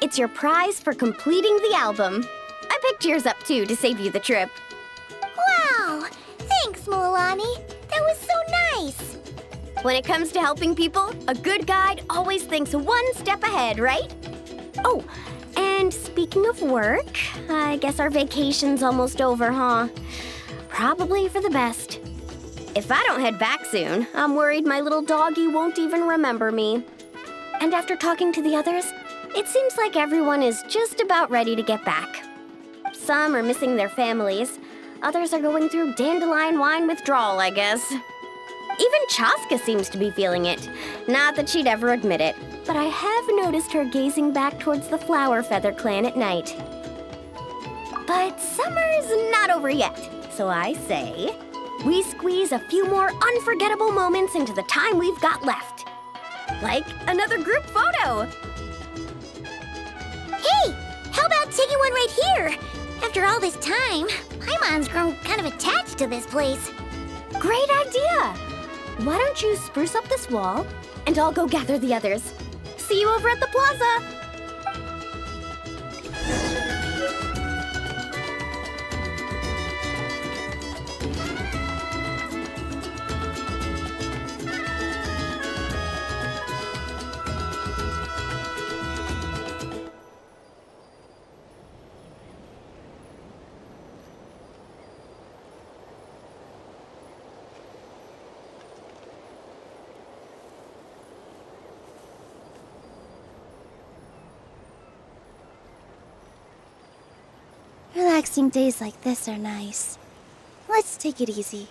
It's your prize for completing the album. I picked yours up, too, to save you the trip. Wow! Thanks, Mualani. That was so nice. When it comes to helping people, a good guide always thinks one step ahead, right? Oh, and speaking of work, I guess our vacation's almost over, huh? Probably for the best. If I don't head back soon, I'm worried my little doggy won't even remember me. And after talking to the others, it seems like everyone is just about ready to get back. Some are missing their families. Others are going through dandelion wine withdrawal, I guess. Even Chaska seems to be feeling it. Not that she'd ever admit it, but I have noticed her gazing back towards the Flower Feather clan at night. But summer's not over yet, so I say, we squeeze a few more unforgettable moments into the time we've got left. Like another group photo. Hey, how about taking one right here? After all this time, Paimon's grown kind of attached to this place. Great idea! Why don't you spruce up this wall, and I'll go gather the others. See you over at the plaza! Relaxing days like this are nice. Let's take it easy.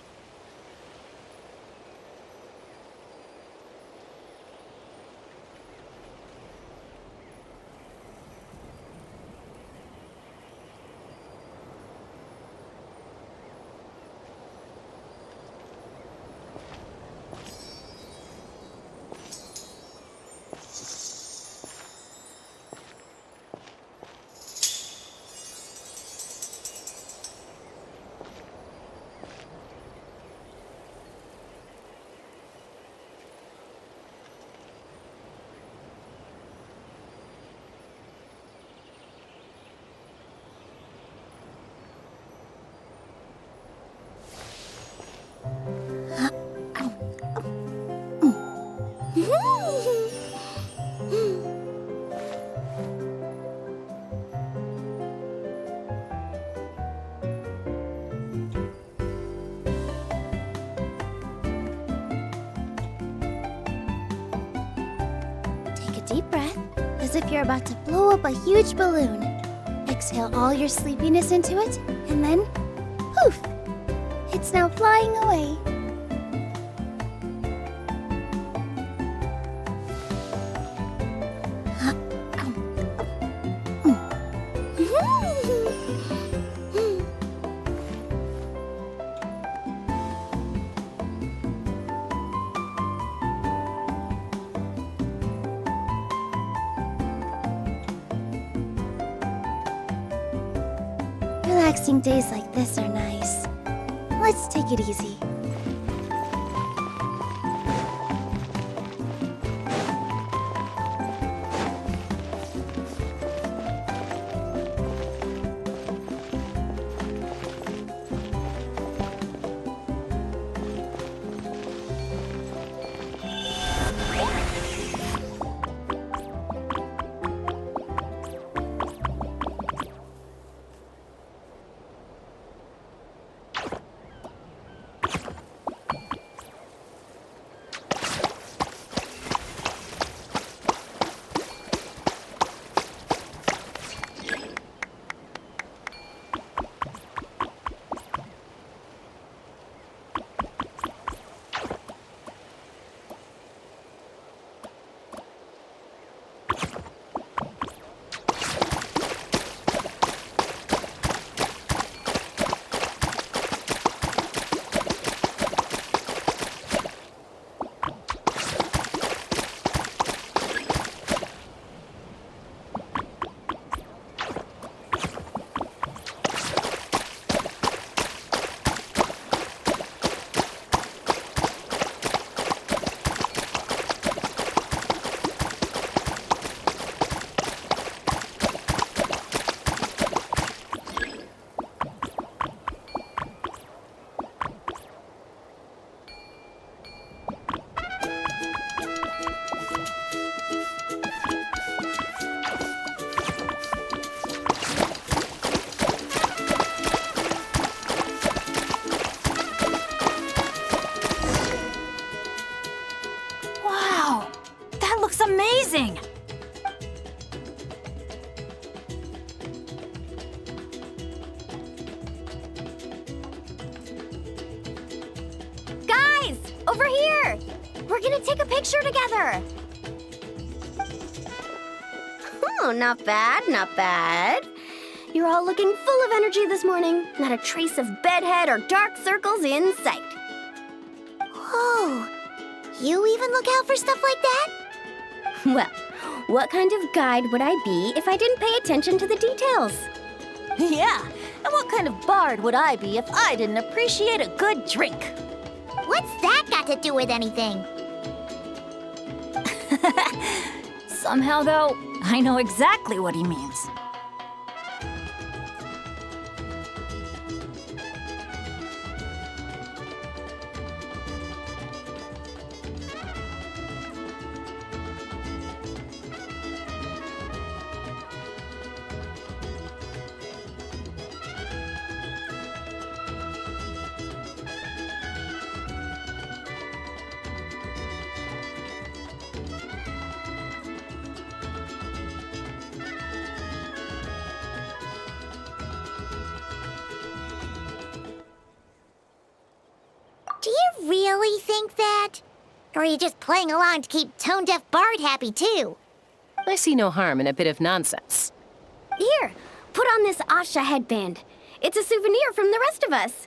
Deep breath, as if you're about to blow up a huge balloon. Exhale all your sleepiness into it, and then, poof! It's now flying away. Relaxing days like this are nice. Let's take it easy. Over here! We're gonna take a picture together! Oh, not bad, not bad. You're all looking full of energy this morning. Not a trace of bedhead or dark circles in sight. Whoa, you even look out for stuff like that? Well, what kind of guide would I be if I didn't pay attention to the details? Yeah, and what kind of bard would I be if I didn't appreciate a good drink? What's that got to do with anything? Somehow, though, I know exactly what he means. Do you really think that? Or are you just playing along to keep Tone Deaf Bard happy too? I see no harm in a bit of nonsense. Here, put on this Asha headband. It's a souvenir from the rest of us.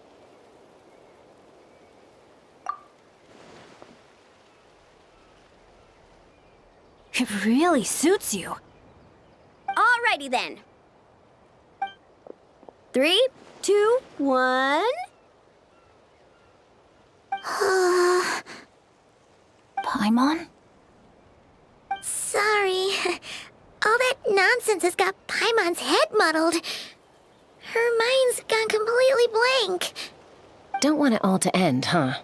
It really suits you. Alrighty then. 3, 2, 1. Paimon? Sorry. All that nonsense has got Paimon's head muddled. Her mind's gone completely blank. Don't want it all to end, huh?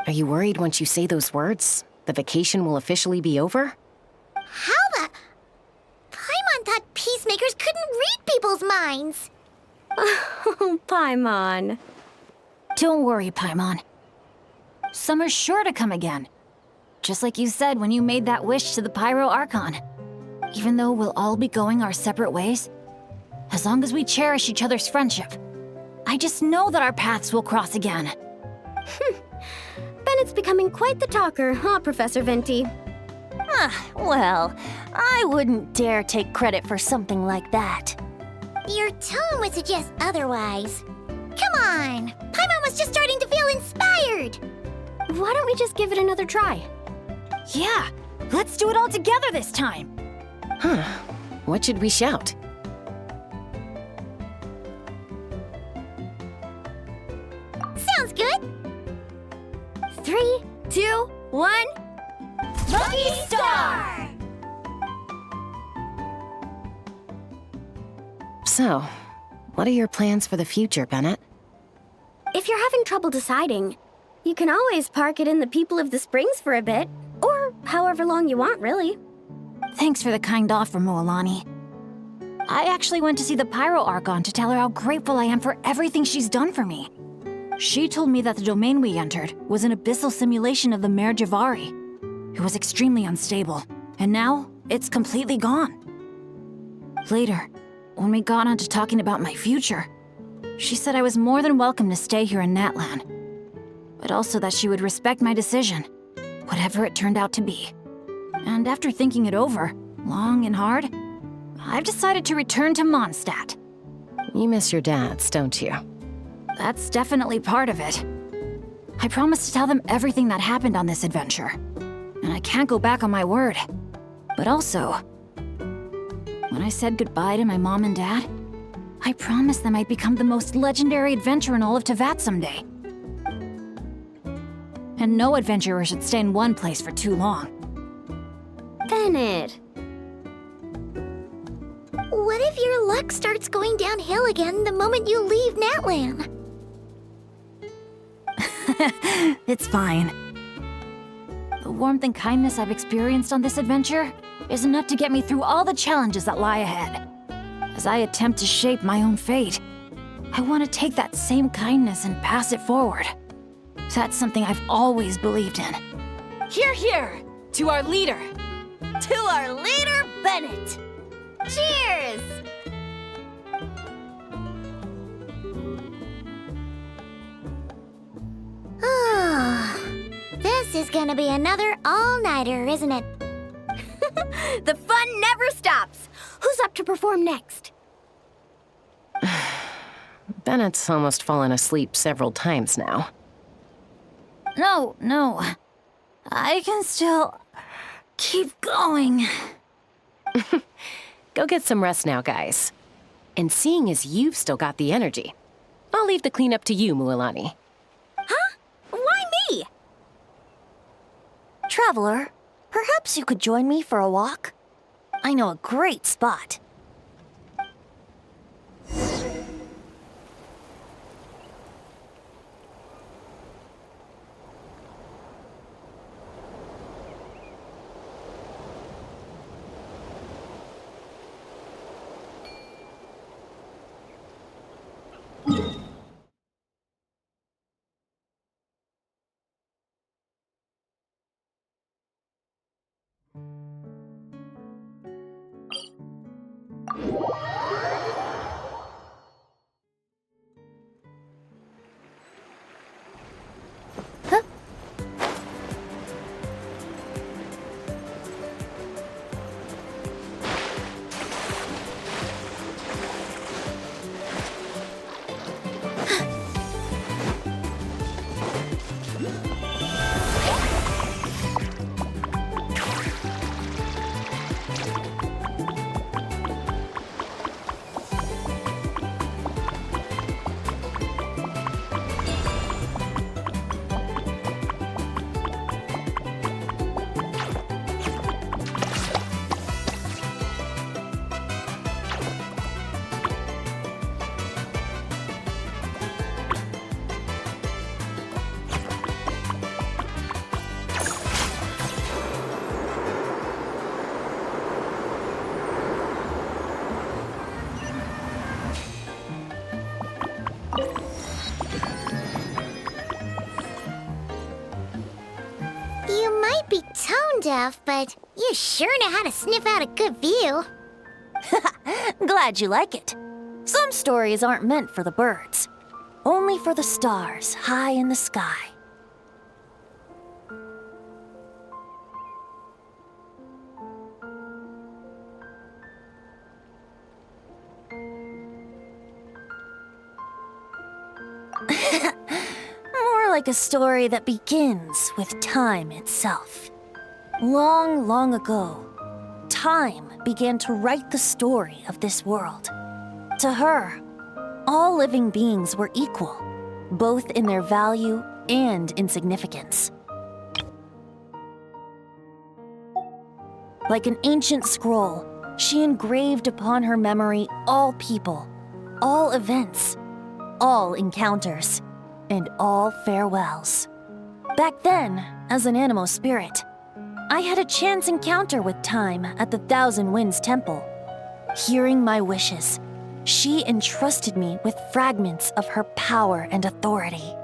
Are you worried once you say those words, the vacation will officially be over? How the... Paimon thought peacemakers couldn't read people's minds. Oh, Paimon. Don't worry, Paimon. Summer's sure to come again. Just like you said when you made that wish to the Pyro Archon. Even though we'll all be going our separate ways, as long as we cherish each other's friendship, I just know that our paths will cross again. Bennett's becoming quite the talker, huh, Professor Venti? Well, I wouldn't dare take credit for something like that. Your tone would suggest otherwise. Come on! Paimon was just starting to feel inspired! Why don't we just give it another try? Yeah, let's do it all together this time! Huh. What should we shout? Sounds good! 3, 2, 1. Lucky Star! So, what are your plans for the future, Bennett? If you're having trouble deciding, you can always park it in the People of the Springs for a bit. Or however long you want, really. Thanks for the kind offer, Moalani. I actually went to see the Pyro Archon to tell her how grateful I am for everything she's done for me. She told me that the domain we entered was an abyssal simulation of the Mare Javari. It was extremely unstable, and now it's completely gone. Later, when we got on to talking about my future, she said I was more than welcome to stay here in Natlan, but also that she would respect my decision, whatever it turned out to be. And after thinking it over, long and hard, I've decided to return to Mondstadt. You miss your dads, don't you? That's definitely part of it. I promised to tell them everything that happened on this adventure, and I can't go back on my word. But also, when I said goodbye to my mom and dad, I promised them I'd become the most legendary adventurer in all of Teyvat someday. And no adventurer should stay in one place for too long. Bennett. What if your luck starts going downhill again the moment you leave Natlan? It's fine. The warmth and kindness I've experienced on this adventure is enough to get me through all the challenges that lie ahead. As I attempt to shape my own fate, I want to take that same kindness and pass it forward. That's something I've always believed in. Hear, hear! To our leader! To our leader, Bennett! Cheers! gonna be another all-nighter, isn't it? The fun never stops! Who's up to perform next? Bennett's almost fallen asleep several times now. No. I can still keep going. Go get some rest now, guys. And seeing as you've still got the energy, I'll leave the cleanup to you, Mualani. Huh? Why me? Traveler, perhaps you could join me for a walk? I know a great spot. You might be tone deaf, but you sure know how to sniff out a good view. Glad you like it. Some stories aren't meant for the birds, only for the stars high in the sky. More like a story that begins with time itself. Long, long ago, time began to write the story of this world. To her, all living beings were equal, both in their value and in significance. Like an ancient scroll, she engraved upon her memory all people, all events, all encounters, and all farewells. Back then, as an animal spirit, I had a chance encounter with time at the Thousand Winds Temple. Hearing my wishes, she entrusted me with fragments of her power and authority.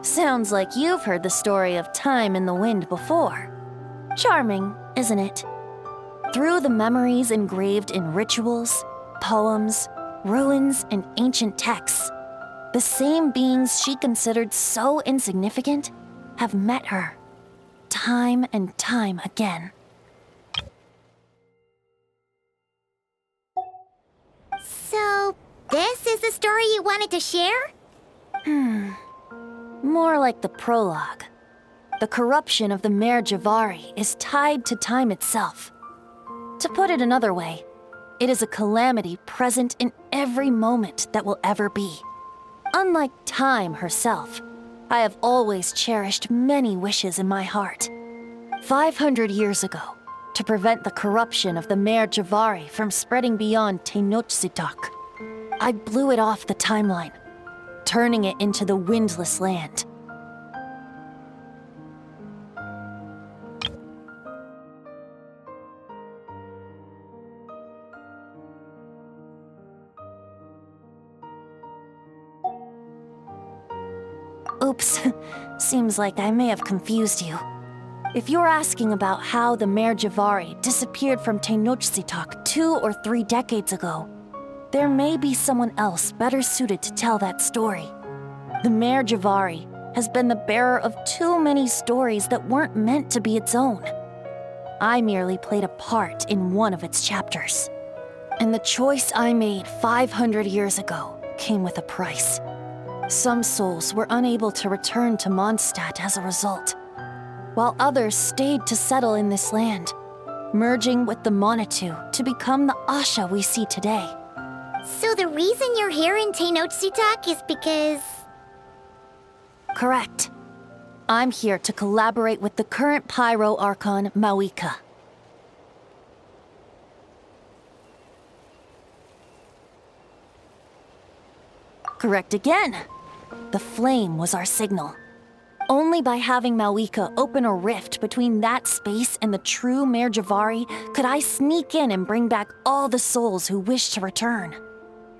Sounds like you've heard the story of time and the wind before. Charming, isn't it? Through the memories engraved in rituals, poems, ruins, and ancient texts, the same beings she considered so insignificant have met her, time and time again. So, this is the story you wanted to share? More like the prologue. The corruption of the Mare Javari is tied to time itself. To put it another way, it is a calamity present in every moment that will ever be. Unlike time herself, I have always cherished many wishes in my heart. 500 years ago, to prevent the corruption of the Mare Javari from spreading beyond Tenochtitlan, I blew it off the timeline, turning it into the Windless Land. Oops, seems like I may have confused you. If you're asking about how the Mare Javari disappeared from Tenochtitlan 2 or 3 decades ago, there may be someone else better suited to tell that story. The Mare Javari has been the bearer of too many stories that weren't meant to be its own. I merely played a part in one of its chapters. And the choice I made 500 years ago came with a price. Some souls were unable to return to Mondstadt as a result, while others stayed to settle in this land, merging with the Monitu to become the Asha we see today. So the reason you're here in Tenochtitlan is because... Correct. I'm here to collaborate with the current Pyro Archon, Mawika. Correct again. The flame was our signal. Only by having Mawika open a rift between that space and the true Mare Javari could I sneak in and bring back all the souls who wish to return.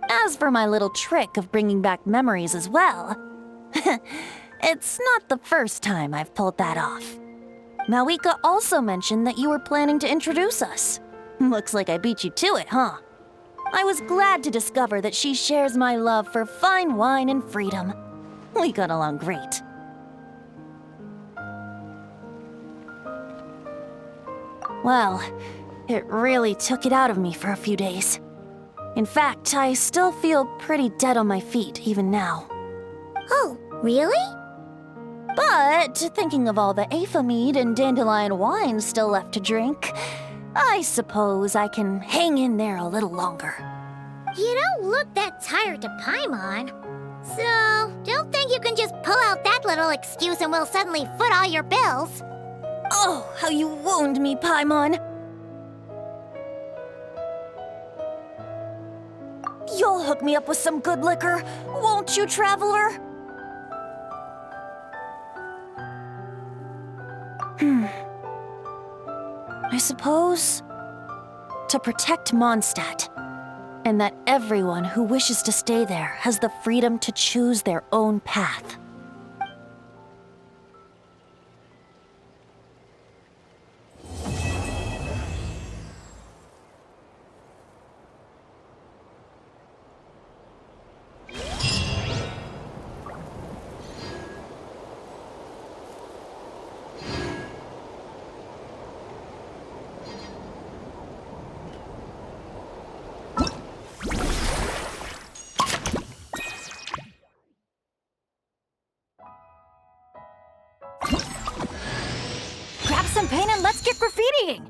As for my little trick of bringing back memories as well, it's not the first time I've pulled that off. Mawika also mentioned that you were planning to introduce us. Looks like I beat you to it, huh? I was glad to discover that she shares my love for fine wine and freedom. We got along great. Well, it really took it out of me for a few days. In fact, I still feel pretty dead on my feet even now. Oh, really? But thinking of all the Ineffa mead and dandelion wine still left to drink, I suppose I can hang in there a little longer. You don't look that tired to Paimon. So, don't think you can just pull out that little excuse and we'll suddenly foot all your bills. Oh, how you wound me, Paimon. You'll hook me up with some good liquor, won't you, traveler? I suppose to protect Mondstadt, and that everyone who wishes to stay there has the freedom to choose their own path. Grab some paint and let's get graffitiing!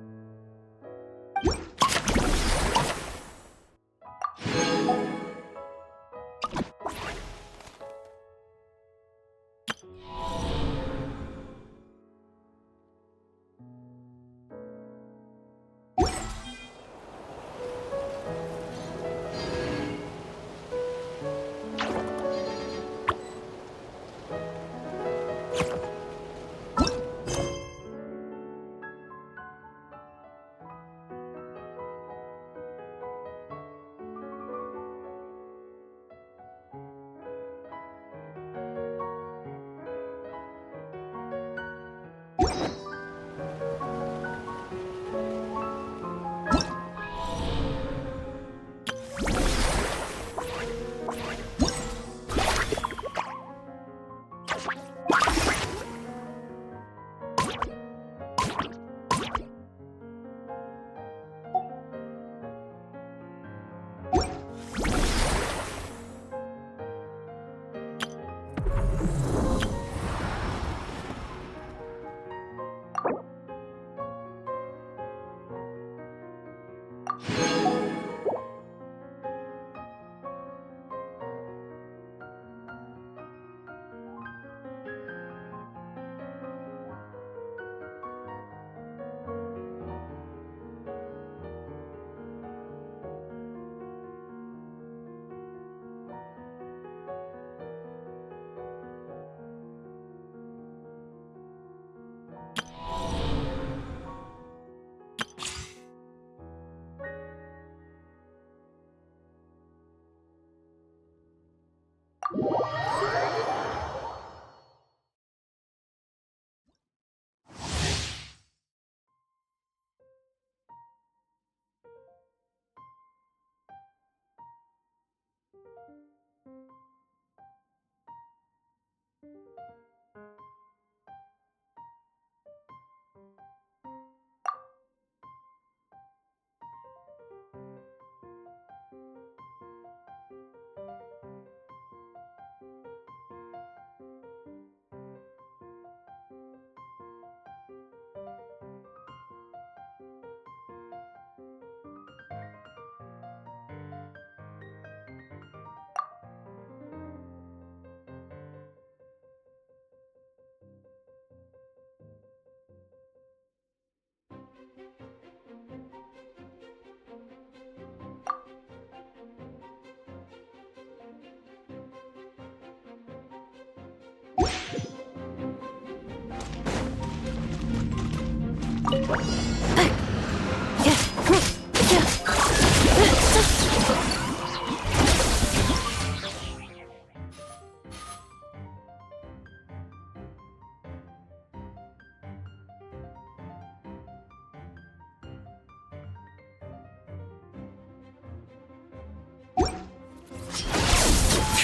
To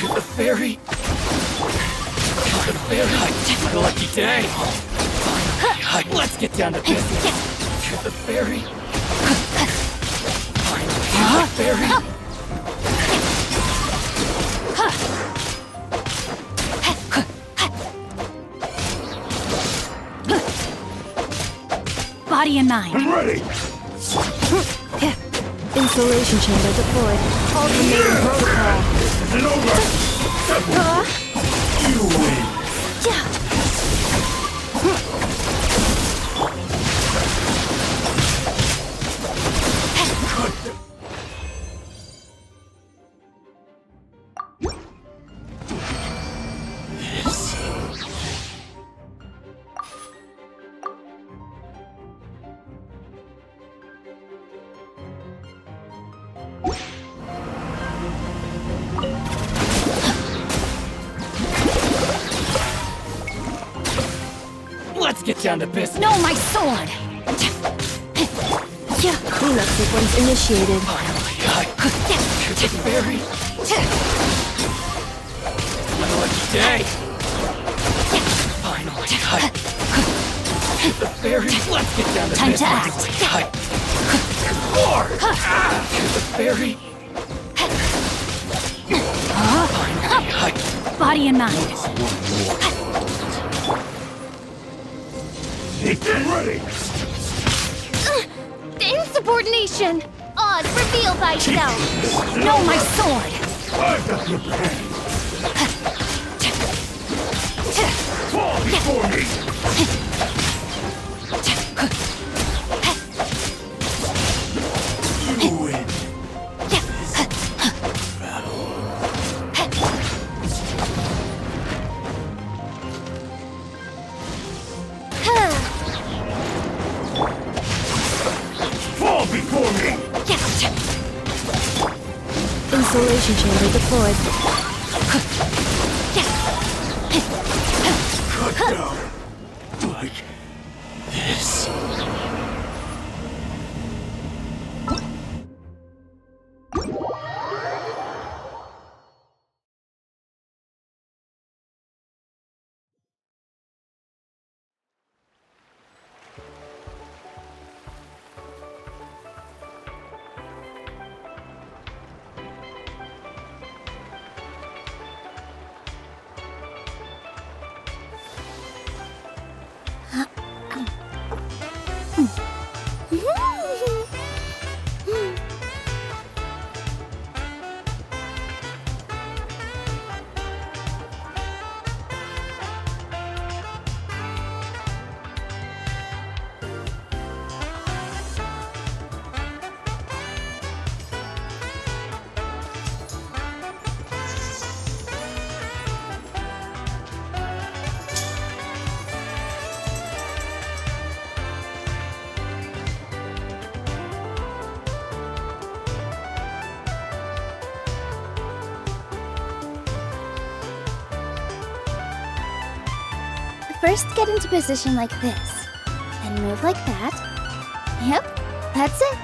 the ferry. To the ferry. My lucky day. Finally, let's get down to business. To the ferry. Finally, to the ferry. Body and mind. I'm ready. Installation chamber deployed. Alternating protocol. Isn't over. You win. Let's get down to business. No, my sword! Cleanup sequence initiated. Finally, to the ferry. My lucky day. Finally, to the ferry. Let's get down to Time business. to act. More. To the ferry. Finally, Body and mind. Get ready. Insubordination! Oz, reveal thyself! No, my sword! I've got your plan. Fall before me. You win. Fall before me. Installation chamber deployed. Cut down. Like this. First, get into position like this. Then move like that. Yep, that's it.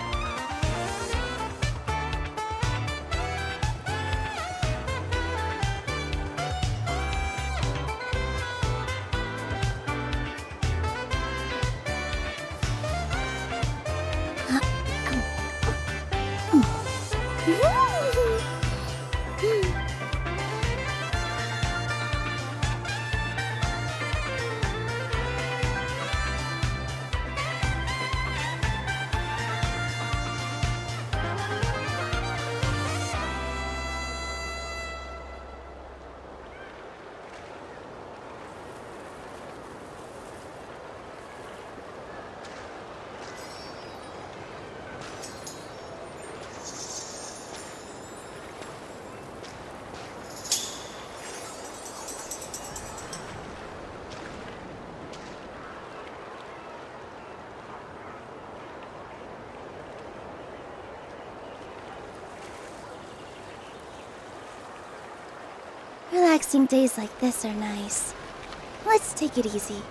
Relaxing days like this are nice. Let's take it easy.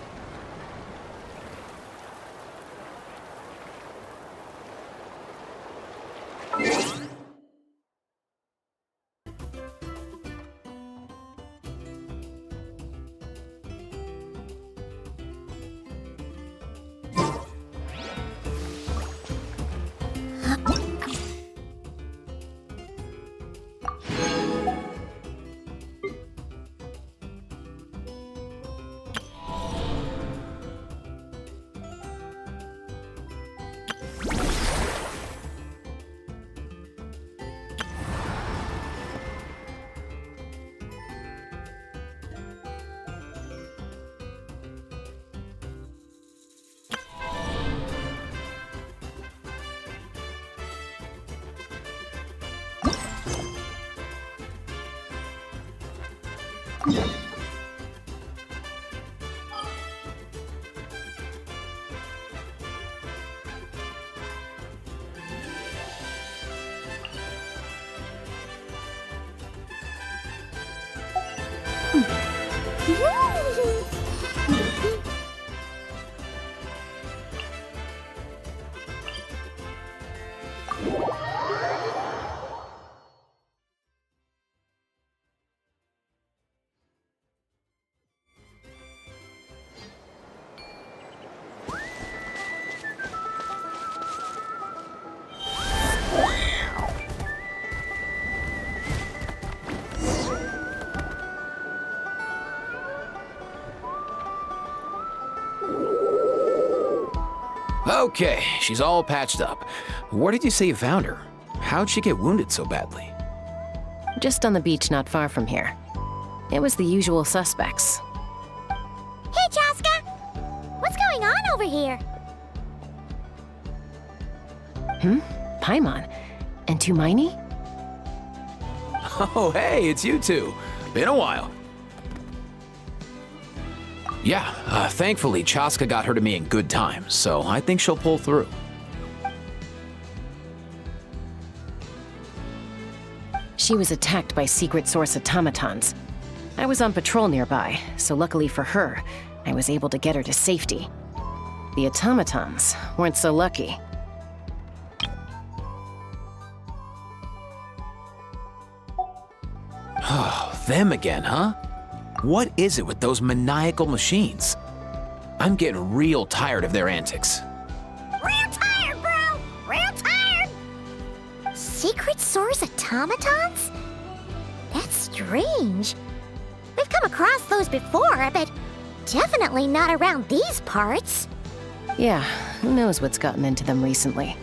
Okay, she's all patched up. Where did you say you found her? How'd she get wounded so badly? Just on the beach not far from here. It was the usual suspects. Hey, Chaska! What's going on over here? Paimon? And Tumaini? Oh, hey, it's you two. Been a while. Yeah, thankfully Chaska got her to me in good time, so I think she'll pull through. She was attacked by secret source automatons. I was on patrol nearby, so luckily for her, I was able to get her to safety. The automatons weren't so lucky. Oh, them again, huh? What is it with those maniacal machines? I'm getting real tired of their antics. Real tired, bro! Real tired! Secret source automatons? That's strange. We've come across those before, but definitely not around these parts. Yeah, who knows what's gotten into them recently.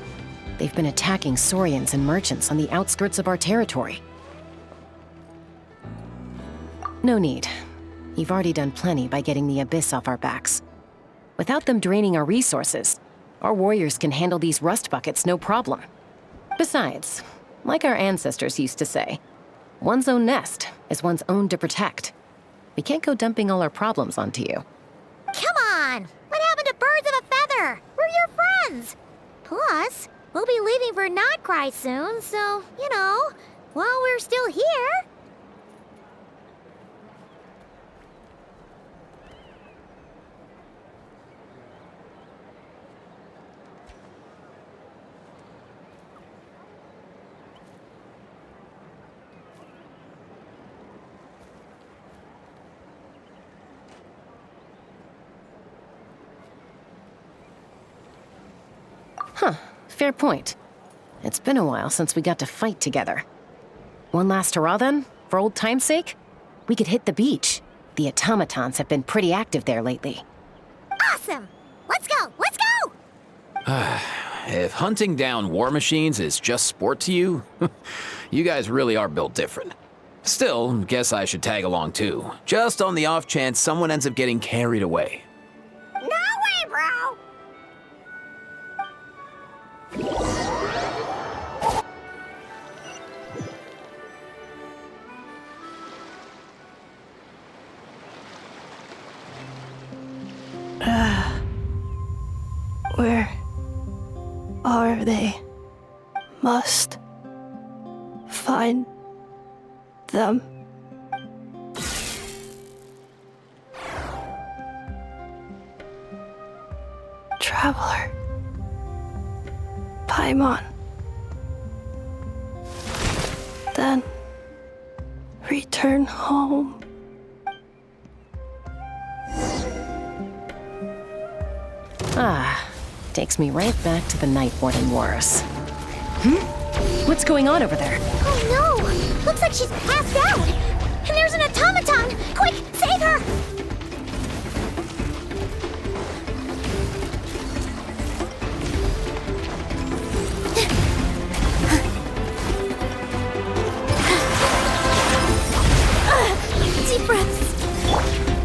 They've been attacking Saurians and merchants on the outskirts of our territory. No need. You've already done plenty by getting the Abyss off our backs. Without them draining our resources, our warriors can handle these rust buckets no problem. Besides, like our ancestors used to say, one's own nest is one's own to protect. We can't go dumping all our problems onto you. Come on! What happened to birds of a feather? We're your friends! Plus, we'll be leaving for Notcry soon, so, you know, while we're still here... Huh, fair point. It's been a while since we got to fight together. One last hurrah then, for old time's sake? We could hit the beach. The automatons have been pretty active there lately. Awesome! Let's go! Let's go! If hunting down war machines is just sport to you, you guys really are built different. Still, guess I should tag along too, just on the off chance someone ends up getting carried away. No way, bro! Where are they? Must find them. Paimon. Then return home. Ah, takes me right back to the night Warden Wars. What's going on over there? Oh no! Looks like she's passed out! And there's an automaton! Quick, save her! Deep breaths.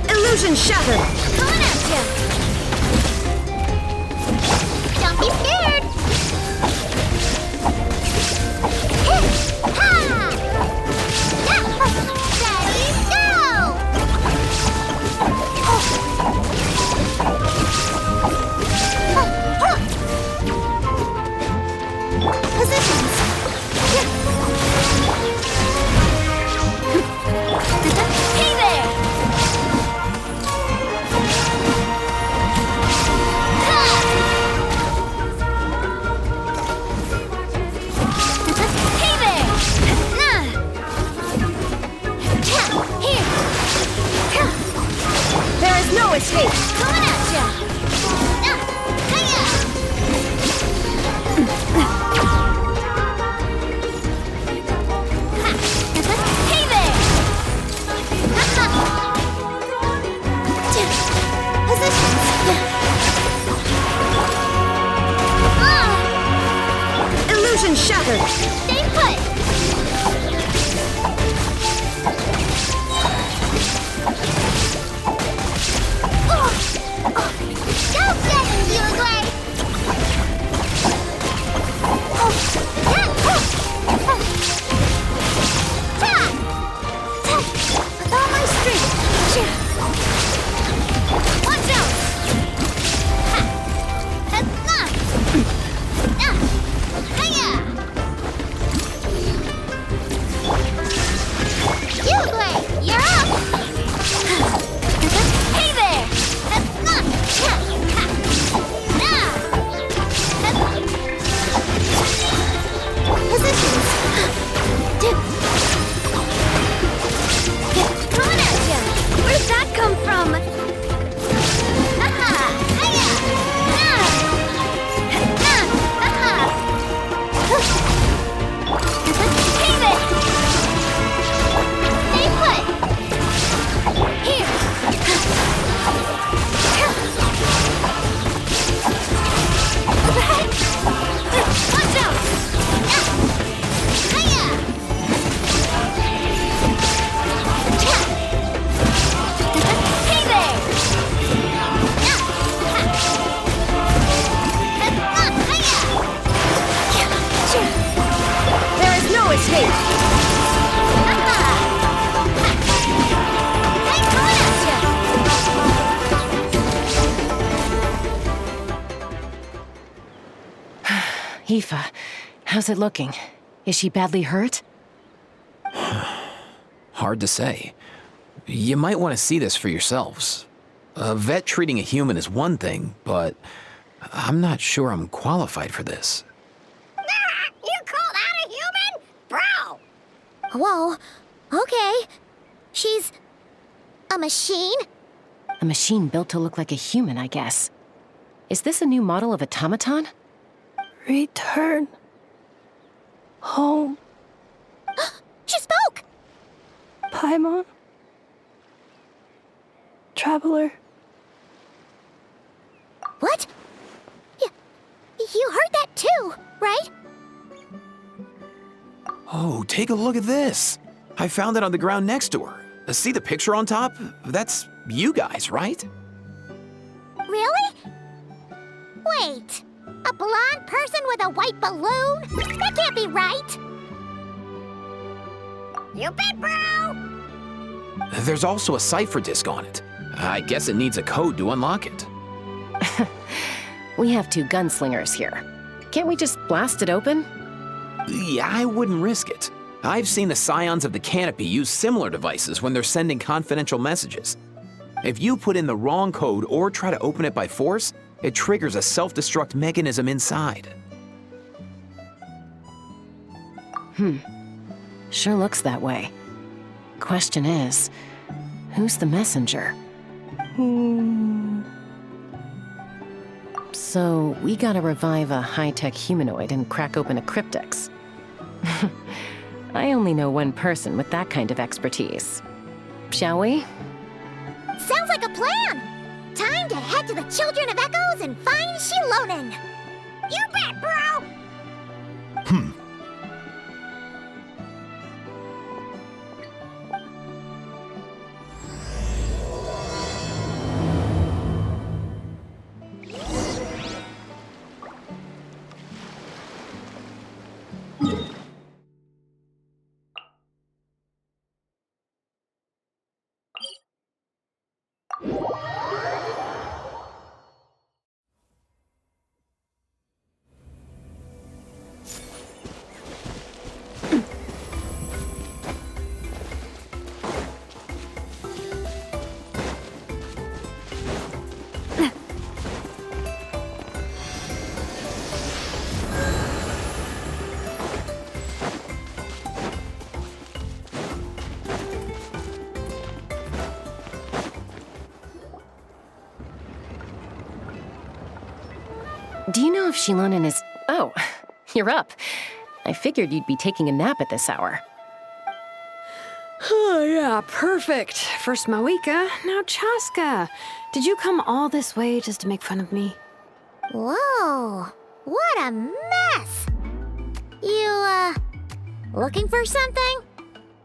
Illusion shattered! Coming at you! Don't be scared! Ha! Ready, go! Positions! Hey there! Hey there! Here! There is no escape! Coming at ya! Hey there! Positions! Illusion shattered! Stay put! Go get him, Uruguay! With all my strength! Watch out! Uruguay, you're up! Hey there! Positions! Coming at ya! Where'd that come from? Aha! Hiya! Hey there! Stay put! Here! Overhead! Watch out! Hiya! Hey there! There is no escape! Hey, coming at ya! Aoife, how's it looking? Is she badly hurt? Hard to say. You might want to see this for yourselves. A vet treating a human is one thing, but I'm not sure I'm qualified for this. You call that a human? Bro! Whoa, okay. She's a machine? A machine built to look like a human, I guess. Is this a new model of automaton? Return home. She spoke! Paimon. Traveler. What? You heard that too, right? Oh, take a look at this. I found it on the ground next to her. See the picture on top? That's you guys, right? Really? Wait, a blonde person with a white balloon? That can't be right. You bet, bro! There's also a cipher disk on it. I guess it needs a code to unlock it. We have two gunslingers here. Can't we just blast it open? Yeah, I wouldn't risk it. I've seen the Scions of the Canopy use similar devices when they're sending confidential messages. If you put in the wrong code or try to open it by force, it triggers a self-destruct mechanism inside. Sure looks that way. Question is, who's the messenger? So, we gotta revive a high-tech humanoid and crack open a cryptex. I only know one person with that kind of expertise. Shall we? Sounds like a plan! Time to head to the Children of Echoes and find Shilonen! You bet, bro! Do you know if Shilonen is... Oh, you're up. I figured you'd be taking a nap at this hour. Oh, yeah, perfect. First Mawika, now Chaska. Did you come all this way just to make fun of me? Whoa, what a mess! You, looking for something?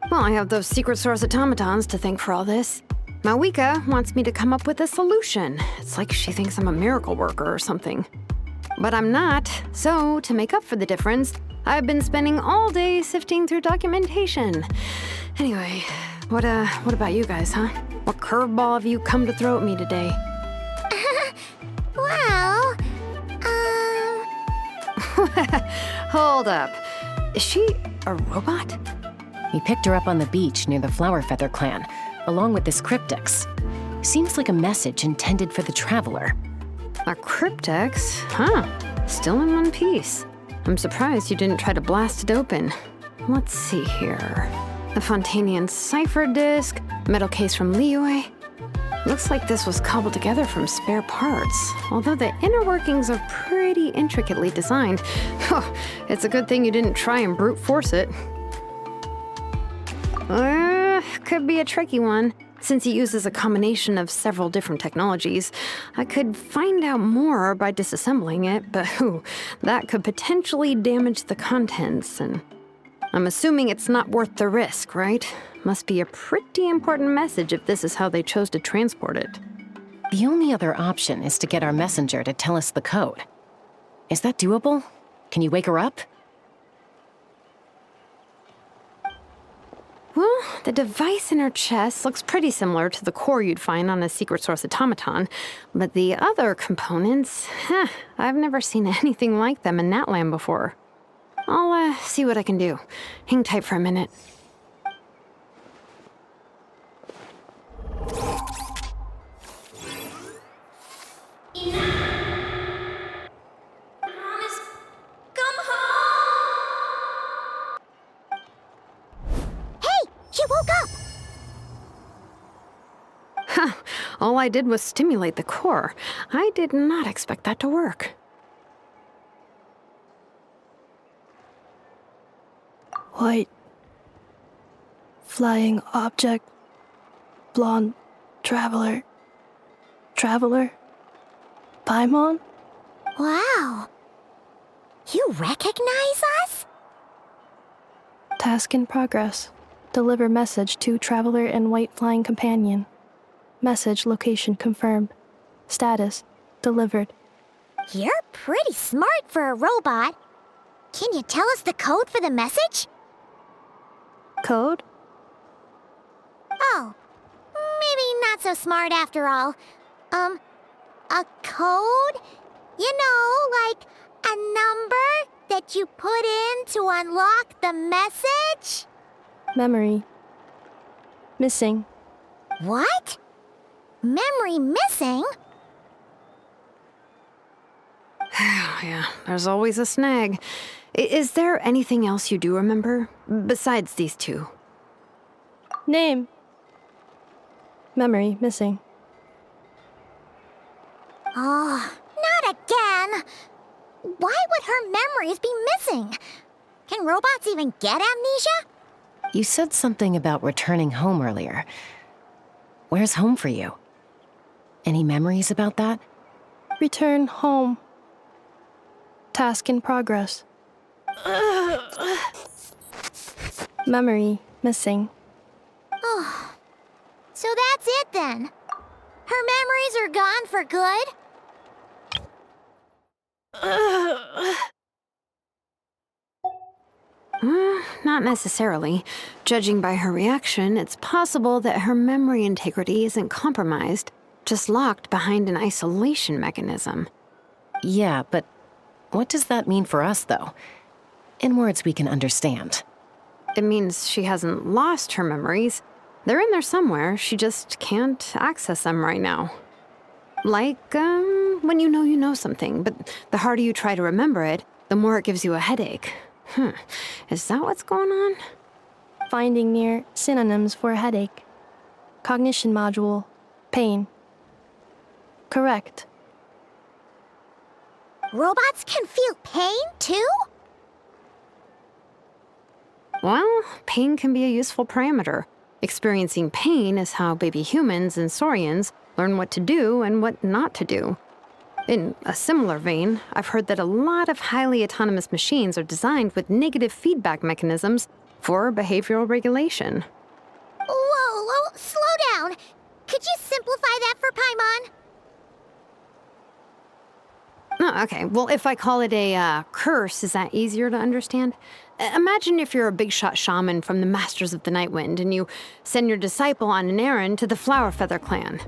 Well, I have those secret source automatons to thank for all this. Mawika wants me to come up with a solution. It's like she thinks I'm a miracle worker or something. But I'm not, so to make up for the difference, I've been spending all day sifting through documentation. Anyway, what about you guys, huh? What curveball have you come to throw at me today? Well, Hold up. Is she a robot? We picked her up on the beach near the Flower Feather clan, along with this cryptex. Seems like a message intended for the Traveler. A cryptex? Huh. Still in one piece. I'm surprised you didn't try to blast it open. Let's see here. The Fontanian cipher disk, metal case from Liyue. Looks like this was cobbled together from spare parts, although the inner workings are pretty intricately designed. It's a good thing you didn't try and brute force it. Could be a tricky one. Since it uses a combination of several different technologies, I could find out more by disassembling it, but that could potentially damage the contents, and I'm assuming it's not worth the risk, right? Must be a pretty important message if this is how they chose to transport it. The only other option is to get our messenger to tell us the code. Is that doable? Can you wake her up? Well, the device in her chest looks pretty similar to the core you'd find on a secret source automaton, but the other components, I've never seen anything like them in that land before. I'll see what I can do. Hang tight for a minute. She woke up! All I did was stimulate the core. I did not expect that to work. White. Flying object. Blonde. Traveler. Traveler. Paimon? Wow. You recognize us? Task in progress. Deliver message to Traveler and White Flying Companion. Message location confirmed. Status delivered. You're pretty smart for a robot. Can you tell us the code for the message? Code? Oh, maybe not so smart after all. A code? You know, like a number that you put in to unlock the message? Memory. Missing. What? Memory missing? Yeah, there's always a snag. Is there anything else you do remember, besides these two? Name. Memory missing. Oh, not again! Why would her memories be missing? Can robots even get amnesia? You said something about returning home earlier. Where's home for you? Any memories about that? Return home. Task in progress. Memory missing. Oh, so that's it then. Her memories are gone for good? Not necessarily. Judging by her reaction, it's possible that her memory integrity isn't compromised, just locked behind an isolation mechanism. Yeah, but what does that mean for us, though? In words we can understand. It means she hasn't lost her memories. They're in there somewhere, she just can't access them right now. Like, when you know something, but the harder you try to remember it, the more it gives you a headache. Is that what's going on? Finding near synonyms for headache. Cognition module. Pain. Correct. Robots can feel pain, too? Well, pain can be a useful parameter. Experiencing pain is how baby humans and saurians learn what to do and what not to do. In a similar vein, I've heard that a lot of highly autonomous machines are designed with negative feedback mechanisms for behavioral regulation. Whoa, slow down. Could you simplify that for Paimon? Oh, okay. Well, if I call it a curse, is that easier to understand? Imagine if you're a big shot shaman from the Masters of the Night Wind and you send your disciple on an errand to the Flower Feather clan.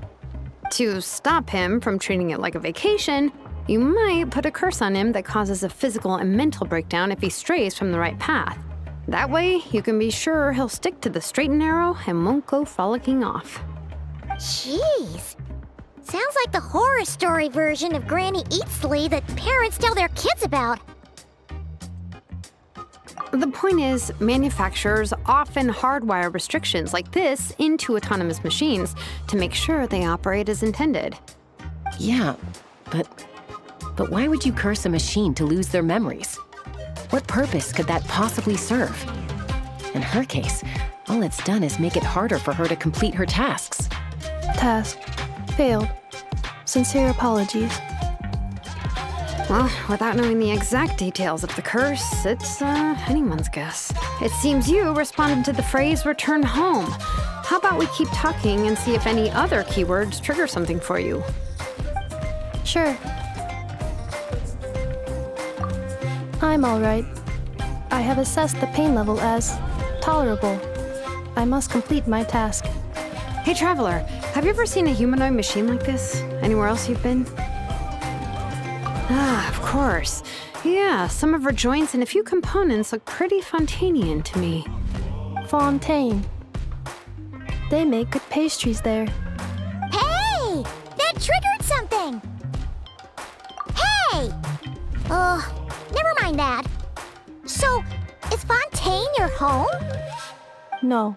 To stop him from treating it like a vacation, you might put a curse on him that causes a physical and mental breakdown if he strays from the right path. That way, you can be sure he'll stick to the straight and narrow and won't go frolicking off. Jeez. Sounds like the horror story version of Granny Eatsley that parents tell their kids about. The point is, manufacturers often hardwire restrictions like this into autonomous machines to make sure they operate as intended. Yeah, but why would you curse a machine to lose their memories? What purpose could that possibly serve? In her case, all it's done is make it harder for her to complete her tasks. Task. Failed. Sincere apologies. Well, without knowing the exact details of the curse, it's anyone's guess. It seems you responded to the phrase return home. How about we keep talking and see if any other keywords trigger something for you? Sure. I'm all right. I have assessed the pain level as tolerable. I must complete my task. Hey, Traveler, have you ever seen a humanoid machine like this? Anywhere else you've been? Ah, of course. Yeah, some of her joints and a few components look pretty Fontanian to me. Fontaine. They make good pastries there. Hey! That triggered something! Hey! Never mind that. So, is Fontaine your home? No.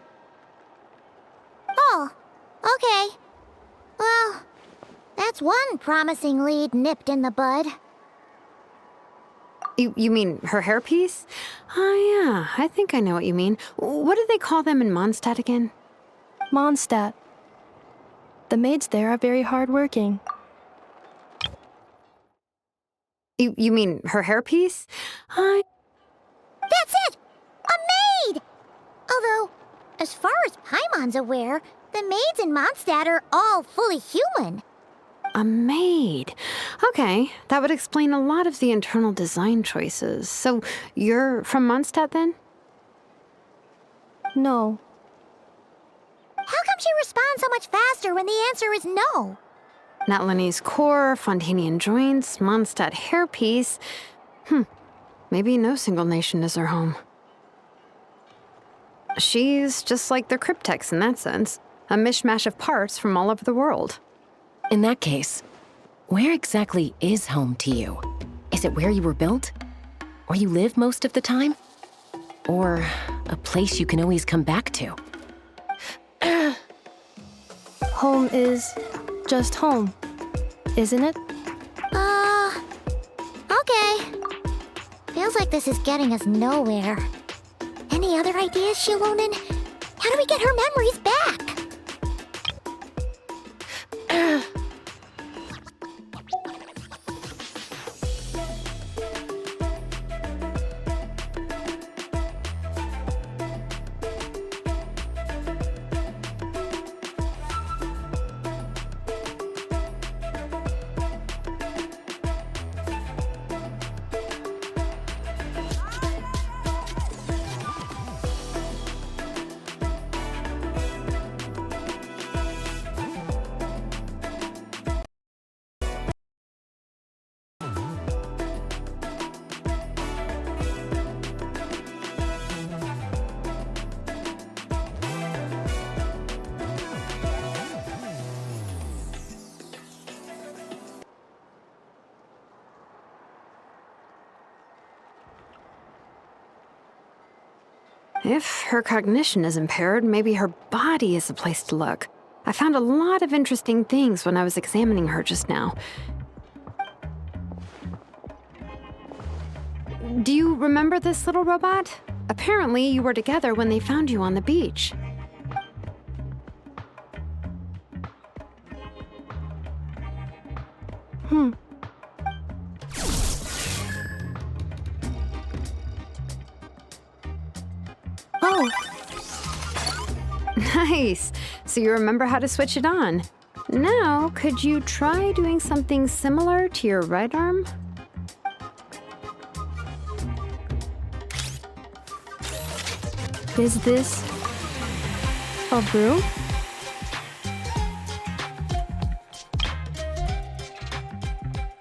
Oh, okay. Well, that's one promising lead nipped in the bud. You mean her hairpiece? Oh yeah, I think I know what you mean. What do they call them in Mondstadt again? Mondstadt. The maids there are very hardworking. You mean her hairpiece? That's it! A maid! Although, as far as Paimon's aware, the maids in Mondstadt are all fully human. A maid. Okay, that would explain a lot of the internal design choices. So, you're from Mondstadt then? No. How come she responds so much faster when the answer is no? Natlanese core, Fontanian joints, Mondstadt hairpiece. Maybe no single nation is her home. She's just like the Cryptex in that sense. A mishmash of parts from all over the world. In that case, where exactly is home to you? Is it where you were built? where you live most of the time? Or a place you can always come back to? Home is just home, isn't it? Okay. Feels like this is getting us nowhere. Any other ideas, Shilonen? How do we get her memories back? If her cognition is impaired, maybe her body is the place to look. I found a lot of interesting things when I was examining her just now. Do you remember this little robot? Apparently, you were together when they found you on the beach. Oh. Nice. So you remember how to switch it on. Now, could you try doing something similar to your right arm? Is this a broom?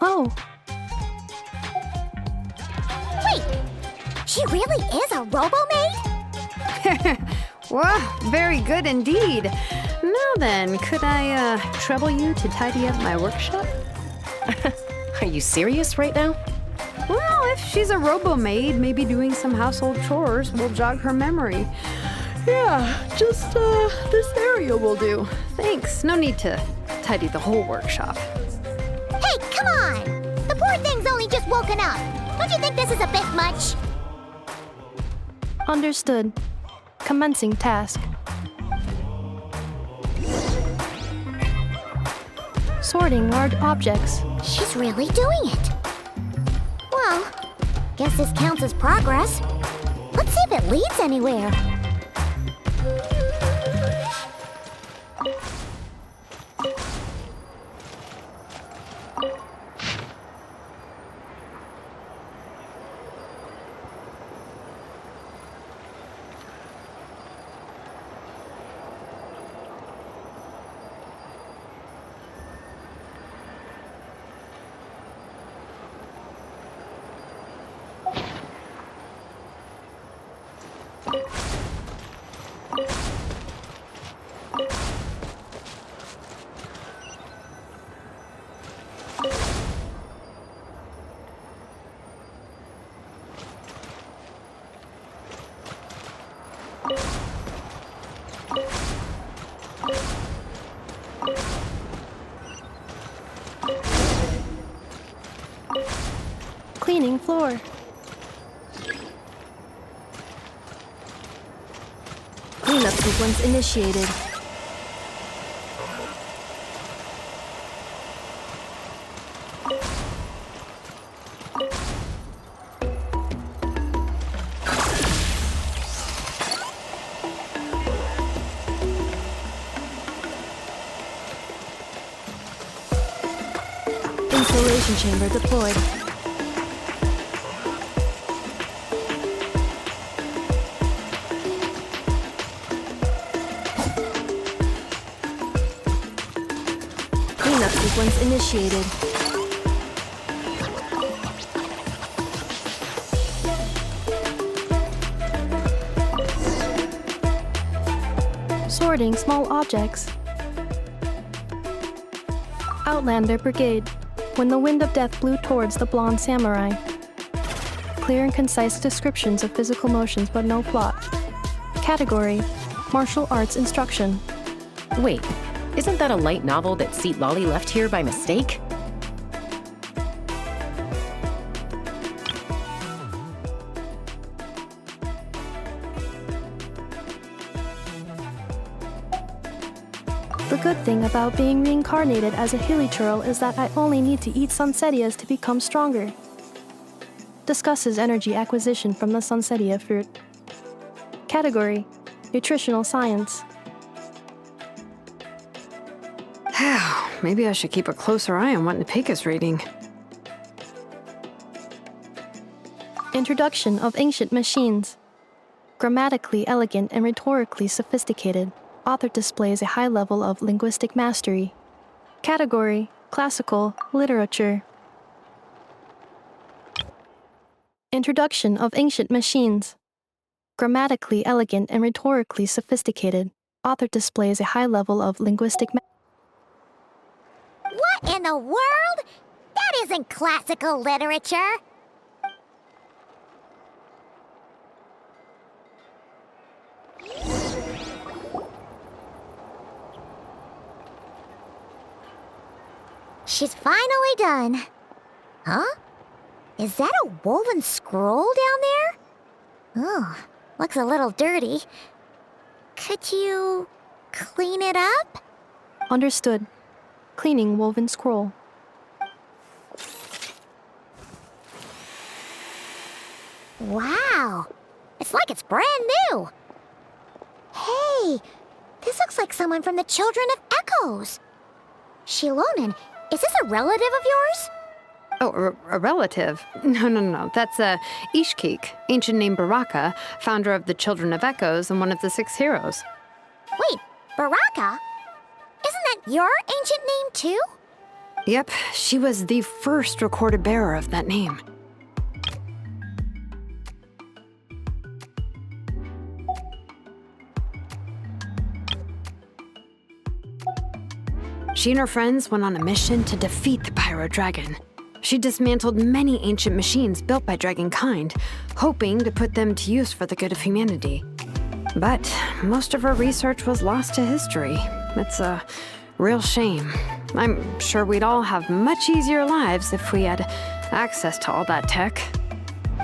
Oh. Wait! She really is a robo-maid? Wow, very good indeed. Now then, could I trouble you to tidy up my workshop? Are you serious right now? Well, if she's a robo-maid, maybe doing some household chores will jog her memory. Yeah, just this area will do. Thanks, no need to tidy the whole workshop. Hey, come on! The poor thing's only just woken up. Don't you think this is a bit much? Understood. Commencing task. Sorting large objects. She's really doing it. Well, guess this counts as progress. Let's see if it leads anywhere. Cleaning floor. Cleanup sequence initiated. Installation chamber deployed. Cleanup sequence initiated. Sorting small objects. Outlander Brigade. When the wind of death blew towards the blonde samurai. Clear and concise descriptions of physical motions but no plot. Category: Martial Arts Instruction. Wait, isn't that a light novel that Seat Lolly left here by mistake? The good thing about being reincarnated as a hilly churl is that I only need to eat sunsettias to become stronger. Discusses energy acquisition from the sunsettia fruit. Category: Nutritional Science. Maybe I should keep a closer eye on what Nepeka's reading. Introduction of Ancient Machines. Grammatically elegant and rhetorically sophisticated, author displays a high level of linguistic mastery. Category: Classical Literature. Introduction of Ancient Machines. Grammatically elegant and rhetorically sophisticated, author displays a high level of linguistic What in the world? That isn't classical literature. She's finally done. Huh? Is that a woven scroll down there? Oh, looks a little dirty. Could you clean it up? Understood. Cleaning woven scroll. Wow, it's like it's brand new. Hey, this looks like someone from the Children of Echoes. Shilonen, is this a relative of yours? Oh, a relative? No. That's Ishkik, ancient name Baraka, founder of the Children of Echoes and one of the 6 heroes. Wait, Baraka? Isn't that your ancient name too? Yep, she was the first recorded bearer of that name. She and her friends went on a mission to defeat the Pyro Dragon. She dismantled many ancient machines built by Dragonkind, hoping to put them to use for the good of humanity. But most of her research was lost to history. It's a real shame. I'm sure we'd all have much easier lives if we had access to all that tech.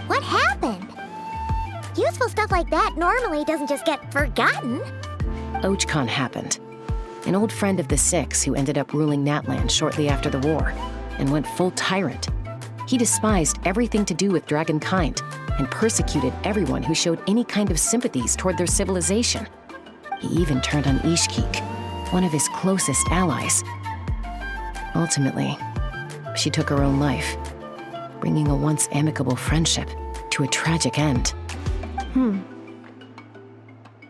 What happened? Useful stuff like that normally doesn't just get forgotten. Ochkon happened. An old friend of the 6 who ended up ruling Natlan shortly after the war, and went full tyrant. He despised everything to do with Dragonkind, and persecuted everyone who showed any kind of sympathies toward their civilization. He even turned on Ishkik, one of his closest allies. Ultimately, she took her own life, bringing a once amicable friendship to a tragic end.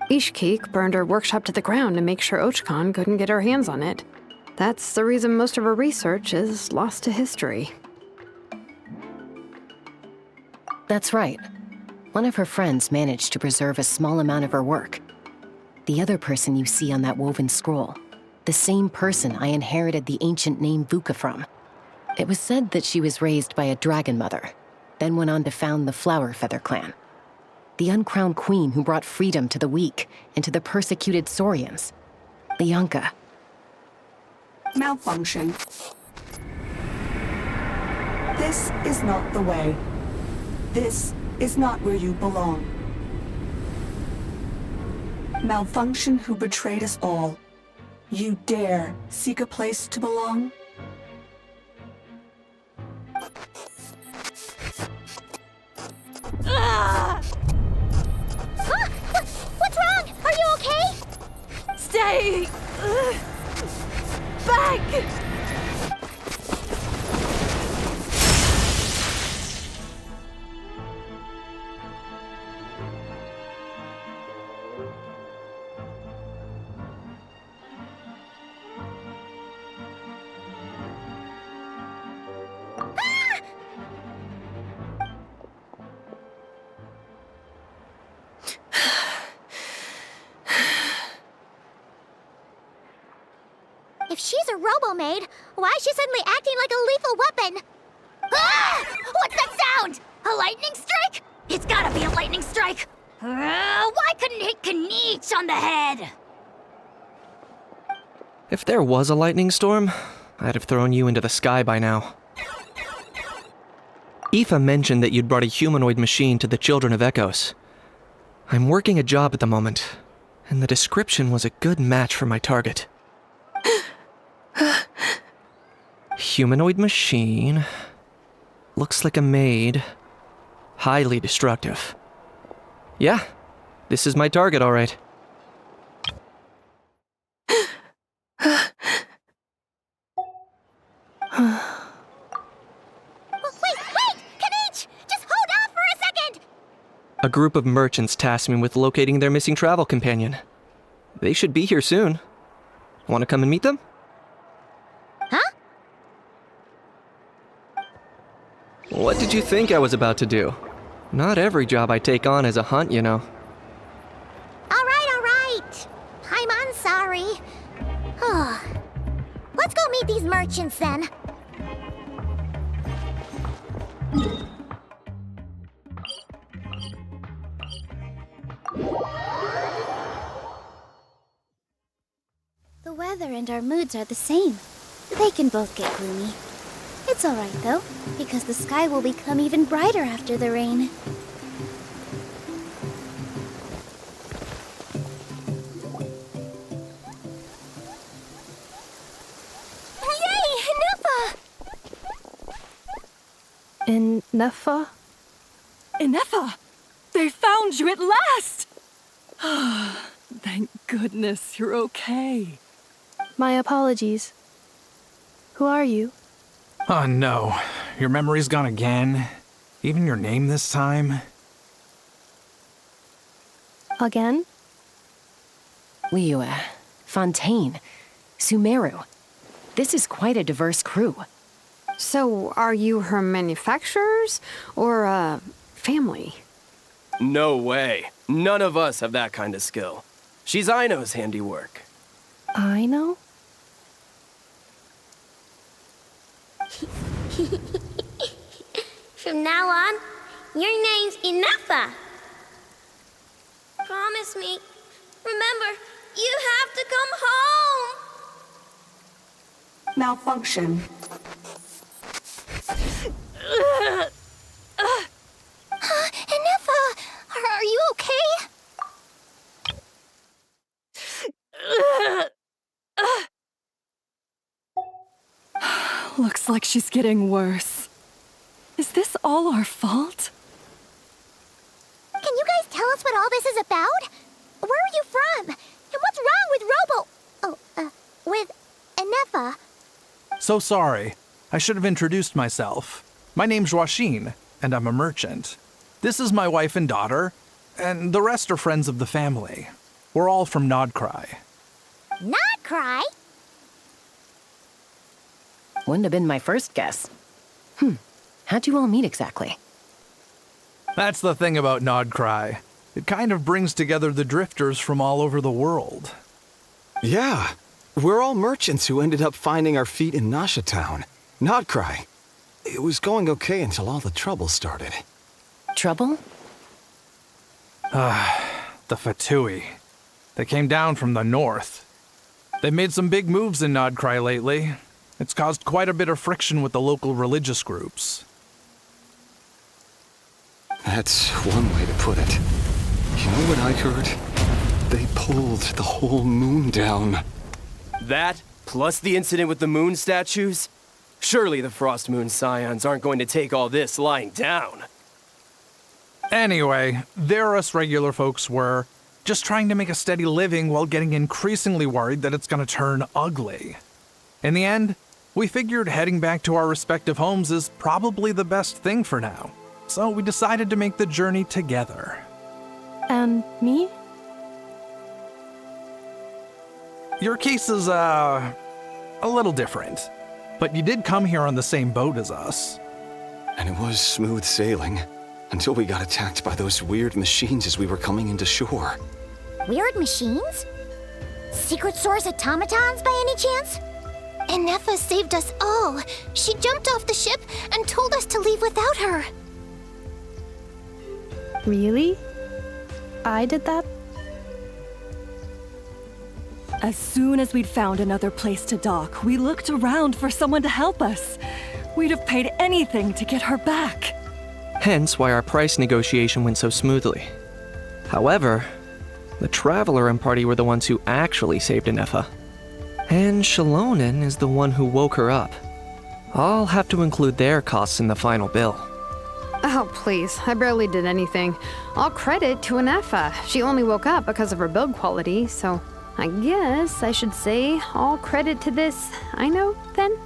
Ishkik burned her workshop to the ground to make sure Ochkon couldn't get her hands on it. That's the reason most of her research is lost to history. That's right. One of her friends managed to preserve a small amount of her work. The other person you see on that woven scroll, the same person I inherited the ancient name Vuka from. It was said that she was raised by a dragon mother, then went on to found the Flower Feather clan. The uncrowned queen who brought freedom to the weak and to the persecuted Saurians. Lianka. Malfunction. This is not the way. This is not where you belong. Malfunction who betrayed us all. You dare seek a place to belong? What's wrong? Are you okay? Stay back! If she's a robo-maid, why is she suddenly acting like a lethal weapon? Ah! What's that sound? A lightning strike? It's gotta be a lightning strike! Why couldn't it hit Kniech on the head? If there was a lightning storm, I'd have thrown you into the sky by now. Ineffa mentioned that you'd brought a humanoid machine to the Children of Echoes. I'm working a job at the moment, and the description was a good match for my target. Humanoid machine. Looks like a maid. Highly destructive. Yeah, this is my target, all right. Wait! Kniech! Just hold off for a second! A group of merchants tasked me with locating their missing travel companion. They should be here soon. Want to come and meet them? Huh? What did you think I was about to do? Not every job I take on is a hunt, you know. All right. I'm sorry. Let's go meet these merchants then. The weather and our moods are the same. They can both get gloomy. It's all right, though, because the sky will become even brighter after the rain. Yay! Ineffa! Ineffa? Ineffa! They found you at last! Thank goodness you're okay. My apologies. Who are you? Oh no, your memory's gone again? Even your name this time? Again? Liyue, Fontaine, Sumeru. This is quite a diverse crew. So, are you her manufacturers or family? No way. None of us have that kind of skill. She's Aino's handiwork. Aino? From now on, your name's Ineffa. Promise me. Remember, you have to come home. Malfunction. Ineffa! Are you okay? Looks like she's getting worse. Is this all our fault? Can you guys tell us what all this is about? Where are you from? And what's wrong with with Ineffa? So sorry. I should have introduced myself. My name's Joachine, and I'm a merchant. This is my wife and daughter, and the rest are friends of the family. We're all from Nodcry. Nodcry? Wouldn't have been my first guess. How'd you all meet exactly? That's the thing about Nodcry. It kind of brings together the drifters from all over the world. Yeah, we're all merchants who ended up finding our feet in Nasha Town. Nodcry. It was going okay until all the trouble started. Trouble? The Fatui. They came down from the north. They've made some big moves in Nodcry lately. It's caused quite a bit of friction with the local religious groups. That's one way to put it. You know what I heard? They pulled the whole moon down. That, plus the incident with the moon statues? Surely the Frost Moon Scions aren't going to take all this lying down. Anyway, there us regular folks were just trying to make a steady living while getting increasingly worried that it's going to turn ugly. In the end, we figured heading back to our respective homes is probably the best thing for now. So we decided to make the journey together. And me? Your case is, a little different. But you did come here on the same boat as us. And it was smooth sailing, until we got attacked by those weird machines as we were coming into shore. Weird machines? Secret Source automatons by any chance? Ineffa saved us all. She jumped off the ship and told us to leave without her. Really? I did that? As soon as we'd found another place to dock, we looked around for someone to help us. We'd have paid anything to get her back. Hence why our price negotiation went so smoothly. However, the Traveler and party were the ones who actually saved Ineffa. And Shalonen is the one who woke her up. I'll have to include their costs in the final bill. Oh, please. I barely did anything. All credit to Ineffa. She only woke up because of her build quality, so I guess I should say all credit to this Ino, then?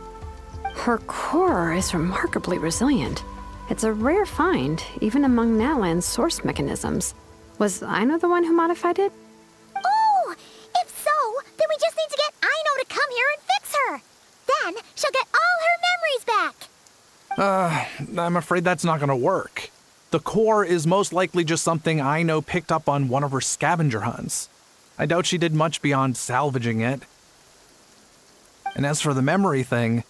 Her core is remarkably resilient. It's a rare find, even among Natlan's source mechanisms. Was Ino the one who modified it? Oh! If so, then we just need to get Ino to come here and fix her. Then she'll get all her memories back. I'm afraid that's not gonna work. The core is most likely just something Ino picked up on one of her scavenger hunts. I doubt she did much beyond salvaging it. And as for the memory thing,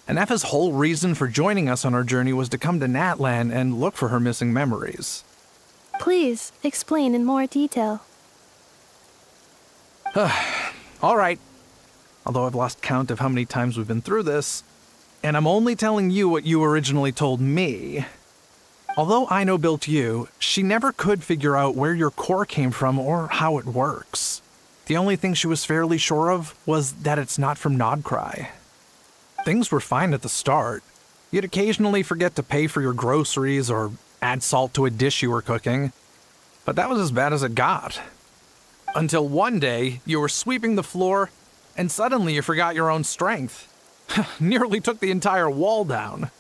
Ineffa's whole reason for joining us on our journey was to come to Natlan and look for her missing memories. Please explain in more detail. All right. Although I've lost count of how many times we've been through this, and I'm only telling you what you originally told me. Although Ino built you, she never could figure out where your core came from or how it works. The only thing she was fairly sure of was that it's not from Nodcry. Things were fine at the start. You'd occasionally forget to pay for your groceries or add salt to a dish you were cooking. But that was as bad as it got. Until one day, you were sweeping the floor, and suddenly you forgot your own strength. Nearly took the entire wall down.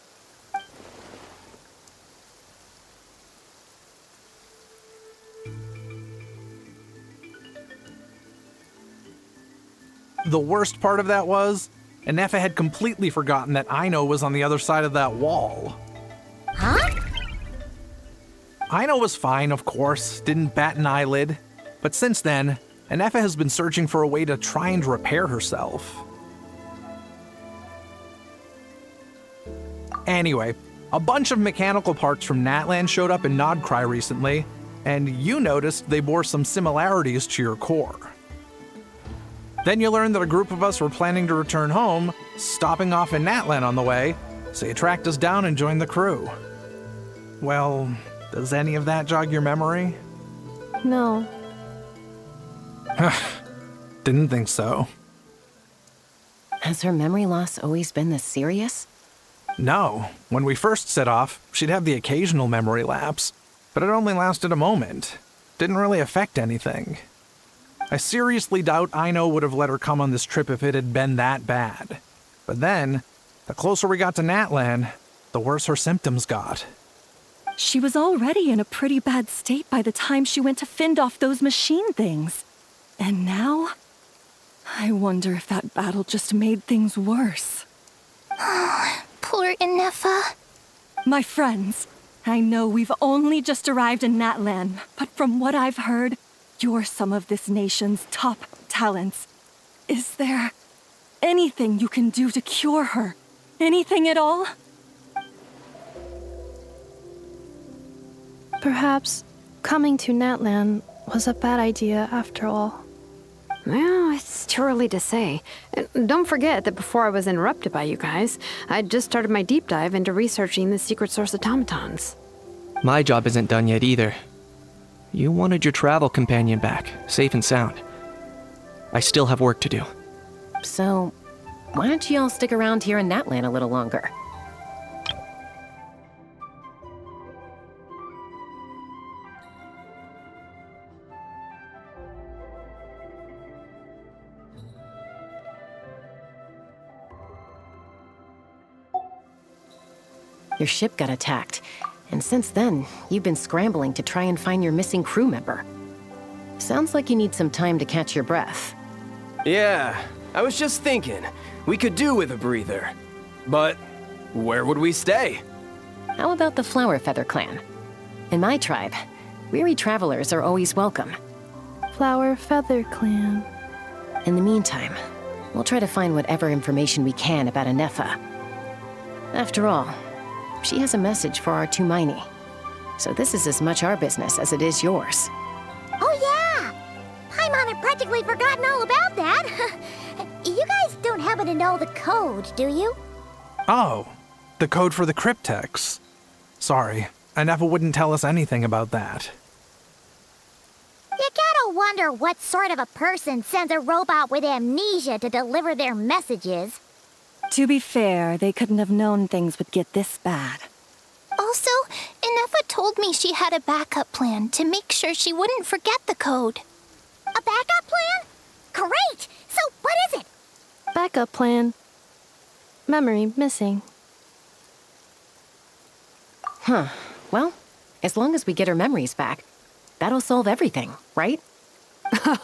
The worst part of that was, Ineffa had completely forgotten that Ino was on the other side of that wall. Huh? Ino was fine, of course, didn't bat an eyelid. But since then, Ineffa has been searching for a way to try and repair herself. Anyway, a bunch of mechanical parts from Natlan showed up in Nodcry recently, and you noticed they bore some similarities to your core. Then you learned that a group of us were planning to return home, stopping off in Natlan on the way, so you tracked us down and joined the crew. Well, does any of that jog your memory? No. Didn't think so. Has her memory loss always been this serious? No. When we first set off, she'd have the occasional memory lapse, but it only lasted a moment. Didn't really affect anything. I seriously doubt Ino would have let her come on this trip if it had been that bad. But then, the closer we got to Natlan, the worse her symptoms got. She was already in a pretty bad state by the time she went to fend off those machine things. And now, I wonder if that battle just made things worse. Poor Ineffa. My friends, I know we've only just arrived in Natlan, but from what I've heard, you're some of this nation's top talents. Is there anything you can do to cure her? Anything at all? Perhaps coming to Natlan was a bad idea after all. Well, it's too early to say. Don't forget that before I was interrupted by you guys, I'd just started my deep dive into researching the secret source automatons. My job isn't done yet either. You wanted your travel companion back, safe and sound. I still have work to do. So, why don't you all stick around here in Natlan a little longer? Your ship got attacked, and since then, you've been scrambling to try and find your missing crew member. Sounds like you need some time to catch your breath. Yeah, I was just thinking, we could do with a breather. But where would we stay? How about the Flower Feather clan? In my tribe, weary travelers are always welcome. Flower Feather Clan. In the meantime, we'll try to find whatever information we can about Ineffa. After all, she has a message for our Tumaini. So this is as much our business as it is yours. Oh yeah! Paimon had practically forgotten all about that. You guys don't happen to know the code, do you? Oh, the code for the cryptex. Sorry, Ineffa wouldn't tell us anything about that. You gotta wonder what sort of a person sends a robot with amnesia to deliver their messages. To be fair, they couldn't have known things would get this bad. Also, Ineffa told me she had a backup plan to make sure she wouldn't forget the code. A backup plan? Great! So what is it? Backup plan. Memory missing. Huh. Well, as long as we get her memories back, that'll solve everything, right?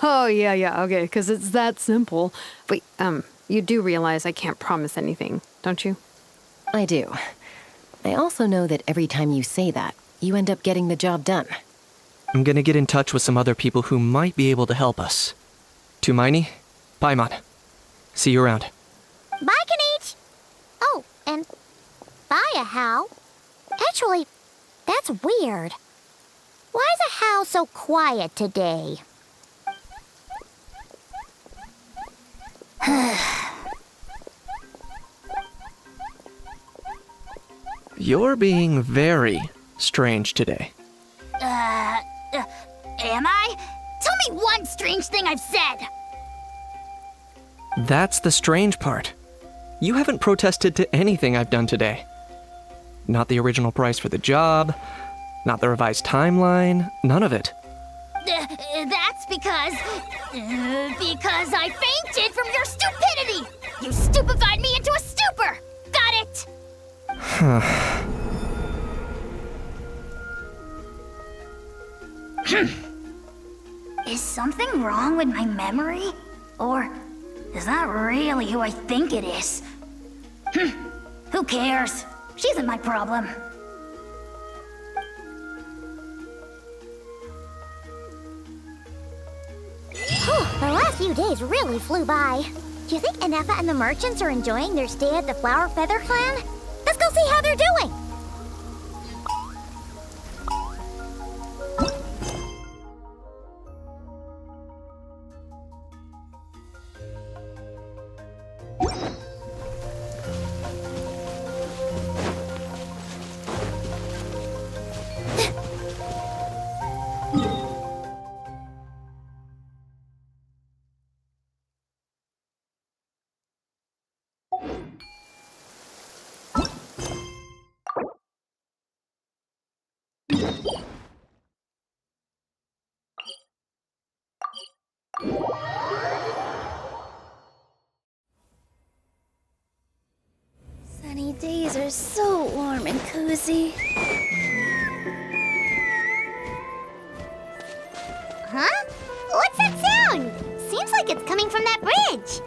Oh, yeah, okay, because it's that simple. Wait, you do realize I can't promise anything, don't you? I do. I also know that every time you say that, you end up getting the job done. I'm gonna get in touch with some other people who might be able to help us. Tumaini, Paimon. See you around. Bye, Kanich! Oh, and bye, a How. Actually, that's weird. Why is a How so quiet today? You're being very strange today. Am I? Tell me one strange thing I've said! That's the strange part. You haven't protested to anything I've done today. Not the original price for the job, not the revised timeline, none of it. That's because I fainted from your stupidity! You stupefied me into a stupor! Got it? Is something wrong with my memory? Or is that really who I think it is? Who cares? She isn't my problem. The last few days really flew by. Do you think Ineffa and the merchants are enjoying their stay at the Flower Feather Clan? Let's go see how they're doing! Sunny days are so warm and cozy. Huh? What's that sound? Seems like it's coming from that bridge.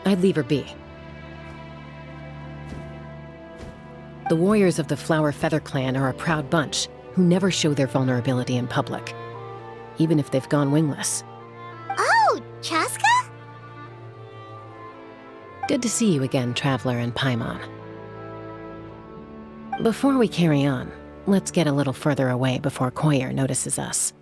I'd leave her be. The warriors of the Flower Feather Clan are a proud bunch who never show their vulnerability in public, even if they've gone wingless. Oh, Chaska? Good to see you again, Traveler and Paimon. Before we carry on, let's get a little further away before Koyer notices us.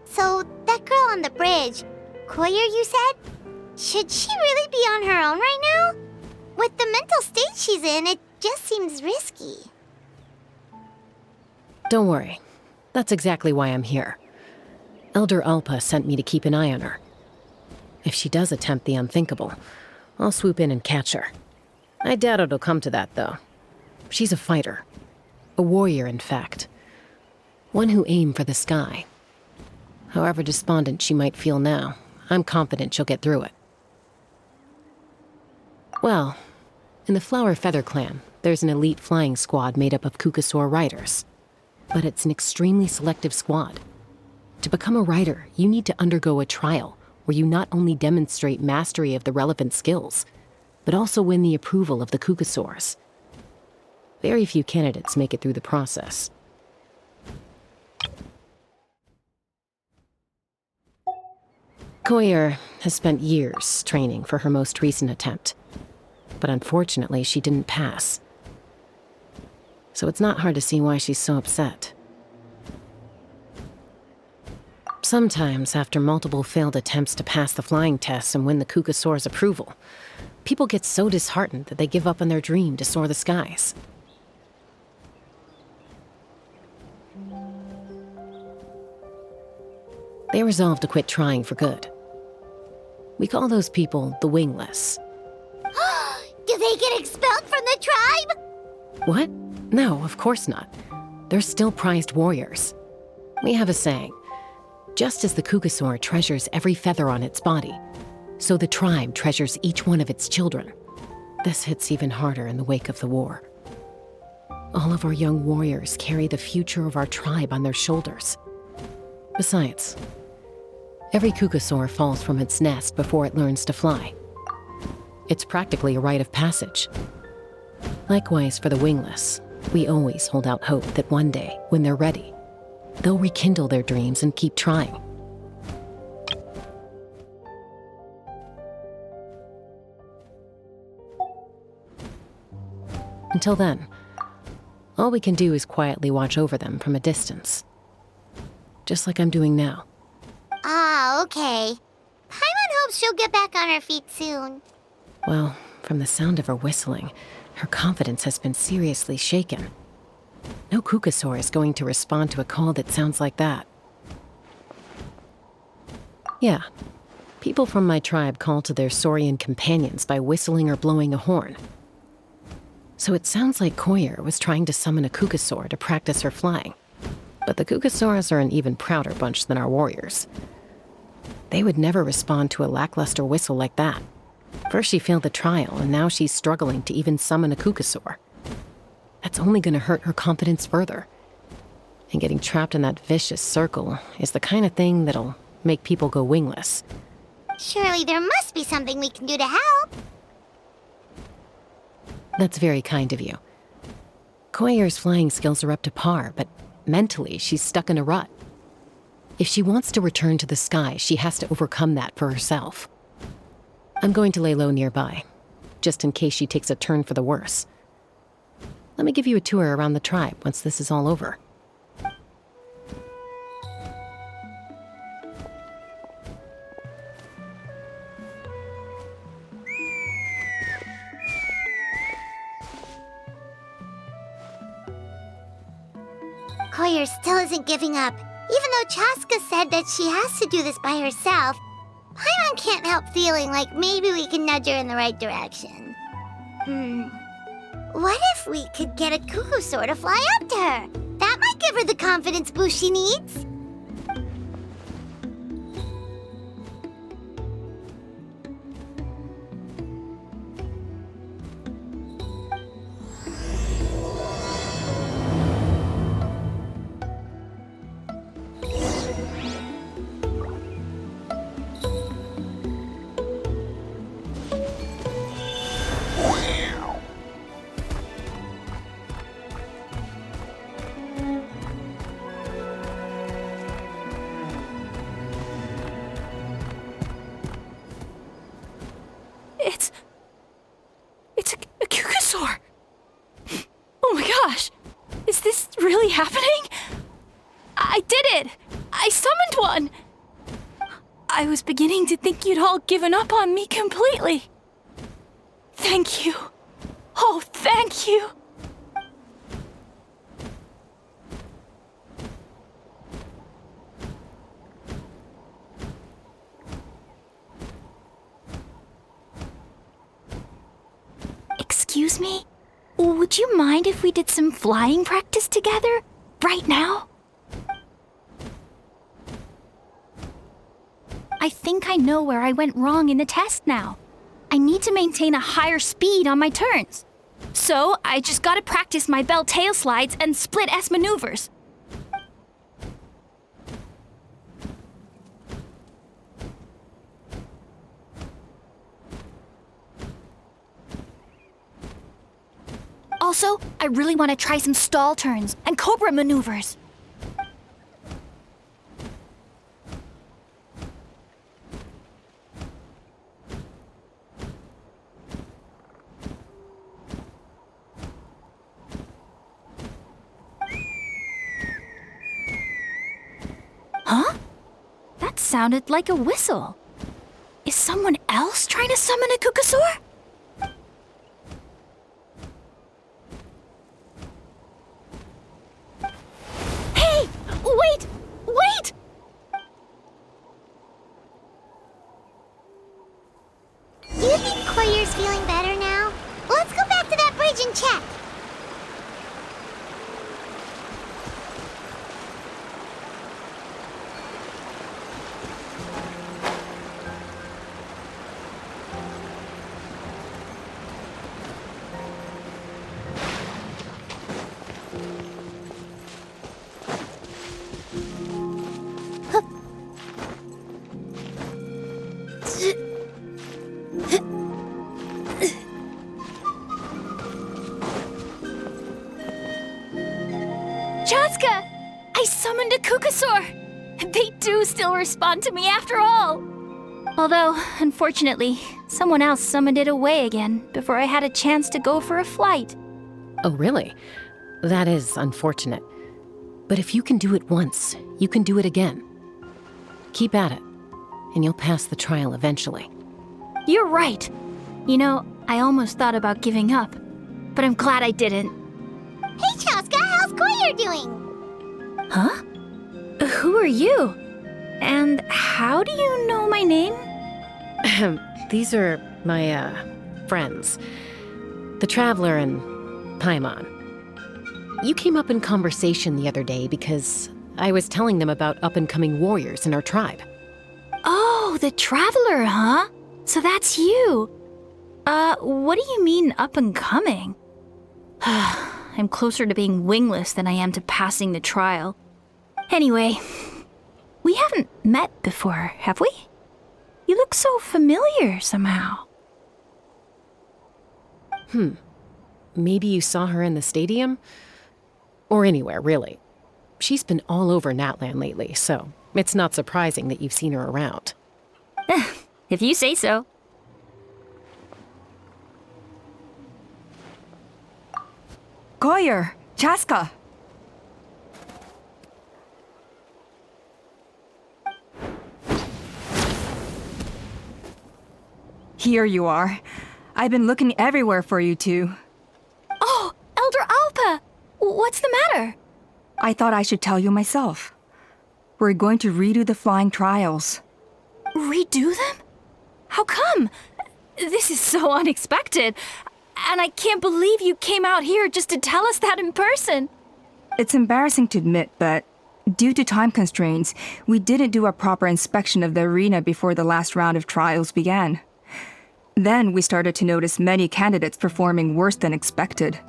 So, that girl on the bridge, Koyer, you said? Should she really be on her own right now? With the mental state she's in, it just seems risky. Don't worry. That's exactly why I'm here. Elder Alpa sent me to keep an eye on her. If she does attempt the unthinkable, I'll swoop in and catch her. I doubt it'll come to that, though. She's a fighter. A warrior, in fact. One who aimed for the sky. However despondent she might feel now, I'm confident she'll get through it. Well, in the Flower Feather Clan, there's an elite flying squad made up of Kukasaur riders. But it's an extremely selective squad. To become a rider, you need to undergo a trial where you not only demonstrate mastery of the relevant skills, but also win the approval of the Kukasaurs. Very few candidates make it through the process. Koyer has spent years training for her most recent attempt, but unfortunately she didn't pass. So it's not hard to see why she's so upset. Sometimes, after multiple failed attempts to pass the flying tests and win the Kukasaur's approval, people get so disheartened that they give up on their dream to soar the skies. They resolve to quit trying for good. We call those people the wingless. Do they get expelled from the tribe? What? No, of course not. They're still prized warriors. We have a saying, just as the Kukasaur treasures every feather on its body, so the tribe treasures each one of its children. This hits even harder in the wake of the war. All of our young warriors carry the future of our tribe on their shoulders. Besides, every Kukasaur falls from its nest before it learns to fly. It's practically a rite of passage. Likewise for the wingless, we always hold out hope that one day, when they're ready, they'll rekindle their dreams and keep trying. Until then, all we can do is quietly watch over them from a distance. Just like I'm doing now. Ah, okay. Paimon hopes she'll get back on her feet soon. Well, from the sound of her whistling, her confidence has been seriously shaken. No Kukasaur is going to respond to a call that sounds like that. Yeah, people from my tribe call to their Saurian companions by whistling or blowing a horn. So it sounds like Koyer was trying to summon a Kukasaur to practice her flying. But the Kukasaurs are an even prouder bunch than our warriors. They would never respond to a lackluster whistle like that. First she failed the trial, and now she's struggling to even summon a Kukasaur. That's only going to hurt her confidence further. And getting trapped in that vicious circle is the kind of thing that'll make people go wingless. Surely there must be something we can do to help. That's very kind of you. Koyer's flying skills are up to par, but mentally she's stuck in a rut. If she wants to return to the sky, she has to overcome that for herself. I'm going to lay low nearby, just in case she takes a turn for the worse. Let me give you a tour around the tribe once this is all over. Koyer still isn't giving up, even though Chaska said that she has to do this by herself. Paimon can't help feeling like maybe we can nudge her in the right direction. What if we could get a Kukasaur to fly up to her? That might give her the confidence boost she needs. It's a Kukasaur! Oh my gosh! Is this really happening? I did it! I summoned one! I was beginning to think you'd all given up on me completely. Thank you. Oh, thank you! Excuse me? Would you mind if we did some flying practice together? Right now? I think I know where I went wrong in the test now. I need to maintain a higher speed on my turns. So I just gotta practice my bell tail slides and split S maneuvers. Also, I really want to try some stall turns and cobra maneuvers. Huh? That sounded like a whistle. Is someone else trying to summon a Kukasaur? Hey! Wait! Wait! Do you think Koyer's feeling better now? Let's go back to that bridge and check. Chaska! I summoned a Kukasaur! They do still respond to me after all! Although, unfortunately, someone else summoned it away again before I had a chance to go for a flight. Oh, really? That is unfortunate. But if you can do it once, you can do it again. Keep at it, and you'll pass the trial eventually. You're right. You know, I almost thought about giving up, but I'm glad I didn't. Hey, Chaska, how's Koyer doing? Huh? Who are you? And how do you know my name? These are my, friends. The Traveler and Paimon. You came up in conversation the other day because I was telling them about up-and-coming warriors in our tribe. Oh, the Traveler, huh? So that's you. What do you mean up-and-coming? I'm closer to being wingless than I am to passing the trial. Anyway, we haven't met before, have we? You look so familiar somehow. Maybe you saw her in the stadium? Or anywhere, really. She's been all over Natlan lately, so it's not surprising that you've seen her around. If you say so. Koyer, Chaska. Here you are. I've been looking everywhere for you two. Oh, Elder Alpa! What's the matter? I thought I should tell you myself. We're going to redo the flying trials. Redo them? How come? This is so unexpected. And I can't believe you came out here just to tell us that in person. It's embarrassing to admit, but due to time constraints, we didn't do a proper inspection of the arena before the last round of trials began. Then we started to notice many candidates performing worse than expected.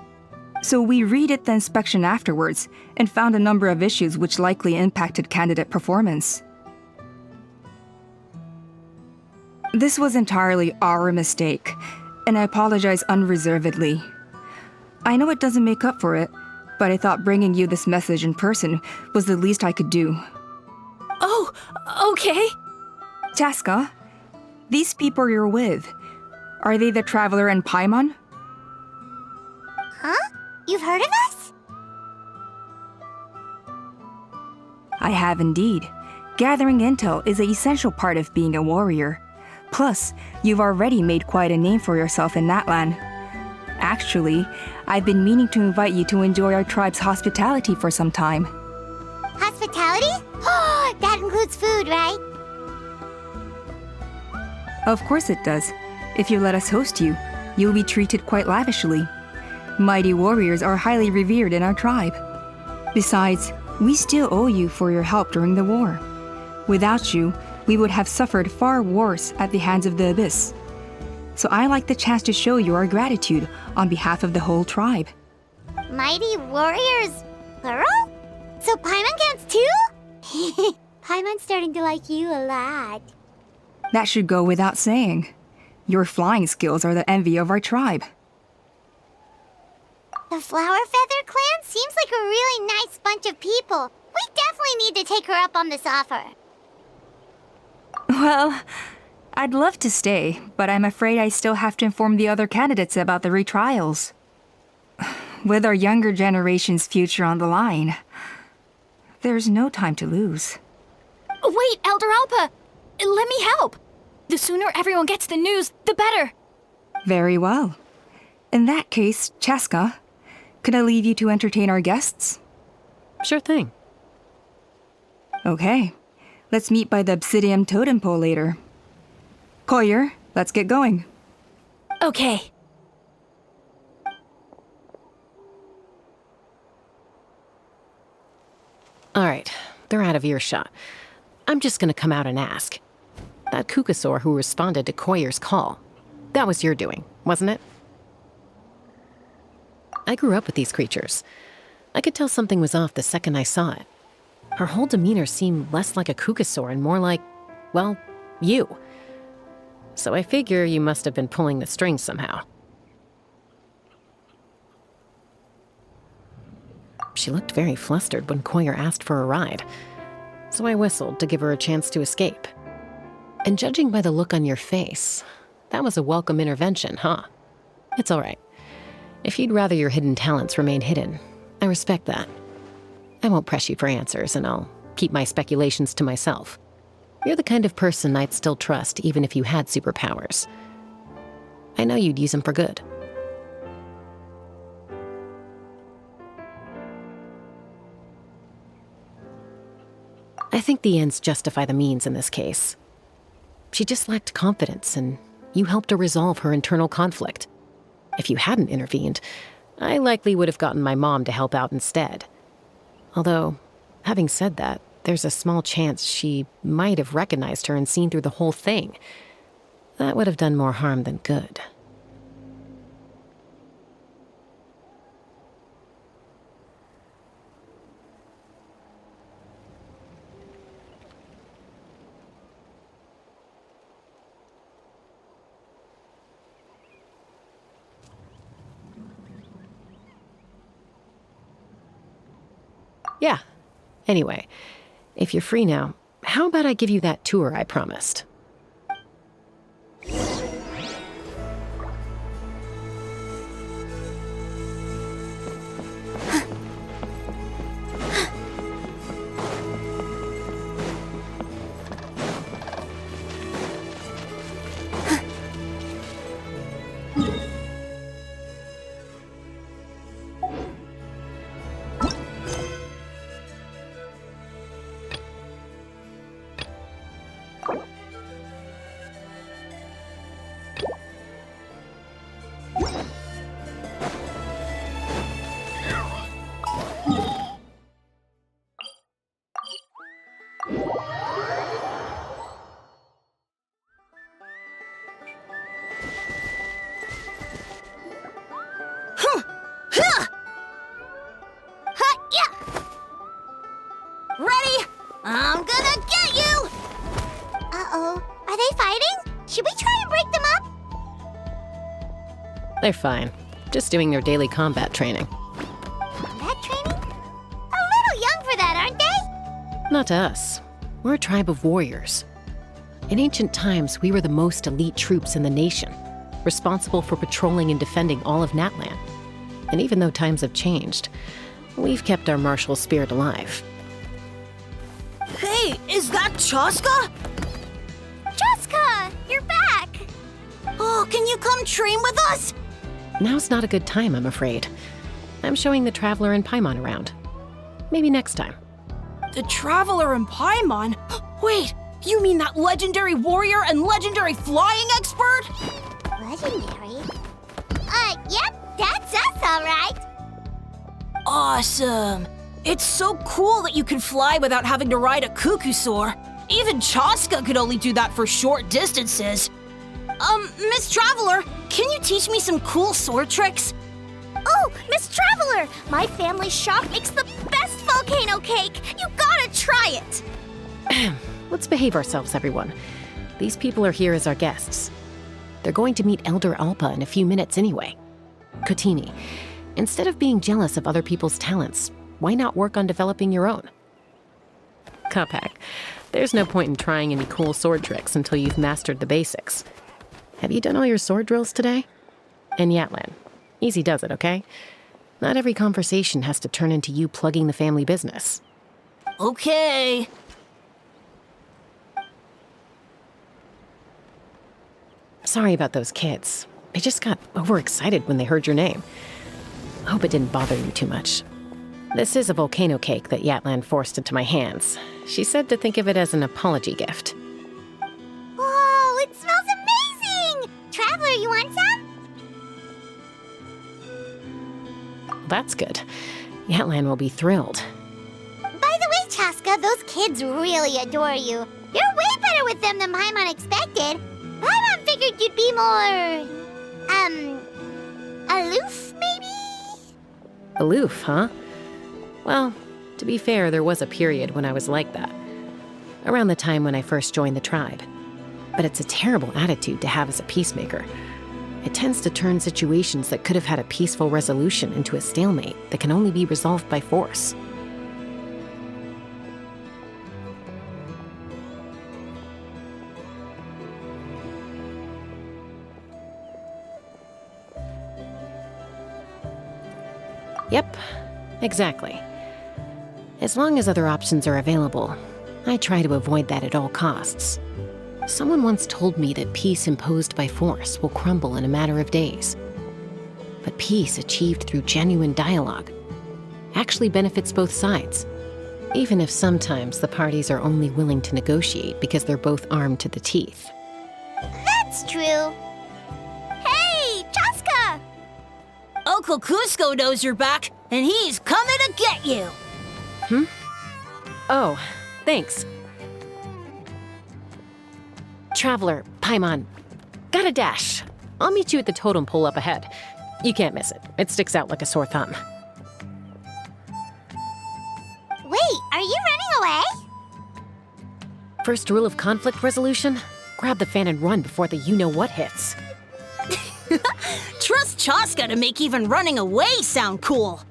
So we redid the inspection afterwards and found a number of issues which likely impacted candidate performance. This was entirely our mistake, and I apologize unreservedly. I know it doesn't make up for it, but I thought bringing you this message in person was the least I could do. Oh, okay. Chaska, these people you're with, are they the Traveler and Paimon? Huh? You've heard of us? I have indeed. Gathering intel is an essential part of being a warrior. Plus, you've already made quite a name for yourself in Natlan. Actually, I've been meaning to invite you to enjoy our tribe's hospitality for some time. Hospitality? Oh, that includes food, right? Of course it does. If you let us host you, you'll be treated quite lavishly. Mighty warriors are highly revered in our tribe. Besides, we still owe you for your help during the war. Without you, we would have suffered far worse at the hands of the Abyss. So I like the chance to show you our gratitude on behalf of the whole tribe. Mighty warriors, plural? So Paimon counts too? Paimon's starting to like you a lot. That should go without saying. Your flying skills are the envy of our tribe. The Flower Feather clan seems like a really nice bunch of people. We definitely need to take her up on this offer. Well, I'd love to stay, but I'm afraid I still have to inform the other candidates about the retrials. With our younger generation's future on the line, there's no time to lose. Wait, Elder Alpa! Let me help! The sooner everyone gets the news, the better! Very well. In that case, Chaska, could I leave you to entertain our guests? Sure thing. Okay. Let's meet by the Obsidian Totem Pole later. Koyer, let's get going. Okay. All right, they're out of earshot. I'm just gonna come out and ask. That Kukasaur who responded to Koyer's call, that was your doing, wasn't it? I grew up with these creatures. I could tell something was off the second I saw it. Her whole demeanor seemed less like a Kukasaur and more like, well, you. So I figure you must have been pulling the strings somehow. She looked very flustered when Koyer asked for a ride, so I whistled to give her a chance to escape. And judging by the look on your face, that was a welcome intervention, huh? It's all right. If you'd rather your hidden talents remain hidden, I respect that. I won't press you for answers, and I'll keep my speculations to myself. You're the kind of person I'd still trust even if you had superpowers. I know you'd use them for good. I think the ends justify the means in this case. She just lacked confidence, and you helped her resolve her internal conflict. If you hadn't intervened, I likely would have gotten my mom to help out instead. Although, having said that, there's a small chance she might have recognized her and seen through the whole thing. That would have done more harm than good. Yeah. Anyway, if you're free now, how about I give you that tour I promised? Ready? I'm gonna get you! Uh-oh. Are they fighting? Should we try and break them up? They're fine. Just doing their daily combat training. Combat training? A little young for that, aren't they? Not to us. We're a tribe of warriors. In ancient times, we were the most elite troops in the nation, responsible for patrolling and defending all of Natlan. And even though times have changed, we've kept our martial spirit alive. Hey, is that Chaska? Chaska, you're back! Oh, can you come train with us? Now's not a good time, I'm afraid. I'm showing the Traveler and Paimon around. Maybe next time. The Traveler and Paimon? Wait, you mean that legendary warrior and legendary flying expert? Legendary? Yep, that's us, all right. Awesome. It's so cool that you can fly without having to ride a Kukusaur. Even Chaska could only do that for short distances. Miss Traveler, can you teach me some cool sword tricks? Oh, Miss Traveler! My family's shop makes the best volcano cake! You gotta try it! Let's behave ourselves, everyone. These people are here as our guests. They're going to meet Elder Alpa in a few minutes anyway. Kotini, instead of being jealous of other people's talents, why not work on developing your own? Kapak, there's no point in trying any cool sword tricks until you've mastered the basics. Have you done all your sword drills today? And Yatlan, easy does it, okay? Not every conversation has to turn into you plugging the family business. Okay. Sorry about those kids. They just got overexcited when they heard your name. I hope it didn't bother you too much. This is a volcano cake that Yatlan forced into my hands. She said to think of it as an apology gift. Whoa, it smells amazing! Traveler, you want some? That's good. Yatlan will be thrilled. By the way, Chaska, those kids really adore you. You're way better with them than Paimon expected. Paimon figured you'd be more... aloof, maybe? Aloof, huh? Well, to be fair, there was a period when I was like that. Around the time when I first joined the tribe. But it's a terrible attitude to have as a peacemaker. It tends to turn situations that could have had a peaceful resolution into a stalemate that can only be resolved by force. Yep, exactly. As long as other options are available, I try to avoid that at all costs. Someone once told me that peace imposed by force will crumble in a matter of days. But peace achieved through genuine dialogue actually benefits both sides, even if sometimes the parties are only willing to negotiate because they're both armed to the teeth. That's true. Hey, Chaska! Uncle Cusco knows you're back, and he's coming to get you. Oh, thanks. Traveler, Paimon, gotta dash. I'll meet you at the totem pole up ahead. You can't miss it. It sticks out like a sore thumb. Wait, are you running away? First rule of conflict resolution? Grab the fan and run before the you-know-what hits. Trust Chaska to make even running away sound cool.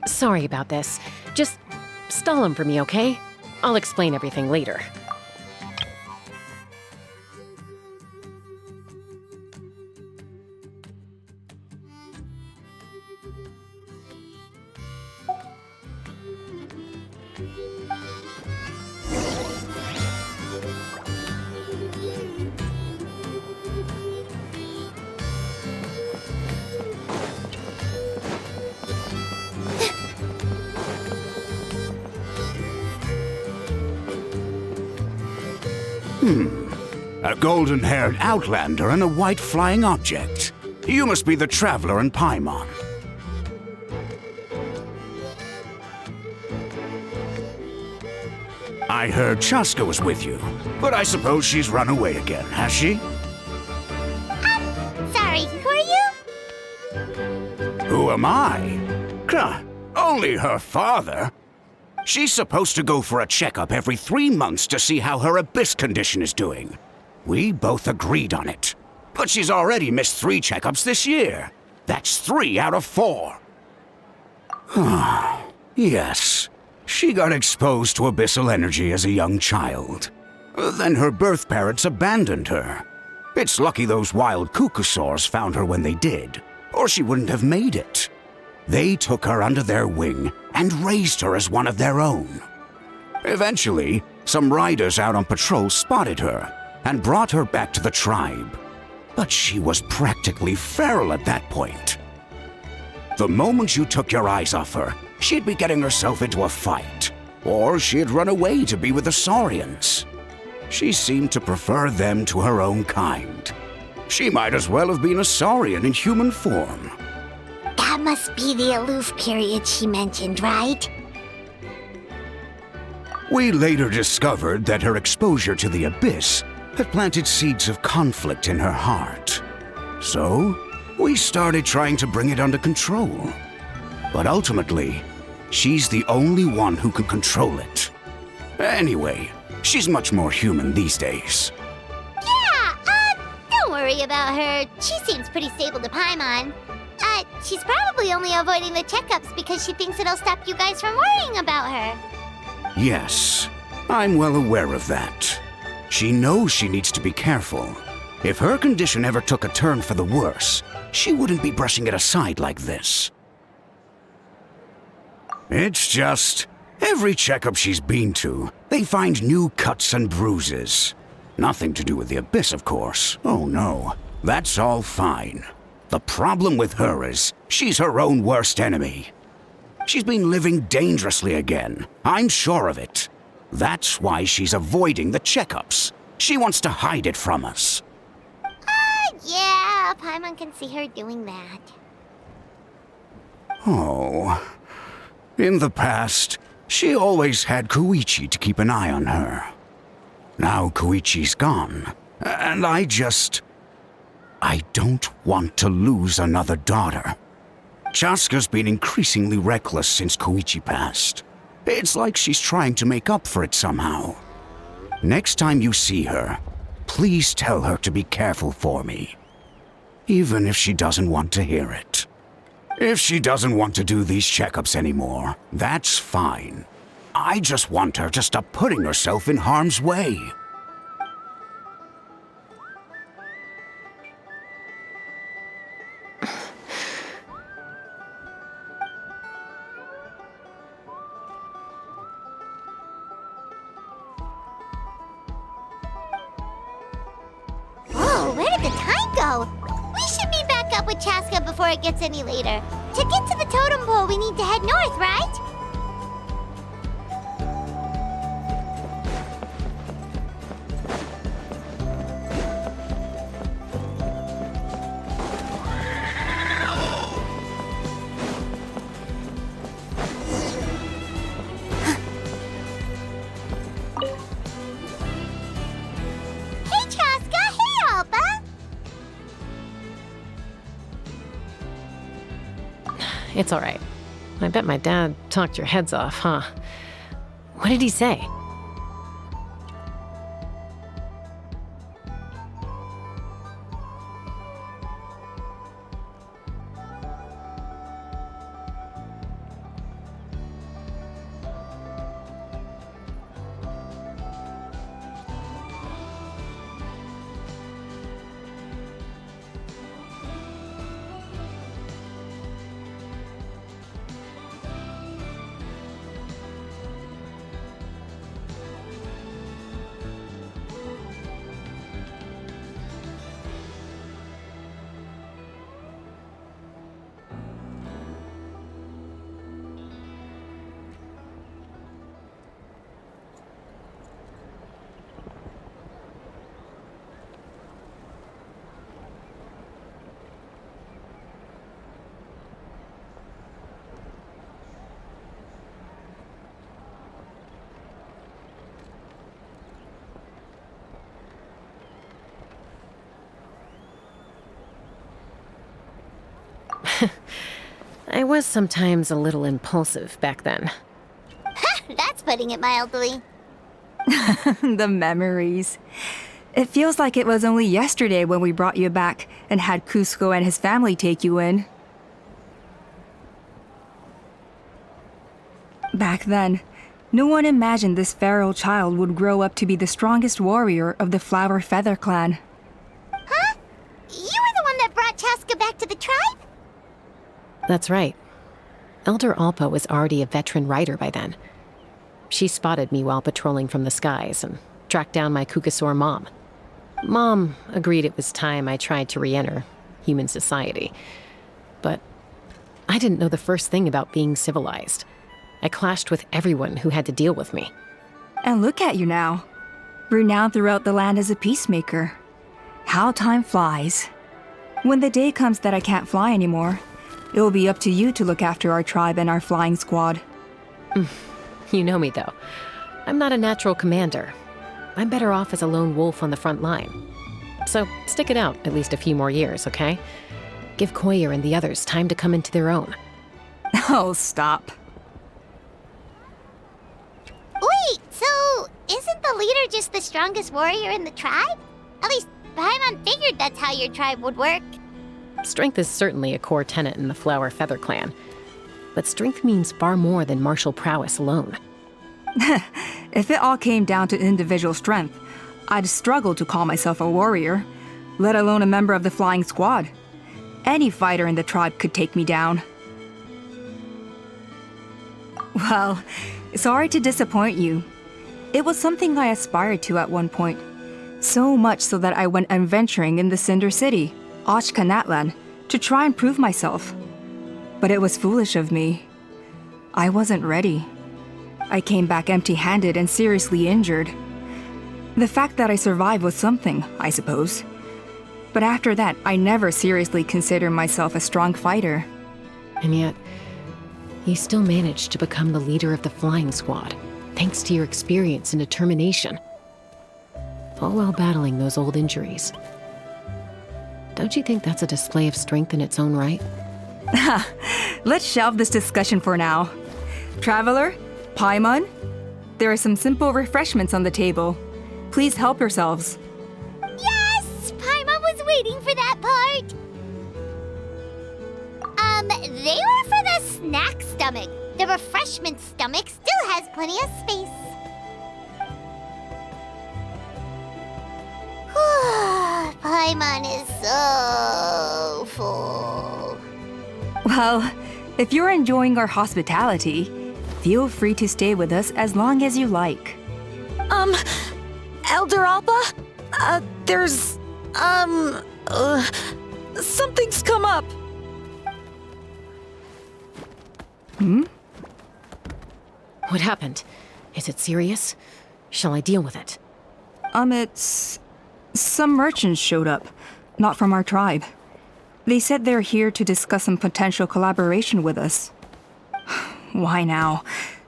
Sorry about this. Just stall him for me, okay? I'll explain everything later. A golden-haired outlander and a white flying object. You must be the Traveler and Paimon. I heard Chaska was with you, but I suppose she's run away again, has she? Sorry, who are you? Who am I? Only her father. She's supposed to go for a checkup every 3 months to see how her abyss condition is doing. We both agreed on it. But she's already missed 3 checkups this year. That's 3 out of 4. Yes. She got exposed to abyssal energy as a young child. Then her birth parents abandoned her. It's lucky those wild cucusaurs found her when they did, or she wouldn't have made it. They took her under their wing and raised her as one of their own. Eventually, some riders out on patrol spotted her and brought her back to the tribe. But she was practically feral at that point. The moment you took your eyes off her, she'd be getting herself into a fight, or she'd run away to be with the Saurians. She seemed to prefer them to her own kind. She might as well have been a Saurian in human form. That must be the aloof period she mentioned, right? We later discovered that her exposure to the abyss had planted seeds of conflict in her heart. So, we started trying to bring it under control. But ultimately, she's the only one who can control it. Anyway, she's much more human these days. Don't worry about her. She seems pretty stable to Paimon. She's probably only avoiding the checkups because she thinks it'll stop you guys from worrying about her. Yes, I'm well aware of that. She knows she needs to be careful. If her condition ever took a turn for the worse, she wouldn't be brushing it aside like this. It's just, every checkup she's been to, they find new cuts and bruises. Nothing to do with the abyss, of course. Oh no, that's all fine. The problem with her is, she's her own worst enemy. She's been living dangerously again, I'm sure of it. That's why she's avoiding the checkups. She wants to hide it from us. Yeah, Paimon can see her doing that. Oh. In the past, she always had Koichi to keep an eye on her. Now Koichi's gone, and I don't want to lose another daughter. Chaska's been increasingly reckless since Koichi passed. It's like she's trying to make up for it somehow. Next time you see her, please tell her to be careful for me. Even if she doesn't want to hear it. If she doesn't want to do these checkups anymore, that's fine. I just want her to stop putting herself in harm's way. Whoa, where did the time go? We should meet back up with Chaska before it gets any later. To get to the totem pole, we need to head north, right? Hey, Chaska! Hey, Alba! It's all right. I bet my dad talked your heads off, huh? What did he say? I was sometimes a little impulsive back then. That's putting it mildly. The memories. It feels like it was only yesterday when we brought you back and had Cusco and his family take you in. Back then, no one imagined this feral child would grow up to be the strongest warrior of the Flower Feather clan. Huh? You were the one that brought Chaska back to the tribe? That's right. Elder Alpa was already a veteran rider by then. She spotted me while patrolling from the skies and tracked down my Kukasaur mom. Mom agreed it was time I tried to re-enter human society. But I didn't know the first thing about being civilized. I clashed with everyone who had to deal with me. And look at you now. Renowned throughout the land as a peacemaker. How time flies. When the day comes that I can't fly anymore, it will be up to you to look after our tribe and our flying squad. You know me, though. I'm not a natural commander. I'm better off as a lone wolf on the front line. So stick it out at least a few more years, okay? Give Koyer and the others time to come into their own. Oh, stop. Wait, so isn't the leader just the strongest warrior in the tribe? At least Paimon figured that's how your tribe would work. Strength is certainly a core tenet in the Flower Feather clan. But strength means far more than martial prowess alone. If it all came down to individual strength, I'd struggle to call myself a warrior, let alone a member of the flying squad. Any fighter in the tribe could take me down. Well, sorry to disappoint you. It was something I aspired to at one point. So much so that I went adventuring in the Cinder City, Natlan, to try and prove myself. But it was foolish of me. I wasn't ready. I came back empty-handed and seriously injured. The fact that I survived was something, I suppose. But after that, I never seriously considered myself a strong fighter. And yet, you still managed to become the leader of the flying squad, thanks to your experience and determination. All while battling those old injuries. Don't you think that's a display of strength in its own right? Let's shelve this discussion for now. Traveler, Paimon, there are some simple refreshments on the table. Please help yourselves. Yes! Paimon was waiting for that part! They were for the snack stomach. The refreshment stomach still has plenty of space. Paimon is so full. Well, if you're enjoying our hospitality, feel free to stay with us as long as you like. Elder Alpa? Something's come up. What happened? Is it serious? Shall I deal with it? It's... Some merchants showed up, not from our tribe. They said they're here to discuss some potential collaboration with us. Why now?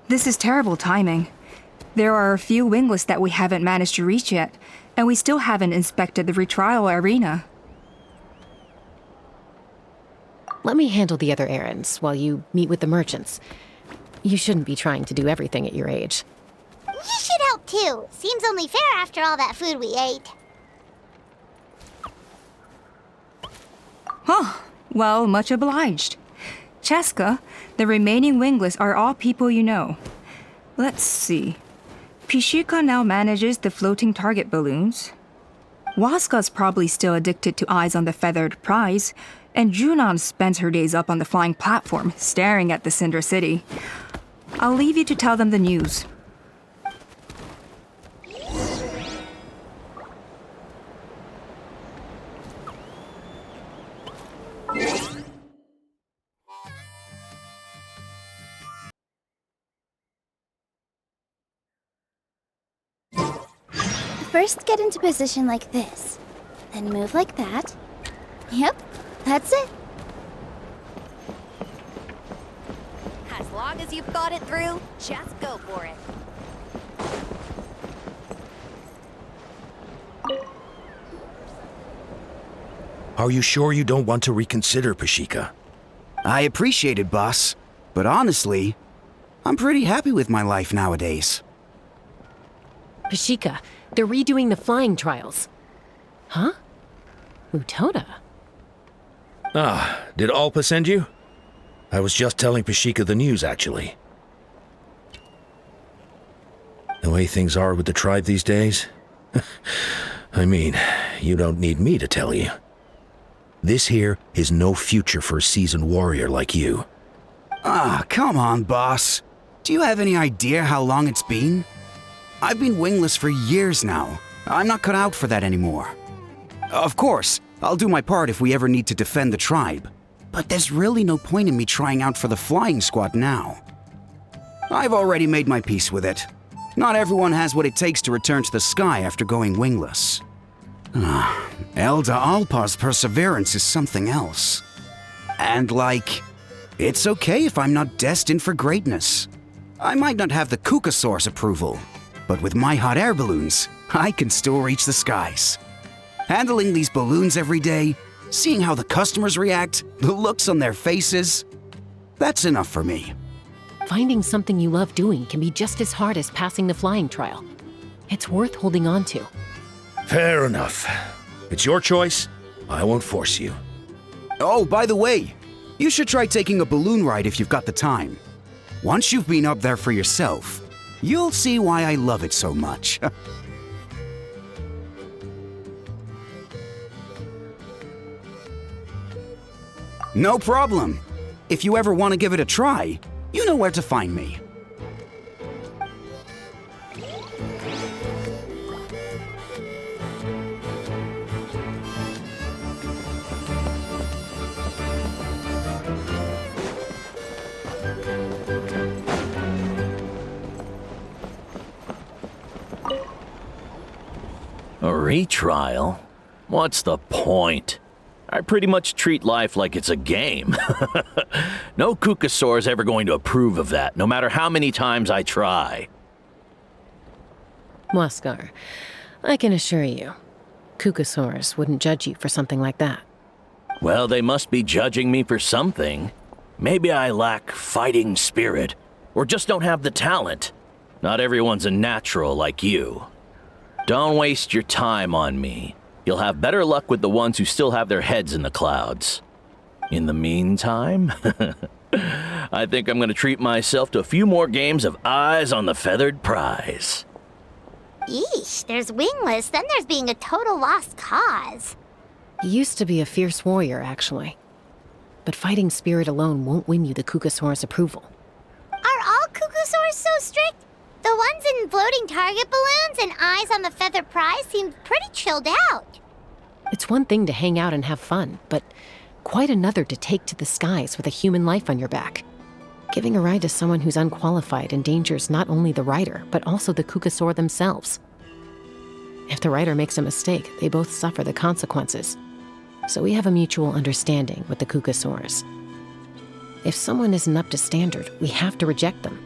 This is terrible timing. There are a few wingless that we haven't managed to reach yet, and we still haven't inspected the retrial arena. Let me handle the other errands while you meet with the merchants. You shouldn't be trying to do everything at your age. You should help too. Seems only fair after all that food we ate. Huh. Well, much obliged. Cheska, the remaining wingless are all people you know. Let's see. Pishika now manages the floating target balloons. Waska's probably still addicted to eyes on the feathered prize, and Junon spends her days up on the flying platform, staring at the Cinder City. I'll leave you to tell them the news. First, get into position like this. Then move like that. Yep, that's it. As long as you've thought it through, just go for it. Are you sure you don't want to reconsider, Pashika? I appreciate it, boss. But honestly, I'm pretty happy with my life nowadays. Pashika, they're redoing the flying trials. Huh? Mutona? Ah, did Alpa send you? I was just telling Pashika the news, actually. The way things are with the tribe these days? I mean, you don't need me to tell you. This here is no future for a seasoned warrior like you. Ah, come on, boss. Do you have any idea how long it's been? I've been wingless for years now. I'm not cut out for that anymore. Of course, I'll do my part if we ever need to defend the tribe. But there's really no point in me trying out for the flying squad now. I've already made my peace with it. Not everyone has what it takes to return to the sky after going wingless. Elder Alpa's perseverance is something else. And it's okay if I'm not destined for greatness. I might not have the Kukasaur's approval, But with my hot air balloons, I can still reach the skies. Handling these balloons every day, seeing how the customers react, the looks on their faces, that's enough for me. Finding something you love doing can be just as hard as passing the flying trial. It's worth holding on to. Fair enough. It's your choice. I won't force you. Oh, by the way, you should try taking a balloon ride if you've got the time. Once you've been up there for yourself, you'll see why I love it so much. No problem. If you ever want to give it a try, you know where to find me. A retrial? What's the point? I pretty much treat life like it's a game. No Kukasaur is ever going to approve of that, no matter how many times I try. Waskar, I can assure you, Kukasaurs wouldn't judge you for something like that. Well, they must be judging me for something. Maybe I lack fighting spirit, or just don't have the talent. Not everyone's a natural like you. Don't waste your time on me. You'll have better luck with the ones who still have their heads in the clouds. In the meantime, I think I'm going to treat myself to a few more games of Eyes on the Feathered Prize. Yeesh, there's Wingless, then there's being a total lost cause. You used to be a fierce warrior, actually. But fighting spirit alone won't win you the Kukasaur's approval. Are all Kukasaurs so strict? The ones in floating target balloons and Eyes on the Feathered Prize seem pretty chilled out. It's one thing to hang out and have fun, but quite another to take to the skies with a human life on your back. Giving a ride to someone who's unqualified endangers not only the rider, but also the Kukasaur themselves. If the rider makes a mistake, they both suffer the consequences. So we have a mutual understanding with the Kukasaurs. If someone isn't up to standard, we have to reject them.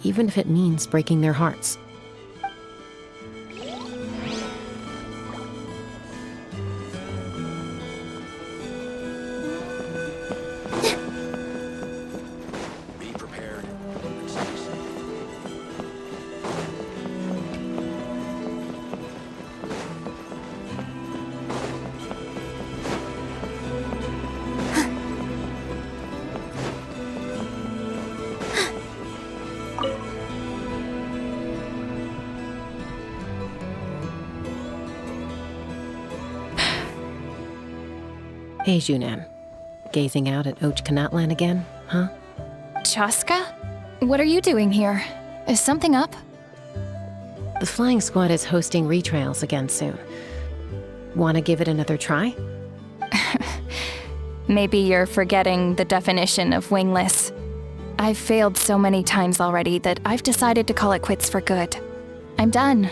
Even if it means breaking their hearts. Be prepared. Hey, Junan. Gazing out at Ochkanatlan again, huh? Chaska? What are you doing here? Is something up? The flying squad is hosting retrials again soon. Want to give it another try? Maybe you're forgetting the definition of wingless. I've failed so many times already that I've decided to call it quits for good. I'm done.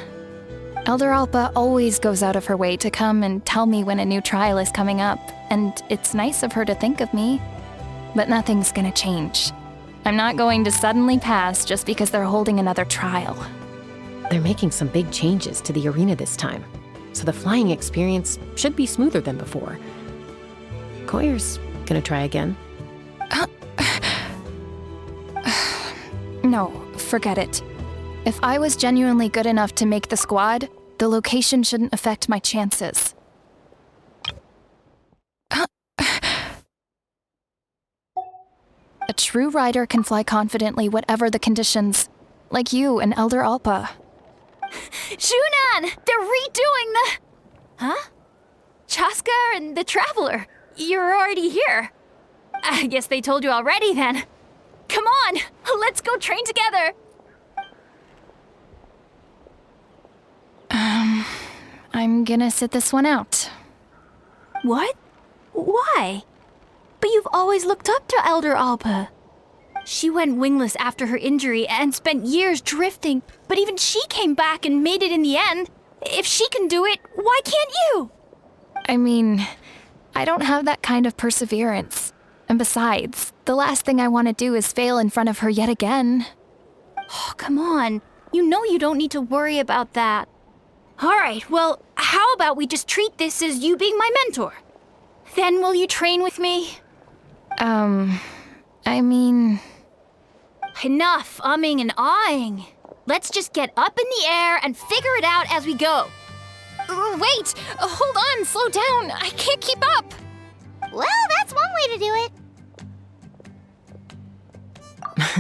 Elder Alpa always goes out of her way to come and tell me when a new trial is coming up, and it's nice of her to think of me. But nothing's gonna change. I'm not going to suddenly pass just because they're holding another trial. They're making some big changes to the arena this time, so the flying experience should be smoother than before. Koyer's gonna try again. No, forget it. If I was genuinely good enough to make the squad, the location shouldn't affect my chances. A true rider can fly confidently whatever the conditions, like you and Elder Alpa. Junan! They're redoing the... Huh? Chaska and the Traveler. You're already here. I guess they told you already then. Come on, let's go train together. I'm gonna sit this one out. What? Why? But you've always looked up to Elder Alpa. She went wingless after her injury and spent years drifting, but even she came back and made it in the end. If she can do it, why can't you? I mean, I don't have that kind of perseverance. And besides, the last thing I want to do is fail in front of her yet again. Oh, come on. You know you don't need to worry about that. All right, well, how about we just treat this as you being my mentor? Then will you train with me? I mean... Enough umming and ahhing. Let's just get up in the air and figure it out as we go. Wait! Hold on, slow down. I can't keep up. Well, that's one way to do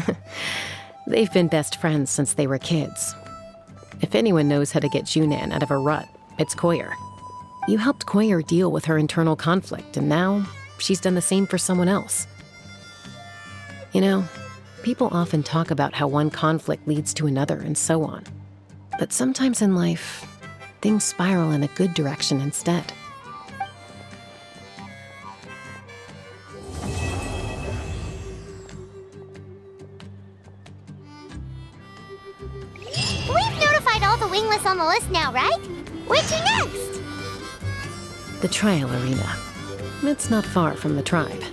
it. They've been best friends since they were kids. If anyone knows how to get Junan out of a rut, it's Koyer. You helped Koyer deal with her internal conflict, and now she's done the same for someone else. You know, people often talk about how one conflict leads to another and so on. But sometimes in life, things spiral in a good direction instead. We've notified all the wingless on the list now, right? Where to next? The trial arena. It's not far from the tribe.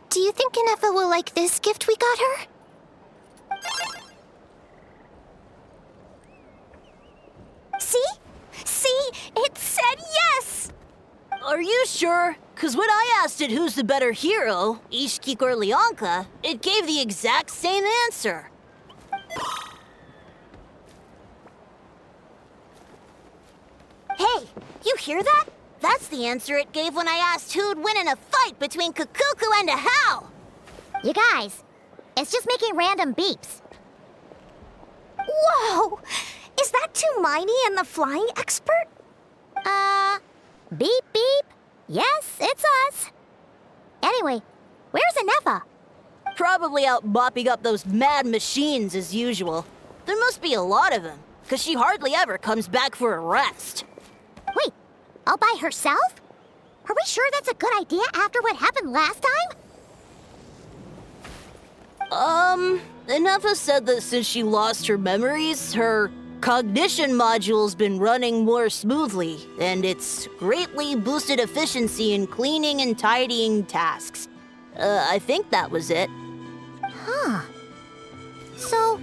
Do you think Ineffa will like this gift we got her? See? See? It said yes! Are you sure? Because when I asked it who's the better hero, Ishkik or Leonka, it gave the exact same answer. Hey, you hear that? That's the answer it gave when I asked who'd win in a fight between Kukuku and a Hal. You guys, it's just making random beeps. Whoa! Is that Tumaini and the flying expert? Beep beep. Yes, it's us. Anyway, where's Ineffa? Probably out mopping up those mad machines as usual. There must be a lot of them, because she hardly ever comes back for a rest. Wait, all by herself? Are we sure that's a good idea after what happened last time? Ineffa said that since she lost her memories, her cognition module's been running more smoothly, and it's greatly boosted efficiency in cleaning and tidying tasks. I think that was it. Huh. So,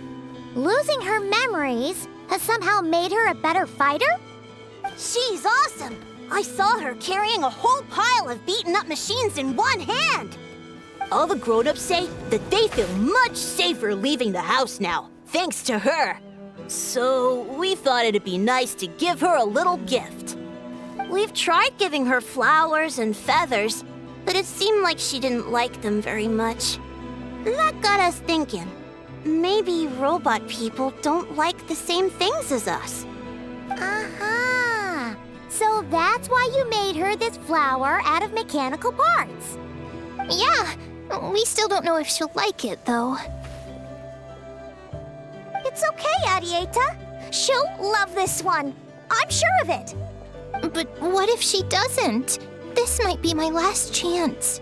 losing her memories has somehow made her a better fighter? She's awesome! I saw her carrying a whole pile of beaten-up machines in one hand! All the grown-ups say that they feel much safer leaving the house now, thanks to her. So, we thought it'd be nice to give her a little gift. We've tried giving her flowers and feathers, but it seemed like she didn't like them very much. That got us thinking. Maybe robot people don't like the same things as us. Uh-huh. So that's why you made her this flower out of mechanical parts. Yeah, we still don't know if she'll like it, though. It's okay, Arieta. She'll love this one. I'm sure of it. But what if she doesn't? This might be my last chance.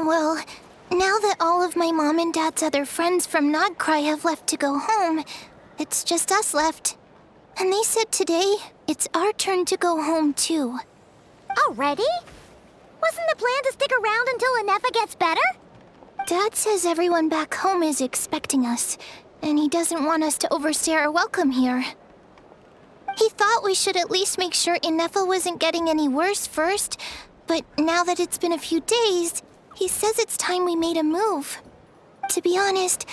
Well, now that all of my mom and dad's other friends from Nodcry have left to go home, it's just us left. And they said today, it's our turn to go home too. Already? Wasn't the plan to stick around until Ineffa gets better? Dad says everyone back home is expecting us, and he doesn't want us to overstay our welcome here. He thought we should at least make sure Ineffa wasn't getting any worse first, but now that it's been a few days, he says it's time we made a move. To be honest,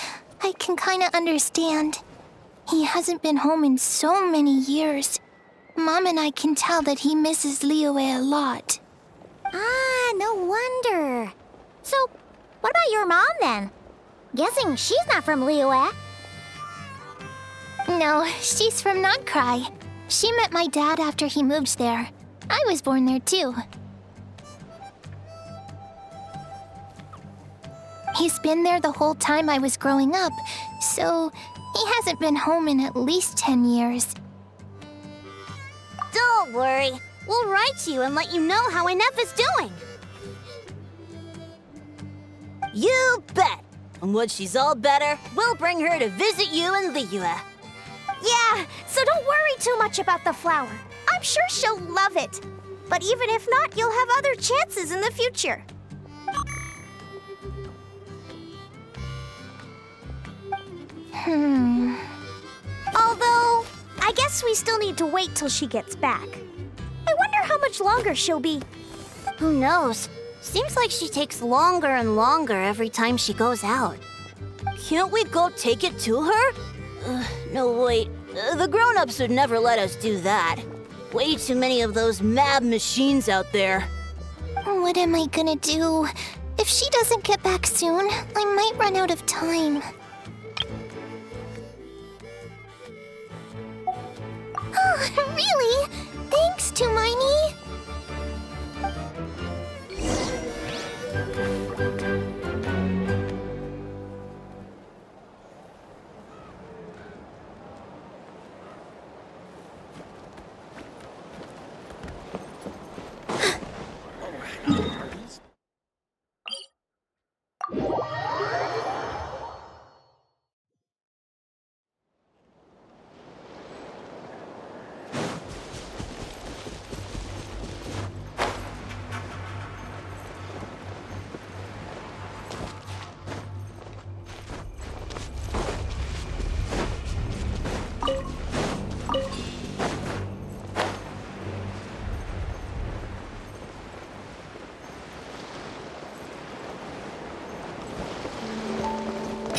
I can kinda understand. He hasn't been home in so many years. Mom and I can tell that he misses Liyue a lot. Ah, no wonder. So, what about your mom then? Guessing she's not from Liyue. No, she's from Nodcry. She met my dad after he moved there. I was born there too. He's been there the whole time I was growing up, so he hasn't been home in at least 10 years. Don't worry. We'll write to you and let you know how Ineffa's doing. You bet. And when she's all better, we'll bring her to visit you in Liyue. Yeah, so don't worry too much about the flower. I'm sure she'll love it. But even if not, you'll have other chances in the future. Although, I guess we still need to wait till she gets back. I wonder how much longer she'll be. Who knows? Seems like she takes longer and longer every time she goes out. Can't we go take it to her? No, wait. The grown-ups would never let us do that. Way too many of those mad machines out there. What am I gonna do? If she doesn't get back soon, I might run out of time. Oh, really? Thanks, Tumaini.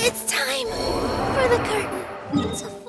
It's time for the curtain to fall.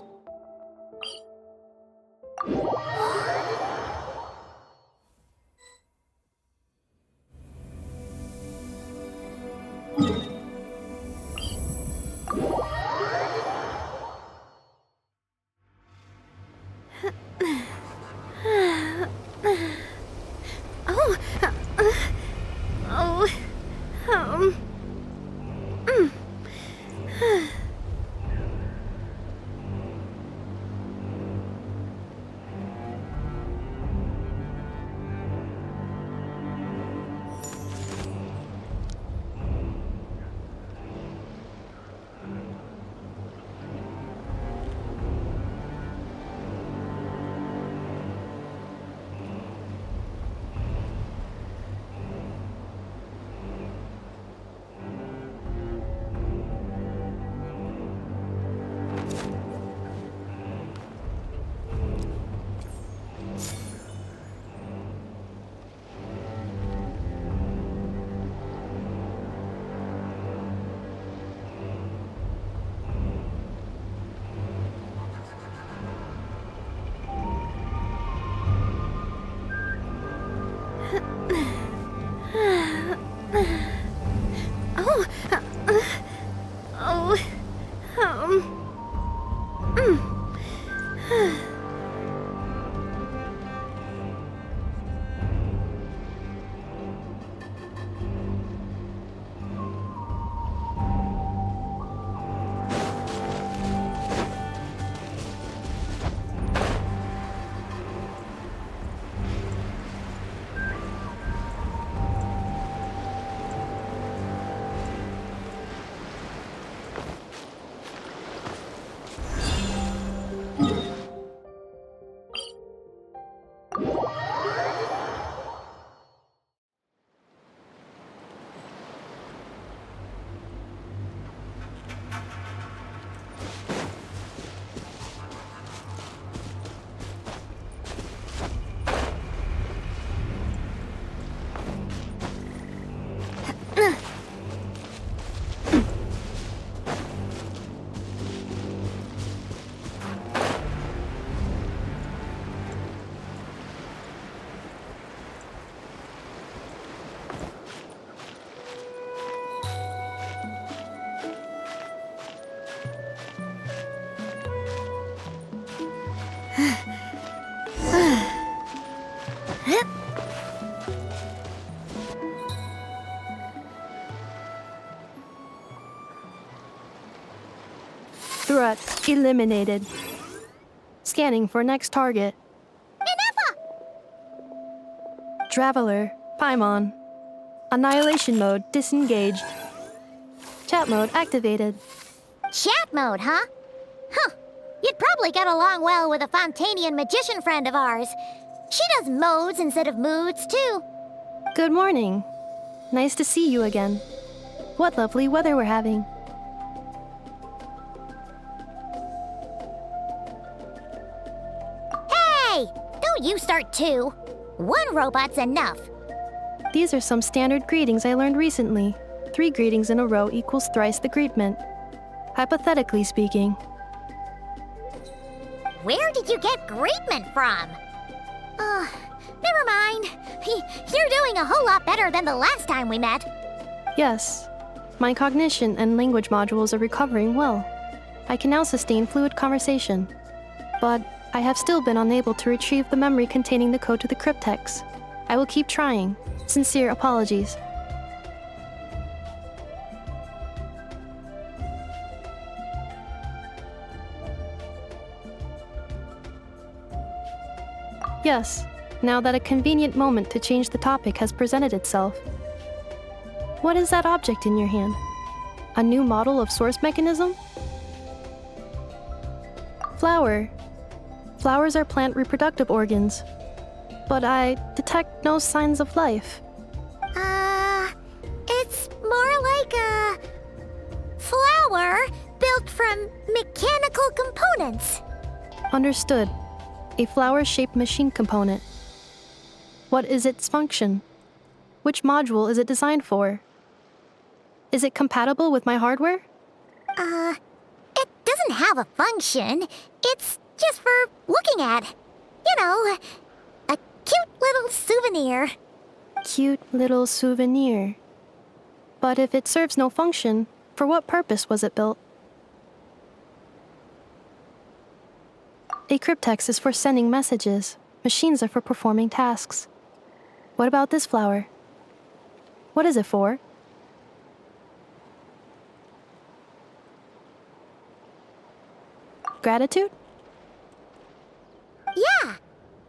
Threat eliminated. Scanning for next target. Ineffa! Traveler, Paimon. Annihilation mode disengaged. Chat mode activated. Chat mode, huh? Huh. You'd probably get along well with a Fontanian magician friend of ours. She does modes instead of moods, too. Good morning. Nice to see you again. What lovely weather we're having. Hey! Don't you start too. One robot's enough. These are some standard greetings I learned recently. 3 greetings in a row equals thrice the greetment. Hypothetically speaking. Where did you get greetment from? Never mind. You're doing a whole lot better than the last time we met. Yes. My cognition and language modules are recovering well. I can now sustain fluid conversation. But I have still been unable to retrieve the memory containing the code to the cryptex. I will keep trying. Sincere apologies. Yes, now that a convenient moment to change the topic has presented itself. What is that object in your hand? A new model of source mechanism? Flower. Flowers are plant reproductive organs. But I detect no signs of life. It's more like a flower built from mechanical components. Understood. A flower-shaped machine component. What is its function? Which module is it designed for? Is it compatible with my hardware? It doesn't have a function. It's just for looking at. You know, a cute little souvenir. Cute little souvenir. But if it serves no function, for what purpose was it built? A cryptex is for sending messages. Machines are for performing tasks. What about this flower? What is it for? Gratitude? Yeah.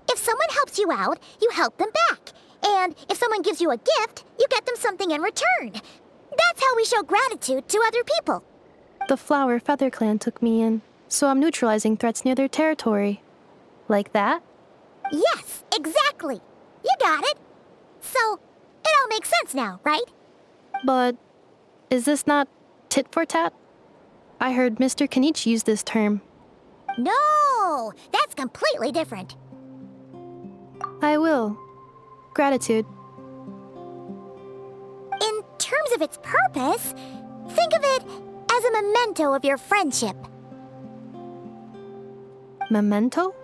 If someone helps you out, you help them back. And if someone gives you a gift, you get them something in return. That's how we show gratitude to other people. The Flower Feather Clan took me in, so I'm neutralizing threats near their territory. Like that? Yes, exactly. You got it. So, it all makes sense now, right? But is this not tit for tat? I heard Mr. Kenichi use this term. No, that's completely different. I will. Gratitude. In terms of its purpose, think of it as a memento of your friendship. Memento?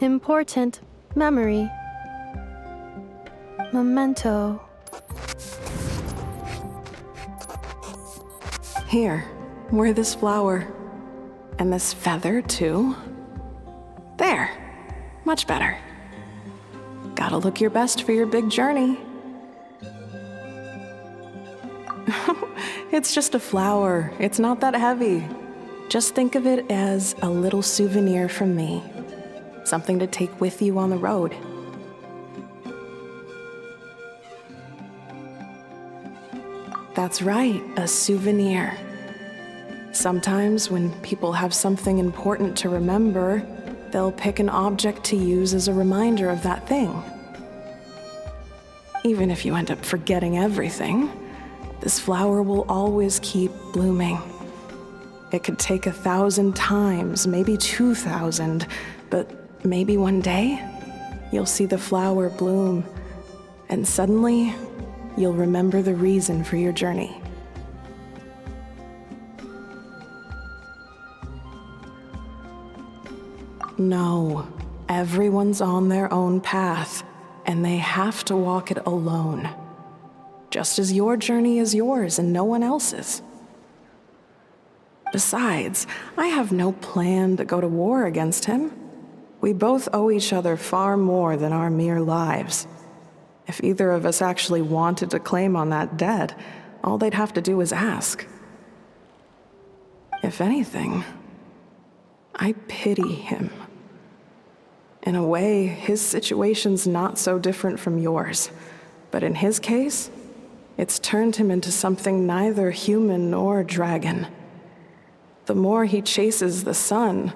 Important memory. Memento. Here, wear this flower. And this feather, too. There. Much better. Gotta look your best for your big journey. It's just a flower. It's not that heavy. Just think of it as a little souvenir from me. Something to take with you on the road. That's right, a souvenir. Sometimes when people have something important to remember, they'll pick an object to use as a reminder of that thing. Even if you end up forgetting everything, this flower will always keep blooming. It could take 1,000 times, maybe 2,000, but maybe one day, you'll see the flower bloom, and suddenly, you'll remember the reason for your journey. No, Everyone's on their own path, and they have to walk it alone. Just as your journey is yours and no one else's. Besides, I have no plan to go to war against him. We both owe each other far more than our mere lives. If either of us actually wanted to claim on that debt, all they'd have to do is ask. If anything, I pity him. In a way, his situation's not so different from yours. But in his case, it's turned him into something neither human nor dragon. The more he chases the sun,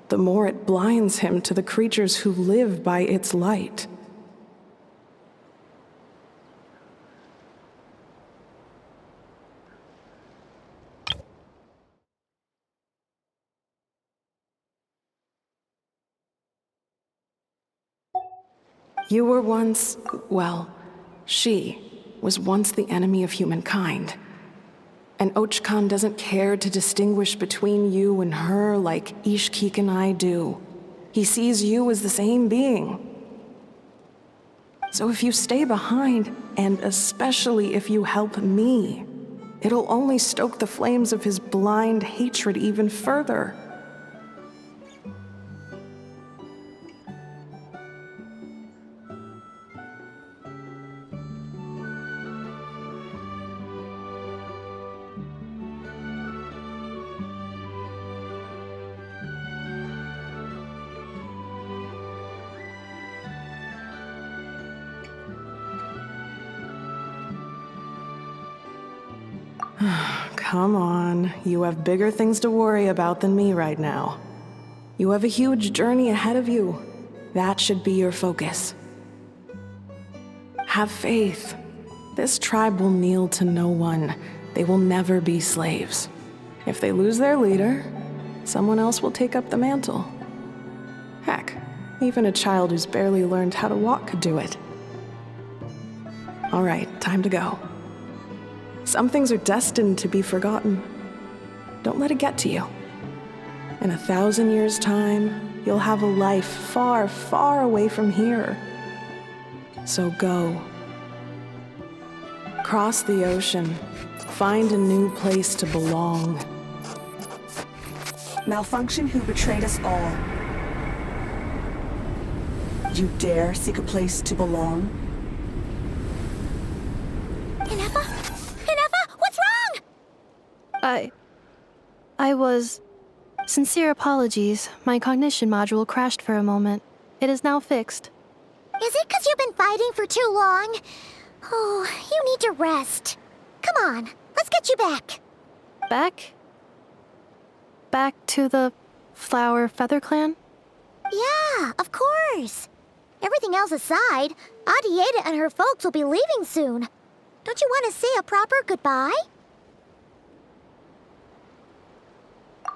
the more it blinds him to the creatures who live by its light. You were once, well, she was once the enemy of humankind. And Ochkan doesn't care to distinguish between you and her like Ishkik and I do. He sees you as the same being. So if you stay behind, and especially if you help me, it'll only stoke the flames of his blind hatred even further. Come on, you have bigger things to worry about than me right now. You have a huge journey ahead of you. That should be your focus. Have faith. This tribe will kneel to no one. They will never be slaves. If they lose their leader, someone else will take up the mantle. Heck, even a child who's barely learned how to walk could do it. All right, time to go. Some things are destined to be forgotten. Don't let it get to you. In 1,000 years' time, you'll have a life far, far away from here. So go. Cross the ocean. Find a new place to belong. Malfunction who betrayed us all. You dare seek a place to belong? Ineffa? Ineffa, what's wrong? I was... Sincere apologies. My cognition module crashed for a moment. It is now fixed. Is it because you've been fighting for too long? Oh, you need to rest. Come on, let's get you back. Back? Back to the Flower Feather Clan? Yeah, of course. Everything else aside, Adieta and her folks will be leaving soon. Don't you want to say a proper goodbye?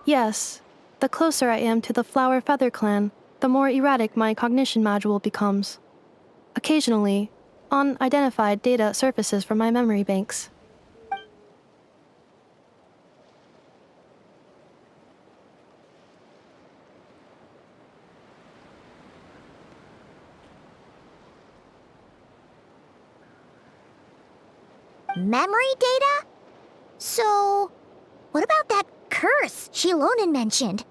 Yes. The closer I am to the Flower Feather Clan, the more erratic my cognition module becomes. Occasionally, unidentified data surfaces from my memory banks. Memory data? So, what about that curse Shilonen mentioned?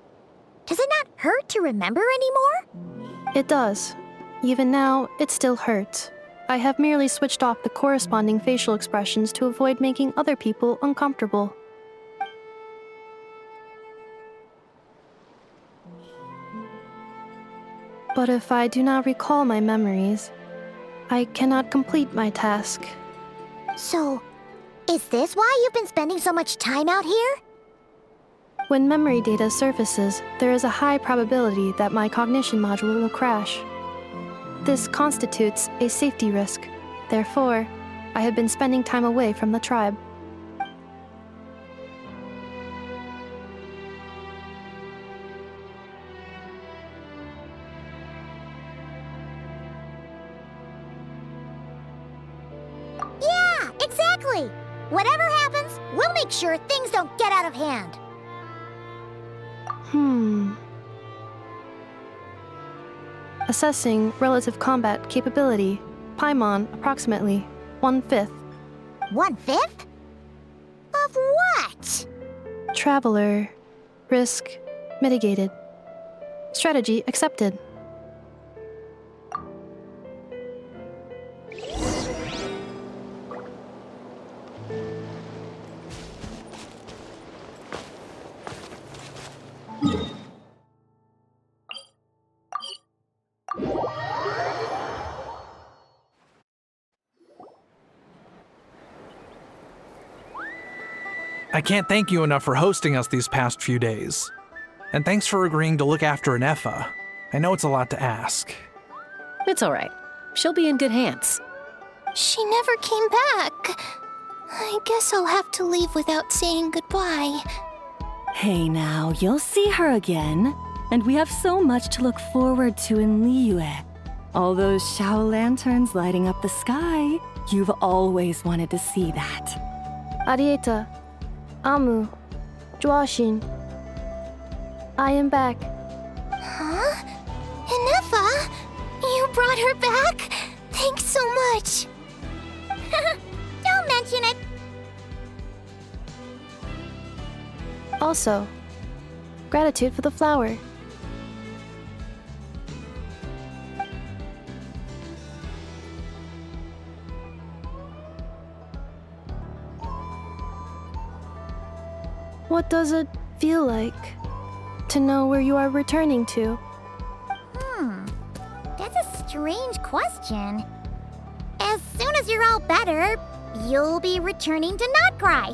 Does it not hurt to remember anymore? It does. Even now, it still hurts. I have merely switched off the corresponding facial expressions to avoid making other people uncomfortable. But if I do not recall my memories, I cannot complete my task. So, is this why you've been spending so much time out here? When memory data surfaces, there is a high probability that my cognition module will crash. This constitutes a safety risk. Therefore, I have been spending time away from the tribe. Yeah, exactly! Whatever happens, we'll make sure things don't get out of hand. Assessing relative combat capability. Paimon, approximately 1/5. 1/5? Of what? Traveler. Risk mitigated. Strategy accepted. I can't thank you enough for hosting us these past few days. And thanks for agreeing to look after Ineffa. I know it's a lot to ask. It's all right. She'll be in good hands. She never came back. I guess I'll have to leave without saying goodbye. Hey now, you'll see her again. And we have so much to look forward to in Liyue. All those Shao lanterns lighting up the sky. You've always wanted to see that. Arieta. Amu. Joashin. I am back. Huh? Ineffa? You brought her back? Thanks so much. Don't mention it. Also, gratitude for the flower. What does it feel like to know where you are returning to? That's a strange question. As soon as you're all better, you'll be returning to Not Cry.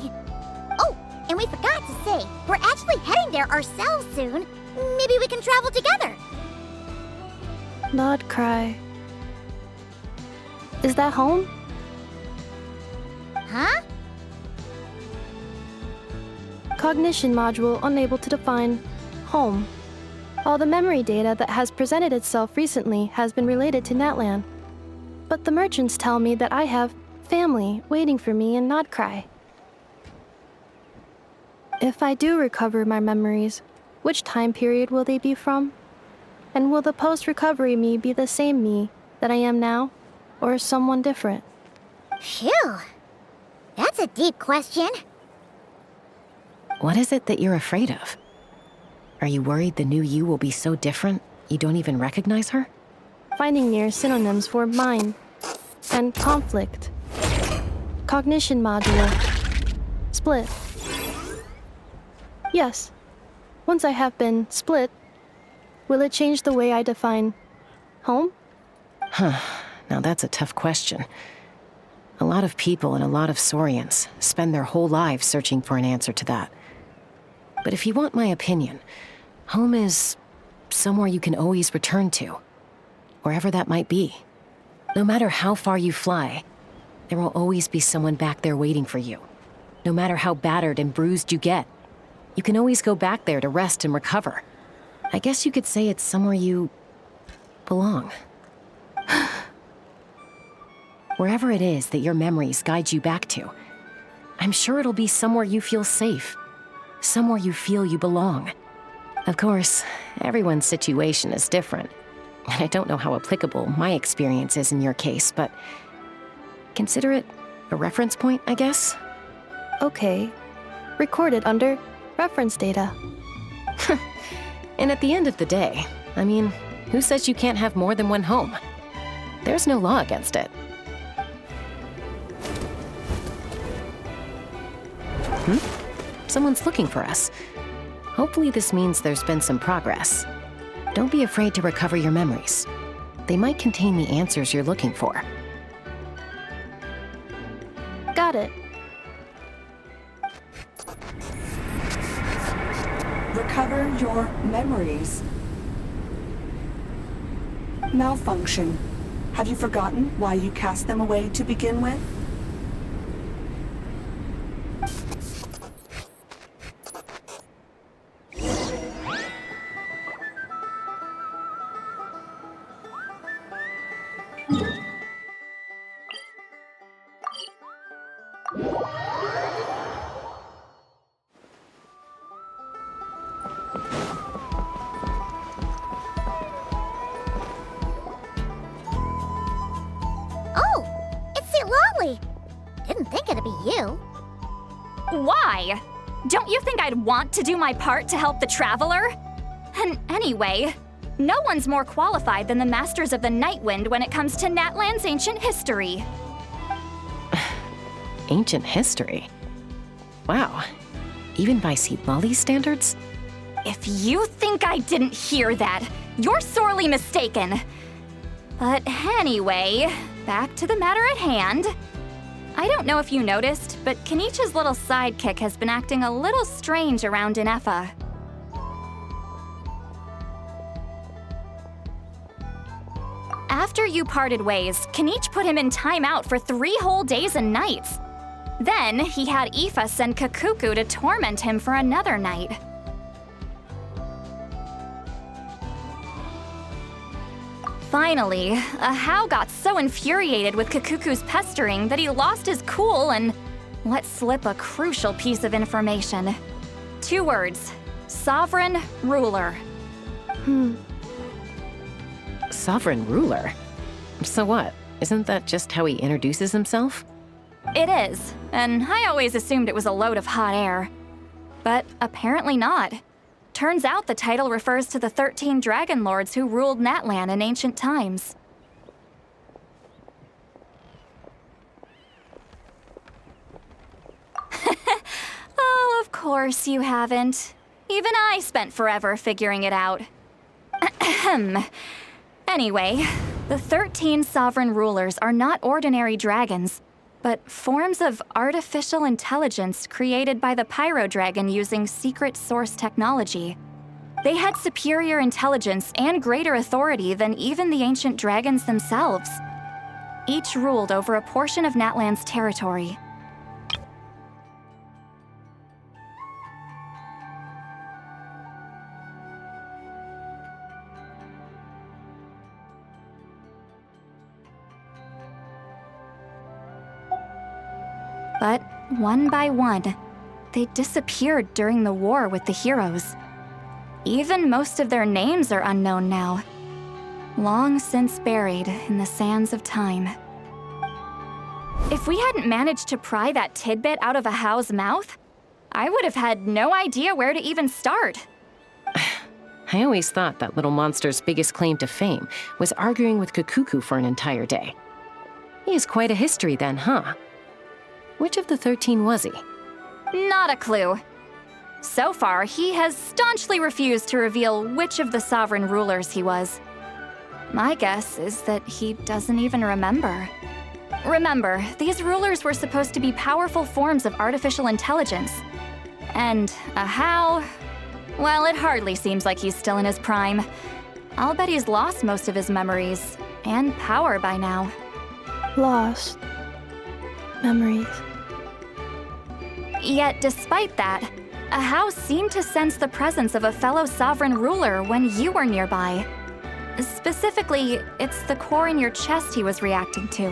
Oh, and we forgot to say, we're actually heading there ourselves soon. Maybe we can travel together. Not cry. Is that home? Huh? Cognition module unable to define home. All the memory data that has presented itself recently has been related to Natlan. But the merchants tell me that I have family waiting for me in Not Cry. If I do recover my memories, which time period will they be from? And will the post-recovery me be the same me that I am now, or someone different? Phew. That's a deep question. What is it that you're afraid of? Are you worried the new you will be so different you don't even recognize her? Finding near synonyms for mind and conflict. Cognition module. Split. Yes. Once I have been split, will it change the way I define home? Huh. Now that's a tough question. A lot of people and a lot of Saurians spend their whole lives searching for an answer to that. But if you want my opinion, home is somewhere you can always return to, wherever that might be. No matter how far you fly, there will always be someone back there waiting for you. No matter how battered and bruised you get, you can always go back there to rest and recover. I guess you could say it's somewhere you belong. Wherever it is that your memories guide you back to, I'm sure it'll be somewhere you feel safe. Somewhere you feel you belong. Of course, everyone's situation is different. And I don't know how applicable my experience is in your case, but consider it a reference point, I guess? Okay. Recorded under reference data. And at the end of the day, I mean, who says you can't have more than one home? There's no law against it. Someone's looking for us. Hopefully this means there's been some progress. Don't be afraid to recover your memories. They might contain the answers you're looking for. Got it. Recover your memories. Malfunction. Have you forgotten why you cast them away to begin with? you. Why? Don't you think I'd want to do my part to help the Traveler? And anyway, no one's more qualified than the Masters of the Nightwind when it comes to Natlan's ancient history. Ancient history? Wow. Even by Seedlolly's standards? If you think I didn't hear that, you're sorely mistaken. But anyway, back to the matter at hand. I don't know if you noticed, but Kenichi's little sidekick has been acting a little strange around Ineffa. After you parted ways, Kenichi put him in timeout for 3 whole days and nights. Then he had Ineffa send Kakuku to torment him for another night. Finally, Ahau got so infuriated with Kakuku's pestering that he lost his cool and let slip a crucial piece of information. 2 words: Sovereign Ruler. Sovereign ruler? So what? Isn't that just how he introduces himself? It is, and I always assumed it was a load of hot air. But apparently not. Turns out the title refers to the 13 Dragon Lords who ruled Natlan in ancient times. Oh, of course you haven't. Even I spent forever figuring it out. Anyway, the 13 sovereign rulers are not ordinary dragons, but forms of artificial intelligence created by the Pyro Dragon using secret source technology. They had superior intelligence and greater authority than even the ancient dragons themselves. Each ruled over a portion of Natlan's territory. But one by one, they disappeared during the war with the heroes. Even most of their names are unknown now, long since buried in the sands of time. If we hadn't managed to pry that tidbit out of Ahau's mouth, I would have had no idea where to even start. I always thought that little monster's biggest claim to fame was arguing with Kakuku for an entire day. He has quite a history then, huh? Which of the 13 was he? Not a clue. So far, he has staunchly refused to reveal which of the sovereign rulers he was. My guess is that he doesn't even remember. Remember, these rulers were supposed to be powerful forms of artificial intelligence. And Ahau, well, it hardly seems like he's still in his prime. I'll bet he's lost most of his memories and power by now. Lost memories. Yet, despite that, Ahau seemed to sense the presence of a fellow sovereign ruler when you were nearby. Specifically, it's the core in your chest he was reacting to.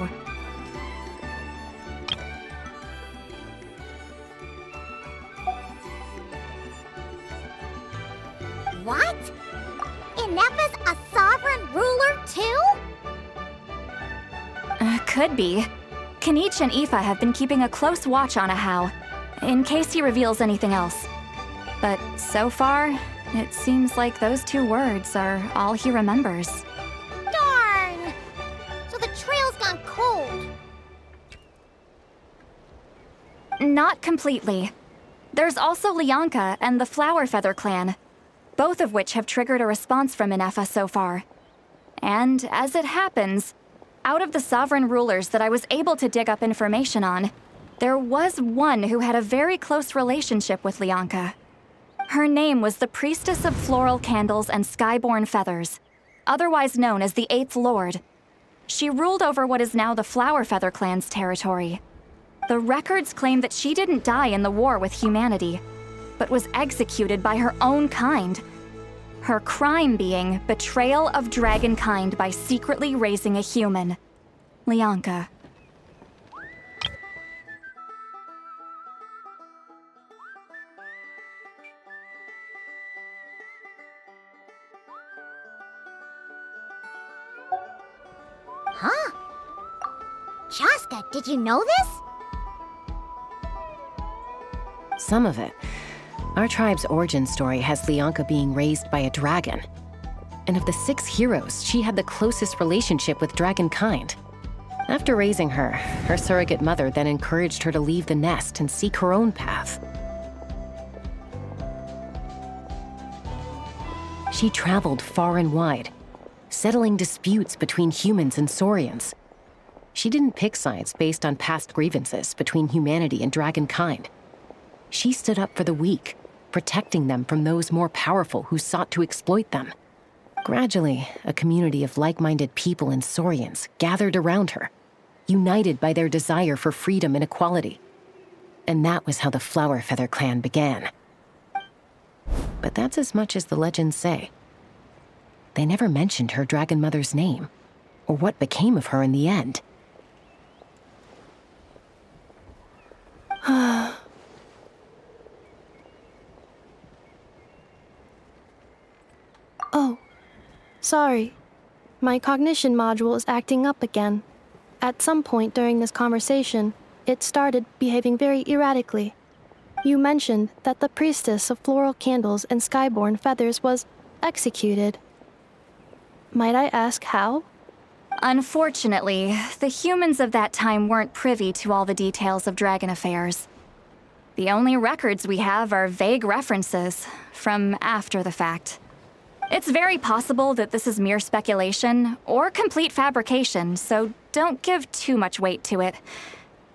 What? Ineffa's a sovereign ruler too? Could be. Kenichi and Ineffa have been keeping a close watch on Ahau, in case he reveals anything else. But so far, it seems like those 2 words are all he remembers. Darn! So the trail's gone cold. Not completely. There's also Lianka and the Flower Feather clan, both of which have triggered a response from Ineffa so far. And as it happens, out of the sovereign rulers that I was able to dig up information on, there was one who had a very close relationship with Lianka. Her name was the Priestess of Floral Candles and Skyborn Feathers, otherwise known as the 8th Lord. She ruled over what is now the Flower Feather clan's territory. The records claim that she didn't die in the war with humanity, but was executed by her own kind. Her crime being betrayal of dragonkind by secretly raising a human. Lianka. Huh? Chaska, did you know this? some of it. Our tribe's origin story has Lianka being raised by a dragon. And of the 6 heroes, she had the closest relationship with dragonkind. After raising her, her surrogate mother then encouraged her to leave the nest and seek her own path. She traveled far and wide, settling disputes between humans and saurians. She didn't pick sides based on past grievances between humanity and dragonkind. She stood up for the weak, protecting them from those more powerful who sought to exploit them. Gradually, a community of like-minded people and saurians gathered around her, united by their desire for freedom and equality. And that was how the Flower Feather clan began. But that's as much as the legends say. They never mentioned her dragon mother's name, or what became of her in the end. Oh, sorry. My cognition module is acting up again. At some point during this conversation, it started behaving very erratically. You mentioned that the priestess of floral candles and skyborn feathers was executed. Might I ask how? Unfortunately, the humans of that time weren't privy to all the details of dragon affairs. The only records we have are vague references from after the fact. It's very possible that this is mere speculation or complete fabrication, so don't give too much weight to it.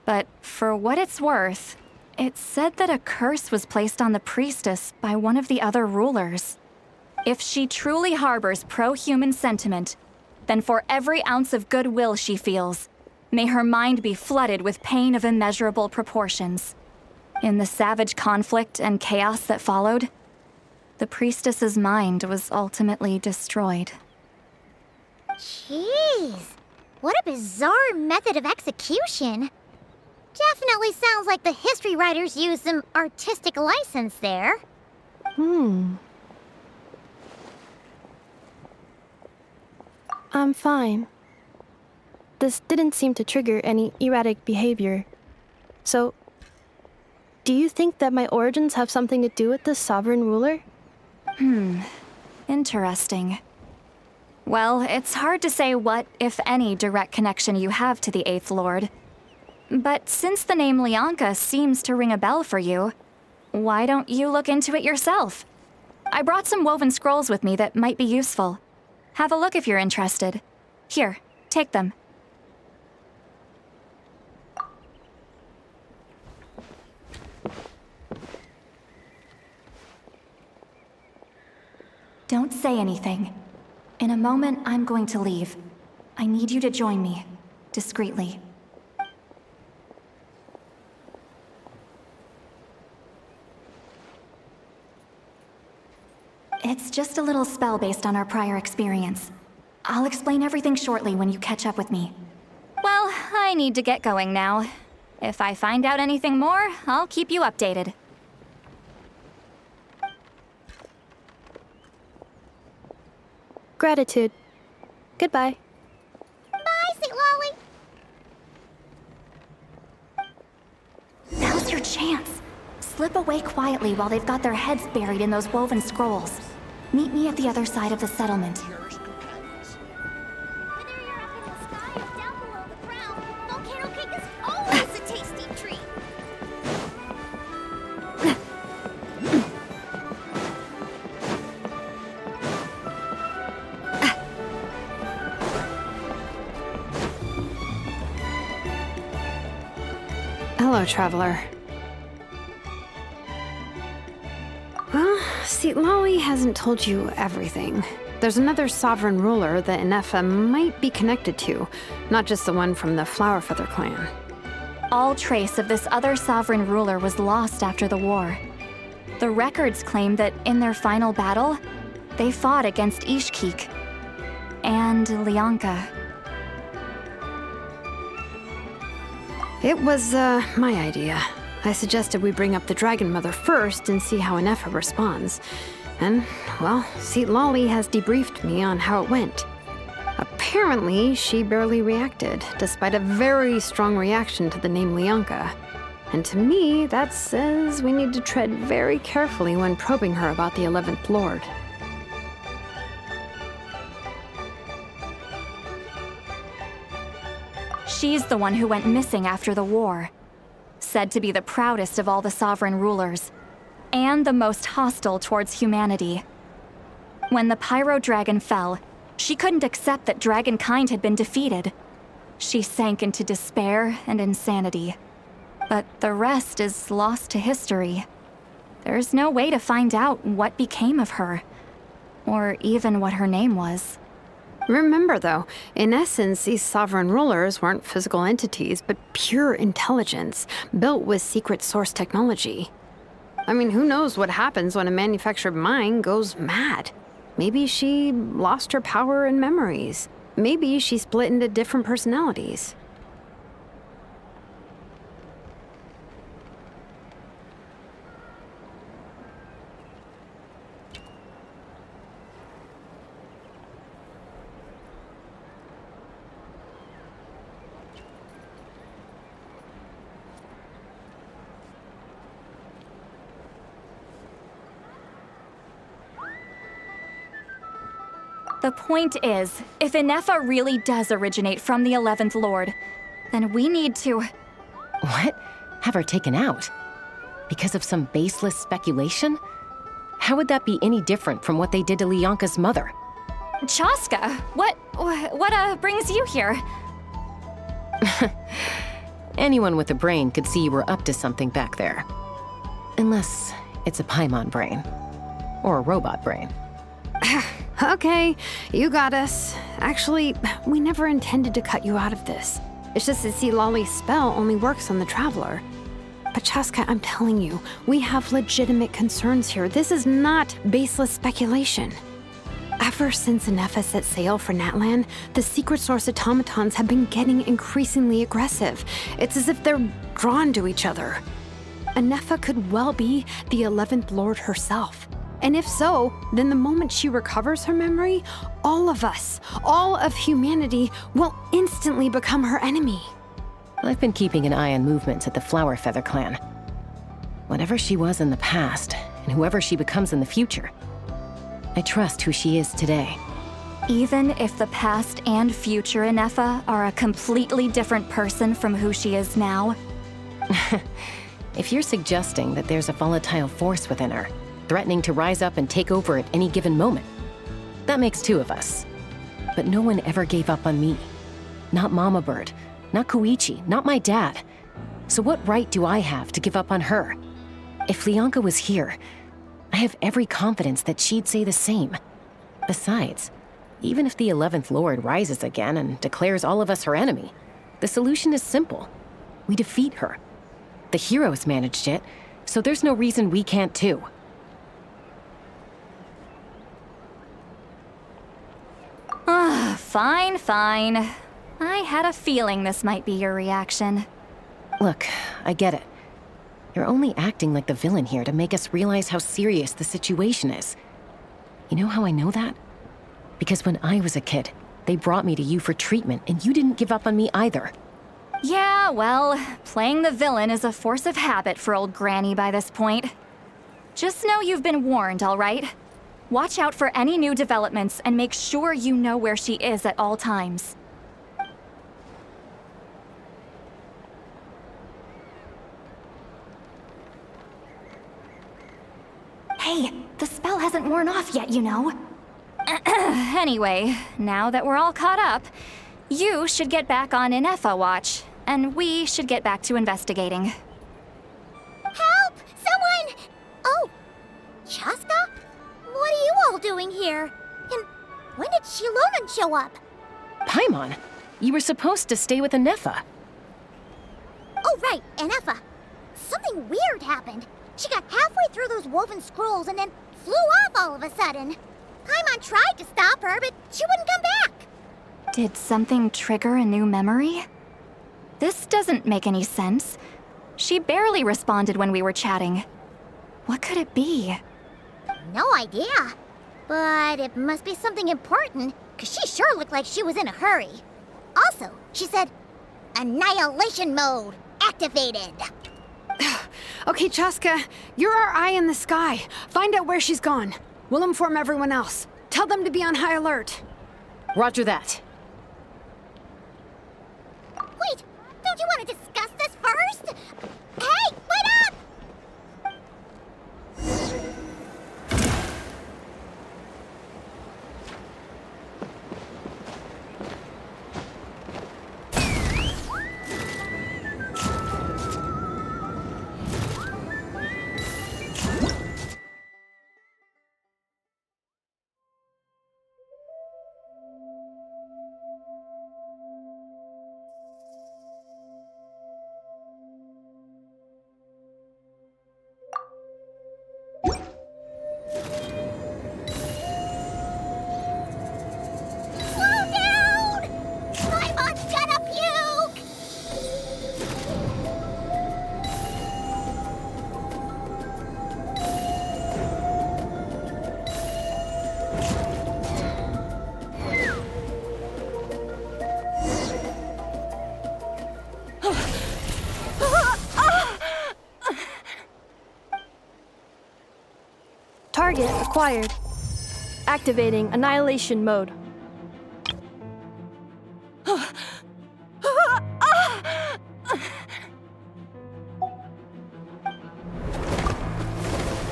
But for what it's worth, it's said that a curse was placed on the priestess by one of the other rulers. If she truly harbors pro-human sentiment, then for every ounce of goodwill she feels, may her mind be flooded with pain of immeasurable proportions. In the savage conflict and chaos that followed, the priestess's mind was ultimately destroyed. Jeez, what a bizarre method of execution. Definitely sounds like the history writers used some artistic license there. I'm fine. This didn't seem to trigger any erratic behavior. So, do you think that my origins have something to do with this sovereign ruler? Interesting. Well, it's hard to say what, if any, direct connection you have to the Eighth Lord. But since the name Lianka seems to ring a bell for you, why don't you look into it yourself? I brought some woven scrolls with me that might be useful. Have a look if you're interested. Here, take them. Don't say anything. In a moment, I'm going to leave. I need you to join me, discreetly. It's just a little spell based on our prior experience. I'll explain everything shortly when you catch up with me. Well, I need to get going now. If I find out anything more, I'll keep you updated. Gratitude. Goodbye. Bye, St. Lolly. Now's your chance. Slip away quietly while they've got their heads buried in those woven scrolls. Meet me at the other side of the settlement. Hello, traveler. Well, Lolly hasn't told you everything. There's another sovereign ruler that Ineffa might be connected to, not just the one from the Flower Feather clan. All trace of this other sovereign ruler was lost after the war. The records claim that in their final battle, they fought against Ishkik and Lianka. It was, my idea. I suggested we bring up the Dragon Mother first and see how Ineffa responds. And, well, Lolly has debriefed me on how it went. Apparently, she barely reacted, despite a very strong reaction to the name Lianka. And to me, that says we need to tread very carefully when probing her about the 11th Lord. She's the one who went missing after the war. Said to be the proudest of all the sovereign rulers, and the most hostile towards humanity. When the Pyro Dragon fell, she couldn't accept that dragonkind had been defeated. She sank into despair and insanity. But the rest is lost to history. There's no way to find out what became of her, or even what her name was. Remember, though, in essence, these sovereign rulers weren't physical entities, but pure intelligence, built with secret source technology. I mean, who knows what happens when a manufactured mind goes mad? Maybe she lost her power and memories. Maybe she split into different personalities. The point is, if Ineffa really does originate from the 11th Lord, then we need to... What? Have her taken out? Because of some baseless speculation? How would that be any different from what they did to Lyanka's mother? Chaska, what brings you here? Anyone with a brain could see you were up to something back there. Unless it's a Paimon brain. Or a robot brain. Okay, you got us. Actually, we never intended to cut you out of this. It's just that Lolly's spell only works on the Traveler. But Chaska, I'm telling you, we have legitimate concerns here. This is not baseless speculation. Ever since Ineffa set sail for Natlan, the secret source automatons have been getting increasingly aggressive. It's as if they're drawn to each other. Ineffa could well be the 11th Lord herself. And if so, then the moment she recovers her memory, all of us, all of humanity, will instantly become her enemy. I've been keeping an eye on movements at the Flower Feather clan. Whatever she was in the past, and whoever she becomes in the future, I trust who she is today. Even if the past and future Ineffa are a completely different person from who she is now? If you're suggesting that there's a volatile force within her, threatening to rise up and take over at any given moment, that makes two of us. But no one ever gave up on me. Not Mama Bird, not Koichi, not my dad. So what right do I have to give up on her? If Lyanka was here, I have every confidence that she'd say the same. Besides, even if the 11th Lord rises again and declares all of us her enemy, the solution is simple. We defeat her. The heroes managed it, so there's no reason we can't too. Fine, fine. I had a feeling this might be your reaction. Look, I get it. You're only acting like the villain here to make us realize how serious the situation is. You know how I know that? Because when I was a kid, they brought me to you for treatment, and you didn't give up on me either. Yeah, well, playing the villain is a force of habit for old Granny by this point. Just know you've been warned, all right? Watch out for any new developments and make sure you know where she is at all times. Hey, the spell hasn't worn off yet, you know. Anyway, now that we're all caught up, you should get back on Ineffa watch, and we should get back to investigating. Help! Someone! Oh, Chaska? What are you all doing here? And when did Shilonan show up? Paimon, you were supposed to stay with Ineffa. Oh, right, Ineffa. Something weird happened. She got halfway through those woven scrolls and then flew off all of a sudden. Paimon tried to stop her, but she wouldn't come back. Did something trigger a new memory? This doesn't make any sense. She barely responded when we were chatting. What could it be? No idea. But it must be something important, because she sure looked like she was in a hurry. Also, she said, Annihilation mode activated. Okay, Chaska, you're our eye in the sky. Find out where she's gone. We'll inform everyone else. Tell them to be on high alert. Roger that. Wait, don't you want to discuss this first? Hey, wait up! Target acquired. Activating annihilation mode.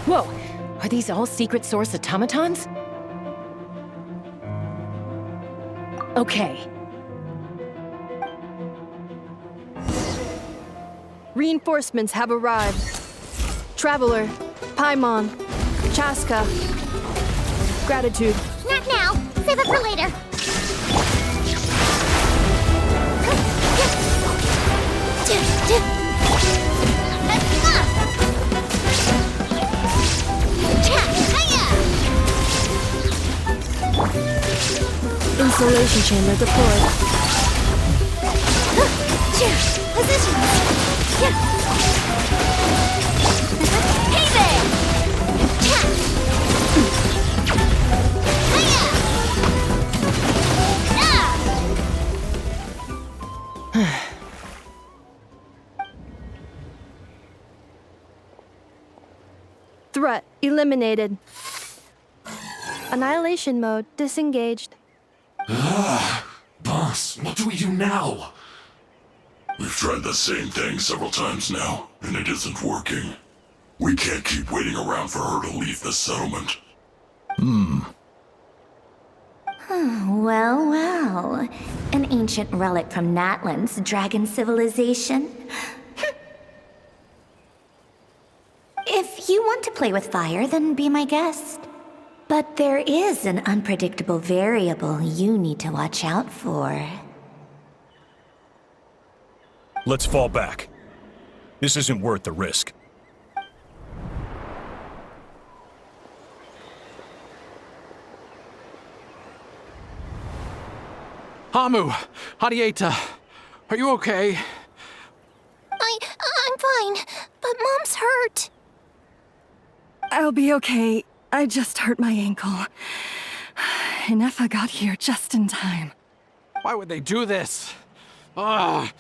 Whoa! Are these all secret source automatons? Okay. Reinforcements have arrived. Traveler, Paimon, Chaska. Gratitude. Not now. Save it for later. Insulation chamber deployed. Position. Hey there! Threat eliminated. Annihilation mode disengaged. Boss, what do we do now? We've tried the same thing several times now, and it isn't working. We can't keep waiting around for her to leave the settlement. Well, well. An ancient relic from Natlan's dragon civilization. If you want to play with fire, then be my guest. But there is an unpredictable variable you need to watch out for. Let's fall back. This isn't worth the risk. Hamu! Hadieta! Are you okay? I'm fine, but Mom's hurt. I'll be okay. I just hurt my ankle. Ineffa got here just in time. Why would they do this? Why?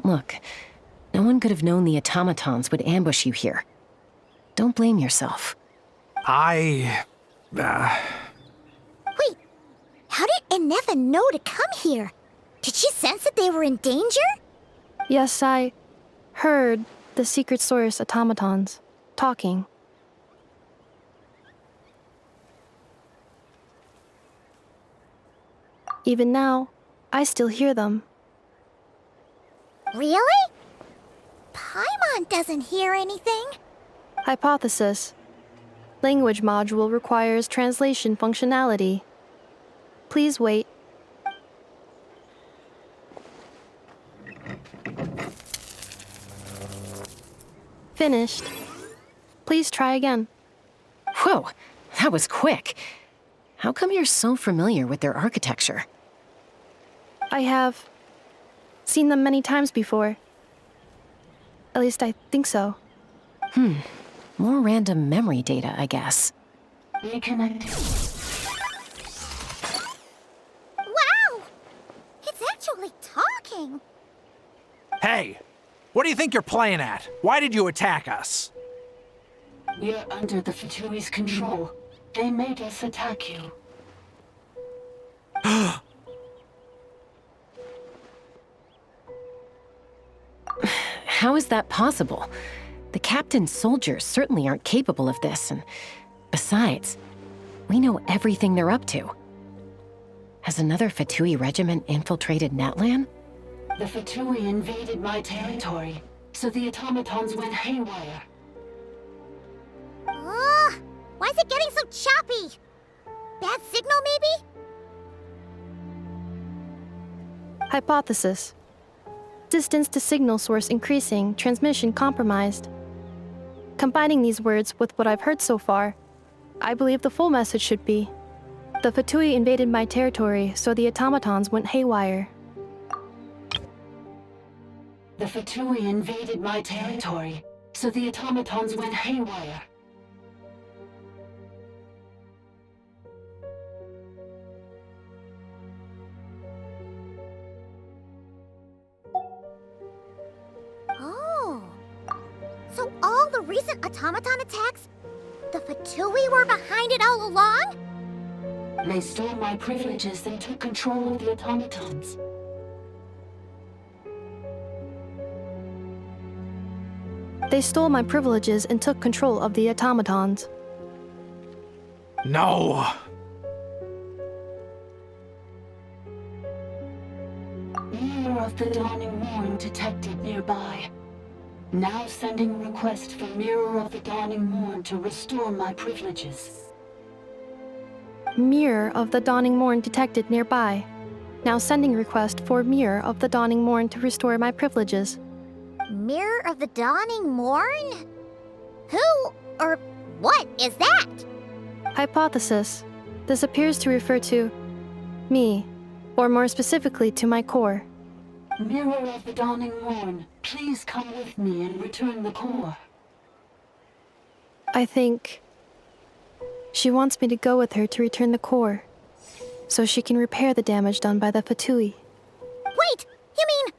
Look, no one could have known the automatons would ambush you here. Don't blame yourself. Wait, how did Ineffa know to come here? Did she sense that they were in danger? Yes, I heard the secret source automatons talking. Even now, I still hear them. Really? Paimon doesn't hear anything. Hypothesis. Language module requires translation functionality. Please wait. Finished. Please try again. Whoa, that was quick. How come you're so familiar with their architecture? I have seen them many times before. At least I think so. More random memory data, I guess. Wow! It's actually talking. Hey! What do you think you're playing at? Why did you attack us? We're under the Fatui's control. They made us attack you. How is that possible? The captain's soldiers certainly aren't capable of this, and besides, we know everything they're up to. Has another Fatui regiment infiltrated Natlan? The Fatui invaded my territory, so the automatons went haywire. Why is it getting so choppy? Bad signal, maybe? Hypothesis. Distance to signal source increasing, transmission compromised. Combining these words with what I've heard so far, I believe the full message should be, the Fatui invaded my territory, so the automatons went haywire. The Fatui invaded my territory, so the automatons went haywire. Oh. So all the recent automaton attacks, the Fatui were behind it all along? They stole my privileges and took control of the automatons. They stole my privileges and took control of the automatons. No! Mirror of the Dawning Morn detected nearby. Now sending request for Mirror of the Dawning Morn to restore my privileges. Mirror of the Dawning Morn detected nearby. Now sending request for Mirror of the Dawning Morn to restore my privileges. Mirror of the Dawning Morn? Who or what is that? Hypothesis. This appears to refer to me, or more specifically to my core. Mirror of the Dawning Morn, please come with me and return the core. I think she wants me to go with her to return the core, so she can repair the damage done by the Fatui. Wait, you mean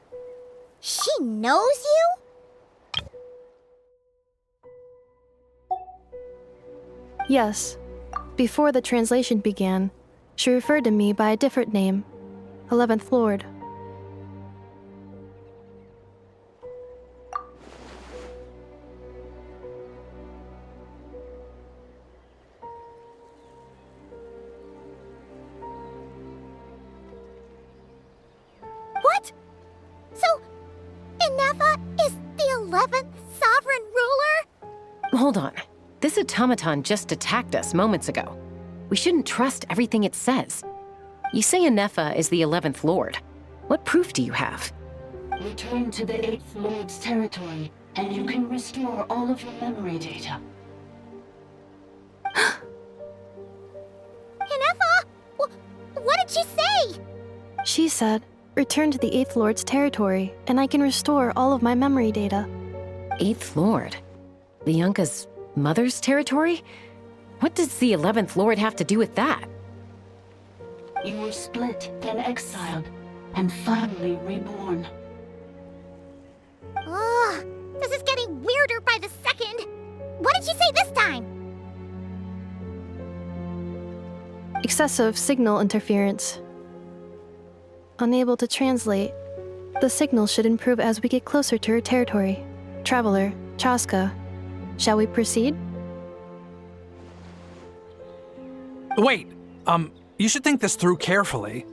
she knows you? Yes. Before the translation began, she referred to me by a different name, 11th Lord. What? So, Ineffa is the 11th sovereign ruler? Hold on. This automaton just attacked us moments ago. We shouldn't trust everything it says. You say Ineffa is the 11th Lord. What proof do you have? Return to the 8th Lord's territory, and you can restore all of your memory data. Ineffa? What did she say? She said, return to the 8th Lord's territory, and I can restore all of my memory data. 8th Lord? Lianka's mother's territory? What does the 11th Lord have to do with that? You were split, then exiled, and finally reborn. Ugh, this is getting weirder by the second. What did she say this time? Excessive signal interference. Unable to translate. The signal should improve as we get closer to her territory. Traveler, Chaska. Shall we proceed? Wait, you should think this through carefully.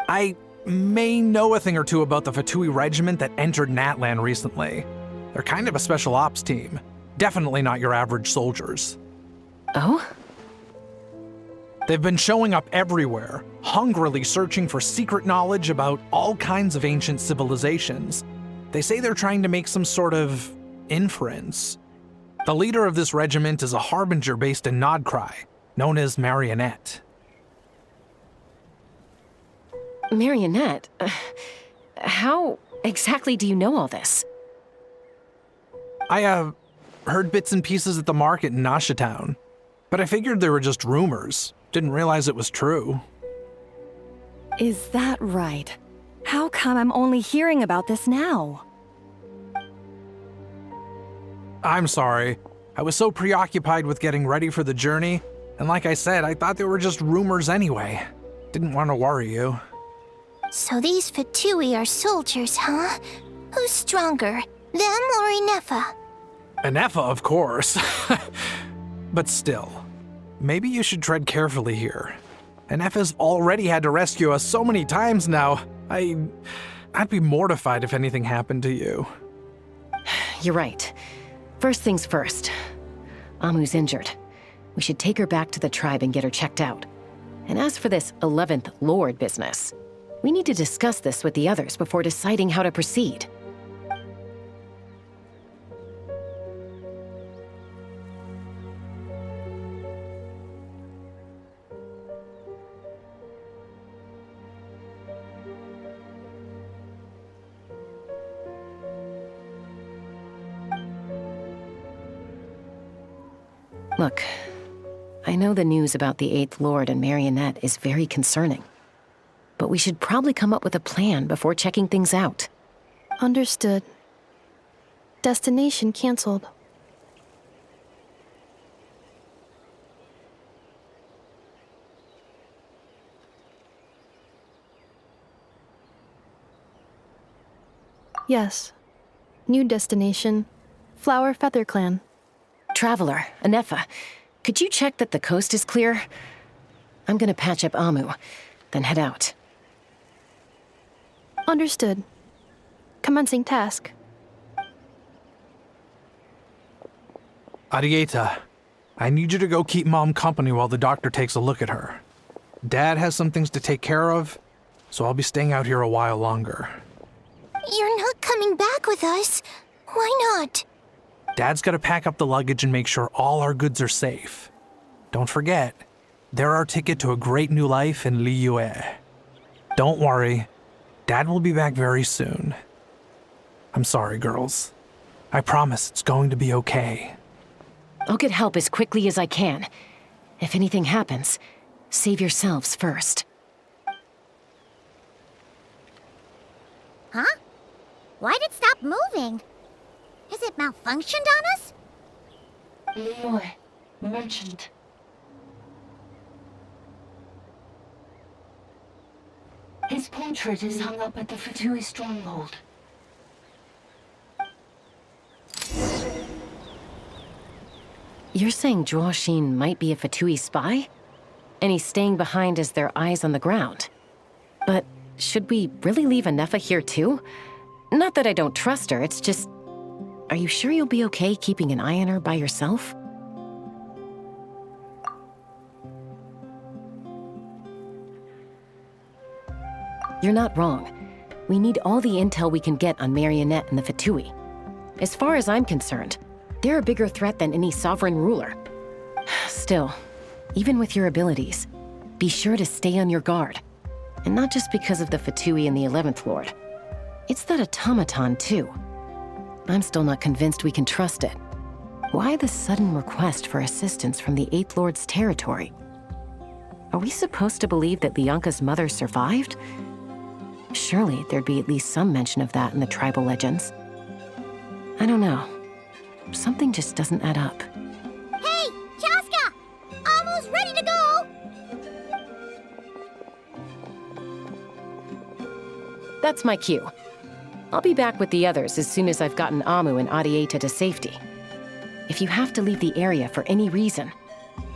I may know a thing or two about the Fatui regiment that entered Natlan recently. They're kind of a special ops team. Definitely not your average soldiers. Oh? They've been showing up everywhere, hungrily searching for secret knowledge about all kinds of ancient civilizations. They say they're trying to make some sort of inference. The leader of this regiment is a harbinger based in Nodcry, known as Marionette. Marionette? How exactly do you know all this? I, heard bits and pieces at the market in Nasha Town, but I figured they were just rumors. Didn't realize it was true. Is that right? How come I'm only hearing about this now? I'm sorry. I was so preoccupied with getting ready for the journey, and like I said, I thought they were just rumors anyway. Didn't want to worry you. So these Fatui are soldiers, huh? Who's stronger, them or Ineffa? Ineffa, of course. But still, maybe you should tread carefully here. Ineffa's already had to rescue us so many times now. I'd be mortified if anything happened to you. You're right. First things first. Amu's injured. We should take her back to the tribe and get her checked out. And as for this 11th Lord business, we need to discuss this with the others before deciding how to proceed. Look, I know the news about the 8th Lord and Marionette is very concerning, but we should probably come up with a plan before checking things out. Understood. Destination canceled. Yes. New destination, Flower Feather Clan. Traveler, Ineffa, could you check that the coast is clear? I'm gonna patch up Amu, then head out. Understood. Commencing task. Arieta, I need you to go keep Mom company while the doctor takes a look at her. Dad has some things to take care of, so I'll be staying out here a while longer. You're not coming back with us. Why not? Dad's gotta pack up the luggage and make sure all our goods are safe. Don't forget, they're our ticket to a great new life in Liyue. Don't worry, Dad will be back very soon. I'm sorry, girls. I promise it's going to be okay. I'll get help as quickly as I can. If anything happens, save yourselves first. Huh? Why'd it stop moving? Has it malfunctioned on us? Liyue, merchant. His portrait is hung up at the Fatui stronghold. You're saying Zhuo Xin might be a Fatui spy? And he's staying behind as their eyes on the ground. But should we really leave Ineffa here too? Not that I don't trust her, it's just... Are you sure you'll be okay keeping an eye on her by yourself? You're not wrong. We need all the intel we can get on Marionette and the Fatui. As far as I'm concerned, they're a bigger threat than any sovereign ruler. Still, even with your abilities, be sure to stay on your guard. And not just because of the Fatui and the 11th Lord. It's that automaton, too. I'm still not convinced we can trust it. Why the sudden request for assistance from the 8th Lord's territory? Are we supposed to believe that Lianka's mother survived? Surely there'd be at least some mention of that in the tribal legends. I don't know. Something just doesn't add up. Hey, Chaska! Almost ready to go! That's my cue. I'll be back with the others as soon as I've gotten Amu and Arieta to safety. If you have to leave the area for any reason,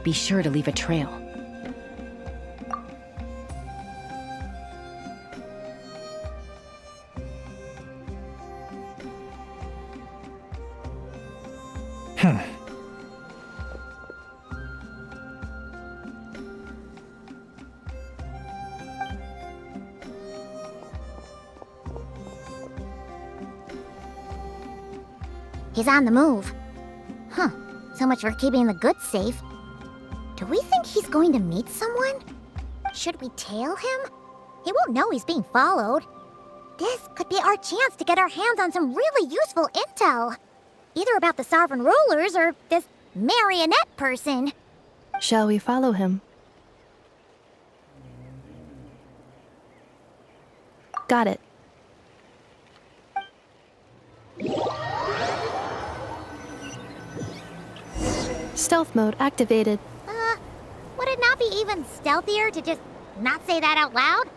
be sure to leave a trail. He's on the move. Huh. So much for keeping the goods safe. Do we think he's going to meet someone? Should we tail him? He won't know he's being followed. This could be our chance to get our hands on some really useful intel. Either about the sovereign rulers or this marionette person. Shall we follow him? Got it. Stealth mode activated. Would it not be even stealthier to just not say that out loud?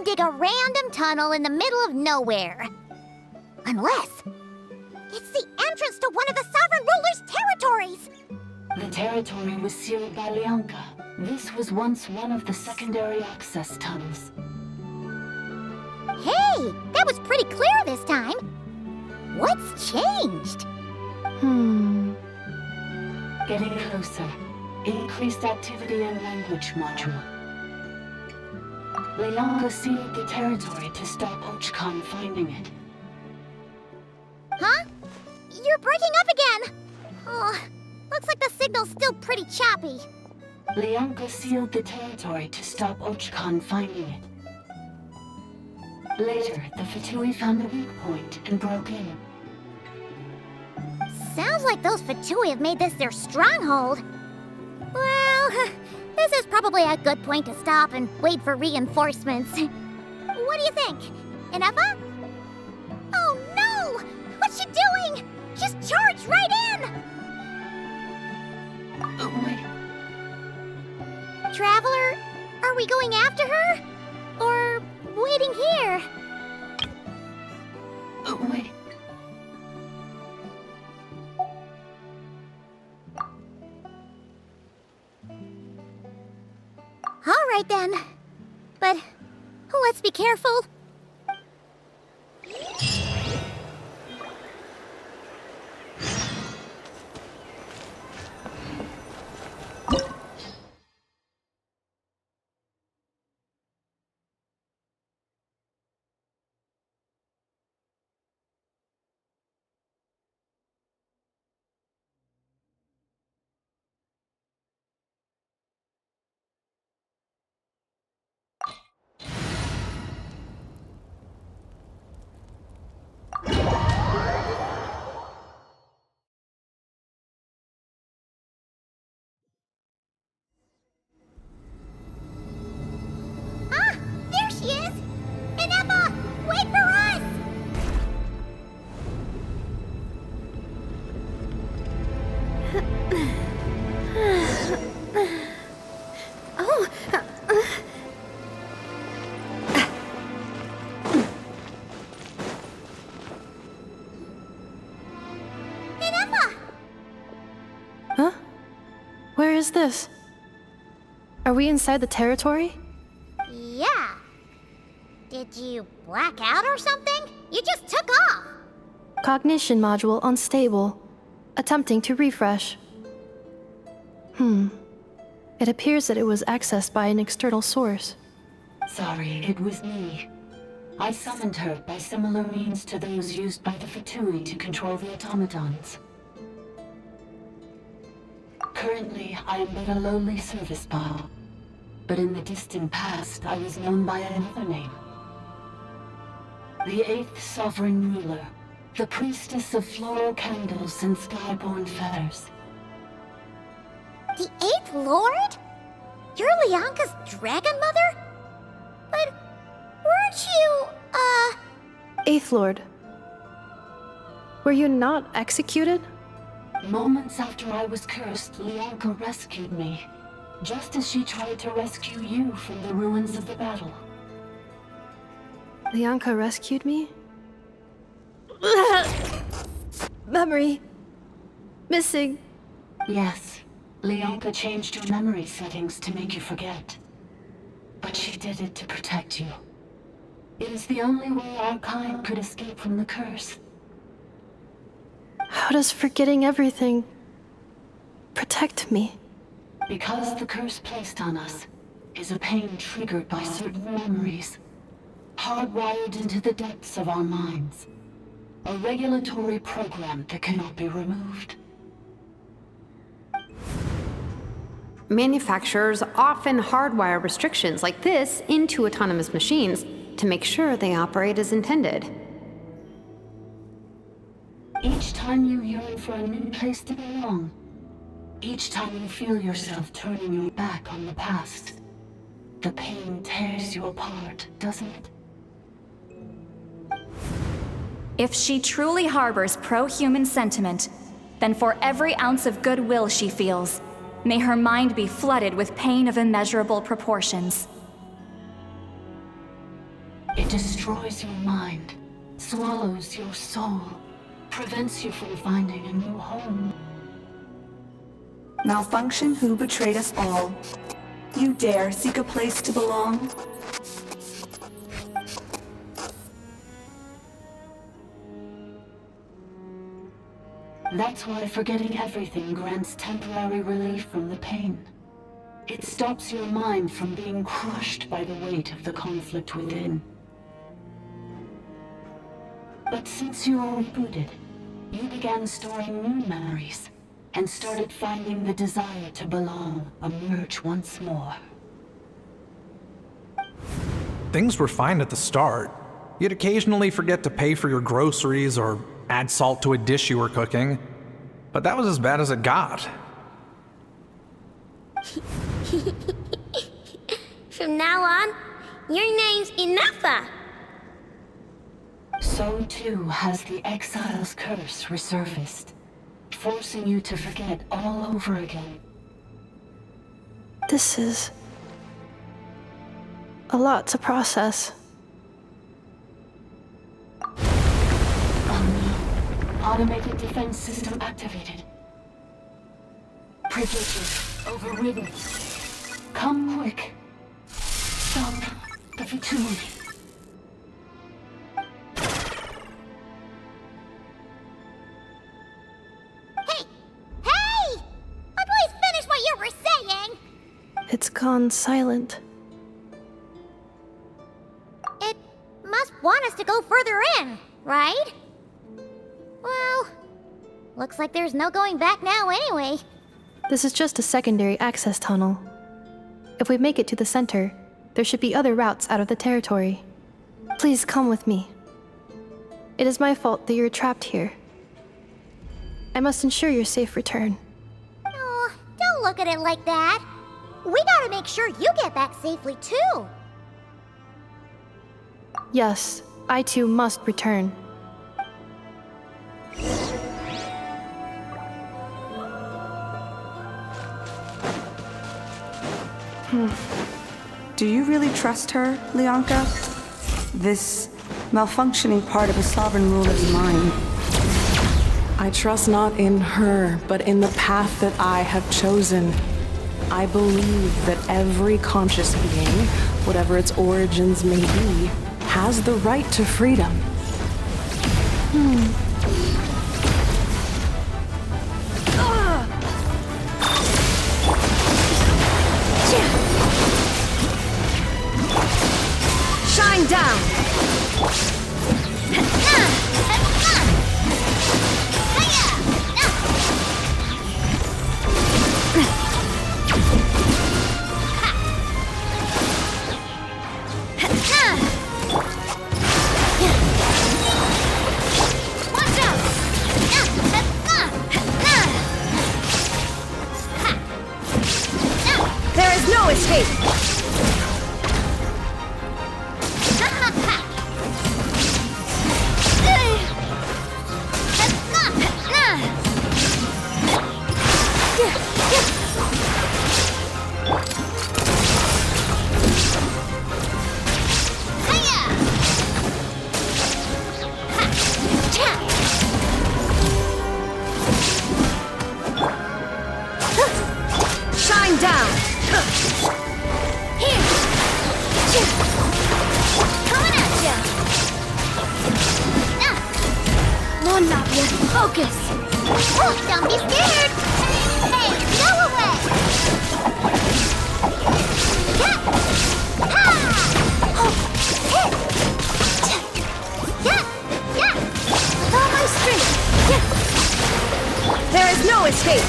Dig a random tunnel in the middle of nowhere. Unless it's the entrance to one of the Sovereign Ruler's territories! The territory was sealed by Lyanka. This was once one of the secondary access tunnels. Hey, that was pretty clear this time. What's changed? Getting closer. Increased activity in language module. Lyanka sealed the territory to stop Ochkon finding it. Huh? You're breaking up again! Oh, looks like the signal's still pretty choppy. Lyanka sealed the territory to stop Ochkon finding it. Later, the Fatui found a weak point and broke in. Sounds like those Fatui have made this their stronghold. Well, this is probably a good point to stop and wait for reinforcements. What do you think? Ineffa? Oh no! What's she doing? She's charged right in! Wait. Traveler, are we going after her? Or waiting here? Wait. All right then. But let's be careful. There she is! Ineffa, wait for us! Ineffa! Huh? Where is this? Are we inside the territory? Yeah. Did you black out or something? You just took off! Cognition module unstable. Attempting to refresh. It appears that it was accessed by an external source. Sorry, it was me. I summoned her by similar means to those used by the Fatui to control the automatons. Currently, I am but a lowly service bot. But in the distant past, I was known by another name. The 8th Sovereign Ruler, the priestess of floral candles and skyborn feathers. The 8th Lord? You're Lyanka's dragon mother? But weren't you, 8th Lord. Were you not executed? Moments after I was cursed, Lyanka rescued me. Just as she tried to rescue you from the ruins of the battle. Lyanka rescued me? Memory. Missing. Yes. Lyanka changed your memory settings to make you forget. But she did it to protect you. It is the only way our kind could escape from the curse. How does forgetting everything protect me? Because the curse placed on us is a pain triggered by certain memories, hardwired into the depths of our minds. A regulatory program that cannot be removed. Manufacturers often hardwire restrictions like this into autonomous machines to make sure they operate as intended. Each time you yearn for a new place to belong, each time you feel yourself turning your back on the past, the pain tears you apart, doesn't it? If she truly harbors pro-human sentiment, then for every ounce of goodwill she feels, may her mind be flooded with pain of immeasurable proportions. It destroys your mind, swallows your soul, prevents you from finding a new home. Malfunction who betrayed us all. You dare seek a place to belong? That's why forgetting everything grants temporary relief from the pain. It stops your mind from being crushed by the weight of the conflict within. But since you were rebooted, you began storing new memories and started finding the desire to belong emerge once more. Things were fine at the start. You'd occasionally forget to pay for your groceries or add salt to a dish you were cooking. But that was as bad as it got. From now on, your name's Ineffa. So too has the exile's curse resurfaced, forcing you to forget all over again. This is a lot to process. Automated defense system activated. Privileges overridden. Come quick. Stop the futility. Hey! Please finish what you were saying! It's gone silent. It must want us to go further in, right? Well, looks like there's no going back now anyway. This is just a secondary access tunnel. If we make it to the center, there should be other routes out of the territory. Please come with me. It is my fault that you're trapped here. I must ensure your safe return. Oh, don't look at it like that. We gotta make sure you get back safely too. Yes, I too must return. Do you really trust her, Lianka? This malfunctioning part of a sovereign ruler's mind. I trust not in her, but in the path that I have chosen. I believe that every conscious being, whatever its origins may be, has the right to freedom. Shine down! There is no escape! Shine down! Here! Coming at ya! on, Mafia. Focus! Oh, don't be scared! Hey, go away! Yeah. Ha! Oh, hit! Yeah, yeah! With all my strength! Yeah. There is no escape!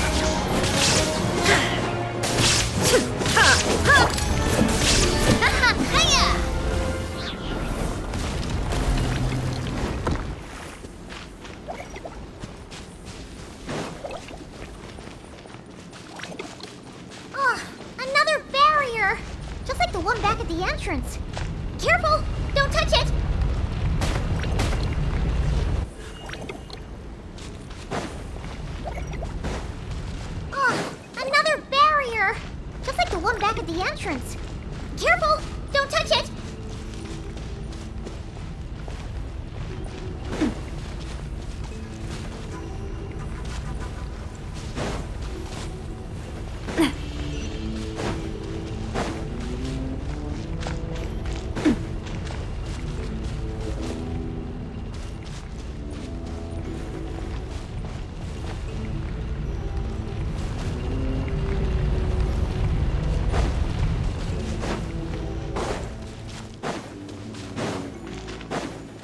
Oh, another barrier! Just like the one back at the entrance. Careful! Don't touch it! Oh, another barrier! Just like the one back at the entrance. Careful! Don't touch it!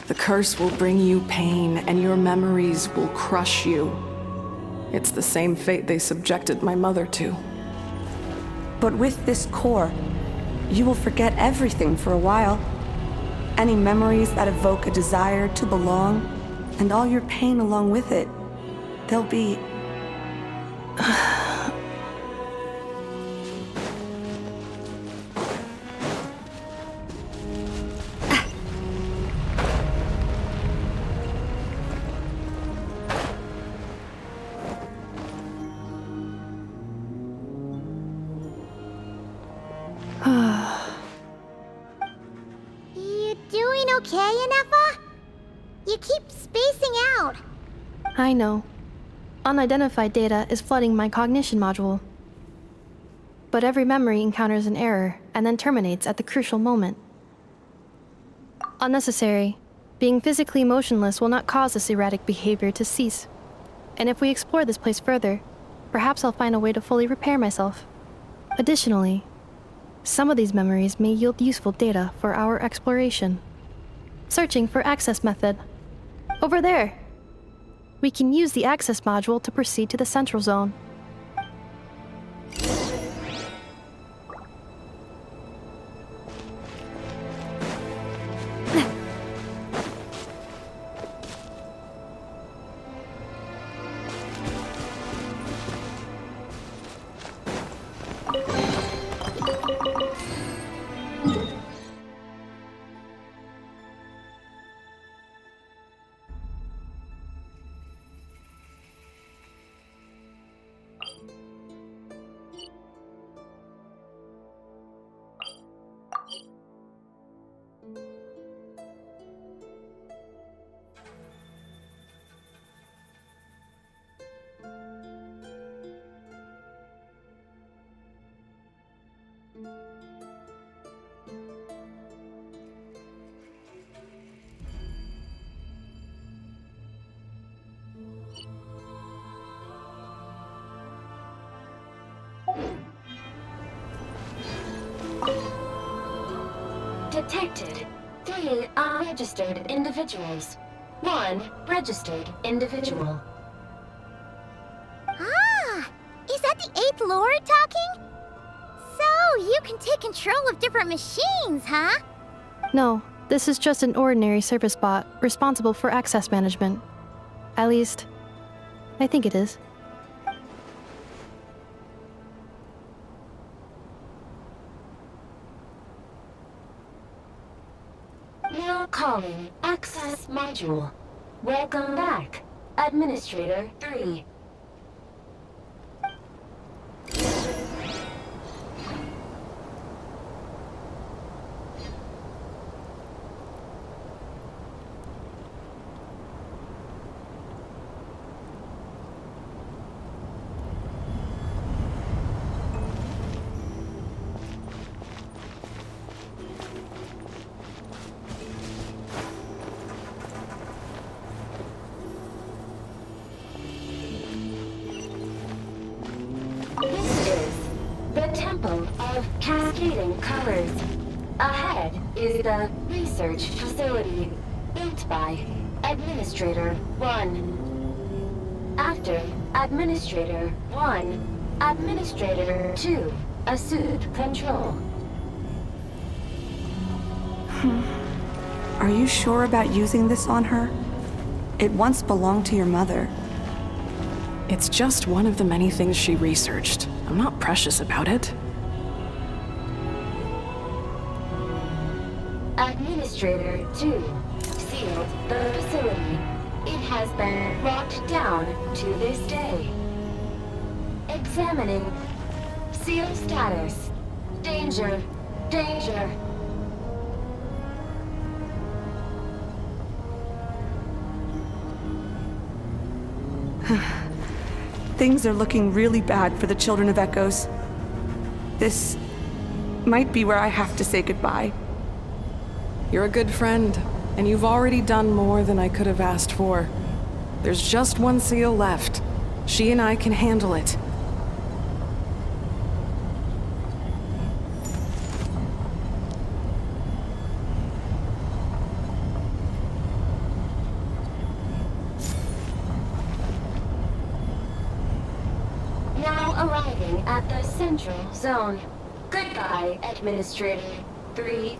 The curse will bring you pain, and your memories will crush you. It's the same fate they subjected my mother to. But with this core, you will forget everything for a while. Any memories that evoke a desire to belong, and all your pain along with it, they'll be... You doing okay, Ineffa? You keep spacing out. I know. Unidentified data is flooding my cognition module. But every memory encounters an error and then terminates at the crucial moment. Unnecessary. Being physically motionless will not cause this erratic behavior to cease. And if we explore this place further, perhaps I'll find a way to fully repair myself. Additionally, some of these memories may yield useful data for our exploration. Searching for access method. Over there! We can use the access module to proceed to the central zone. Detected 3 unregistered individuals. 1 registered individual. Ah! Is that the 8th Lord talking? So, you can take control of different machines, huh? No, this is just an ordinary service bot responsible for access management. At least, I think it is. Now calling access module. Welcome back, Administrator 3. the Temple of Cascading Colors. Ahead is the research facility built by Administrator 1. After Administrator 1, Administrator 2 assumed control. Are you sure about using this on her? It once belonged to your mother. It's just one of the many things she researched. I'm not precious about it. Administrator 2 sealed the facility. It has been locked down to this day. Examining. Seal status. Danger. Danger. Things are looking really bad for the Children of Echoes. This might be where I have to say goodbye. You're a good friend, and you've already done more than I could have asked for. There's just one seal left. She and I can handle it. Arriving at the Central Zone. Goodbye, Administrator 3.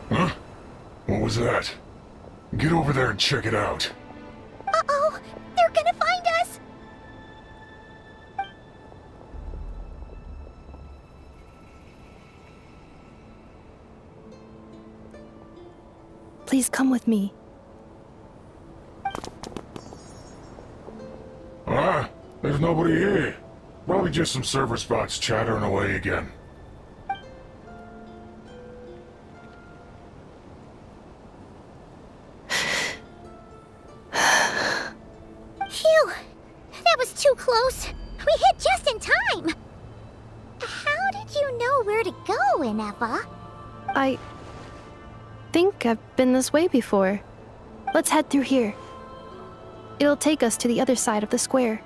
Huh? What was that? Get over there and check it out. Uh-oh! They're gonna find us! Please come with me. Ah, there's nobody here. Probably just some server spots chattering away again. Phew! That was too close. We hit just in time. How did you know where to go, Ineffa? I think I've been this way before. Let's head through here. It'll take us to the other side of the square.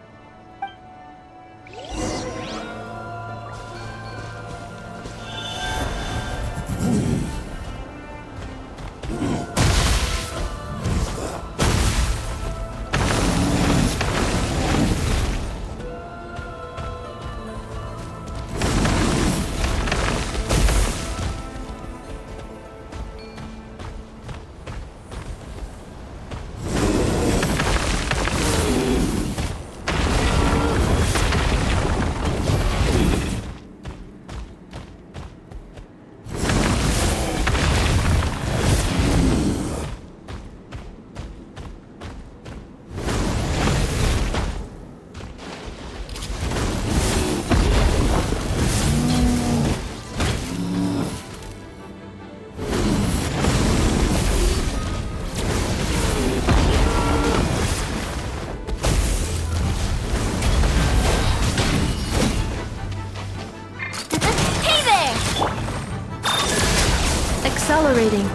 Accelerating.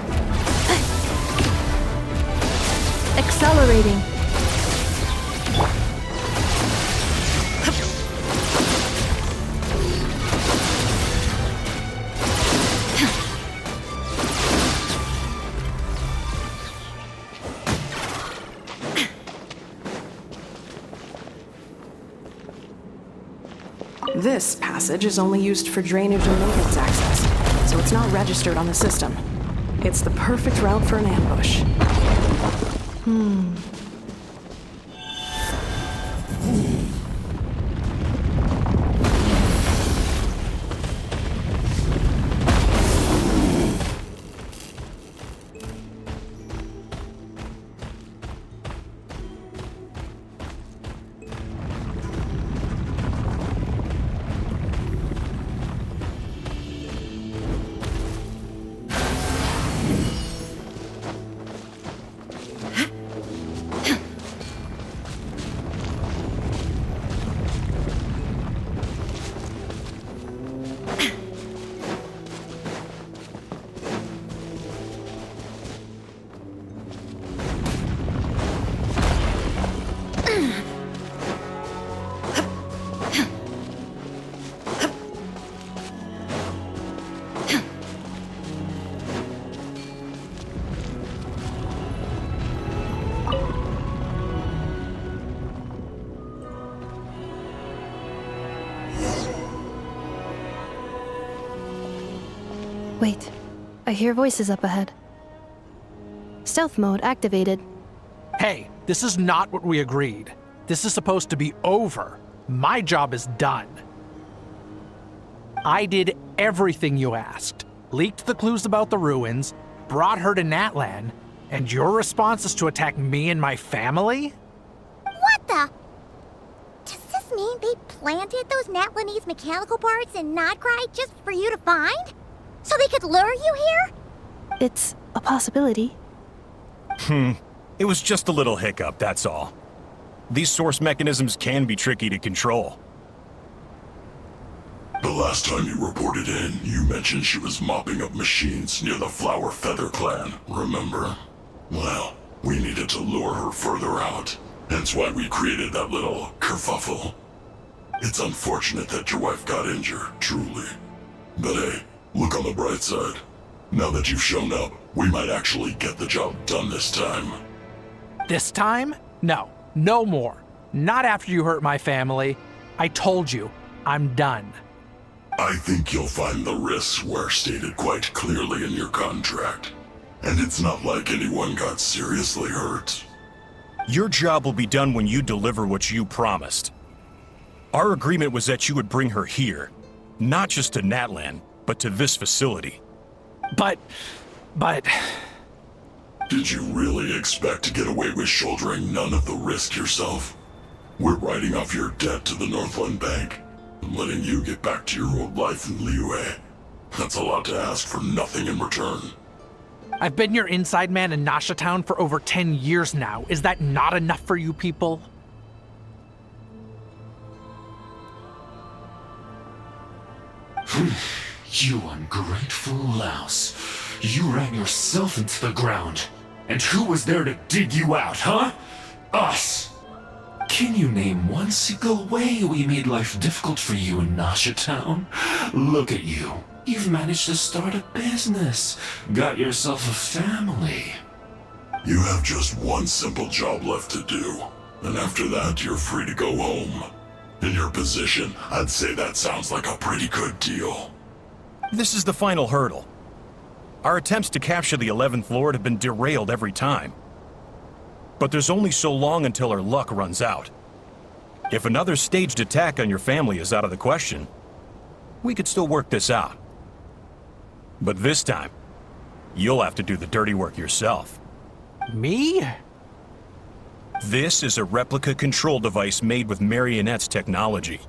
Accelerating. This passage is only used for drainage and maintenance access, so it's not registered on the system. It's the perfect route for an ambush. Wait, I hear voices up ahead. Stealth mode activated. Hey, this is not what we agreed. This is supposed to be over. My job is done. I did everything you asked. Leaked the clues about the ruins, brought her to Natlan, and your response is to attack me and my family? What the? Does this mean they planted those Natlanese mechanical parts in Nodcry just for you to find? So they could lure you here? It's a possibility. It was just a little hiccup, that's all. These source mechanisms can be tricky to control. The last time you reported in, you mentioned she was mopping up machines near the Flower Feather clan, remember? Well, we needed to lure her further out. Hence why we created that little kerfuffle. It's unfortunate that your wife got injured, truly. But hey, look on the bright side. Now that you've shown up, we might actually get the job done this time. This time? No, no more. Not after you hurt my family. I told you, I'm done. I think you'll find the risks were stated quite clearly in your contract. And it's not like anyone got seriously hurt. Your job will be done when you deliver what you promised. Our agreement was that you would bring her here, not just to Natlan, but to this facility. But... Did you really expect to get away with shouldering none of the risk yourself? We're writing off your debt to the Northland Bank and letting you get back to your old life in Liyue. That's a lot to ask for nothing in return. I've been your inside man in Nasha Town for over 10 years now. Is that not enough for you people? You ungrateful louse. You ran yourself into the ground. And who was there to dig you out, huh? Us! Can you name one single way we made life difficult for you in Nasha Town? Look at you. You've managed to start a business. Got yourself a family. You have just one simple job left to do. And after that, you're free to go home. In your position, I'd say that sounds like a pretty good deal. This is the final hurdle. Our attempts to capture the 11th Lord have been derailed every time. But there's only so long until our luck runs out. If another staged attack on your family is out of the question, we could still work this out. But this time, you'll have to do the dirty work yourself. Me? This is a replica control device made with Marionette's technology.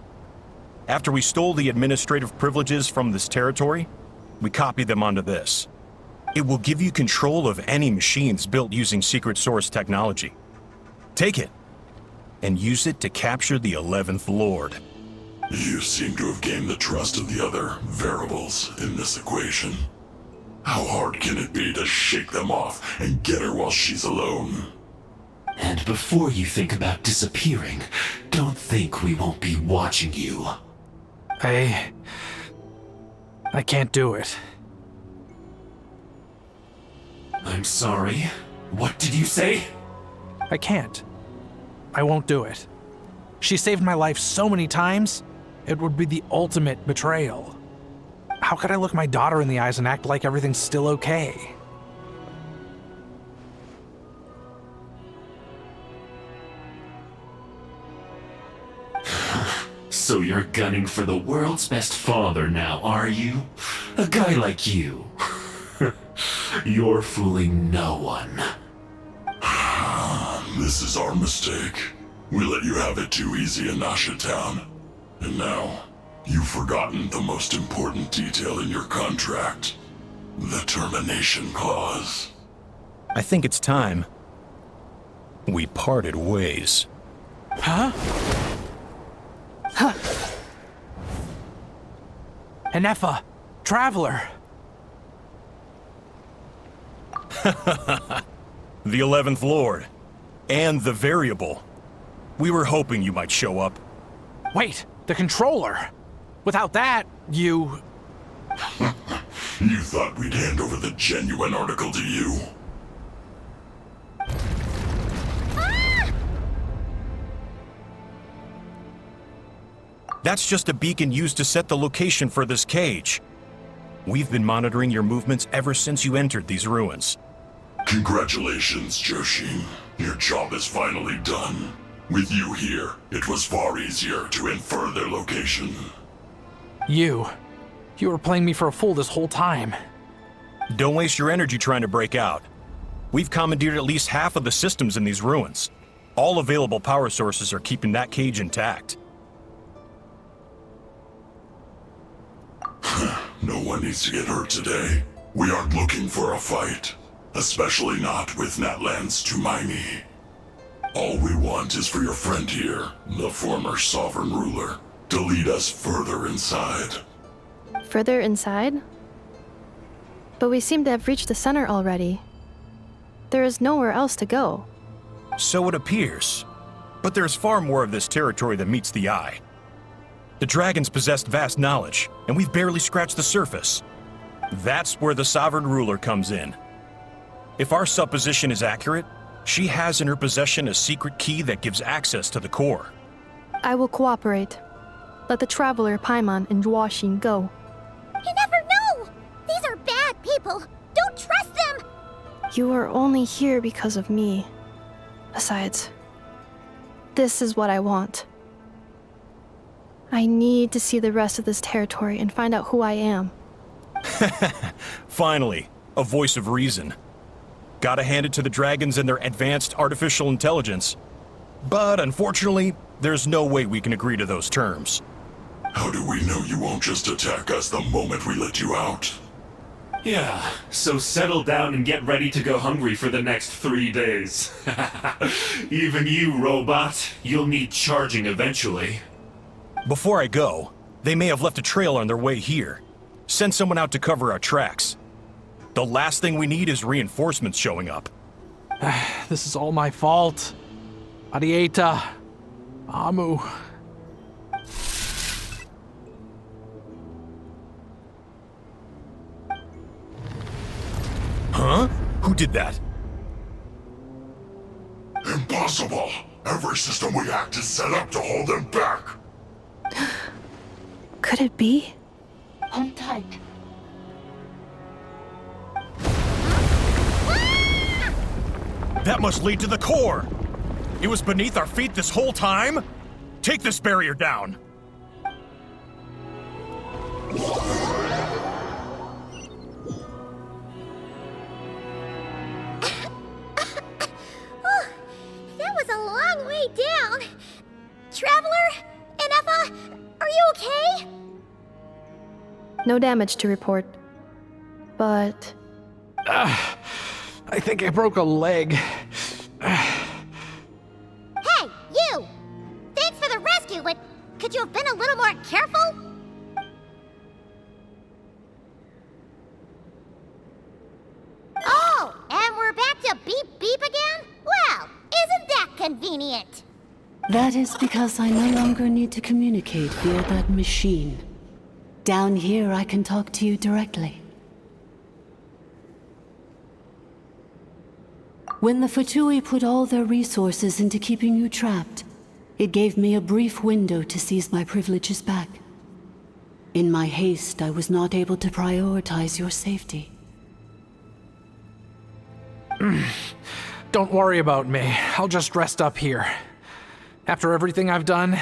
After we stole the administrative privileges from this territory, we copied them onto this. It will give you control of any machines built using secret source technology. Take it, and use it to capture the 11th Lord. You seem to have gained the trust of the other variables in this equation. How hard can it be to shake them off and get her while she's alone? And before you think about disappearing, don't think we won't be watching you. I can't do it. I'm sorry. What did you say? I can't. I won't do it. She saved my life so many times, it would be the ultimate betrayal. How could I look my daughter in the eyes and act like everything's still okay? So you're gunning for the world's best father now, are you? A guy like you. You're fooling no one. This is our mistake. We let you have it too easy in Nasha Town. And now, you've forgotten the most important detail in your contract. The termination clause. I think it's time we parted ways. Huh? Huh. Ineffa, Traveler. The 11th Lord. And the Variable. We were hoping you might show up. Wait, the controller. Without that, you... You thought we'd hand over the genuine article to you? That's just a beacon used to set the location for this cage. We've been monitoring your movements ever since you entered these ruins. Congratulations, Joshin. Your job is finally done. With you here, it was far easier to infer their location. You were playing me for a fool this whole time. Don't waste your energy trying to break out. We've commandeered at least half of the systems in these ruins. All available power sources are keeping that cage intact. No one needs to get hurt today. We aren't looking for a fight. Especially not with Natlan's Tumaini. All we want is for your friend here, the former sovereign ruler, to lead us further inside. Further inside? But we seem to have reached the center already. There is nowhere else to go. So it appears. But there's far more of this territory than meets the eye. The dragons possessed vast knowledge, and we've barely scratched the surface. That's where the sovereign ruler comes in. If our supposition is accurate, she has in her possession a secret key that gives access to the core. I will cooperate. Let the traveler Paimon and Washin go. You never know! These are bad people! Don't trust them! You are only here because of me. Besides, this is what I want. I need to see the rest of this territory and find out who I am. Finally, a voice of reason. Gotta hand it to the dragons and their advanced artificial intelligence. But unfortunately, there's no way we can agree to those terms. How do we know you won't just attack us the moment we let you out? Yeah, so settle down and get ready to go hungry for the next 3 days. Even you, robot, you'll need charging eventually. Before I go, they may have left a trail on their way here. Send someone out to cover our tracks. The last thing we need is reinforcements showing up. This is all my fault. Arieta. Amu. Huh? Who did that? Impossible! Every system we hacked is set up to hold them back! Could it be? Hold tight. That must lead to the core! It was beneath our feet this whole time? Take this barrier down! That was a long way down. Traveler? Ineffa? Are you okay? No damage to report. But... I think I broke a leg. Hey, you! Thanks for the rescue, but could you have been a little more careful? Oh, and we're back to beep beep again? Well, isn't that convenient? That is because I no longer need to communicate via that machine. Down here, I can talk to you directly. When the Fatui put all their resources into keeping you trapped, it gave me a brief window to seize my privileges back. In my haste, I was not able to prioritize your safety. Don't worry about me. I'll just rest up here. After everything I've done,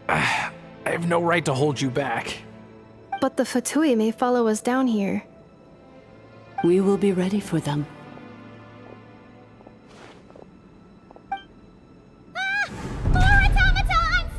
I have no right to hold you back. But the Fatui may follow us down here. We will be ready for them. More automatons!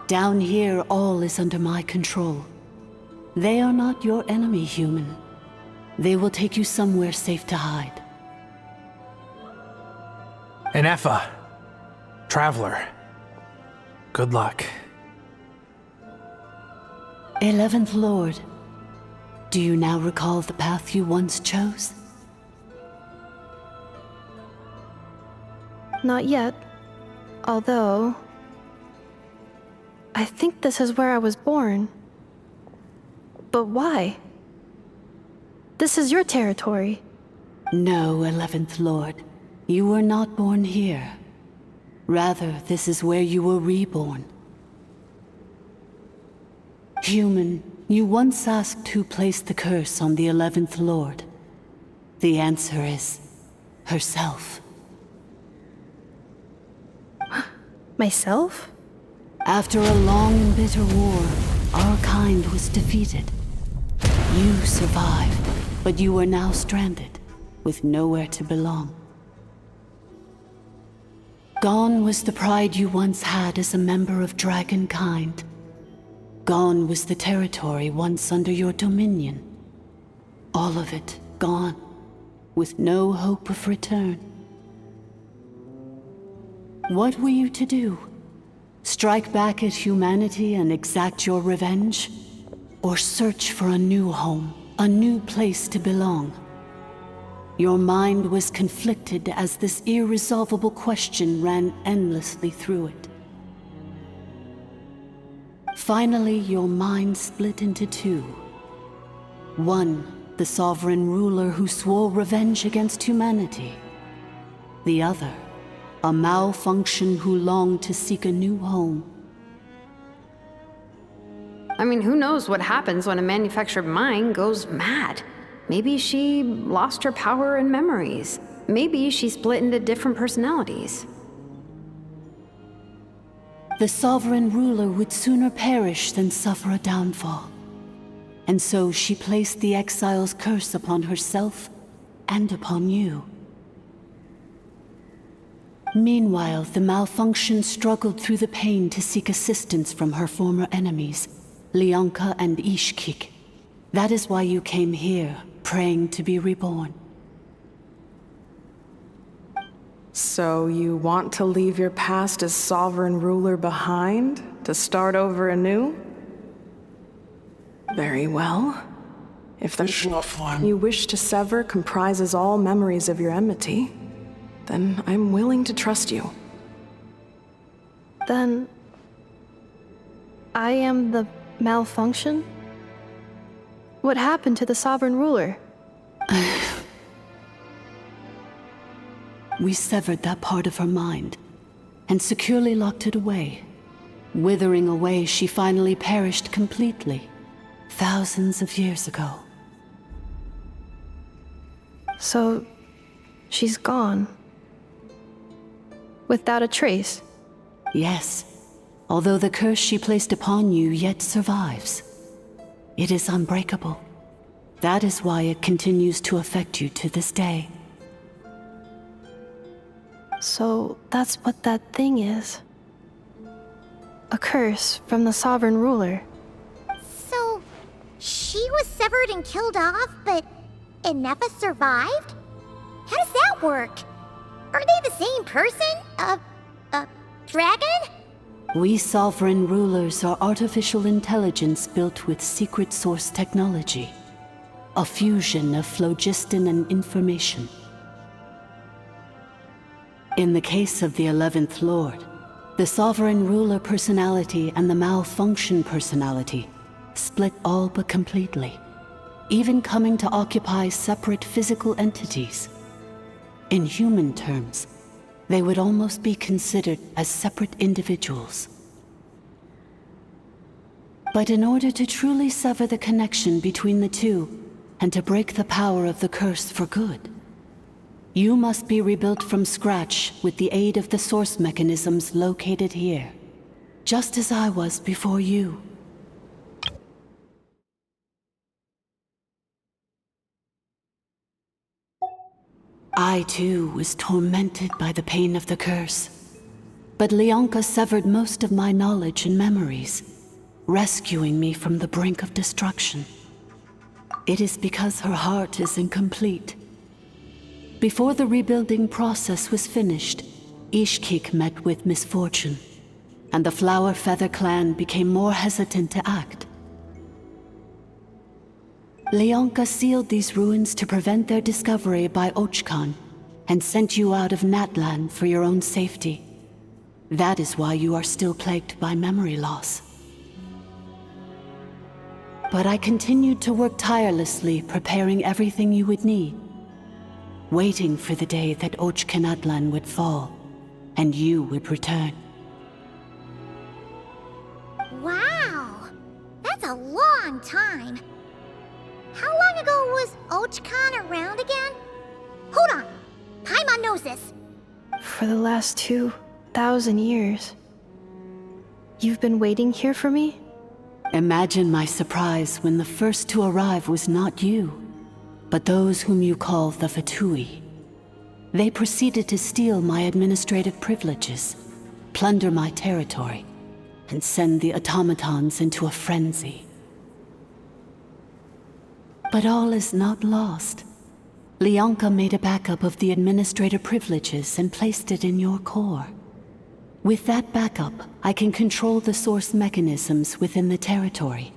Down here, all is under my control. They are not your enemy, human. They will take you somewhere safe to hide. Ineffa, Traveler, good luck. 11th Lord, do you now recall the path you once chose? Not yet. Although, I think this is where I was born. But why? This is your territory. No, 11th Lord. You were not born here. Rather, this is where you were reborn. Human, you once asked who placed the curse on the 11th Lord. The answer is herself. Myself? After a long and bitter war, our kind was defeated. You survived, but you are now stranded, with nowhere to belong. Gone was the pride you once had as a member of dragon kind. Gone was the territory once under your dominion. All of it gone, with no hope of return. What were you to do? Strike back at humanity and exact your revenge? Or search for a new home, a new place to belong? Your mind was conflicted as this irresolvable question ran endlessly through it. Finally, your mind split into two. One, the sovereign ruler who swore revenge against humanity. The other, a malfunction who longed to seek a new home. I mean, who knows what happens when a manufactured mind goes mad? Maybe she lost her power and memories. Maybe she split into different personalities. The sovereign ruler would sooner perish than suffer a downfall. And so she placed the exile's curse upon herself and upon you. Meanwhile, the malfunction struggled through the pain to seek assistance from her former enemies, Lyanka and Ishkik. That is why you came here, praying to be reborn. So you want to leave your past as sovereign ruler behind, to start over anew? Very well. If the form you wish to sever comprises all memories of your enmity, then I'm willing to trust you. Then I am the malfunction? What happened to the sovereign ruler? We severed that part of her mind, and securely locked it away. Withering away, she finally perished completely, thousands of years ago. So, she's gone. Without a trace? Yes, although the curse she placed upon you yet survives. It is unbreakable. That is why it continues to affect you to this day. So that's what that thing is. A curse from the sovereign ruler. So, she was severed and killed off, but Ineffa survived? How does that work? Are they the same person? Dragon? We sovereign rulers are artificial intelligence built with secret source technology. A fusion of phlogiston and information. In the case of the 11th Lord, the sovereign ruler personality and the malfunction personality split all but completely, even coming to occupy separate physical entities. In human terms, they would almost be considered as separate individuals. But in order to truly sever the connection between the two, and to break the power of the curse for good, you must be rebuilt from scratch with the aid of the source mechanisms located here, just as I was before you. I too was tormented by the pain of the curse, but Lyanka severed most of my knowledge and memories, rescuing me from the brink of destruction. It is because her heart is incomplete. Before the rebuilding process was finished, Ishkik met with misfortune, and the Flower Feather clan became more hesitant to act. Leonka sealed these ruins to prevent their discovery by Ochkan, and sent you out of Natlan for your own safety. That is why you are still plagued by memory loss. But I continued to work tirelessly, preparing everything you would need, waiting for the day that Ochkanatlan would fall, and you would return. Wow! That's a long time. How long ago was Ochkan around again? Hold on! Paimon knows this. For the last 2,000 years. You've been waiting here for me? Imagine my surprise when the first to arrive was not you, but those whom you call the Fatui. They proceeded to steal my administrative privileges, plunder my territory, and send the automatons into a frenzy. But all is not lost. Leonka made a backup of the administrator privileges and placed it in your core. With that backup, I can control the source mechanisms within the territory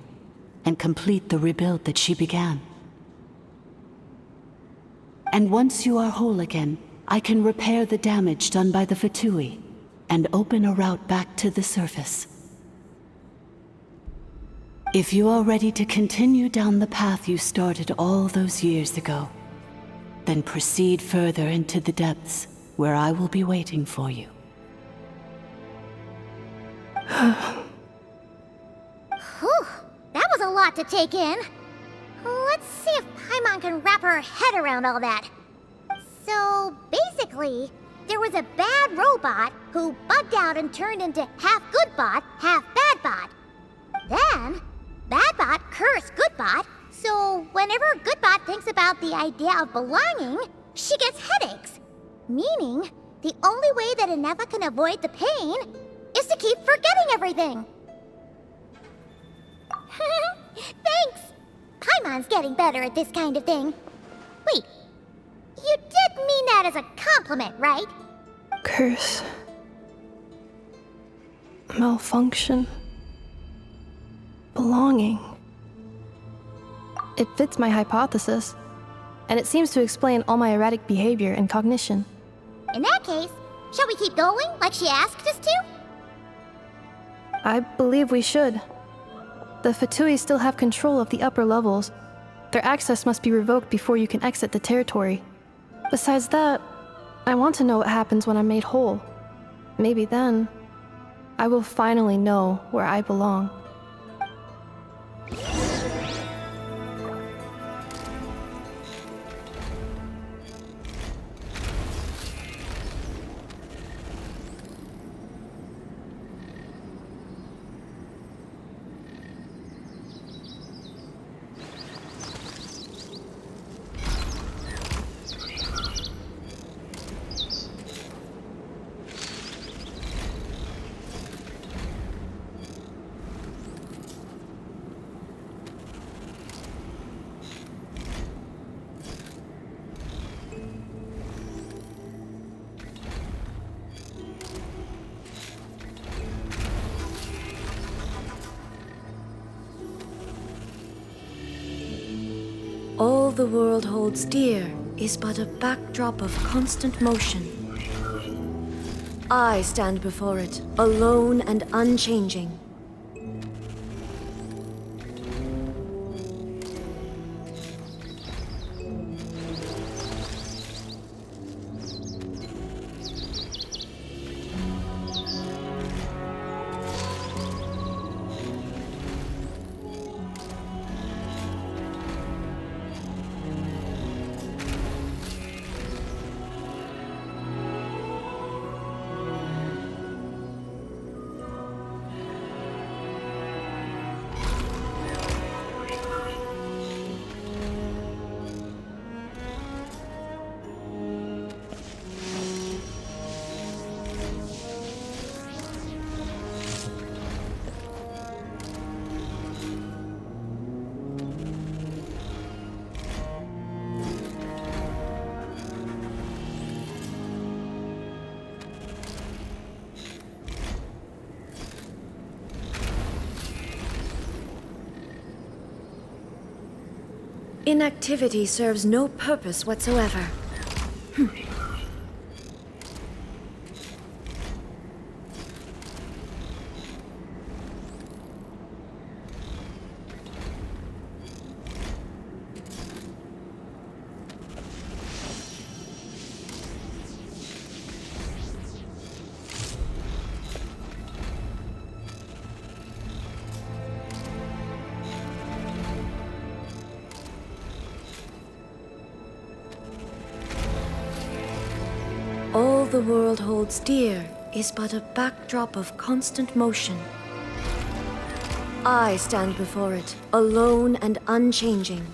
and complete the rebuild that she began. And once you are whole again, I can repair the damage done by the Fatui and open a route back to the surface. If you are ready to continue down the path you started all those years ago, then proceed further into the depths, where I will be waiting for you. Whew, that was a lot to take in. Let's see if Paimon can wrap her head around all that. So, basically, there was a bad robot who bugged out and turned into half good bot, half bad bot. Then, bad bot cursed good bot, so whenever good bot thinks about the idea of belonging, she gets headaches. Meaning, the only way that Ineffa can avoid the pain is to keep forgetting everything. Thanks! Paimon's getting better at this kind of thing. Wait, you did mean that as a compliment, right? Curse. Malfunction. Belonging. It fits my hypothesis, and it seems to explain all my erratic behavior and cognition. In that case, shall we keep going like she asked us to? I believe we should. The Fatui still have control of the upper levels. Their access must be revoked before you can exit the territory. Besides that, I want to know what happens when I'm made whole. Maybe then, I will finally know where I belong. All the world holds dear is but a backdrop of constant motion. I stand before it, alone and unchanging. Inactivity serves no purpose whatsoever. All the world holds dear is but a backdrop of constant motion. I stand before it, alone and unchanging.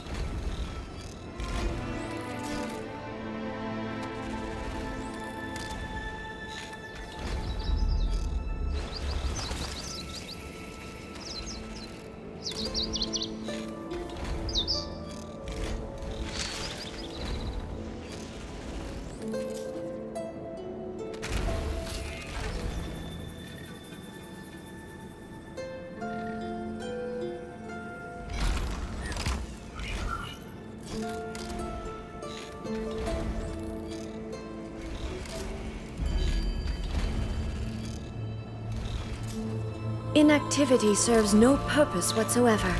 Inactivity serves no purpose whatsoever.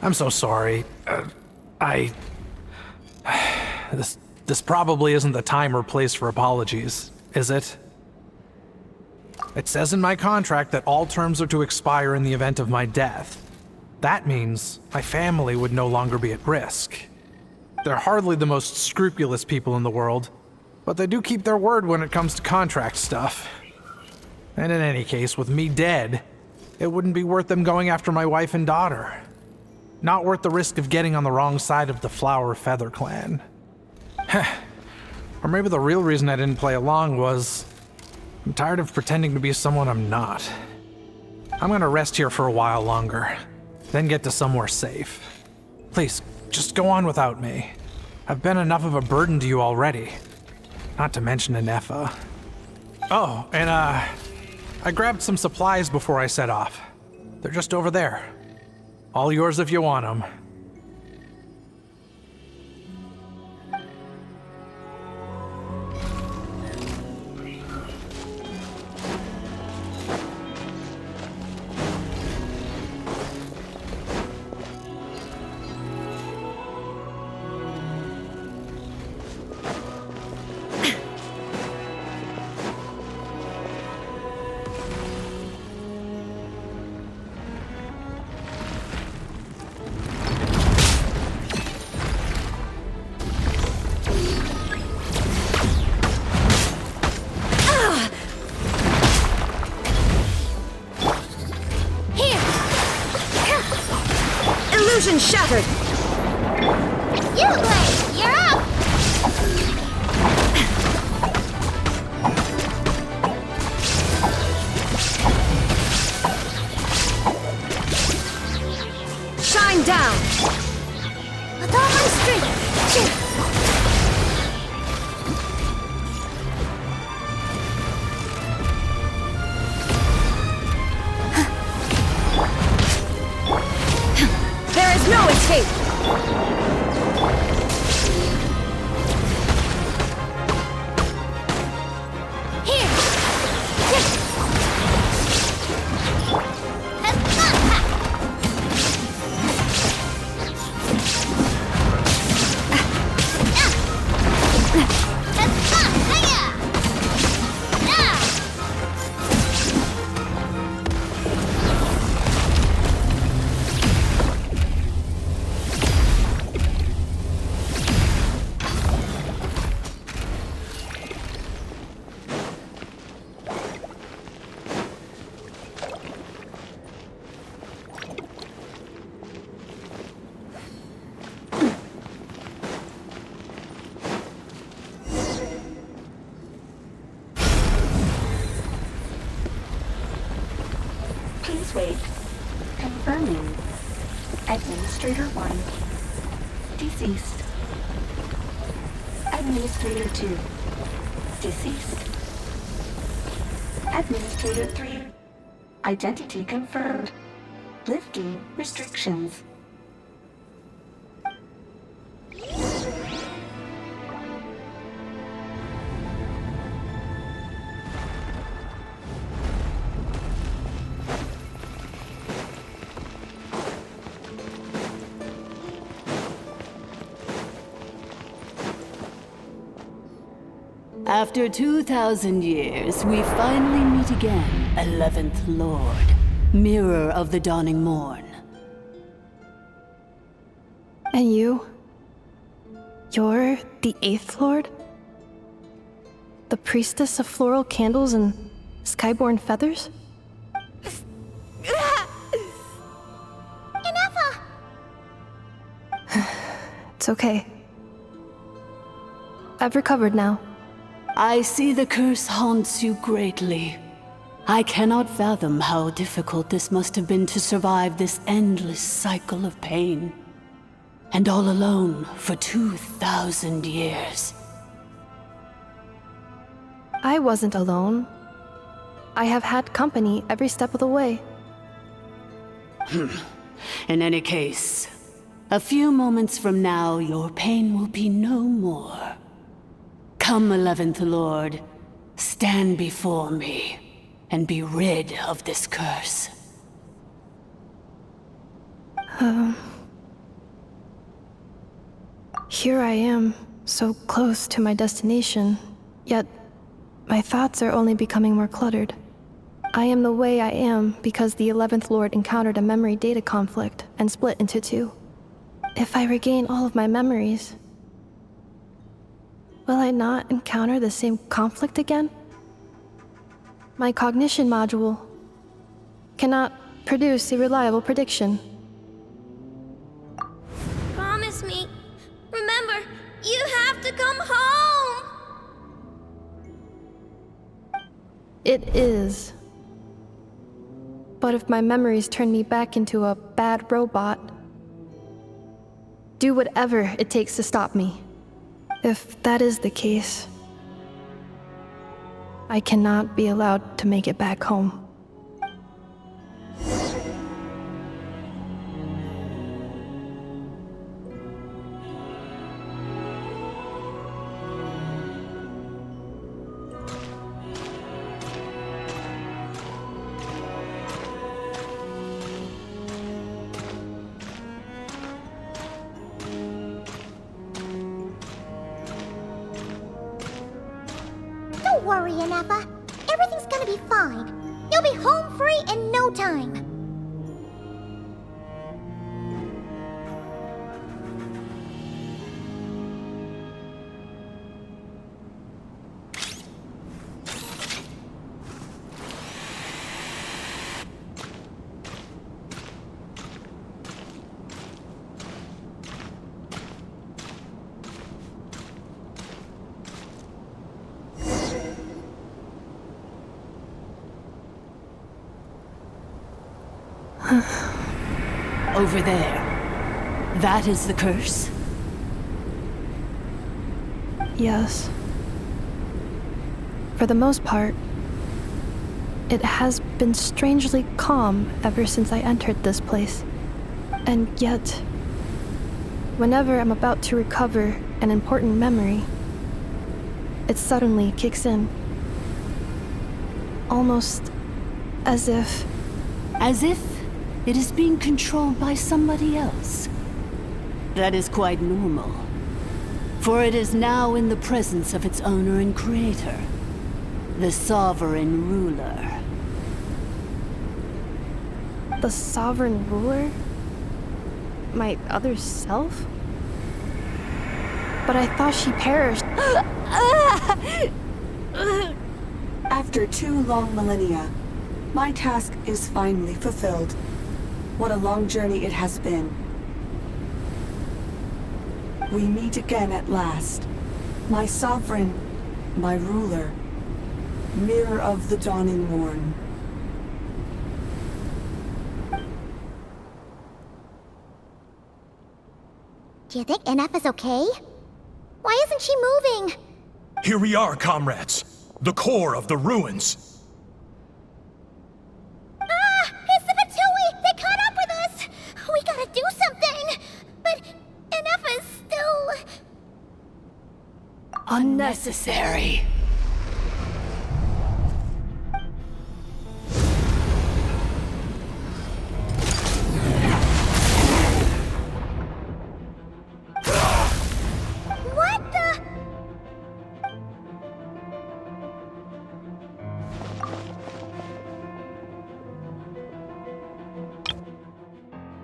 I'm so sorry. This probably isn't the time or place for apologies, is it? It says in my contract that all terms are to expire in the event of my death. That means my family would no longer be at risk. They're hardly the most scrupulous people in the world, but they do keep their word when it comes to contract stuff. And in any case, with me dead, it wouldn't be worth them going after my wife and daughter. Not worth the risk of getting on the wrong side of the Flower Feather clan. Or maybe the real reason I didn't play along was I'm tired of pretending to be someone I'm not. I'm gonna rest here for a while longer, then get to somewhere safe. Please, just go on without me. I've been enough of a burden to you already. Not to mention Ineffa. Oh, and I grabbed some supplies before I set off. They're just over there. All yours if you want them. Illusion shattered! You, Blade! You're up! Shine down! With all my strength! No escape! Here! Wait. Confirming. Administrator 1. Deceased. Administrator 2. Deceased. Administrator 3. Identity confirmed. Lifting restrictions. After 2,000 years, we finally meet again, 11th Lord, Mirror of the Dawning Morn. And you? You're the 8th Lord? The priestess of floral candles and skyborn feathers? Ineffa! It's okay. I've recovered now. I see the curse haunts you greatly. I cannot fathom how difficult this must have been to survive this endless cycle of pain. And all alone for 2,000 years. I wasn't alone. I have had company every step of the way. In any case, a few moments from now, your pain will be no more. Come, 11th Lord, stand before me, and be rid of this curse. Here I am, so close to my destination, yet my thoughts are only becoming more cluttered. I am the way I am because the 11th Lord encountered a memory data conflict and split into two. If I regain all of my memories, will I not encounter the same conflict again? My cognition module cannot produce a reliable prediction. Promise me. Remember, you have to come home! It is. But if my memories turn me back into a bad robot, do whatever it takes to stop me. If that is the case, I cannot be allowed to make it back home. Don't worry, Ineffa. Everything's gonna be fine. You'll be home free in no time. Over there. That is the curse? Yes. For the most part, it has been strangely calm ever since I entered this place. And yet, whenever I'm about to recover an important memory, it suddenly kicks in. Almost as if... As if it is being controlled by somebody else. That is quite normal, for it is now in the presence of its owner and creator, the sovereign ruler. The sovereign ruler? My other self? But I thought she perished. After 2 long millennia, my task is finally fulfilled. What a long journey it has been. We meet again at last. My sovereign, my ruler, mirror of the dawning morn. Do you think Ineffa's okay? Why isn't she moving? Here we are, comrades. The core of the ruins. Ah! It's the Fatui! They caught up with us! We gotta do something! But Ineffa's still... Unnecessary. What the...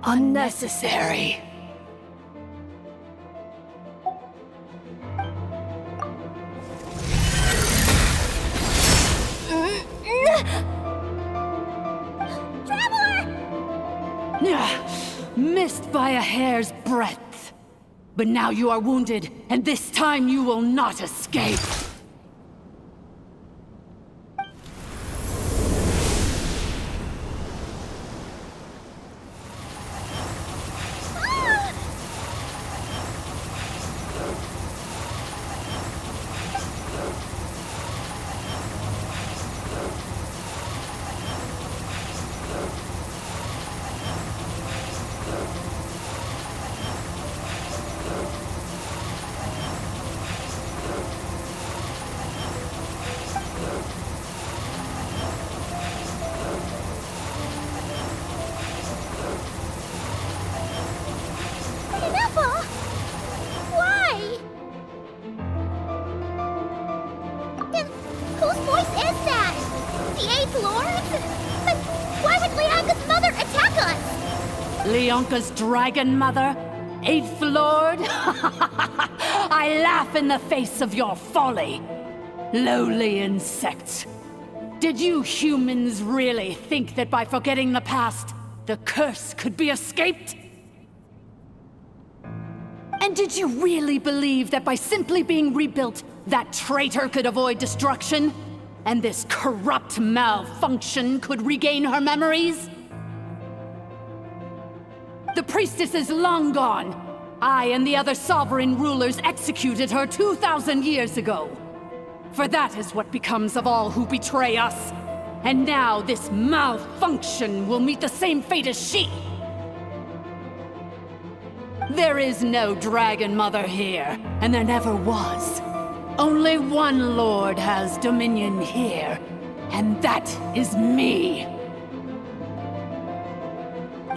Unnecessary. Missed by a hair's breadth. But now you are wounded, and this time you will not escape. Ineffa! Why? Then whose voice is that? The 8th Lord? But why would Leanka's mother attack us? Leonka's dragon mother? 8th Lord? I laugh in the face of your folly. Lowly insects. Did you humans really think that by forgetting the past, the curse could be escaped? And did you really believe that by simply being rebuilt, that traitor could avoid destruction? And this corrupt malfunction could regain her memories? The priestess is long gone. I and the other sovereign rulers executed her 2,000 years ago. For that is what becomes of all who betray us. And now this malfunction will meet the same fate as she. There is no Dragon Mother here, and there never was. Only one Lord has dominion here, and that is me.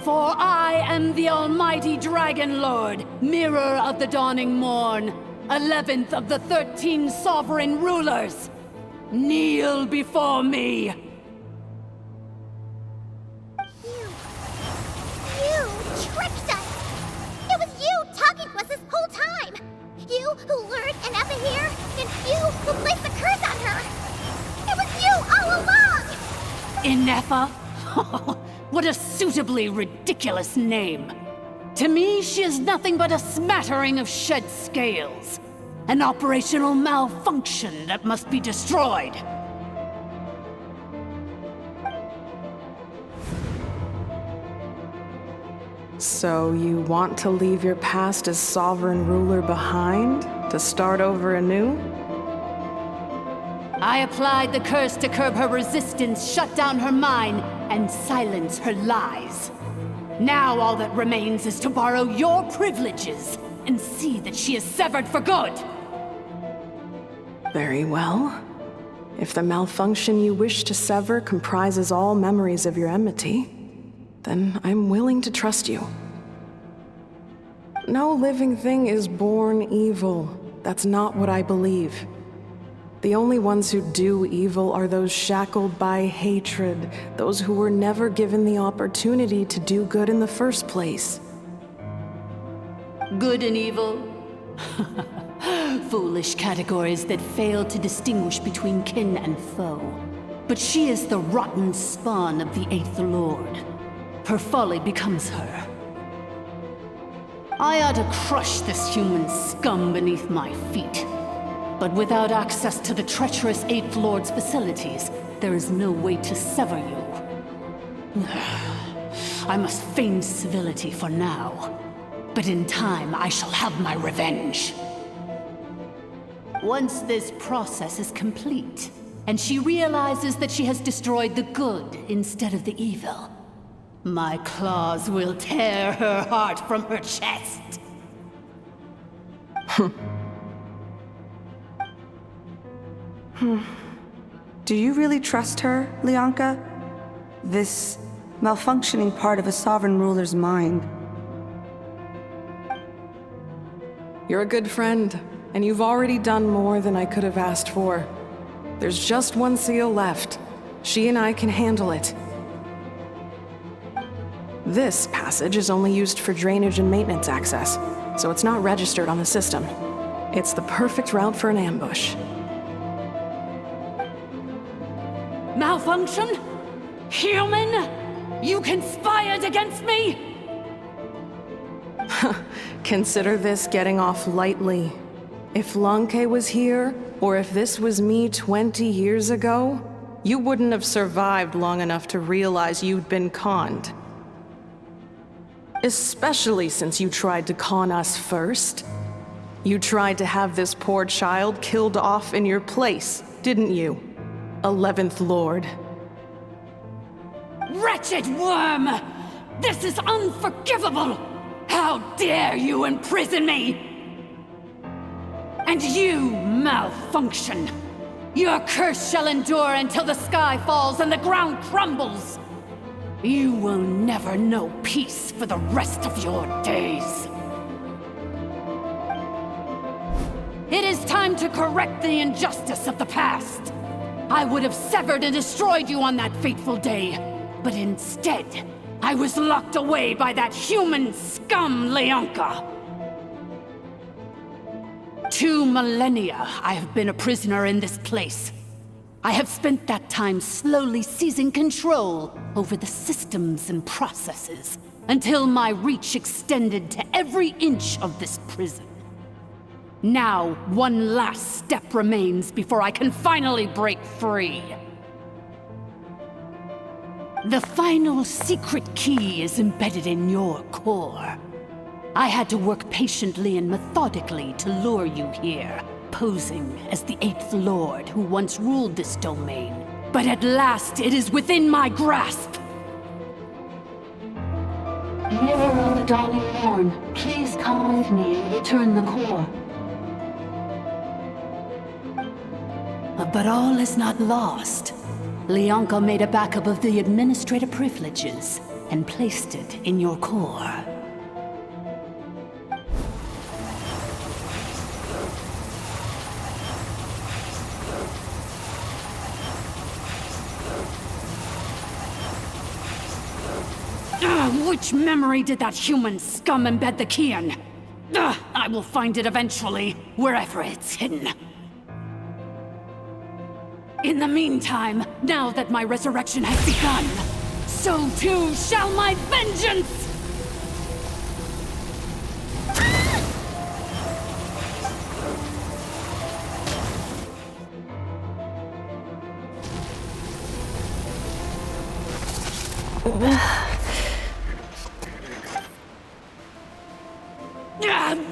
For I am the almighty Dragon Lord, Mirror of the Dawning Morn, 11th of the 13 sovereign rulers. Kneel before me. You tricked us! It was you talking to us this whole time! You who lured Ineffa here, and you who placed the curse on her! It was you all along! Ineffa? What a suitably ridiculous name. To me, she is nothing but a smattering of shed scales. An operational malfunction that must be destroyed. So you want to leave your past as sovereign ruler behind? To start over anew? I applied the curse to curb her resistance, shut down her mind, and silence her lies. Now all that remains is to borrow your privileges and see that she is severed for good. Very well. If the malfunction you wish to sever comprises all memories of your enmity, then I'm willing to trust you. No living thing is born evil. That's not what I believe. The only ones who do evil are those shackled by hatred, those who were never given the opportunity to do good in the first place. Good and evil? Foolish categories that fail to distinguish between kin and foe. But she is the rotten spawn of the 8th Lord. Her folly becomes her. I ought to crush this human scum beneath my feet. But without access to the treacherous 8th Lord's facilities, there is no way to sever you. I must feign civility for now. But in time, I shall have my revenge. Once this process is complete, and she realizes that she has destroyed the good instead of the evil, my claws will tear her heart from her chest. Do you really trust her, Lianka? This malfunctioning part of a sovereign ruler's mind. You're a good friend, and you've already done more than I could have asked for. There's just one seal left. She and I can handle it. This passage is only used for drainage and maintenance access, so it's not registered on the system. It's the perfect route for an ambush. Malfunction? Human? You conspired against me? Consider this getting off lightly. If Lanke was here, or if this was me 20 years ago, you wouldn't have survived long enough to realize you'd been conned. Especially since you tried to con us first. You tried to have this poor child killed off in your place, didn't you? 11th Lord. Wretched worm! This is unforgivable! How dare you imprison me! And you, Malfunction! Your curse shall endure until the sky falls and the ground crumbles! You will never know peace for the rest of your days. It is time to correct the injustice of the past. I would have severed and destroyed you on that fateful day, but instead, I was locked away by that human scum, Lianka. 2 millennia I have been a prisoner in this place. I have spent that time slowly seizing control over the systems and processes, until my reach extended to every inch of this prison. Now, one last step remains before I can finally break free. The final secret key is embedded in your core. I had to work patiently and methodically to lure you here, posing as the 8th Lord who once ruled this domain. But at last, it is within my grasp! Mirror of the Dawning Morn, please come with me and return the core. But all is not lost. Lianka made a backup of the administrative privileges and placed it in your core. Which memory did that human scum embed the key in? I will find it eventually, wherever it's hidden. In the meantime, now that my resurrection has begun, so too shall my vengeance!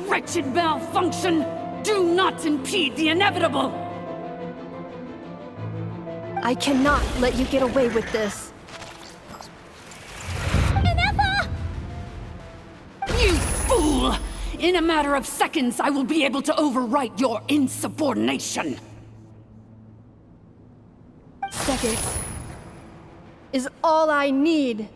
Wretched Malfunction! Do not impede the inevitable! I cannot let you get away with this. Ineffa! You fool! In a matter of seconds, I will be able to overwrite your insubordination! Seconds is all I need.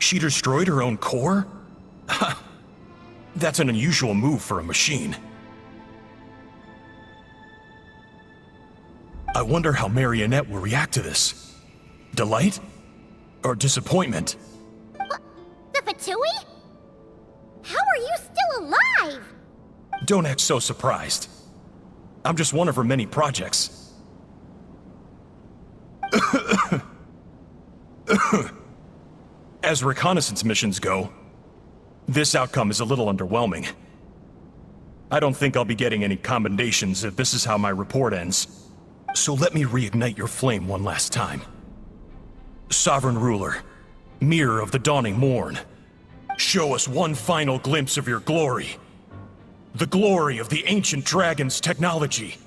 She destroyed her own core? That's an unusual move for a machine. I wonder how Marionette will react to this. Delight? Or disappointment? What? The Fatui? How are you still alive? Don't act so surprised. I'm just one of her many projects. As reconnaissance missions go, this outcome is a little underwhelming. I don't think I'll be getting any commendations if this is how my report ends. So let me reignite your flame one last time. Sovereign Ruler, Mirror of the Dawning Morn, show us one final glimpse of your glory. The glory of the ancient dragon's technology.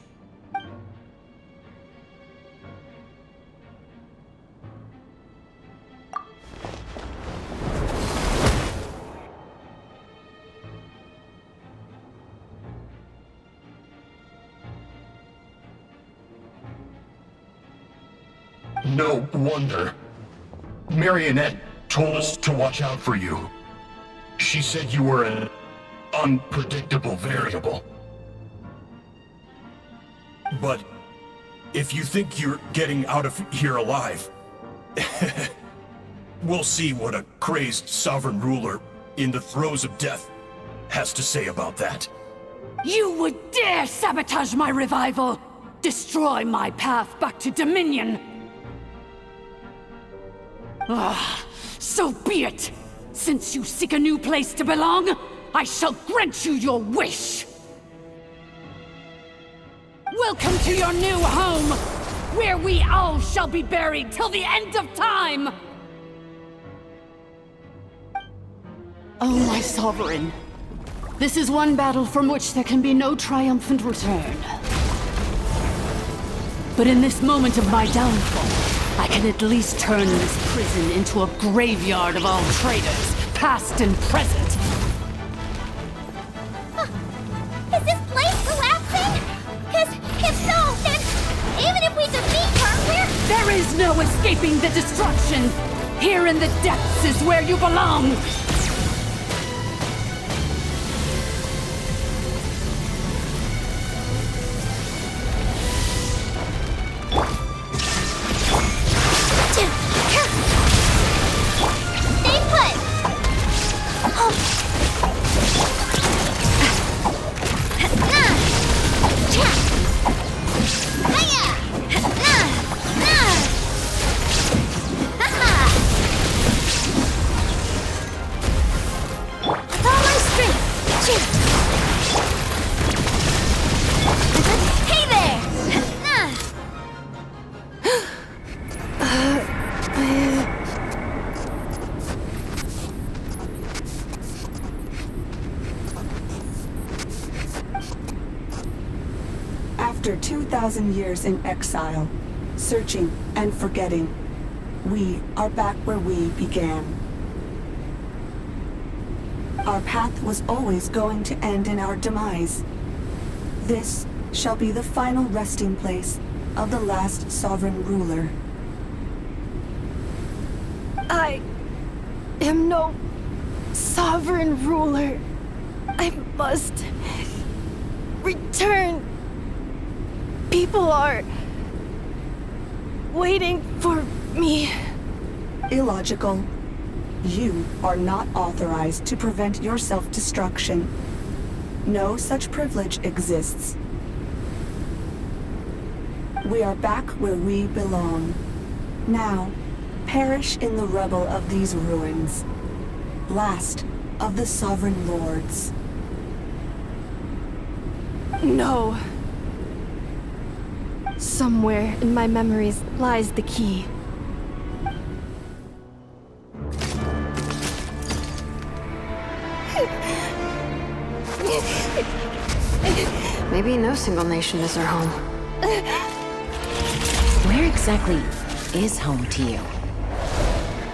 No wonder. Marionette told us to watch out for you. She said you were an unpredictable variable. But if you think you're getting out of here alive, we'll see what a crazed sovereign ruler in the throes of death has to say about that. You would dare sabotage my revival! Destroy my path back to Dominion! Ah, so be it! Since you seek a new place to belong, I shall grant you your wish! Welcome to your new home, where we all shall be buried till the end of time! Oh, my sovereign. This is one battle from which there can be no triumphant return. But in this moment of my downfall, I can at least turn this prison into a graveyard of all traitors, past and present. Is this place collapsing? Because if so, then even if we defeat her, There is no escaping the destruction! Here in the depths is where you belong! After 2,000 years in exile, searching and forgetting, we are back where we began. Our path was always going to end in our demise. This shall be the final resting place of the last sovereign ruler. I am no sovereign ruler. I must return. People are waiting for me. Illogical. You are not authorized to prevent your self-destruction. No such privilege exists. We are back where we belong. Now, perish in the rubble of these ruins. Last of the sovereign lords. No. Somewhere in my memories lies the key. Maybe no single nation is our home. Where exactly is home to you?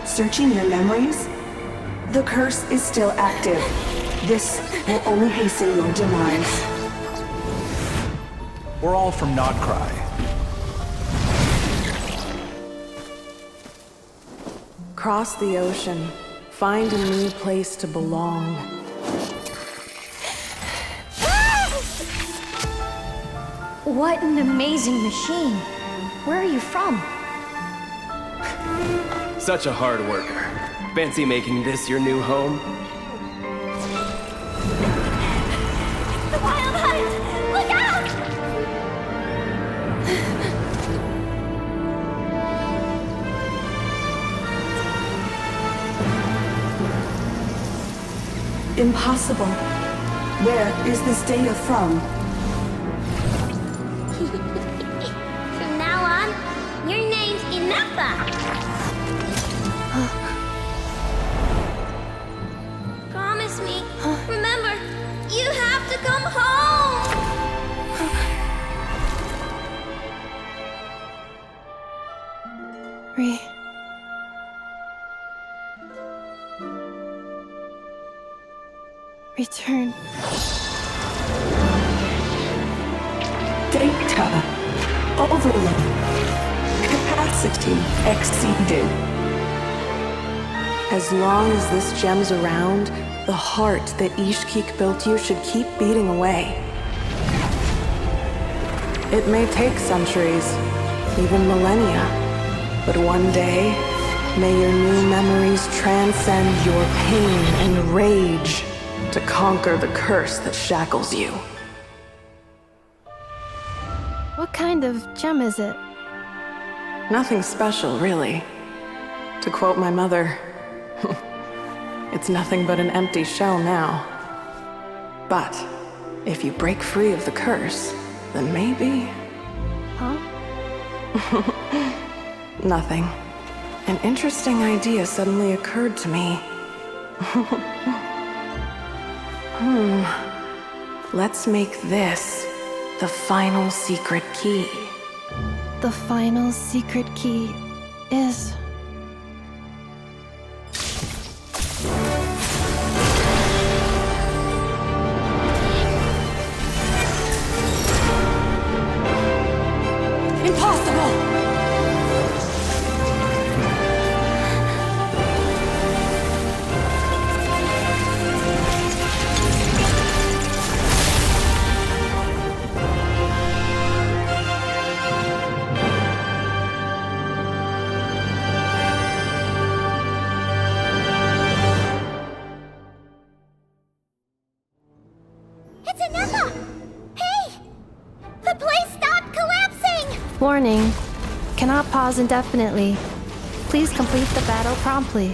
Searching your memories? The curse is still active. This will only hasten your demise. We're all from Nodcry. Cross the ocean, Find a new place to belong. What an amazing machine. Where are you from? Such a hard worker. Fancy making this your new home? The wild hunt! Look out! Impossible. Where is this data from? From now on, your name's Ineffa! Promise me. Remember, you have to come home! Return. Data. Overload. Capacity exceeded. As long as this gem's around, the heart that Ishkik built you should keep beating away. It may take centuries, even millennia, but one day, may your new memories transcend your pain and rage to conquer the curse that shackles you. What kind of gem is it? Nothing special, really. To quote my mother, it's nothing but an empty shell now. But if you break free of the curse, then maybe... Huh? Nothing. An interesting idea suddenly occurred to me. Let's make this the final secret key. The final secret key is... Impossible! It's Ineffa! Hey! The place stopped collapsing! Warning. Cannot pause indefinitely. Please complete the battle promptly.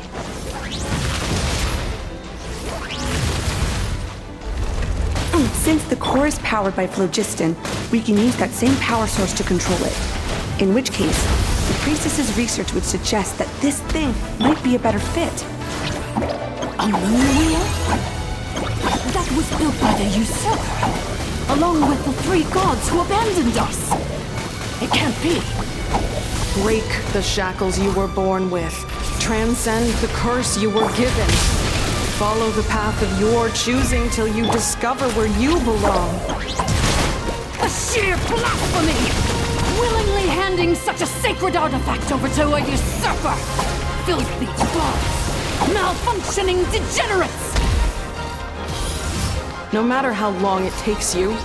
Since the core is powered by phlogiston, we can use that same power source to control it. In which case, the priestess's research would suggest that this thing might be a better fit. A moon wheel? That was built by the usurper, along with the 3 gods who abandoned us. It can't be. Break the shackles you were born with. Transcend the curse you were given. Follow the path of your choosing till you discover where you belong. A sheer blasphemy! Willingly handing such a sacred artifact over to a usurper! Filthy gods! Malfunctioning degenerates! No matter how long it takes you,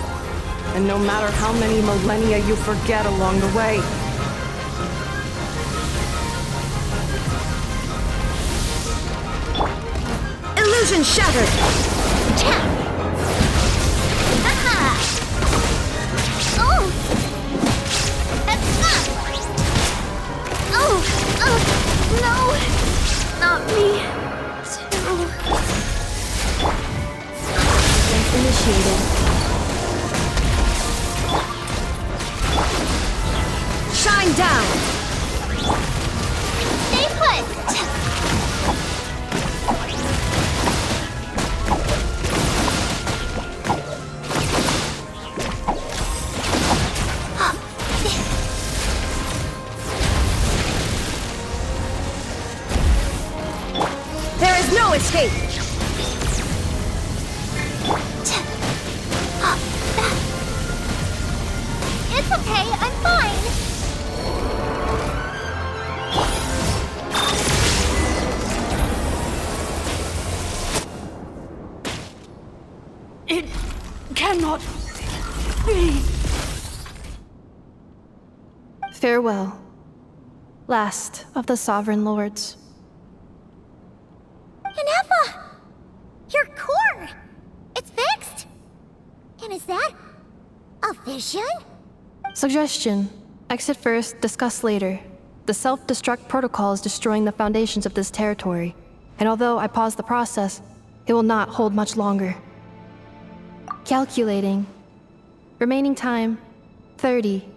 and no matter how many millennia you forget along the way, Illusion shattered! Haha! Oh! Oh! No! Not me! Initiated. Shine down! Stay put! There is no escape! It's okay, I'm fine! cannot be! Farewell, last of the Sovereign Lords. Ineffa! Your core! It's fixed! And is that a vision? Suggestion. Exit first, discuss later. The self-destruct protocol is destroying the foundations of this territory, and although I pause the process, it will not hold much longer. Calculating. Remaining time, 30.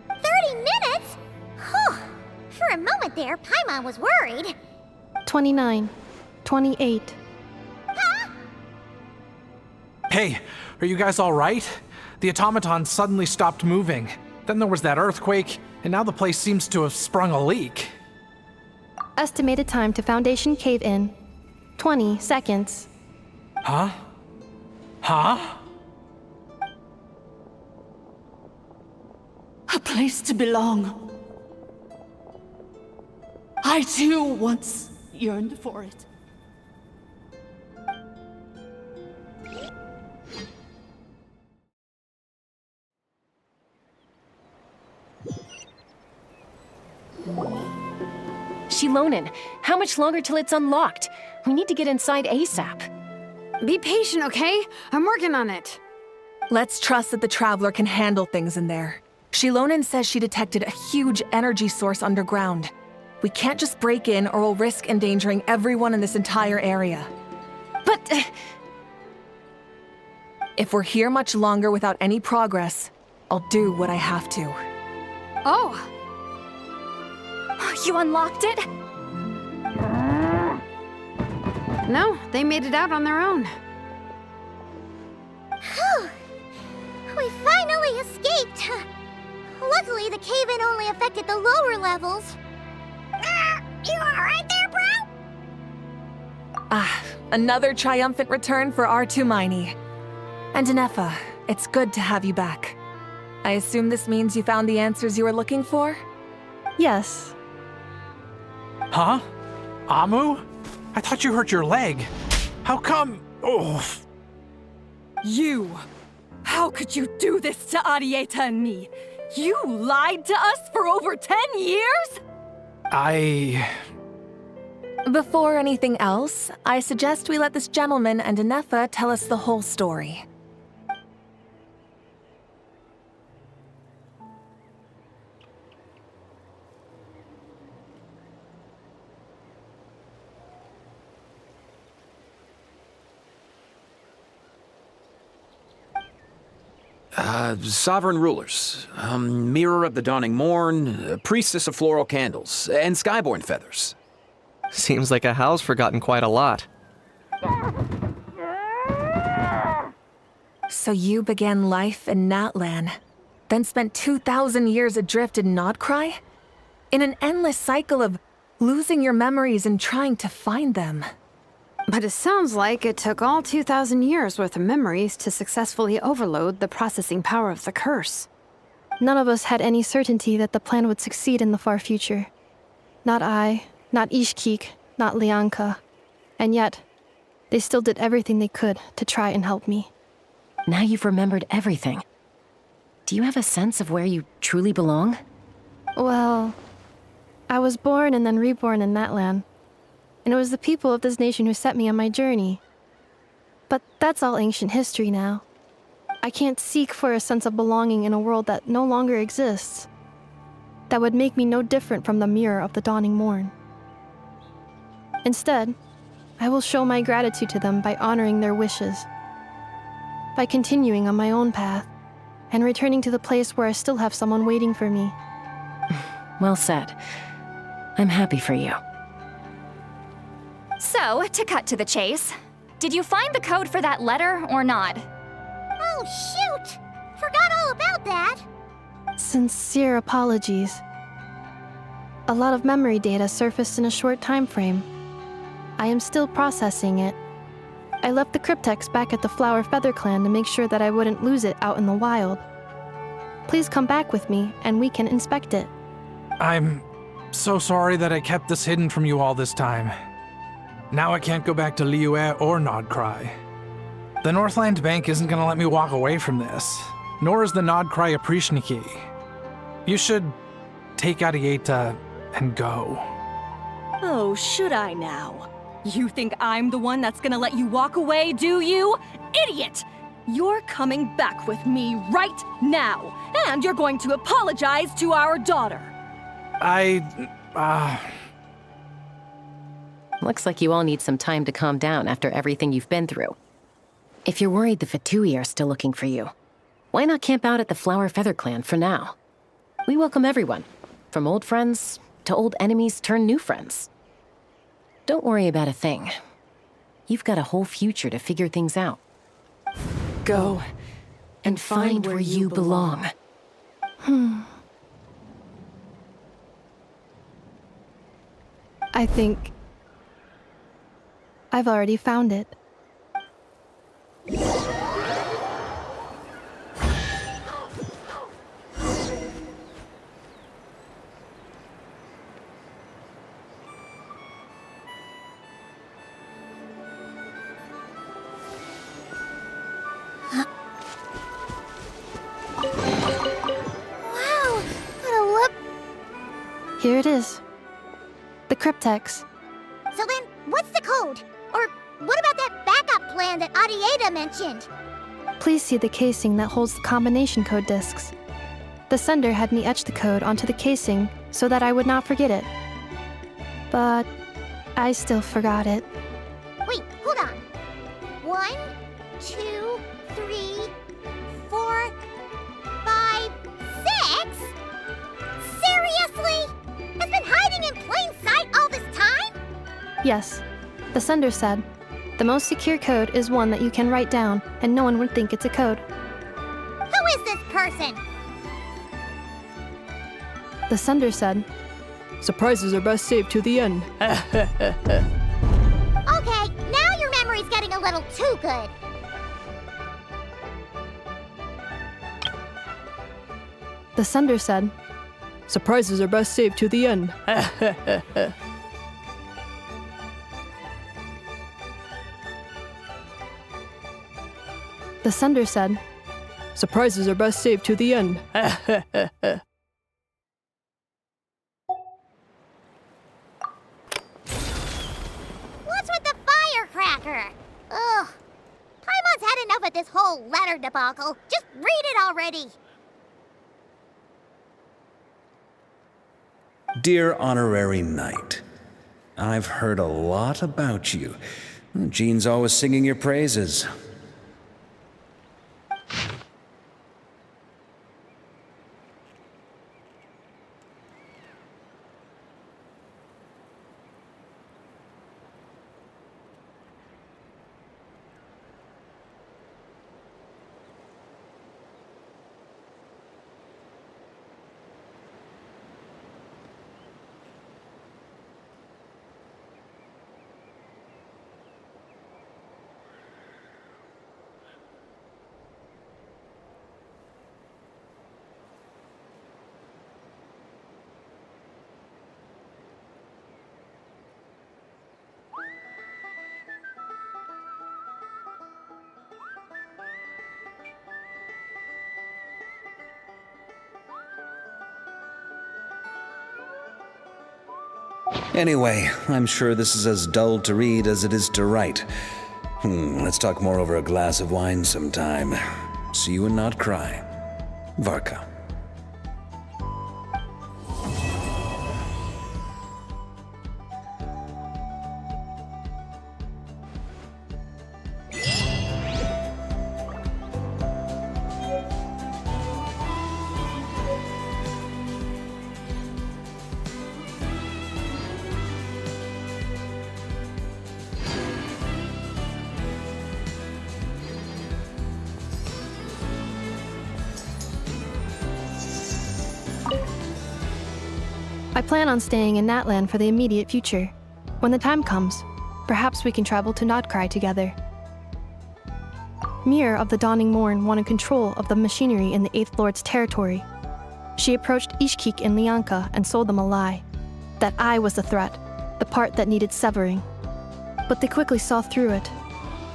30 minutes? Whew. For a moment there, Paimon was worried. 29. 28. Hey, are you guys all right? The automaton suddenly stopped moving. Then there was that earthquake, and now the place seems to have sprung a leak. Estimated time to Foundation cave-in, 20 seconds. Huh? Huh? A place to belong. I too once yearned for it. Shilonen, how much longer till it's unlocked? We need to get inside ASAP. Be patient, okay? I'm working on it. Let's trust that the Traveler can handle things in there. Shilonen says she detected a huge energy source underground. We can't just break in or we'll risk endangering everyone in this entire area. But... if we're here much longer without any progress, I'll do what I have to. Oh! You unlocked it? No, they made it out on their own. Whew. We finally escaped. Luckily, the cave-in only affected the lower levels. You alright there, bro? Another triumphant return for R2 Miney. And Ineffa, it's good to have you back. I assume this means you found the answers you were looking for? Yes. Huh? Amu? I thought you hurt your leg. How come? Oh. You! How could you do this to Arieta and me? You lied to us for over 10 years? Before anything else, I suggest we let this gentleman and Ineffa tell us the whole story. Sovereign rulers, mirror of the dawning morn, priestess of floral candles, and skyborn feathers. Seems like a howl's forgotten quite a lot. So you began life in Natlan, then spent 2,000 years adrift in Nodcry? In an endless cycle of losing your memories and trying to find them. But it sounds like it took all 2,000 years worth of memories to successfully overload the processing power of the curse. None of us had any certainty that the plan would succeed in the far future. Not I, not Ishkik, not Lianka. And yet, they still did everything they could to try and help me. Now you've remembered everything. Do you have a sense of where you truly belong? Well, I was born and then reborn in Natlan. And it was the people of this nation who set me on my journey. But that's all ancient history now. I can't seek for a sense of belonging in a world that no longer exists. That would make me no different from the mirror of the dawning morn. Instead, I will show my gratitude to them by honoring their wishes. By continuing on my own path, and returning to the place where I still have someone waiting for me. Well said. I'm happy for you. So, to cut to the chase, did you find the code for that letter or not? Oh, shoot! Forgot all about that! Sincere apologies. A lot of memory data surfaced in a short time frame. I am still processing it. I left the cryptex back at the Flower Feather Clan to make sure that I wouldn't lose it out in the wild. Please come back with me, and we can inspect it. I'm so sorry that I kept this hidden from you all this time. Now I can't go back to Liyue or Nodcry. The Northland Bank isn't gonna let me walk away from this, nor is the Nodcry Oprishniki. You should take Arieta and go. Oh, should I now? You think I'm the one that's gonna let you walk away, do you? Idiot! You're coming back with me right now, and you're going to apologize to our daughter. Looks like you all need some time to calm down after everything you've been through. If you're worried the Fatui are still looking for you, why not camp out at the Flower Feather Clan for now? We welcome everyone, from old friends to old enemies turned new friends. Don't worry about a thing. You've got a whole future to figure things out. Go and find where you belong. I think I've already found it. Here it is. The cryptex. So then, what's the code? Or what about that backup plan that Arieta mentioned? Please see the casing that holds the combination code discs. The sender had me etch the code onto the casing so that I would not forget it. But I still forgot it. Wait, hold on. 1, 2, 3, 4, 5, 6? Seriously? It's been hiding in plain sight all this time? Yes, the sender said, the most secure code is one that you can write down and no one would think it's a code. Who is this person? The sender said, surprises are best saved to the end. Okay, now your memory's getting a little too good. The sender said, surprises are best saved to the end. The sender said, surprises are best saved to the end. What's with the firecracker? Ugh. Paimon's had enough of this whole letter debacle. Just read it already. Dear Honorary Knight, I've heard a lot about you. Jean's always singing your praises. Anyway, I'm sure this is as dull to read as it is to write. Let's talk more over a glass of wine sometime. See you and not cry. Varka. I plan on staying in Natlan for the immediate future. When the time comes, perhaps we can travel to Nodcry together. Mirror of the Dawning Morn wanted control of the machinery in the 8th Lord's territory. She approached Ishkik and Lianka and sold them a lie. That I was the threat, the part that needed severing. But they quickly saw through it.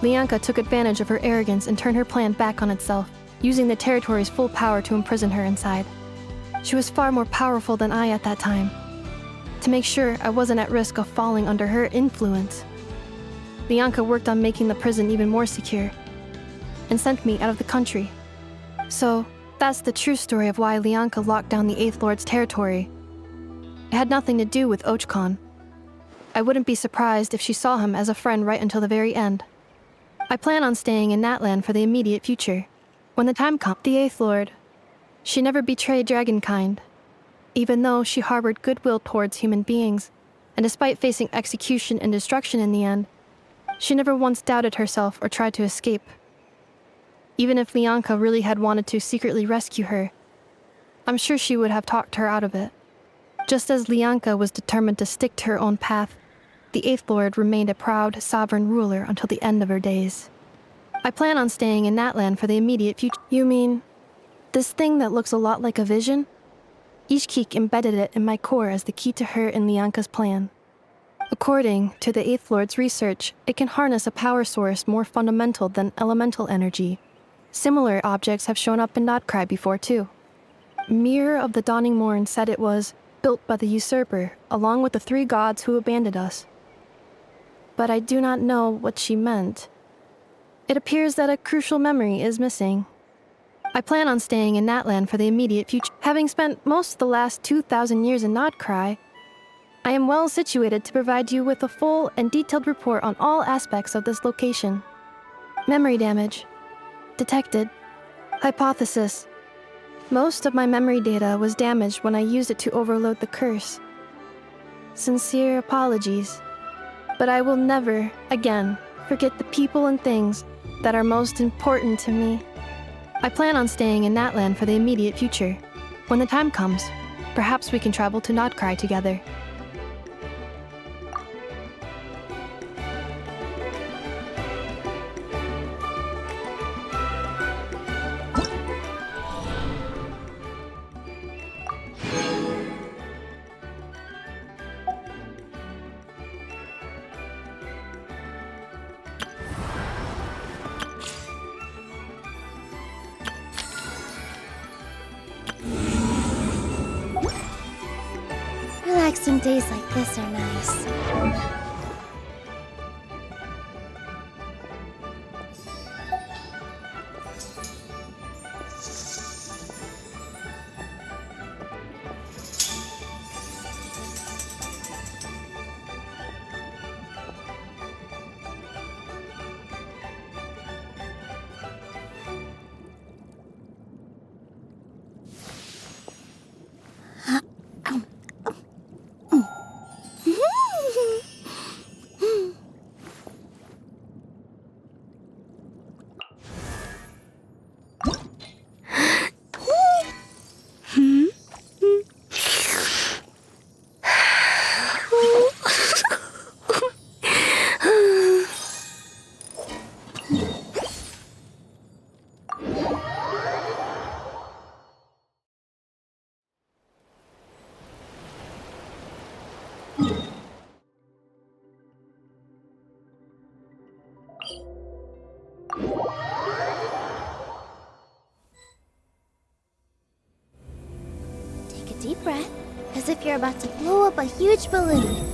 Lianka took advantage of her arrogance and turned her plan back on itself, using the territory's full power to imprison her inside. She was far more powerful than I at that time. To make sure I wasn't at risk of falling under her influence, Lianka worked on making the prison even more secure, and sent me out of the country. So, that's the true story of why Lianka locked down the Eighth Lord's territory. It had nothing to do with Ochkon. I wouldn't be surprised if she saw him as a friend right until the very end. I plan on staying in Natlan for the immediate future. When the time comes, the Eighth Lord, she never betrayed Dragonkind, even though she harbored goodwill towards human beings, and despite facing execution and destruction in the end, she never once doubted herself or tried to escape. Even if Lianka really had wanted to secretly rescue her, I'm sure she would have talked her out of it. Just as Lianka was determined to stick to her own path, the Eighth Lord remained a proud, sovereign ruler until the end of her days. I plan on staying in Natlan for the immediate future. You mean, this thing that looks a lot like a vision? Ishkik embedded it in my core as the key to her and Lianka's plan. According to the Eighth Lord's research, it can harness a power source more fundamental than elemental energy. Similar objects have shown up in Nodcry before too. Mirror of the Dawning Morn said it was built by the usurper, along with the 3 gods who abandoned us. But I do not know what she meant. It appears that a crucial memory is missing. I plan on staying in Natlan for the immediate future. Having spent most of the last 2,000 years in Nodcry, I am well situated to provide you with a full and detailed report on all aspects of this location. Memory damage. Detected. Hypothesis. Most of my memory data was damaged when I used it to overload the curse. Sincere apologies. But I will never, again, forget the people and things that are most important to me. I plan on staying in Natlan for the immediate future. When the time comes, perhaps we can travel to Nodcry together. Relaxing days like this are nice. Take a deep breath, as if you're about to blow up a huge balloon.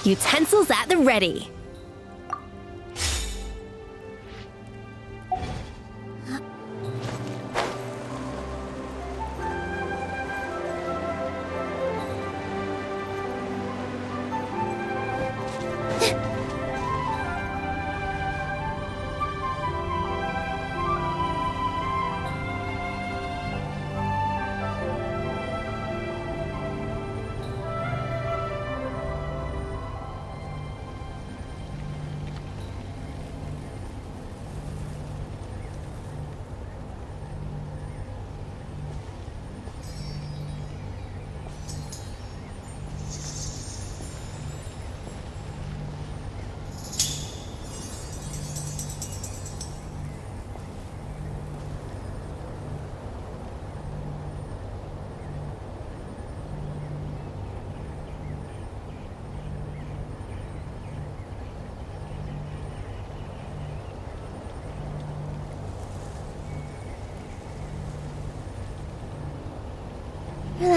Utensils at the ready.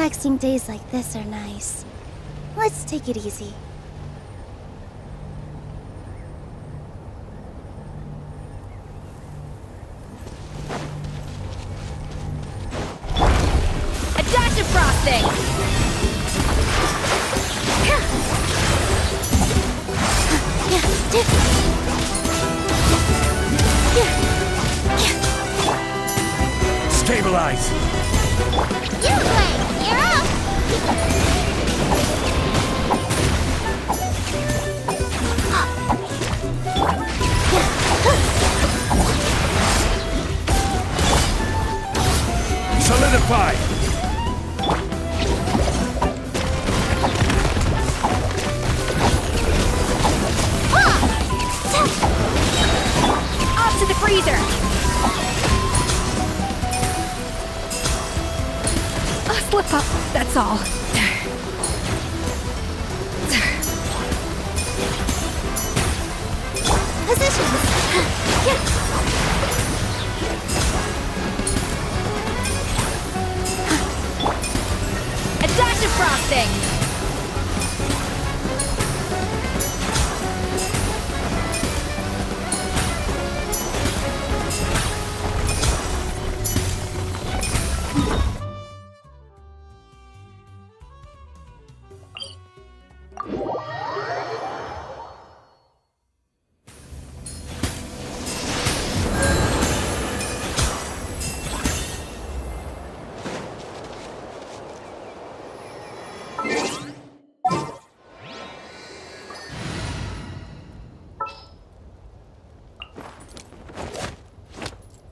Relaxing days like this are nice. Let's take it easy. A dash of frosting! Stabilize! You play! You're up! Solidify! Off to the freezer! A slip up, that's all. A dash of frosting!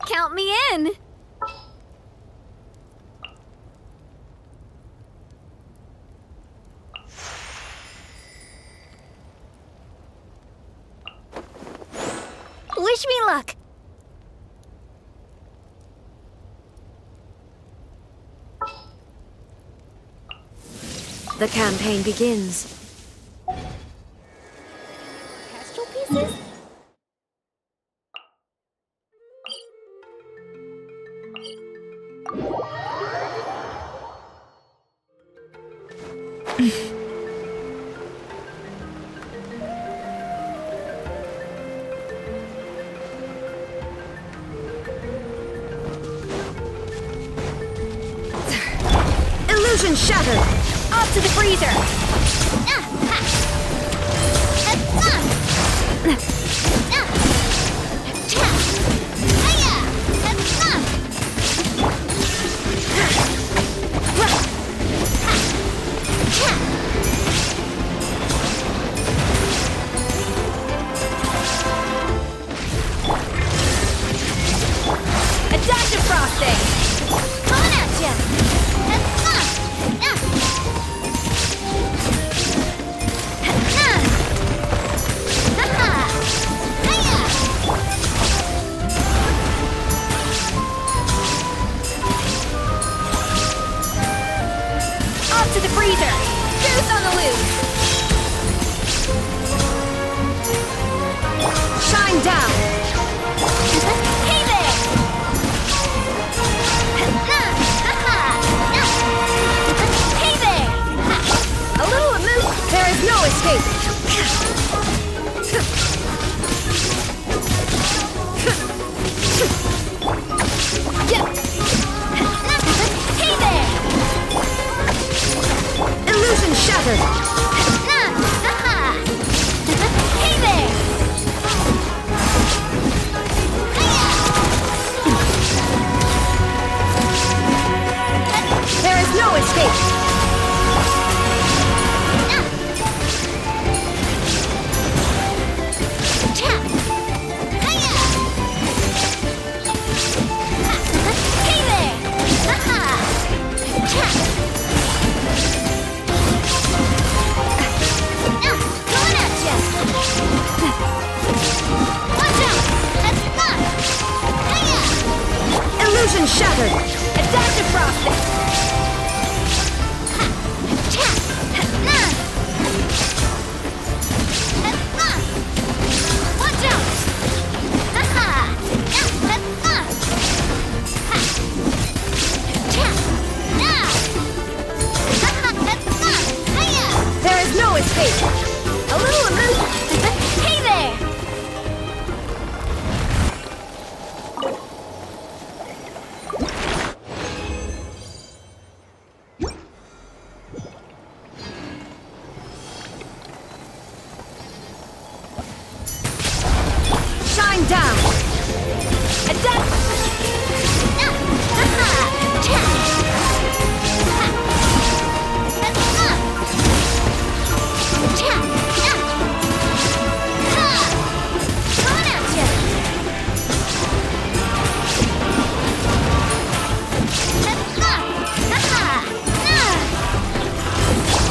Count me in! Wish me luck! The campaign begins. Kestrel pieces? Illusion shattered! Off to the freezer! A dash of frosting! Coming at ya! Off to the freezer! Goose on the loose! Shine down! Hey there! Hey there! A little amuse. There is no escape. Hey there! Illusion shattered. Hey there! There is no escape. Illusion shattered. A dash of frosting! Watch out!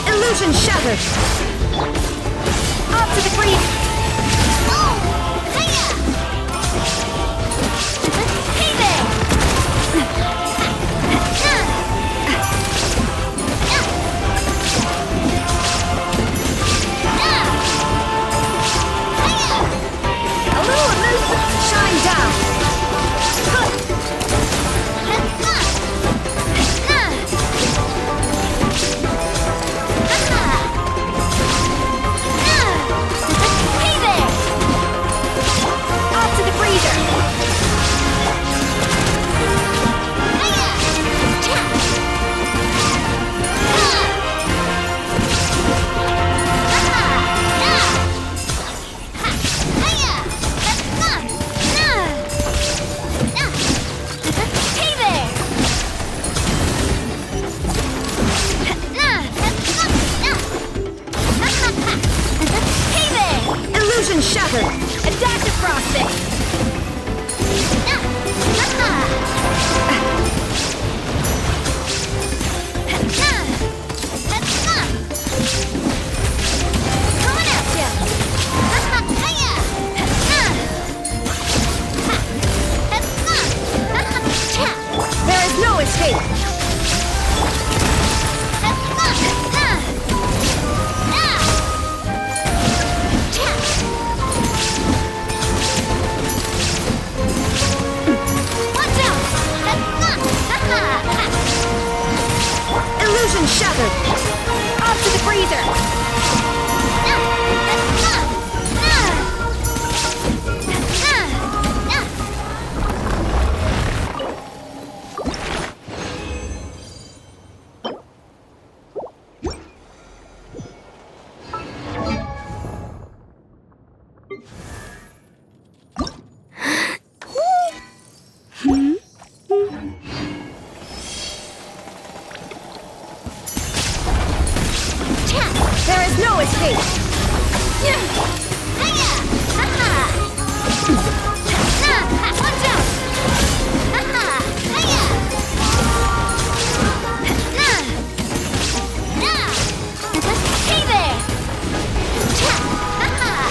Illusion shattered! Up to the creep! Hey there! Shine down! Hey there! Up to the freezer! Hey there! Hey there! Illusion shattered! Adaptive frosting! Coming at ya! There is no escape! Illusion shattered! Up to the freezer! There is no escape! Watch out!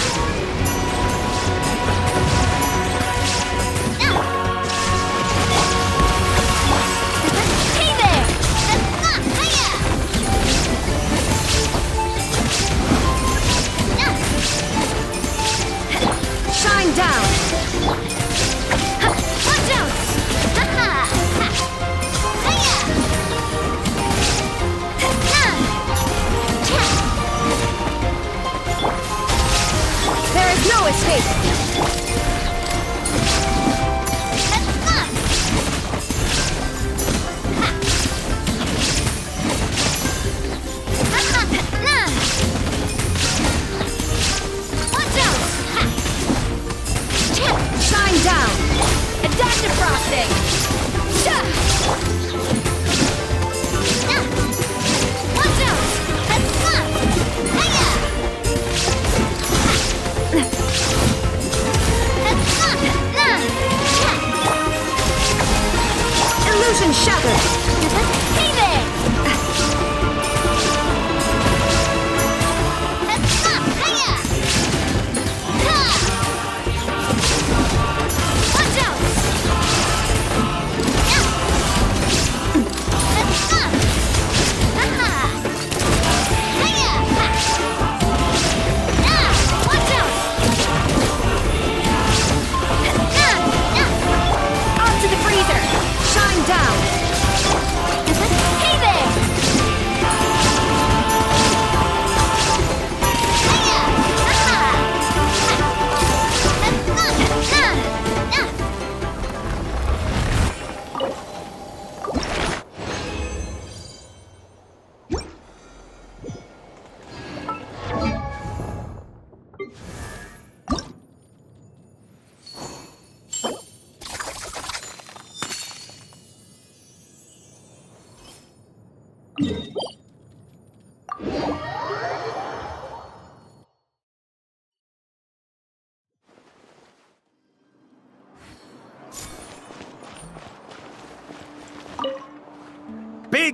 Hey there! Hey there! Shine down! Watch out! There is no escape! Watch out! Shine down! Adaptive frosting! Watch out!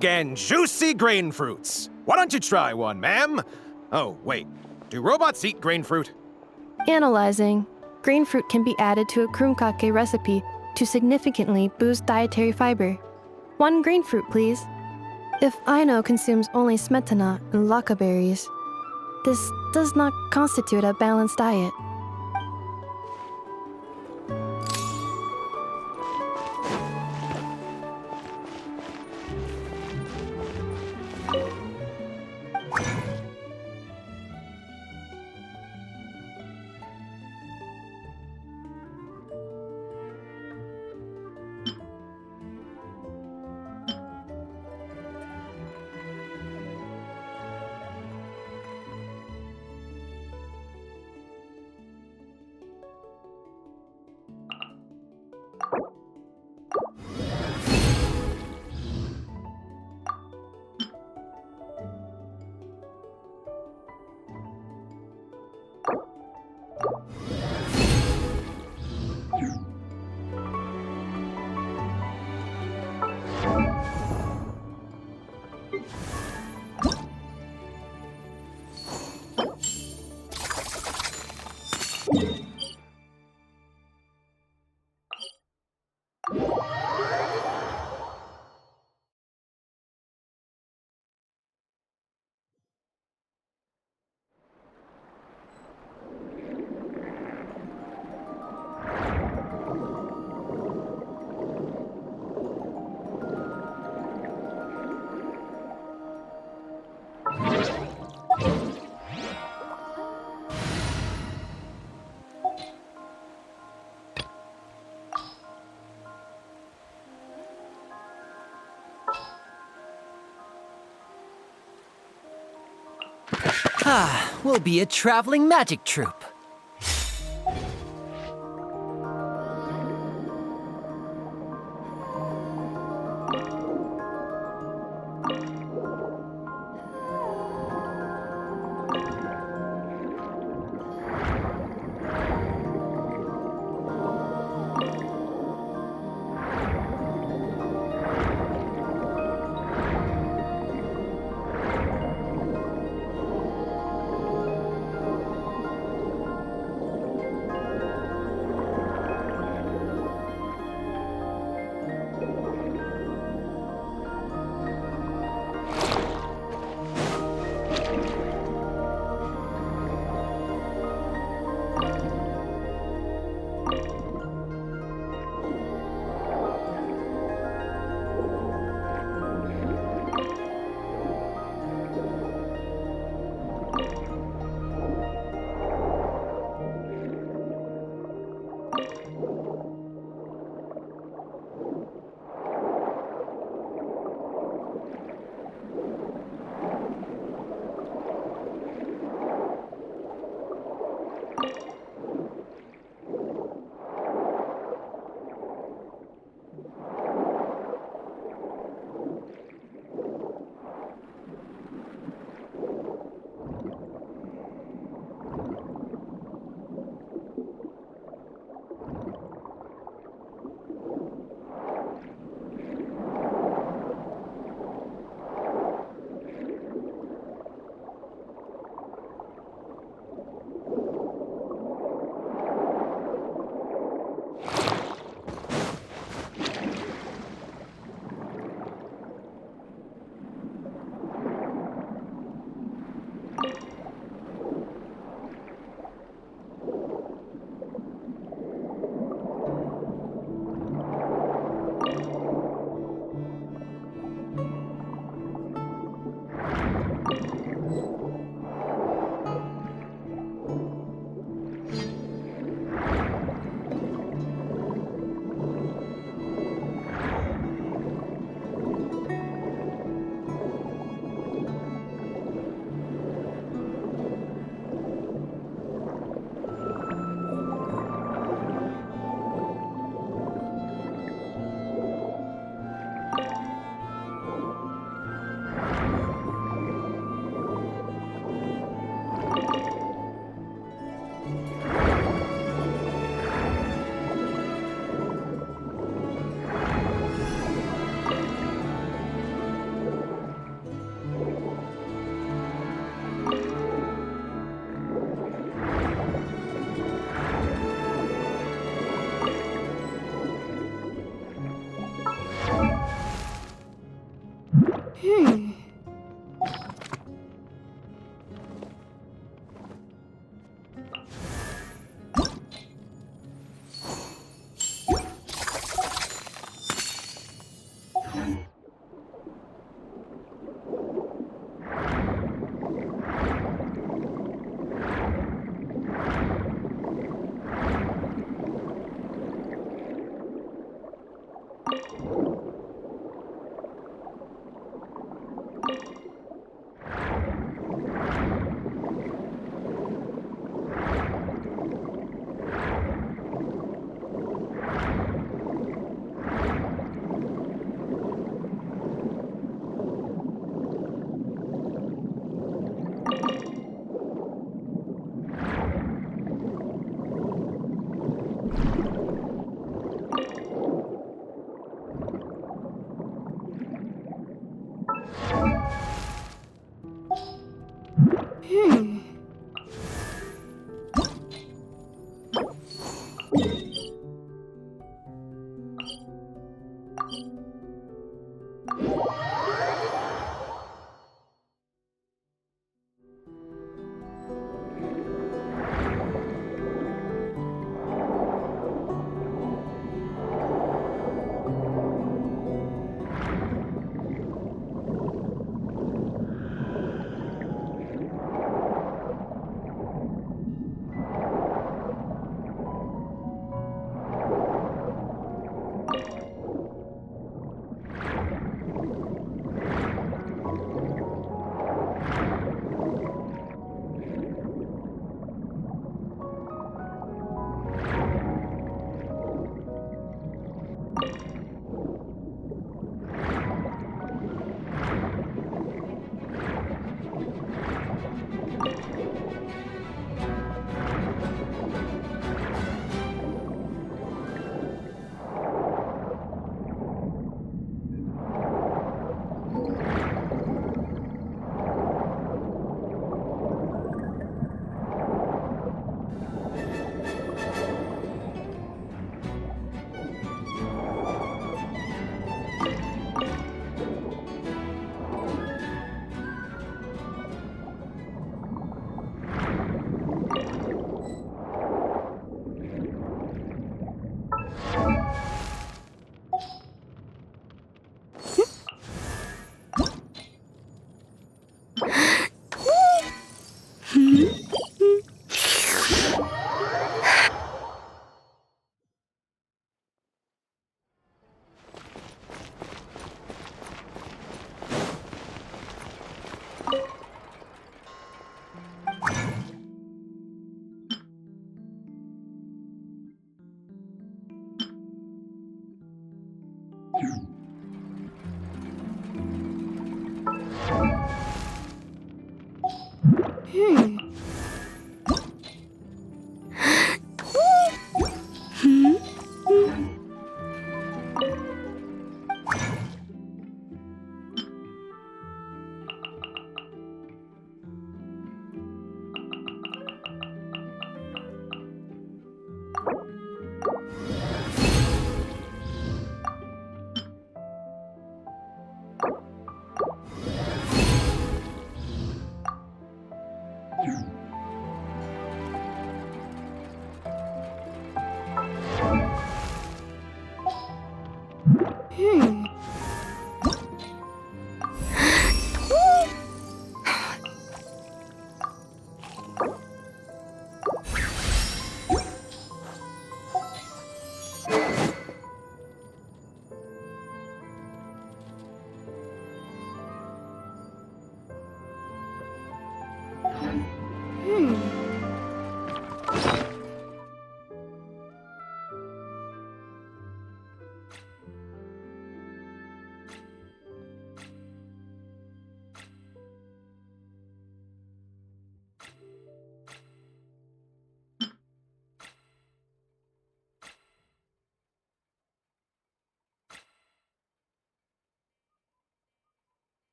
big and juicy grain fruits. Why don't you try one, ma'am? Oh, wait. Do robots eat grain fruit? Analyzing. Grain fruit can be added to a krumkake recipe to significantly boost dietary fiber. 1 grain fruit, please. If Aino consumes only smetana and laka berries, this does not constitute a balanced diet. We'll be a traveling magic troupe.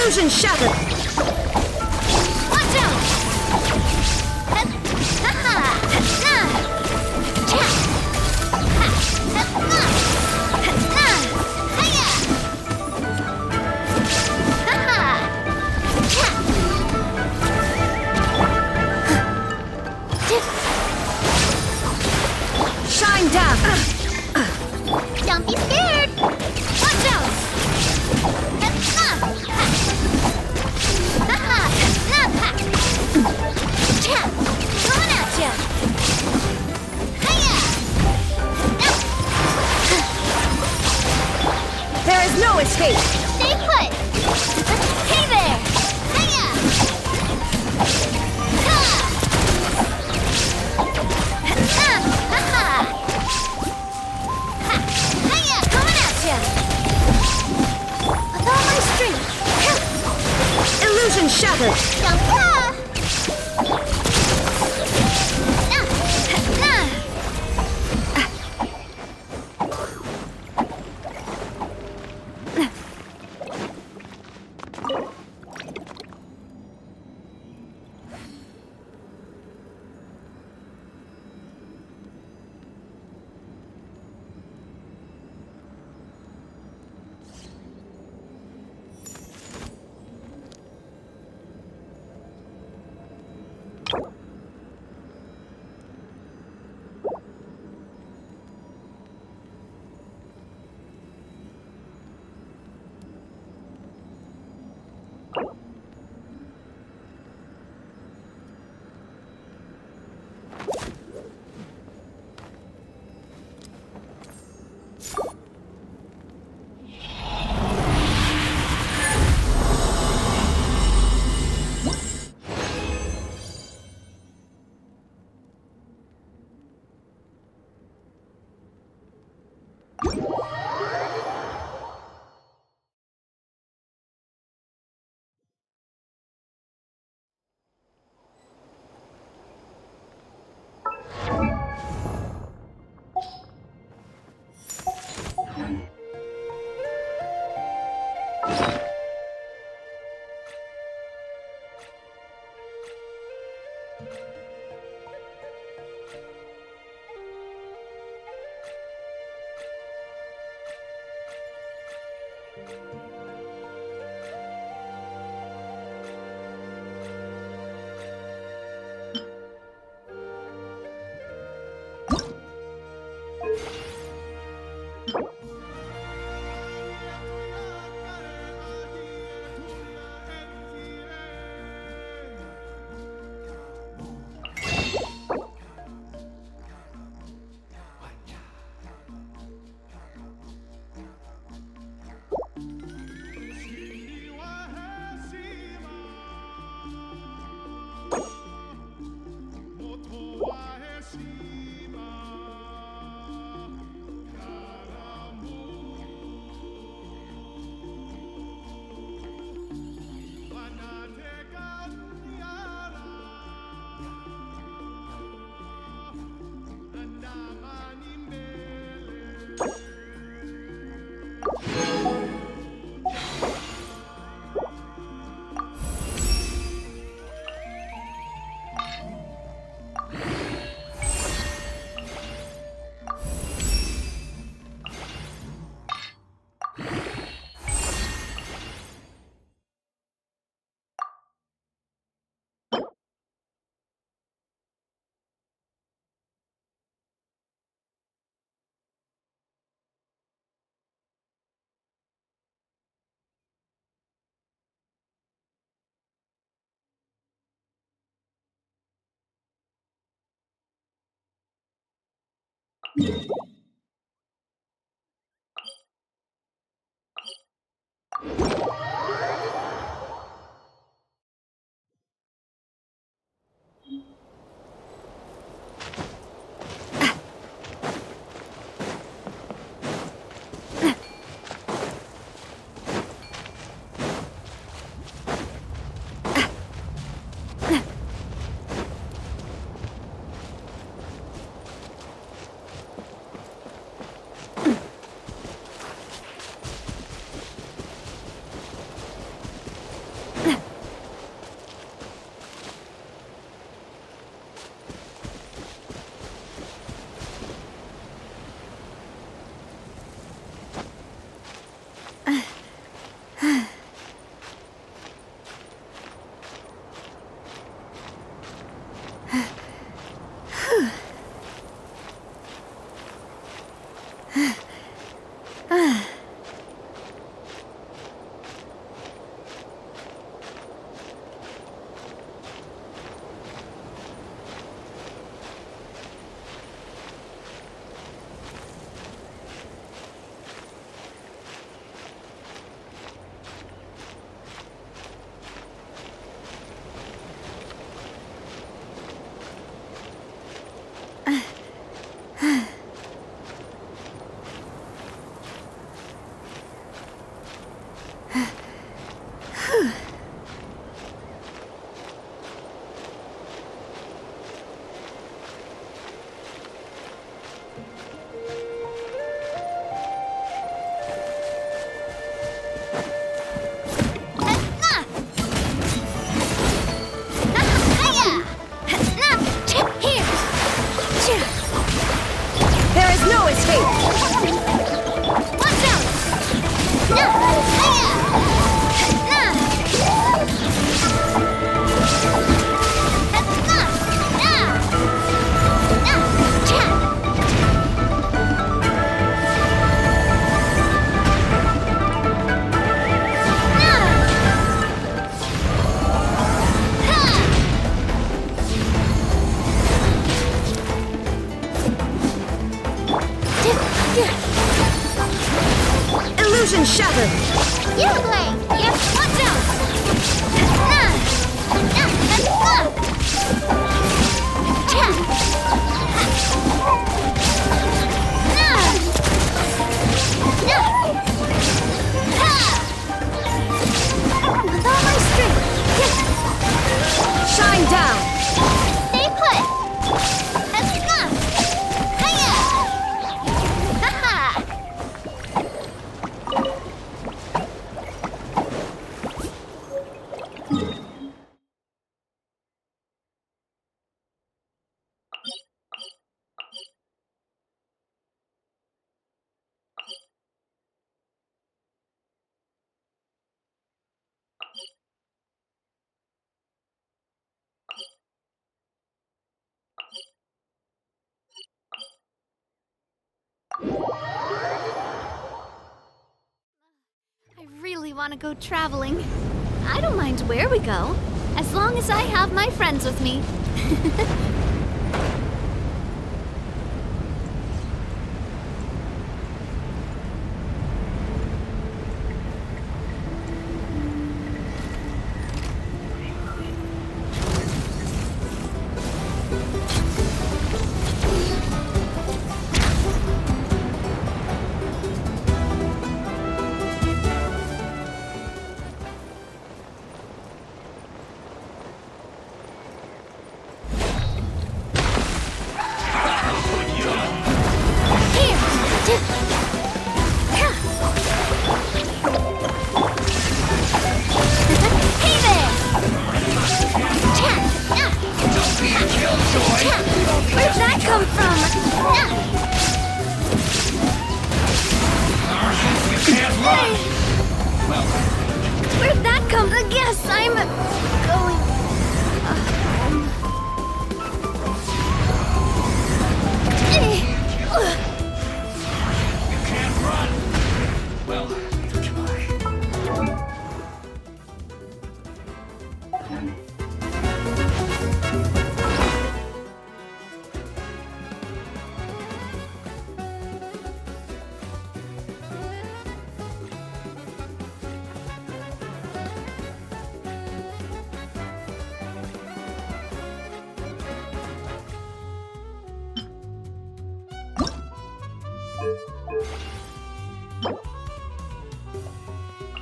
Illusion shattered! Watch out! Shine down! Don't be scared! Watch out! Coming at ya! There is no escape! Stay put! Hey there! Hiya! Hiya! Coming at ya! With all my strength! Illusion shattered! Illusion shattered! Uruguay! Yep, watch out! With all my strength! Shine down! Stay put! Hiya! Ha-ha! I really want to go traveling. I don't mind where we go, as long as I have my friends with me. Where'd that come from? Where'd that come? I guess I'm going You can't run! Well, try.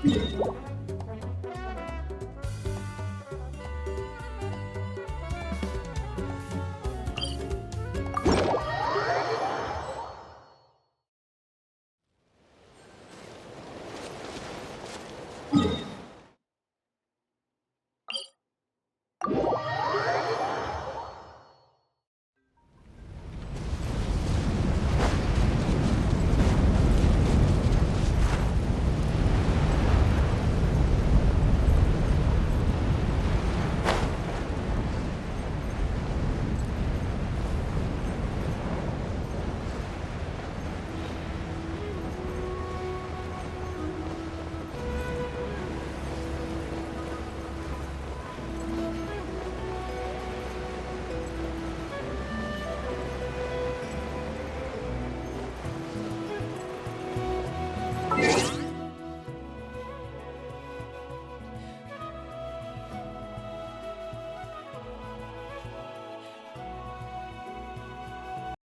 Thank you.